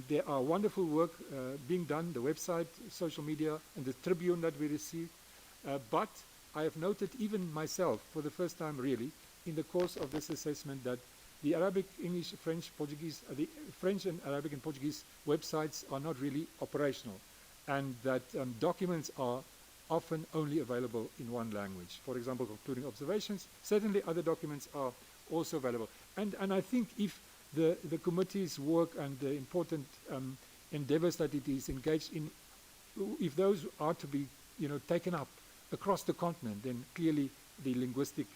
There are wonderful work being done, the website, social media, and the Tribune that we received. But I have noted, even myself, for the first time really, in the course of this assessment, that the Arabic, English, French, Portuguese, the French and Arabic and Portuguese websites are not really operational, and that documents are often only available in one language. For example, concluding observations. Certainly other documents are also available. And I think if the committee's work and the important endeavors that it is engaged in, if those are to be taken up across the continent, then clearly the linguistic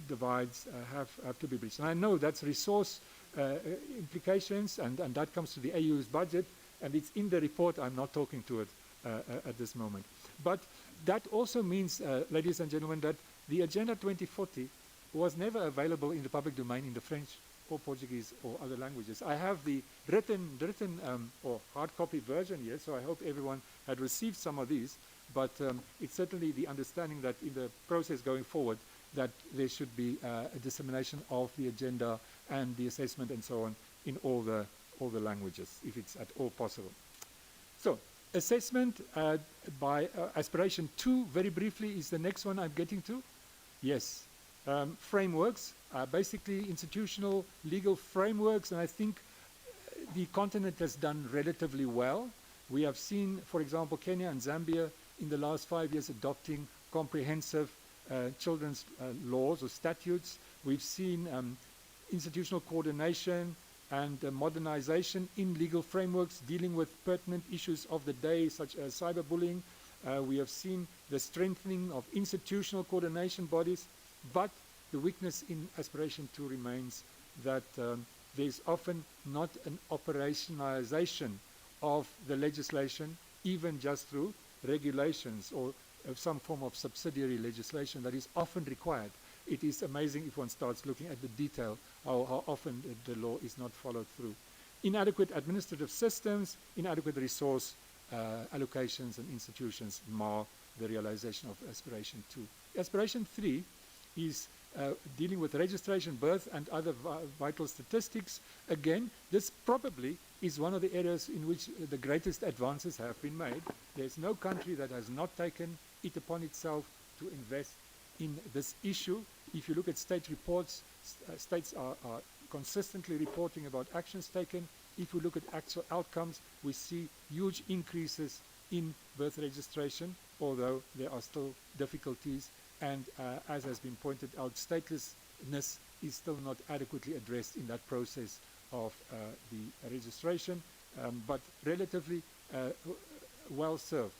divides have to be bridged. And I know that's resource implications, and that comes to the AU's budget, and it's in the report. I'm not talking to it at this moment. But that also means, ladies and gentlemen, that the Agenda 2040 was never available in the public domain in the French or Portuguese or other languages. I have the written or hard copy version here, so I hope everyone had received some of these, but it's certainly the understanding that in the process going forward, that there should be a dissemination of the agenda and the assessment and so on in all the languages, if it's at all possible. So, assessment by aspiration 2, very briefly, is the next one I'm getting to. Yes, frameworks, basically institutional legal frameworks, and I think the continent has done relatively well. We have seen, for example, Kenya and Zambia in the last 5 years adopting comprehensive children's laws or statutes. We've seen institutional coordination and modernization in legal frameworks dealing with pertinent issues of the day, such as cyberbullying. We have seen the strengthening of institutional coordination bodies, but the weakness in aspiration 2 remains that there's often not an operationalization of the legislation, even just through regulations or some form of subsidiary legislation that is often required. It is amazing if one starts looking at the detail, how often the law is not followed through. Inadequate administrative systems, inadequate resource allocations and institutions mar the realization of aspiration 2. Aspiration 3 is dealing with registration, birth, and other vital statistics. Again, this probably is one of the areas in which the greatest advances have been made. There's no country that has not taken it upon itself to invest in this issue. If you look at state reports, states are consistently reporting about actions taken. If we look at actual outcomes, we see huge increases in birth registration, although there are still difficulties. And as has been pointed out, statelessness is still not adequately addressed in that process of the registration, but relatively well served,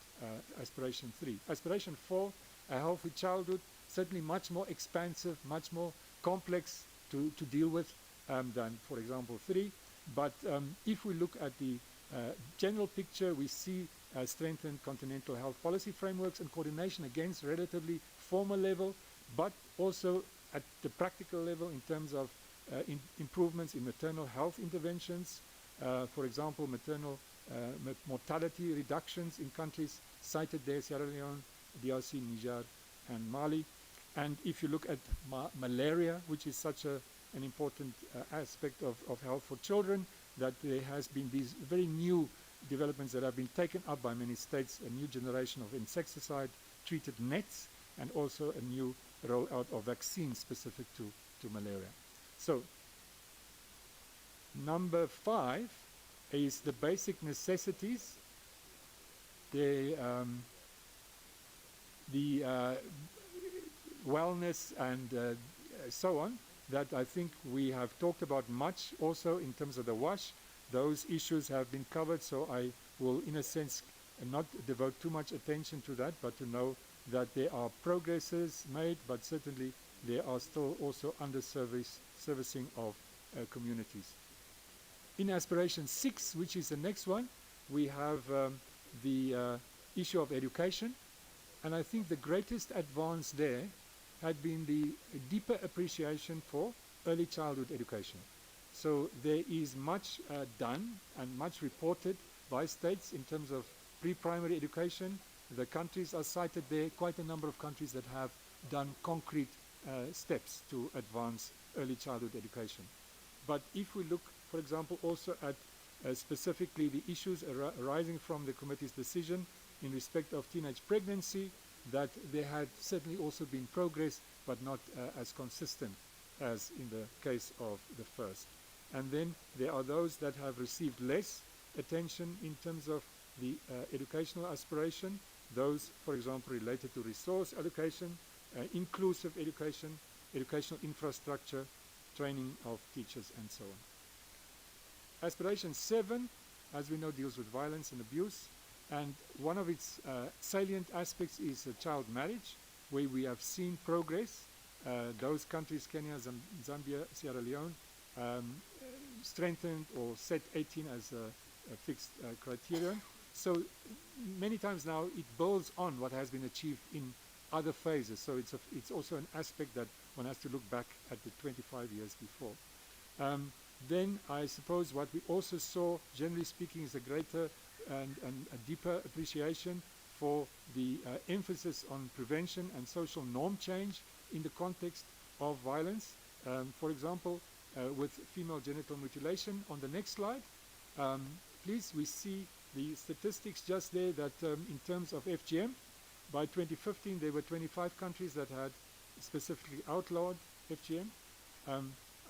aspiration 3. Aspiration 4, a healthy childhood, certainly much more expansive, much more complex to deal with than, for example, 3. But if we look at the general picture, we see strengthened continental health policy frameworks and coordination against relatively formal level, but also at the practical level in terms of improvements in maternal health interventions, for example, maternal mortality reductions in countries cited there, Sierra Leone, DRC, Niger, and Mali. And if you look at malaria, which is such an important aspect of health for children, that there has been these very new developments that have been taken up by many states, a new generation of insecticide-treated nets, and also a new rollout of vaccines specific to malaria. So, number 5 is the basic necessities, the wellness and so on, that I think we have talked about much also in terms of the WASH. Those issues have been covered, so I will, in a sense, not devote too much attention to that, but to know that there are progresses made, but certainly there are still also under-servicing of communities. In aspiration 6, which is the next one, we have the issue of education, and I think the greatest advance there had been the deeper appreciation for early childhood education. So there is much done and much reported by states in terms of pre-primary education. The countries are cited there, quite a number of countries that have done concrete steps to advance early childhood education. But if we look, for example, also at specifically the issues arising from the committee's decision in respect of teenage pregnancy, that there had certainly also been progress, but not as consistent as in the case of the first. And then there are those that have received less attention in terms of the educational aspiration, those, for example, related to resource allocation, inclusive education, educational infrastructure, training of teachers, and so on. Aspiration 7, as we know, deals with violence and abuse, and one of its salient aspects is child marriage, where we have seen progress. Those countries, Kenya, Zambia, Sierra Leone, strengthened or set 18 as a fixed criterion. So many times now it builds on what has been achieved in other phases. So it's also an aspect that one has to look back at the 25 years before. Then I suppose what we also saw, generally speaking, is a greater and a deeper appreciation for the emphasis on prevention and social norm change in the context of violence. For example, with female genital mutilation. On the next slide, please, we see the statistics just there that in terms of FGM, by 2015 there were 25 countries that had specifically outlawed FGM.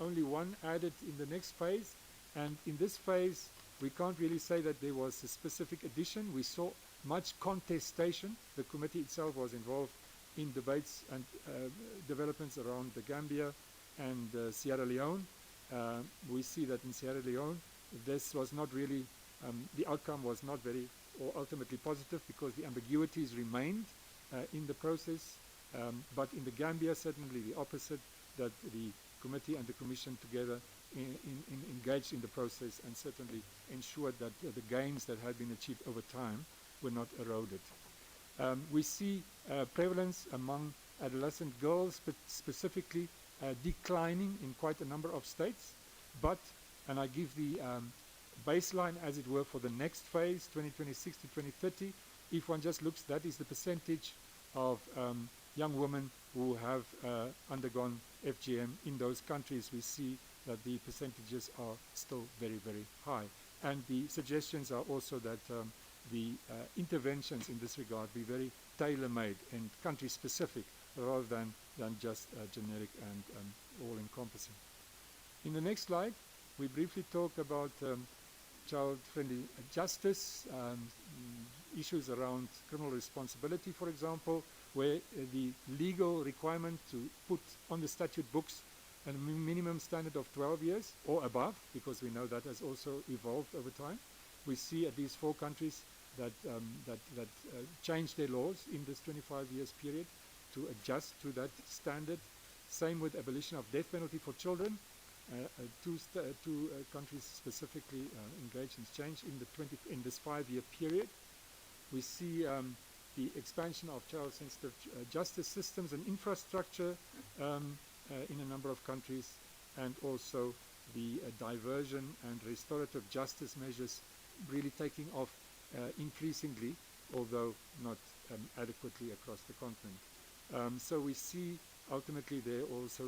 Only one added in the next phase, and in this phase we can't really say that there was a specific addition. We saw much contestation. The committee itself was involved in debates and developments around the Gambia and Sierra Leone. We see that in Sierra Leone this was not really, the outcome was not very or ultimately positive because the ambiguities remained in the process. But in the Gambia, certainly the opposite, that the committee and the commission together engaged in the process and certainly ensured that the gains that had been achieved over time were not eroded. We see prevalence among adolescent girls, but specifically declining in quite a number of states. But, and I give the baseline, as it were, for the next phase, 2026 to 2030, if one just looks, that is the percentage of young women who have undergone FGM in those countries. We see that the percentages are still very, very high. And the suggestions are also that the interventions in this regard be very tailor-made and country-specific rather than just generic and all-encompassing. In the next slide, we briefly talk about child-friendly justice, issues around criminal responsibility, for example, where the legal requirement to put on the statute books a minimum standard of 12 years or above, because we know that has also evolved over time. We see at least 4 countries that changed their laws in this 25 years period to adjust to that standard. Same with abolition of death penalty for children. Two countries specifically engaged in change in this 5-year period. We see the expansion of child-sensitive justice systems and infrastructure in a number of countries, and also the diversion and restorative justice measures really taking off increasingly, although not adequately across the continent. So we see ultimately there also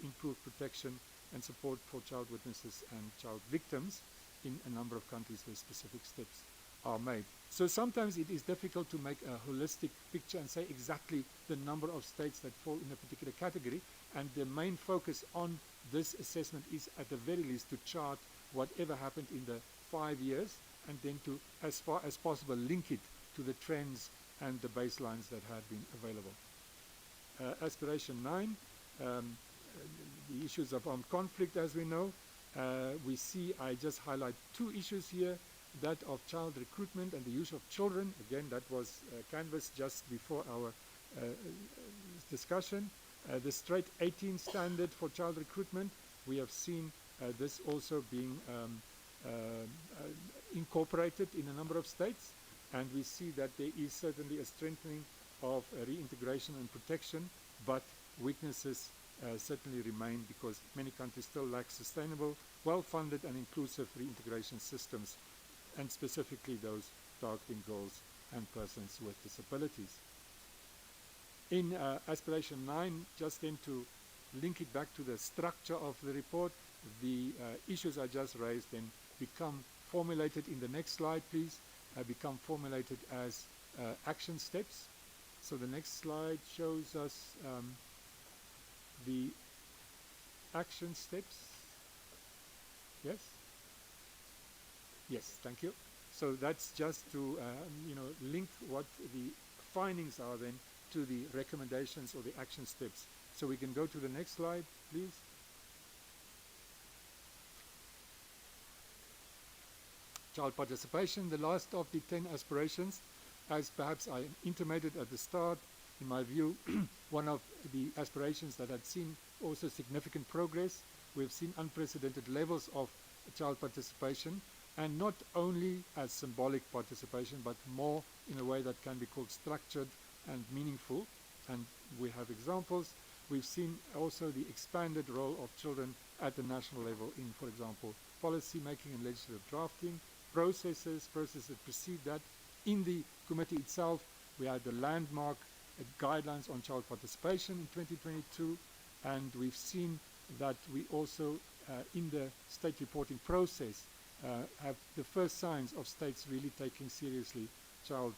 improved protection and support for child witnesses and child victims in a number of countries where specific steps are made. So sometimes it is difficult to make a holistic picture and say exactly the number of states that fall in a particular category, and the main focus on this assessment is at the very least to chart whatever happened in the 5 years, and then to, as far as possible, link it to the trends and the baselines that had been available. Aspiration 9, the issues of armed conflict, as we know. We see, I just highlight 2 issues here, that of child recruitment and the use of children. Again, that was canvassed just before our discussion. The straight 18 standard for child recruitment, we have seen this also being incorporated in a number of states, and we see that there is certainly a strengthening of reintegration and protection, but weaknesses certainly remain because many countries still lack sustainable, well-funded and inclusive reintegration systems, and specifically those targeting girls and persons with disabilities. In Aspiration 9, just then to link it back to the structure of the report, the issues I just raised then become formulated in the next slide, please, become formulated as action steps. So the next slide shows us the action steps. Yes? Yes, thank you. So that's just to link what the findings are then to the recommendations or the action steps. So we can go to the next slide, please. Child participation, the last of the 10 aspirations, as perhaps I intimated at the start, in my view, one of the aspirations that had seen also significant progress. We've seen unprecedented levels of child participation, and not only as symbolic participation, but more in a way that can be called structured and meaningful. And we have examples. We've seen also the expanded role of children at the national level in, for example, policy making and legislative drafting, processes that precede that. In the committee itself, we had the landmark guidelines on child participation in 2022, and we've seen that we also, in the state reporting process, have the first signs of states really taking seriously child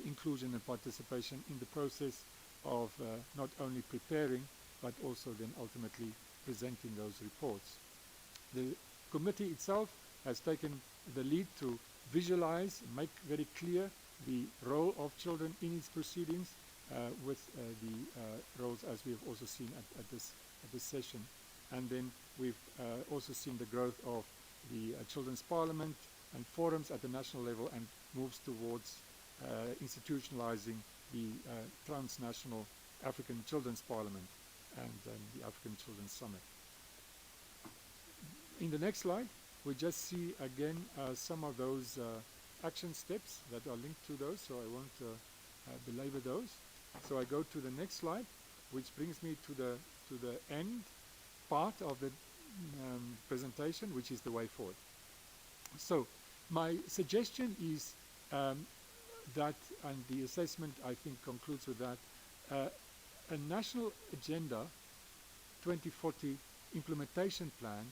inclusion and participation in the process of not only preparing but also then ultimately presenting those reports. The committee itself has taken the lead to visualize, make very clear the role of children in its proceedings with the roles as we have also seen at this session. And then we've also seen the growth of the Children's Parliament and forums at the national level, and moves towards institutionalizing the transnational African Children's Parliament and the African Children's Summit. In the next slide, we just see again some of those action steps that are linked to those, so I won't belabor those. So I go to the next slide, which brings me to the end part of the presentation, which is the way forward. So my suggestion is that, and the assessment I think concludes with that, a national agenda 2040 implementation plan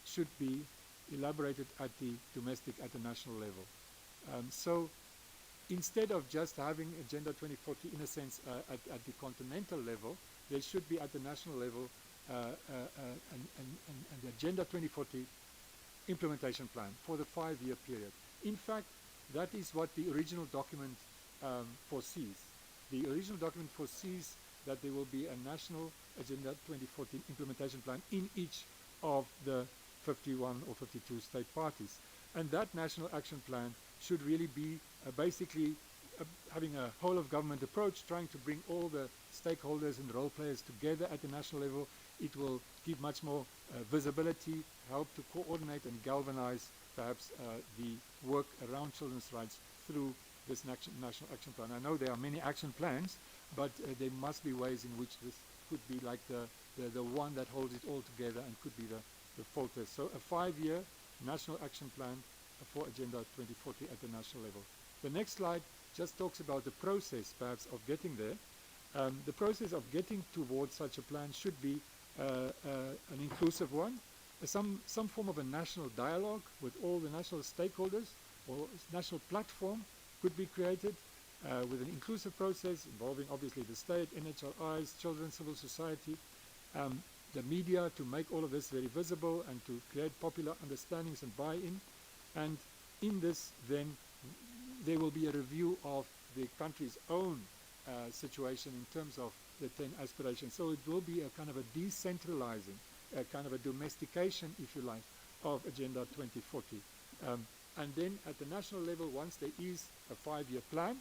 should be elaborated at the national level. So instead of just having Agenda 2040 in a sense at the continental level, there should be at the national level and the Agenda 2040 implementation plan for the 5-year period. In fact, that is what the original document foresees. The original document foresees that there will be a national Agenda 2040 implementation plan in each of the 51 or 52 state parties. And that national action plan should really be basically having a whole of government approach, trying to bring all the stakeholders and role players together at the national level. It will give much more visibility, help to coordinate and galvanize perhaps the work around children's rights through this national action plan. I know there are many action plans, but there must be ways in which this could be like the one that holds it all together and could be the filter. So a 5-year national action plan for Agenda 2040 at the national level. The next slide just talks about the process perhaps of getting there. The process of getting towards such a plan should be an inclusive one, some form of a national dialogue with all the national stakeholders, or national platform could be created with an inclusive process involving obviously the state, NHRIs, children, civil society, the media, to make all of this very visible and to create popular understandings and buy-in. And in this then there will be a review of the country's own situation in terms of the 10 aspirations. So it will be a kind of a decentralizing, a kind of a domestication, if you like, of Agenda 2040. And then at the national level, once there is a 5-year plan,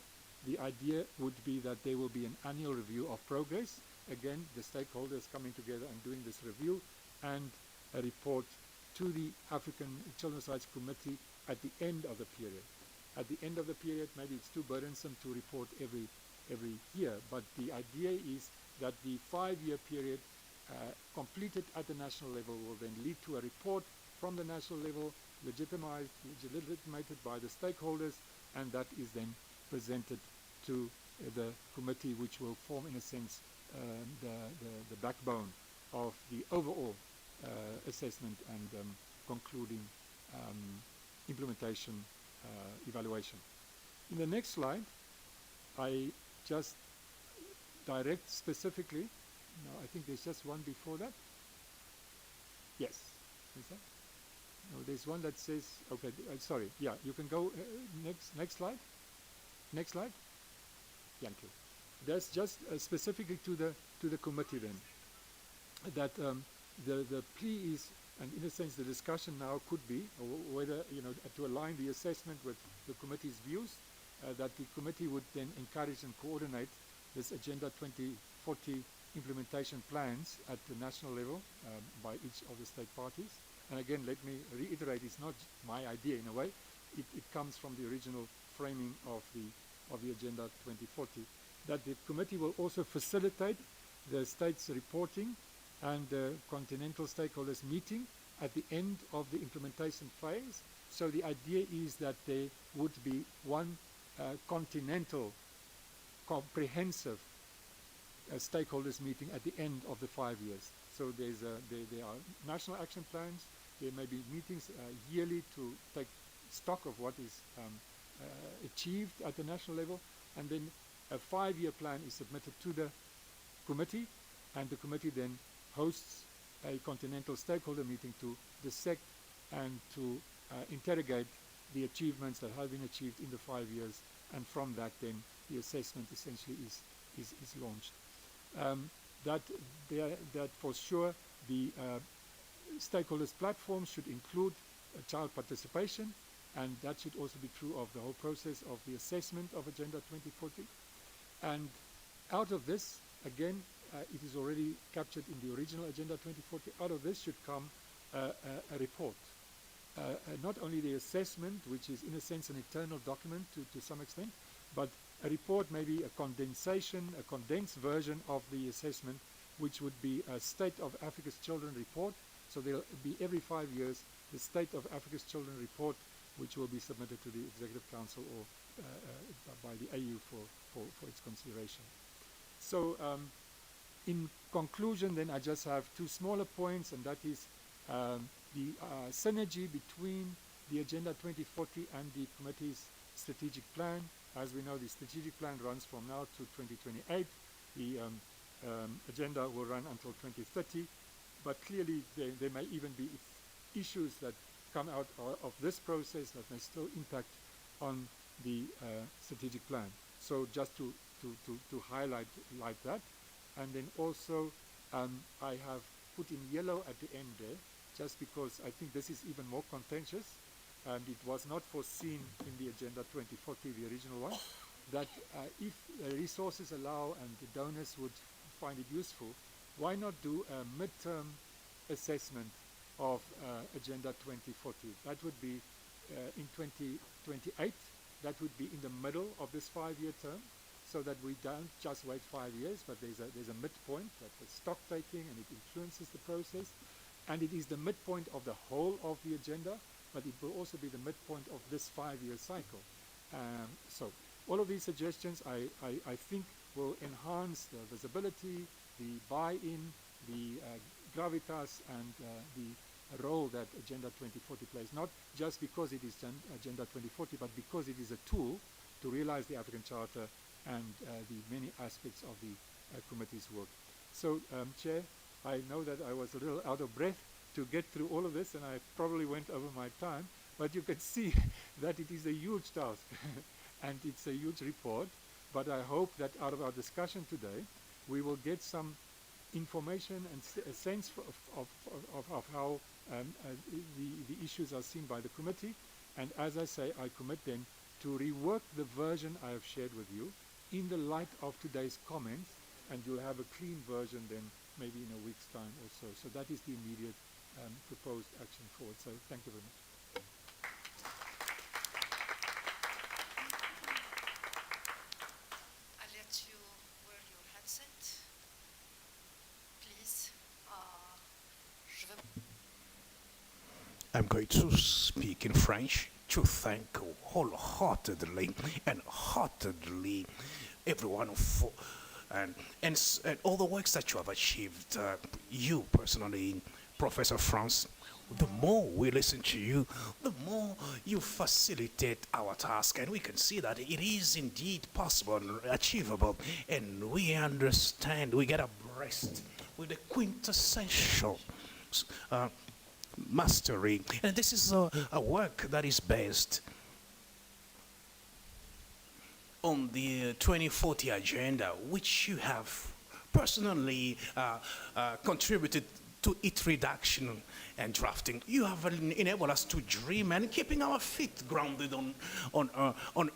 the idea would be that there will be an annual review of progress. Again, the stakeholders coming together and doing this review, and a report to the African Children's Rights Committee at the end of the period. At the end of the period, maybe it's too burdensome to report every year, but the idea is that the 5-year period completed at the national level will then lead to a report from the national level, legitimated by the stakeholders, and that is then presented to the committee, which will form, in a sense, the backbone of the overall assessment and concluding implementation evaluation. In the next slide, I just direct specifically, no, I think there's just one before that. Yes, is that? No, there's one that says, okay, sorry, yeah, you can go next slide. Next slide. Thank you. That's just specifically to the committee then, that the plea is, and in a sense the discussion now could be whether, to align the assessment with the committee's views, that the committee would then encourage and coordinate this Agenda 2040 implementation plans at the national level by each of the state parties. And again, let me reiterate, it's not my idea in a way. It comes from the original framing of the Agenda 2040. That the committee will also facilitate the states reporting and the continental stakeholders meeting at the end of the implementation phase. So the idea is that there would be one continental comprehensive stakeholders meeting at the end of the 5 years. So there are national action plans. There may be meetings yearly to take stock of what is achieved at the national level, and then a 5-year plan is submitted to the committee, and the committee then hosts a continental stakeholder meeting to dissect and to interrogate the achievements that have been achieved in the 5 years, and from that then the assessment essentially is launched. That for sure the stakeholders platform should include child participation, and that should also be true of the whole process of the assessment of Agenda 2040. And out of this, again, it is already captured in the original Agenda 2040, out of this should come a report. Not only the assessment, which is in a sense an internal document to some extent, but a report, maybe a condensation, a condensed version of the assessment, which would be a State of Africa's Children report. So there will be every 5 years the State of Africa's Children report, which will be submitted to the Executive Council or by the AU for its consideration. So in conclusion, then I just have two smaller points, and that is the synergy between the Agenda 2040 and the committee's strategic plan. As we know, the strategic plan runs from now to 2028. The agenda will run until 2030, but clearly there may even be issues that come out of this process that may still impact on the strategic plan. So just to highlight like that. And then also I have put in yellow at the end there, just because I think this is even more contentious, and it was not foreseen in the Agenda 2040, the original one, that if resources allow and the donors would find it useful, why not do a midterm assessment of Agenda 2040? That would be in 2028. That would be in the middle of this 5-year term, so that we don't just wait 5 years, but there's a midpoint, that the stock taking, and it influences the process. And it is the midpoint of the whole of the agenda, but it will also be the midpoint of this 5-year cycle. So all of these suggestions I think will enhance the visibility, the buy-in, the gravitas, and the role that Agenda 2040 plays, not just because it is Agenda 2040, but because it is a tool to realize the African Charter and the many aspects of the committee's work. So, Chair, I know that I was a little out of breath to get through all of this, and I probably went over my time, but you can see that it is a huge task and it's a huge report. But I hope that out of our discussion today, we will get some information and a sense of how the issues are seen by the committee. And as I say, I commit then to rework the version I have shared with you in the light of today's comments, and you'll have a clean version then maybe in a week's time or so. So that is the immediate proposed action forward. So thank you very much. I'll let you wear your headset. Please. I'm going to speak in French to thank wholeheartedly and heartedly everyone for and all the works that you have achieved. You personally, Professor France, the more we listen to you, the more you facilitate our task, and we can see that it is indeed possible and achievable, and we understand, we get abreast with the quintessential mastery. And this is a work that is based on the 2040 agenda, which you have personally contributed to its redaction and drafting. You have enabled us to dream and keeping our feet grounded on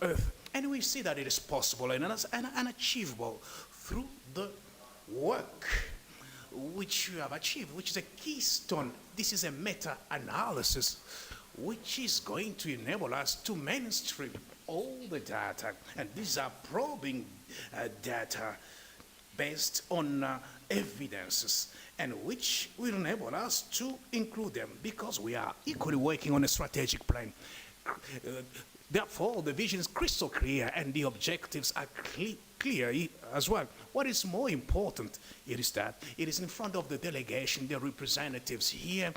earth. And we see that it is possible and achievable through the work which you have achieved, which is a keystone. This is a meta-analysis which is going to enable us to mainstream all the data, and these are probing data based on evidences, and which will enable us to include them, because we are equally working on a strategic plan. Therefore, the vision is crystal clear and the objectives are clear as well. What is more important is that it is in front of the delegation, the representatives here,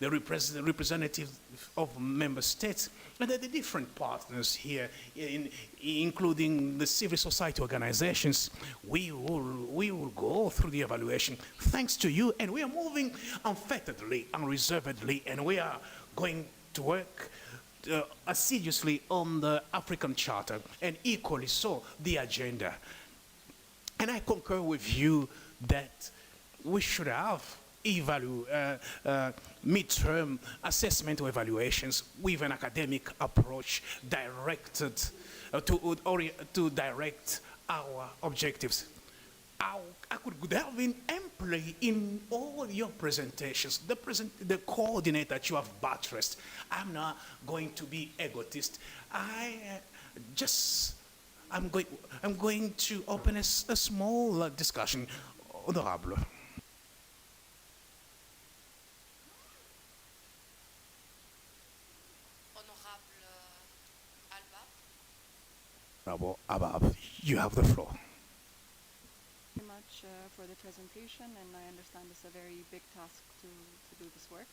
the representatives of member states, and the different partners here, including the civil society organizations. We will go through the evaluation thanks to you, and we are moving unfetteredly, unreservedly, and we are going to work assiduously on the African Charter, and equally so the agenda. And I concur with you that we should have midterm assessment or evaluations with an academic approach directed to direct our objectives. I could delve in amply in all your presentations, the coordinate that you have buttressed. I'm not going to be egotist. I'm going to open a small discussion. Honorable. Honorable Abab, you have the floor. Very much for the presentation, and I understand it's a very big task to do this work.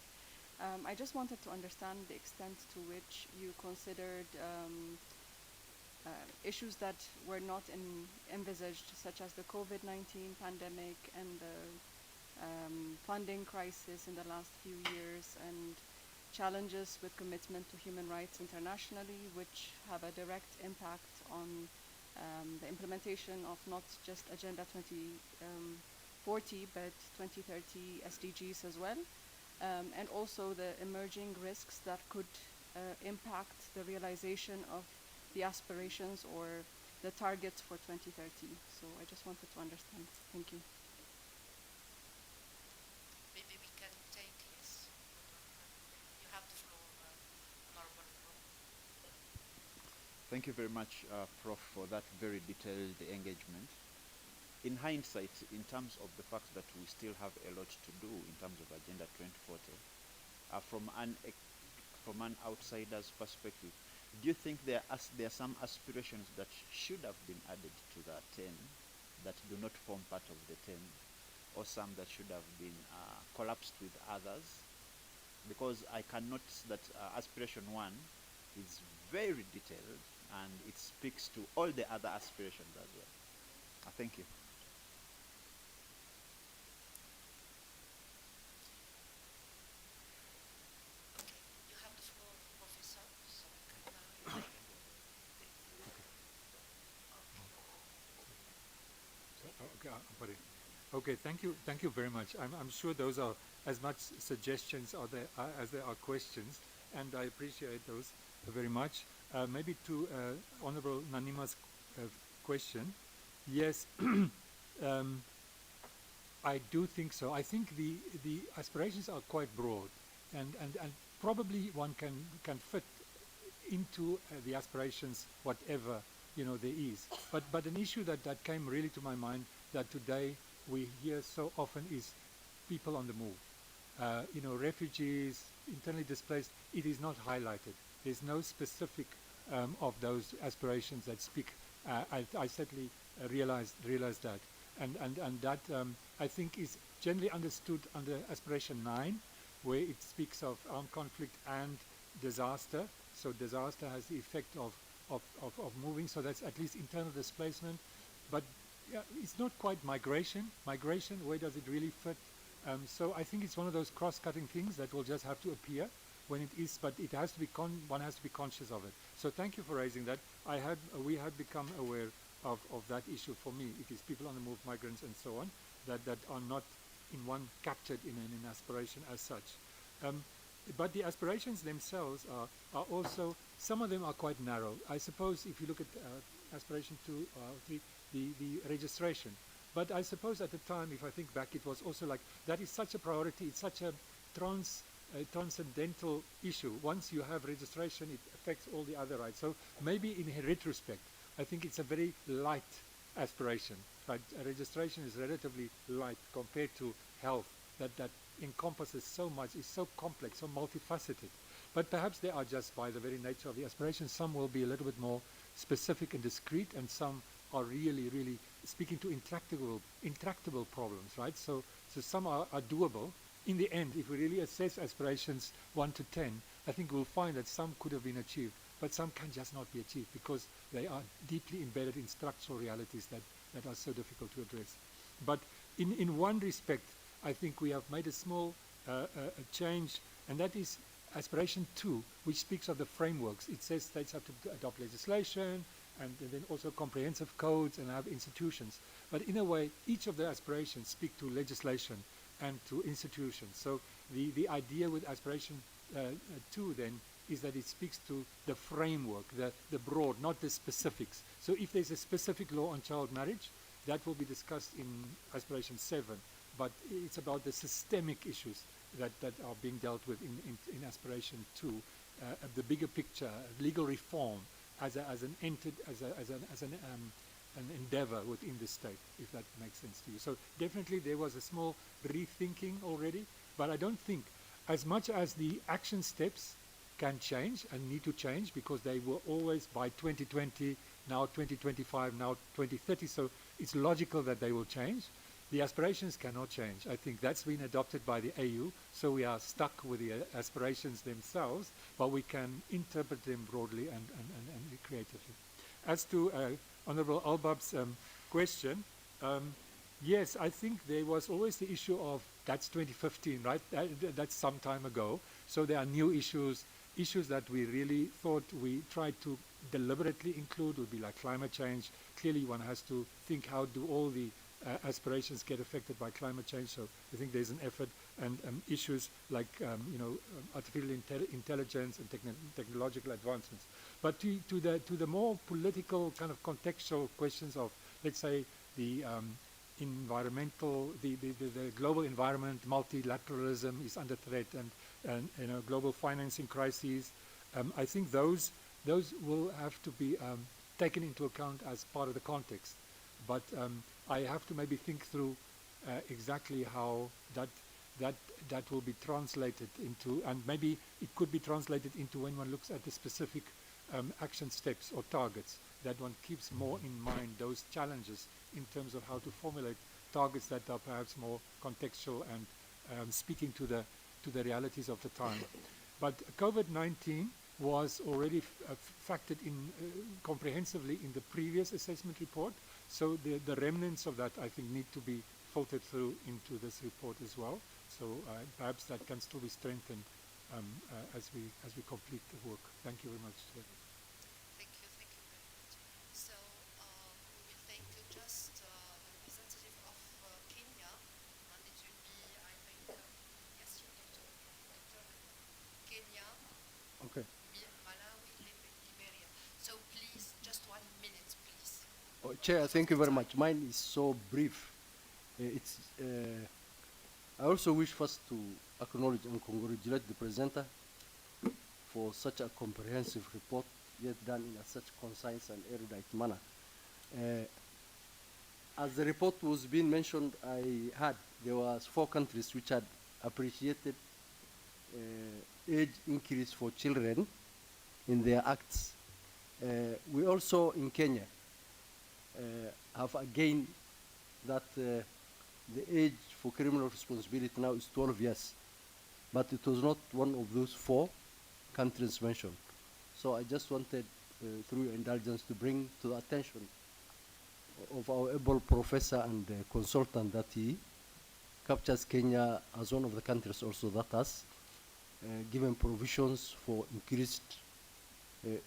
I just wanted to understand the extent to which you considered issues that were not envisaged, such as the COVID-19 pandemic and the funding crisis in the last few years, and challenges with commitment to human rights internationally, which have a direct impact on the implementation of not just Agenda 2040, but 2030 SDGs as well, and also the emerging risks that could impact the realization of the aspirations or the targets for 2030. So I just wanted to understand. Thank you. Maybe we can take this. You have the floor, Honorable Prof. Thank you very much, Prof, for that very detailed engagement. In hindsight, in terms of the fact that we still have a lot to do in terms of Agenda 2040, from an outsider's perspective, do you think there are some aspirations that should have been added to the 10 that do not form part of the 10, or some that should have been collapsed with others? Because I can notice that aspiration 1 is very detailed and it speaks to all the other aspirations as well. Thank you. You have the floor, Professor. So Okay, thank you very much. I'm sure those are as much suggestions as there are questions, and I appreciate those very much. Maybe to Honorable Nanima's question, yes, I do think so. I think the aspirations are quite broad, and probably one can fit into the aspirations whatever there is. But an issue that came really to my mind that today we hear so often is people on the move. Refugees, internally displaced. It is not highlighted. There's no specific of those aspirations that speak. I certainly realize that, and that I think is generally understood under aspiration 9, where it speaks of armed conflict and disaster. So disaster has the effect of moving. So that's at least internal displacement, but it's not quite migration. Migration, where does it really fit? So I think it's one of those cross-cutting things that will just have to appear when it is, but it has to be one has to be conscious of it. So thank you for raising that. We had become aware of that issue. For me, it is people on the move, migrants, and so on that are not in one captured in an aspiration as such. But the aspirations themselves are also, some of them are quite narrow. I suppose if you look at aspiration 2 or 3, the registration. But I suppose at the time, if I think back, it was also like, that is such a priority, it's such a transcendental issue. Once you have registration, it affects all the other rights. So maybe in retrospect, I think it's a very light aspiration. Right? Registration is relatively light compared to health, that encompasses so much, is so complex, so multifaceted. But perhaps they are just by the very nature of the aspiration. Some will be a little bit more specific and discrete, and some are really, really speaking to intractable problems, right? So some are doable. In the end, if we really assess aspirations 1 to 10, I think we'll find that some could have been achieved, but some can just not be achieved because they are deeply embedded in structural realities that are so difficult to address. But in one respect, I think we have made a small a change, and that is aspiration 2, which speaks of the frameworks. It says states have to adopt legislation and then also comprehensive codes and have institutions. But in a way, each of the aspirations speak to legislation and to institutions. So the idea with aspiration 2 then is that it speaks to the framework, the broad, not the specifics. So if there's a specific law on child marriage, that will be discussed in aspiration 7, but it's about the systemic issues that are being dealt with in aspiration 2, the bigger picture, legal reform as an endeavor within the state, if that makes sense to you. So definitely there was a small rethinking already, but I don't think, as much as the action steps can change and need to change because they were always by 2020, now 2025, now 2030, so it's logical that they will change. The aspirations cannot change. I think that's been adopted by the AU, so we are stuck with the aspirations themselves, but we can interpret them broadly and creatively. As to Honorable Albab's question, yes, I think there was always the issue of, that's 2015, right? That's some time ago. So there are new issues that we really thought we tried to deliberately include would be like climate change. Clearly one has to think, how do all the aspirations get affected by climate change? So I think there's an effort, and issues like artificial intelligence and technological advancements. But to the more political kind of contextual questions of, let's say, the environmental, the global environment, multilateralism is under threat, and global financing crises, I think those will have to be taken into account as part of the context. But I have to maybe think through exactly how that will be translated into, and maybe it could be translated into when one looks at the specific action steps or targets, that one keeps more in mind those challenges in terms of how to formulate targets that are perhaps more contextual and speaking to the realities of the time. But COVID-19 was already factored in comprehensively in the previous assessment report. So the remnants of that, I think, need to be filtered through into this report as well. So perhaps that can still be strengthened as we complete the work. Thank you very much. Thank you very much. So we will thank just the representative of Kenya, and it will be, I think, yes, you need to enter Kenya, okay. Malawi, Liberia. So please, just 1 minute, please. Oh, Chair, thank you very much. Mine is so brief. I also wish first to acknowledge and congratulate the presenter for such a comprehensive report, yet done in such concise and erudite manner. As the report was being mentioned, I heard there was 4 countries which had appreciated age increase for children in their acts. We also in Kenya have again that the age for criminal responsibility now is 12 years, but it was not one of those 4 countries mentioned. So I just wanted, through your indulgence, to bring to the attention of our able professor and consultant that he captures Kenya as one of the countries also that has given provisions for increased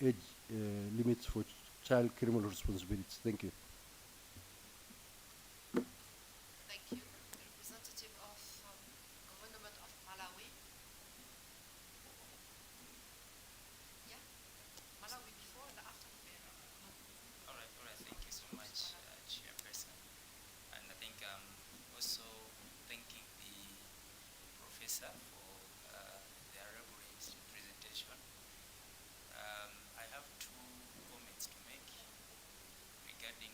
age limits for child criminal responsibilities. Thank you. Thank you. The representative of government of Malawi. Yeah, Malawi before and after Liberia. All right, thank you so much, Chairperson. And I think also thanking the professor for their elaborate presentation. I have 2 comments to make regarding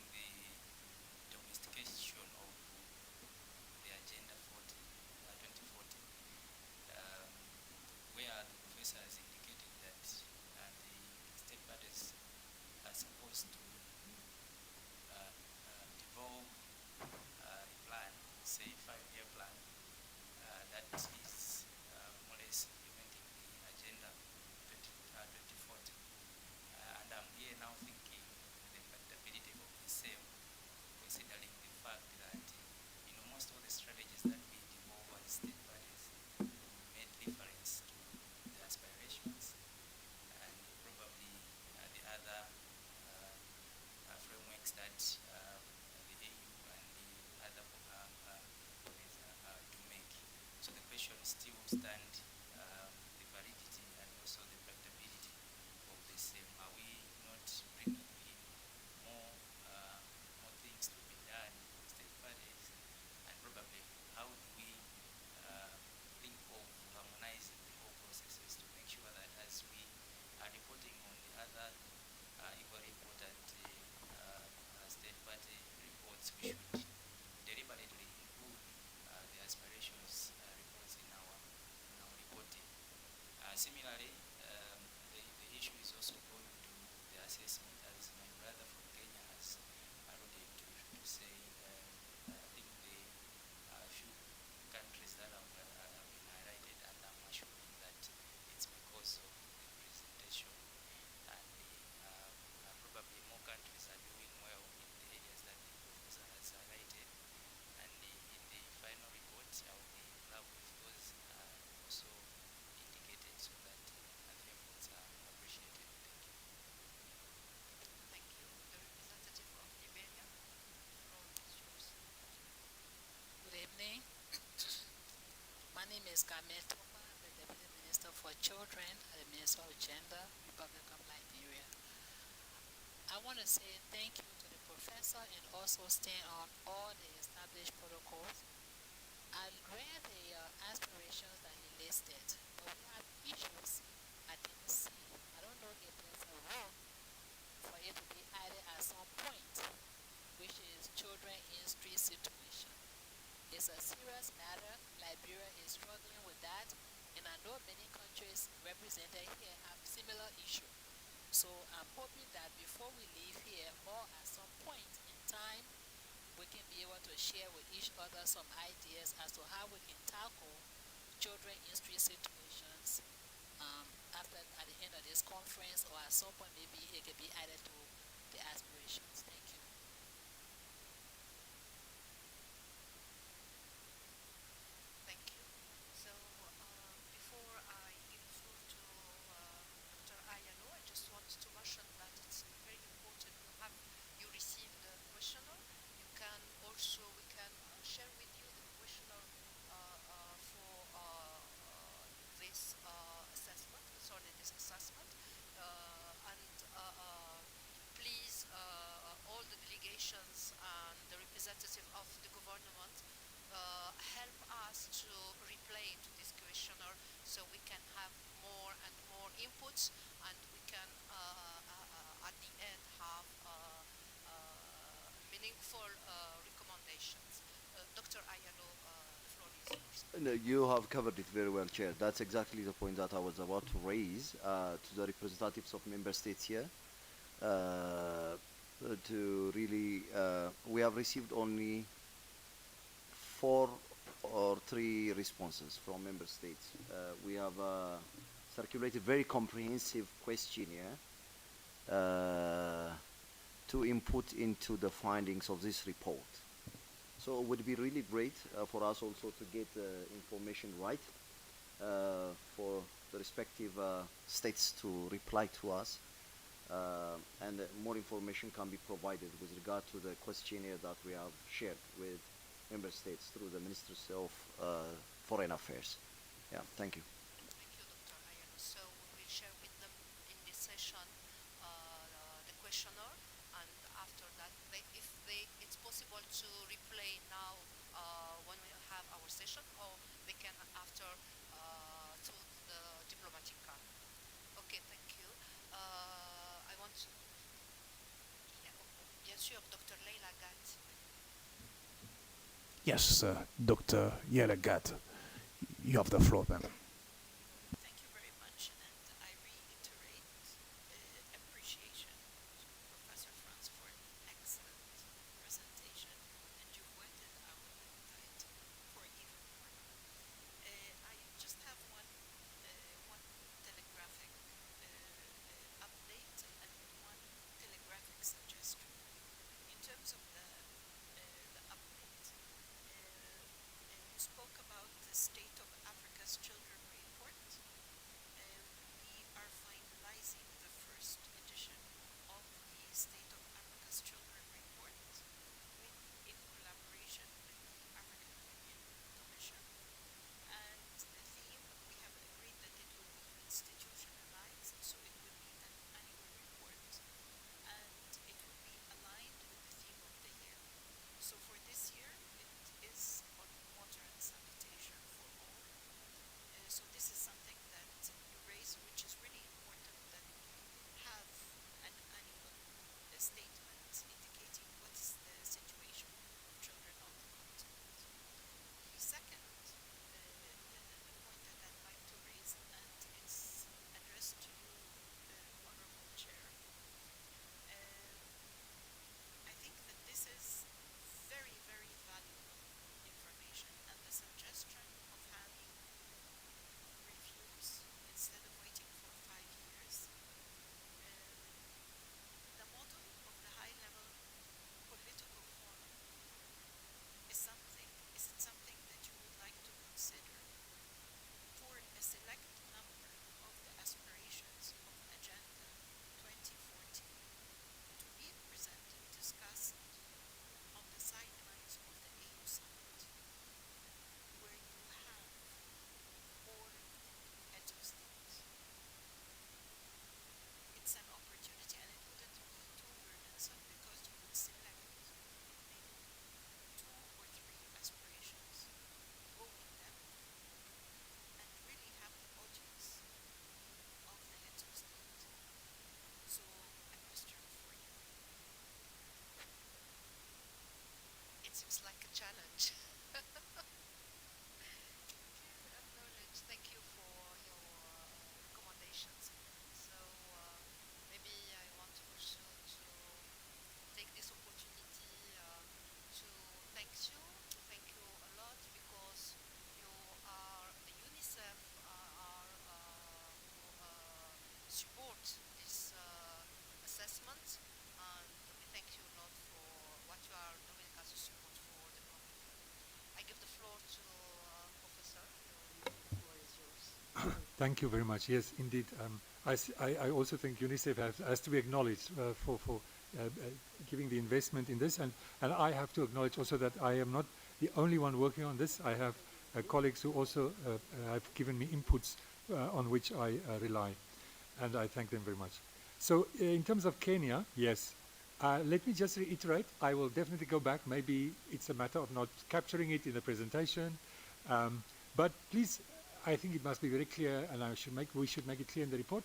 is Kamel Topa. I'm the Deputy Minister for Children at the Ministry of Gender, Republic of Liberia. I want to say thank you to the professor and also stand on all the established protocols. I read the aspirations that he listed, but we have issues I didn't see. I don't know if there's a room for it to be added at some point, which is children in street situation. It's a serious matter. Liberia is struggling with that, and I know many countries represented here have similar issues. So I'm hoping that before we leave here, or at some point in time, we can be able to share with each other some ideas as to how we can tackle children in street situations at the end of this conference, or at some point maybe it can be added to the aspirations. Thank you. Thank you. So before I give the floor to Dr. Ayano, I just want to mention that it's very important. You receive the questionnaire. You can also, we can share with you the questionnaire for this assessment, sorry, this assessment. And please, all the delegations and the representative of the government help us to replay to this questionnaire so we can have more and more inputs, and we can at the end have meaningful recommendations. Dr. Ayalo, the floor is yours. No, you have covered it very well, Chair. That's exactly the point that I was about to raise to the representatives of member states here. To really, we have received only 4 or 3 responses from member states. We have circulated very comprehensive questionnaire to input into the findings of this report. So it would be really great for us also to get information right for the respective states to reply to us, and more information can be provided with regard to the questionnaire that we have shared with member states through the Ministers of Foreign Affairs. Yeah, thank you. Thank you, Dr. Ayano. So we will share with them in this session the questionnaire, and after that, it's possible to replay now when we have our session, or they can after through the diplomatic card. Okay, thank you. I want to, yeah, bien sûr, Dr. Leila Gat. Yes, Dr. Yelegat, you have the floor, ma'am. Thank you very much, and I reiterate appreciation to Professor Franz for an excellent presentation, and you've whetted our appetite for even more. I just have one telegraphic update and one telegraphic suggestion. In terms of the update, you spoke about the State of Africa's Children report. We are finalizing the first edition of the State of Africa's Children report in collaboration with the African Union Commission. And the theme, we have agreed that it will be institutionalized, so it will be an annual report, and it will be aligned with the theme of the year. So for this year, it is on water and sanitation for all. seems like a challenge. Acknowledge. Thank you for your recommendations. So maybe I want also to take this opportunity to thank you a lot because you are the UNICEF who support this assessment, and we thank you a lot for what you are doing as a support for the community. I give the floor to Professor. The floor is yours. Thank you very much. Yes, indeed. I also think UNICEF has to be acknowledged for giving the investment in this, and I have to acknowledge also that I am not the only one working on this. I have colleagues who also have given me inputs on which I rely, and I thank them very much. So in terms of Kenya, yes, let me just reiterate, I will definitely go back. Maybe it's a matter of not capturing it in the presentation, but please, I think it must be very clear, and we should make it clear in the report,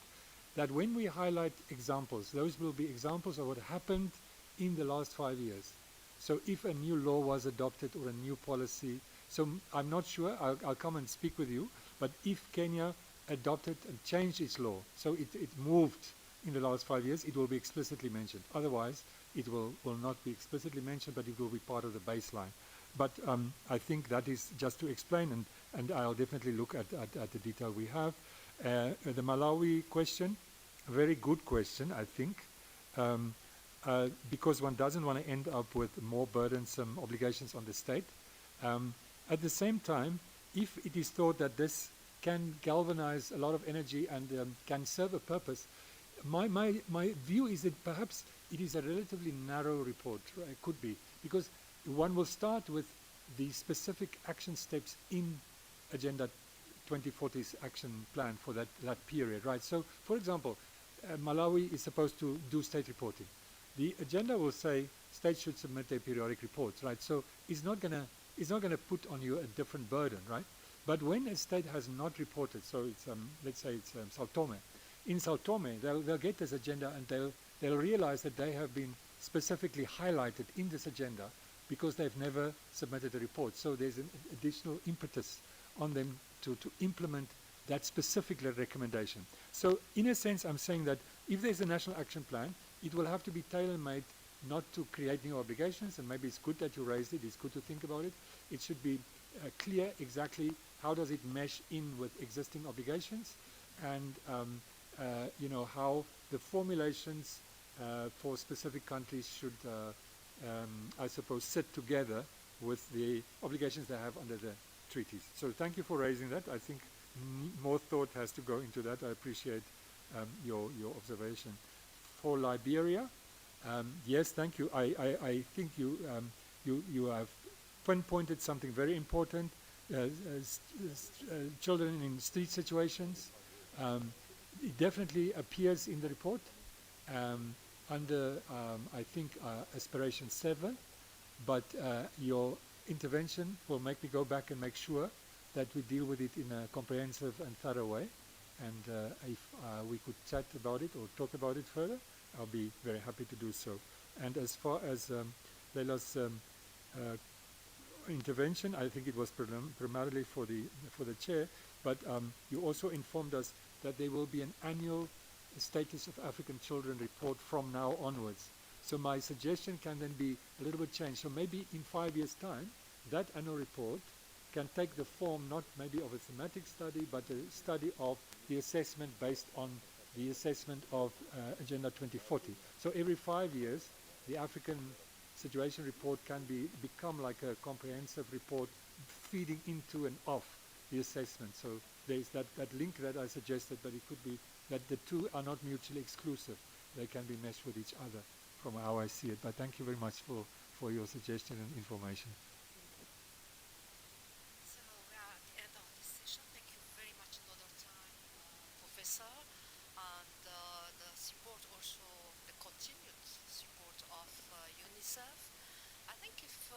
that when we highlight examples, those will be examples of what happened in the last 5 years. So if a new law was adopted or a new policy, so I'm not sure, I'll come and speak with you, but if Kenya adopted and changed its law, so it moved in the last 5 years, it will be explicitly mentioned. Otherwise, it will not be explicitly mentioned, but it will be part of the baseline. But I think that is just to explain, and I'll definitely look at the detail we have. The Malawi question, a very good question, I think, because one doesn't want to end up with more burdensome obligations on the state. At the same time, if it is thought that this can galvanize a lot of energy and can serve a purpose, my view is that perhaps it is a relatively narrow report. It could be, because one will start with the specific action steps in Agenda 2040's action plan for that period, right? So, for example, Malawi is supposed to do state reporting. The agenda will say states should submit their periodic reports, right? So it's not gonna put on you a different burden, right? But when a state has not reported, so it's let's say it's Sao Tome. In Sao Tome, they'll get this agenda and they'll realize that they have been specifically highlighted in this agenda because they've never submitted a report. So there's an additional impetus on them to implement that specific recommendation. So in a sense, I'm saying that if there's a national action plan, it will have to be tailor-made not to create new obligations, and maybe it's good that you raised it, it's good to think about it. It should be clear exactly how does it mesh in with existing obligations, and you know, how the formulations for specific countries should, I suppose, sit together with the obligations they have under the treaties. So thank you for raising that. I think more thought has to go into that. I appreciate your observation. For Liberia, yes, thank you. I think you have pinpointed something very important. Children in street situations. It definitely appears in the report under, I think, aspiration 7, but your intervention will make me go back and make sure that we deal with it in a comprehensive and thorough way. And if we could chat about it or talk about it further, I'll be very happy to do so. And as far as Leila's intervention, I think it was primarily for the chair, but you also informed us that there will be an annual status of African children report from now onwards. So my suggestion can then be a little bit changed. So maybe in 5 years' time, that annual report can take the form not maybe of a thematic study, but a study of the assessment based on the assessment of Agenda 2040. So every 5 years, the African situation report can become like a comprehensive report feeding into and off the assessment. So there's that link that I suggested, but it could be that the two are not mutually exclusive. They can be meshed with each other from how I see it. But thank you very much for your suggestion and information. So we are at the end of this session. Thank you very much another time, Professor, and the support also, the continued support of UNICEF. I think if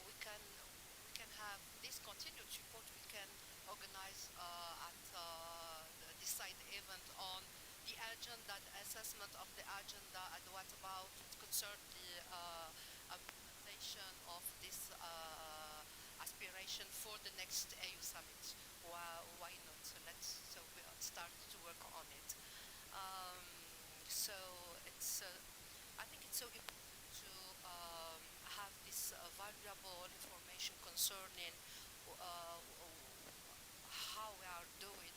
we can have this continued support, we can organize decide event on the agenda, the assessment of the agenda, and what about concern the implementation of this information for the next AU summit. Why not? So we start to work on it. So it's I think it's so important to have this valuable information concerning how we are doing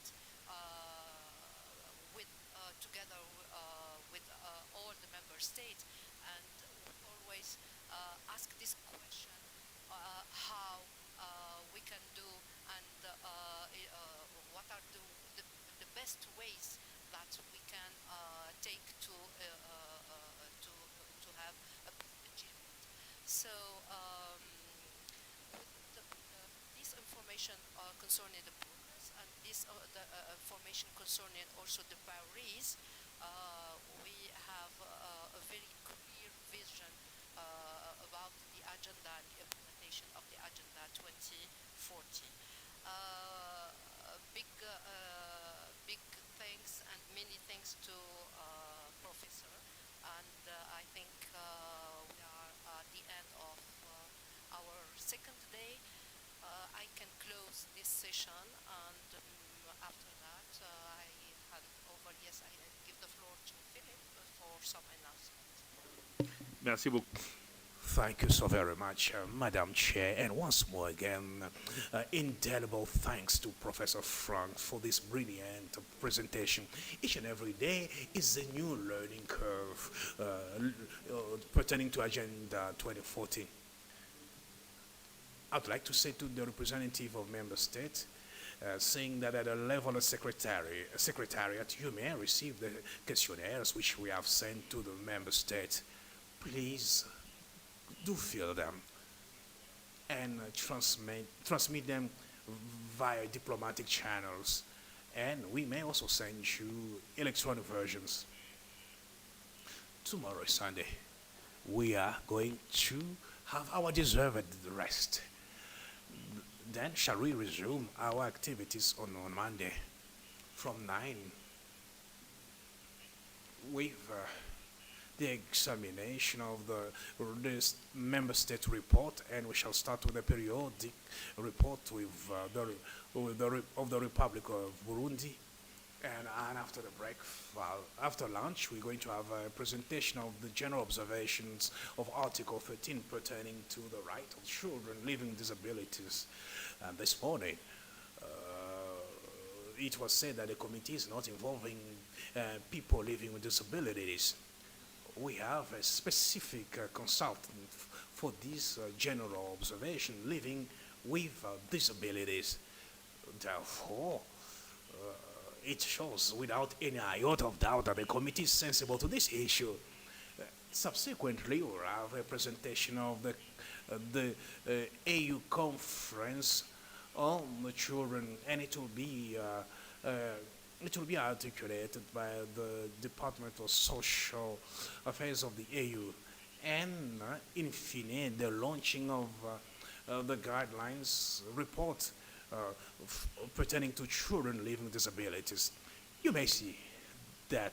with together with all the member states, and we always ask this question: how we can do, and what are the best ways that we can take to have a good achievement. So this information concerning the progress, and this the information concerning also the priorities, we have a very clear vision about the agenda and the implementation of the agenda 2040. Big thanks and many thanks to Professor, and I think we are at the end of our second day. I can close this session, and after that I hand over, yes, I give the floor to Philip for some announcements. Merci beaucoup. Thank you so very much, Madam Chair, and once more again, indelible thanks to Professor Frank for this brilliant presentation. Each and every day is a new learning curve pertaining to Agenda 2040. I'd like to say to the representative of member states, saying that at a level of secretariat, you may receive the questionnaires which we have sent to the member states. Please do fill them and transmit them via diplomatic channels, and we may also send you electronic versions. Tomorrow is Sunday. We are going to have our deserved rest. Then shall we resume our activities on Monday from 9 with the examination of the member state report, and we shall start with a periodic report with of the Republic of Burundi. And after the break, after lunch, we're going to have a presentation of the general observations of Article 13 pertaining to the right of children living with disabilities. And this morning, it was said that the committee is not involving people living with disabilities. We have a specific consultant for this general observation living with disabilities. Therefore, it shows without any iota of doubt that the committee is sensible to this issue. Subsequently, we'll have a presentation of the AU conference on the children, and it will be articulated by the Department of Social Affairs of the AU, and in fine, the launching of the guidelines report pertaining to children living with disabilities. You may see that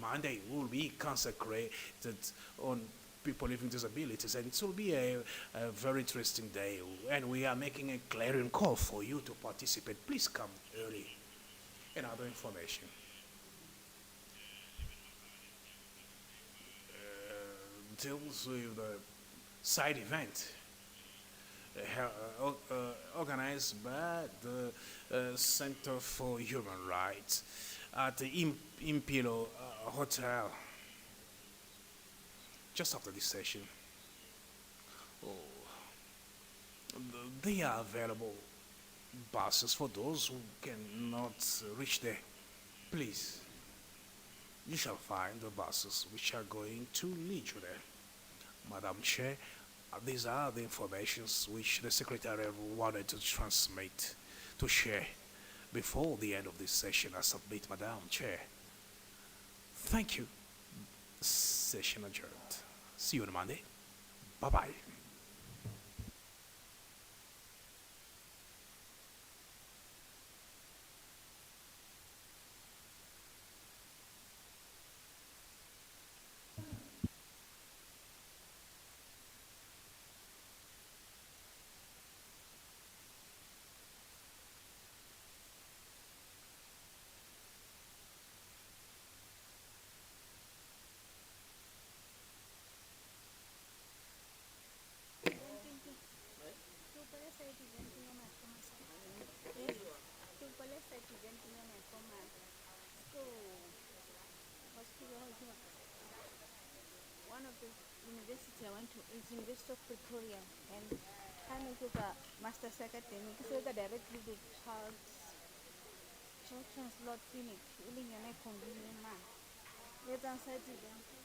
Monday will be consecrated on people living with disabilities, and it will be a very interesting day, and we are making a clarion call for you to participate. Please come early. And other information. Deals with the side event organized by the Center for Human Rights at the Impilo Hotel just after this session. They are available buses for those who cannot reach there. Please, you shall find the buses which are going to lead you there. Madam Chair, these are the informations which the Secretary wanted to transmit, to share before the end of this session. I submit, Madam Chair. Thank you. Session adjourned. See you on Monday. Bye-bye. One of the university I went to is University of Pretoria, and kind of was a master's academic, so that directly the child translate clinic, really convenient man. Let's answer to them.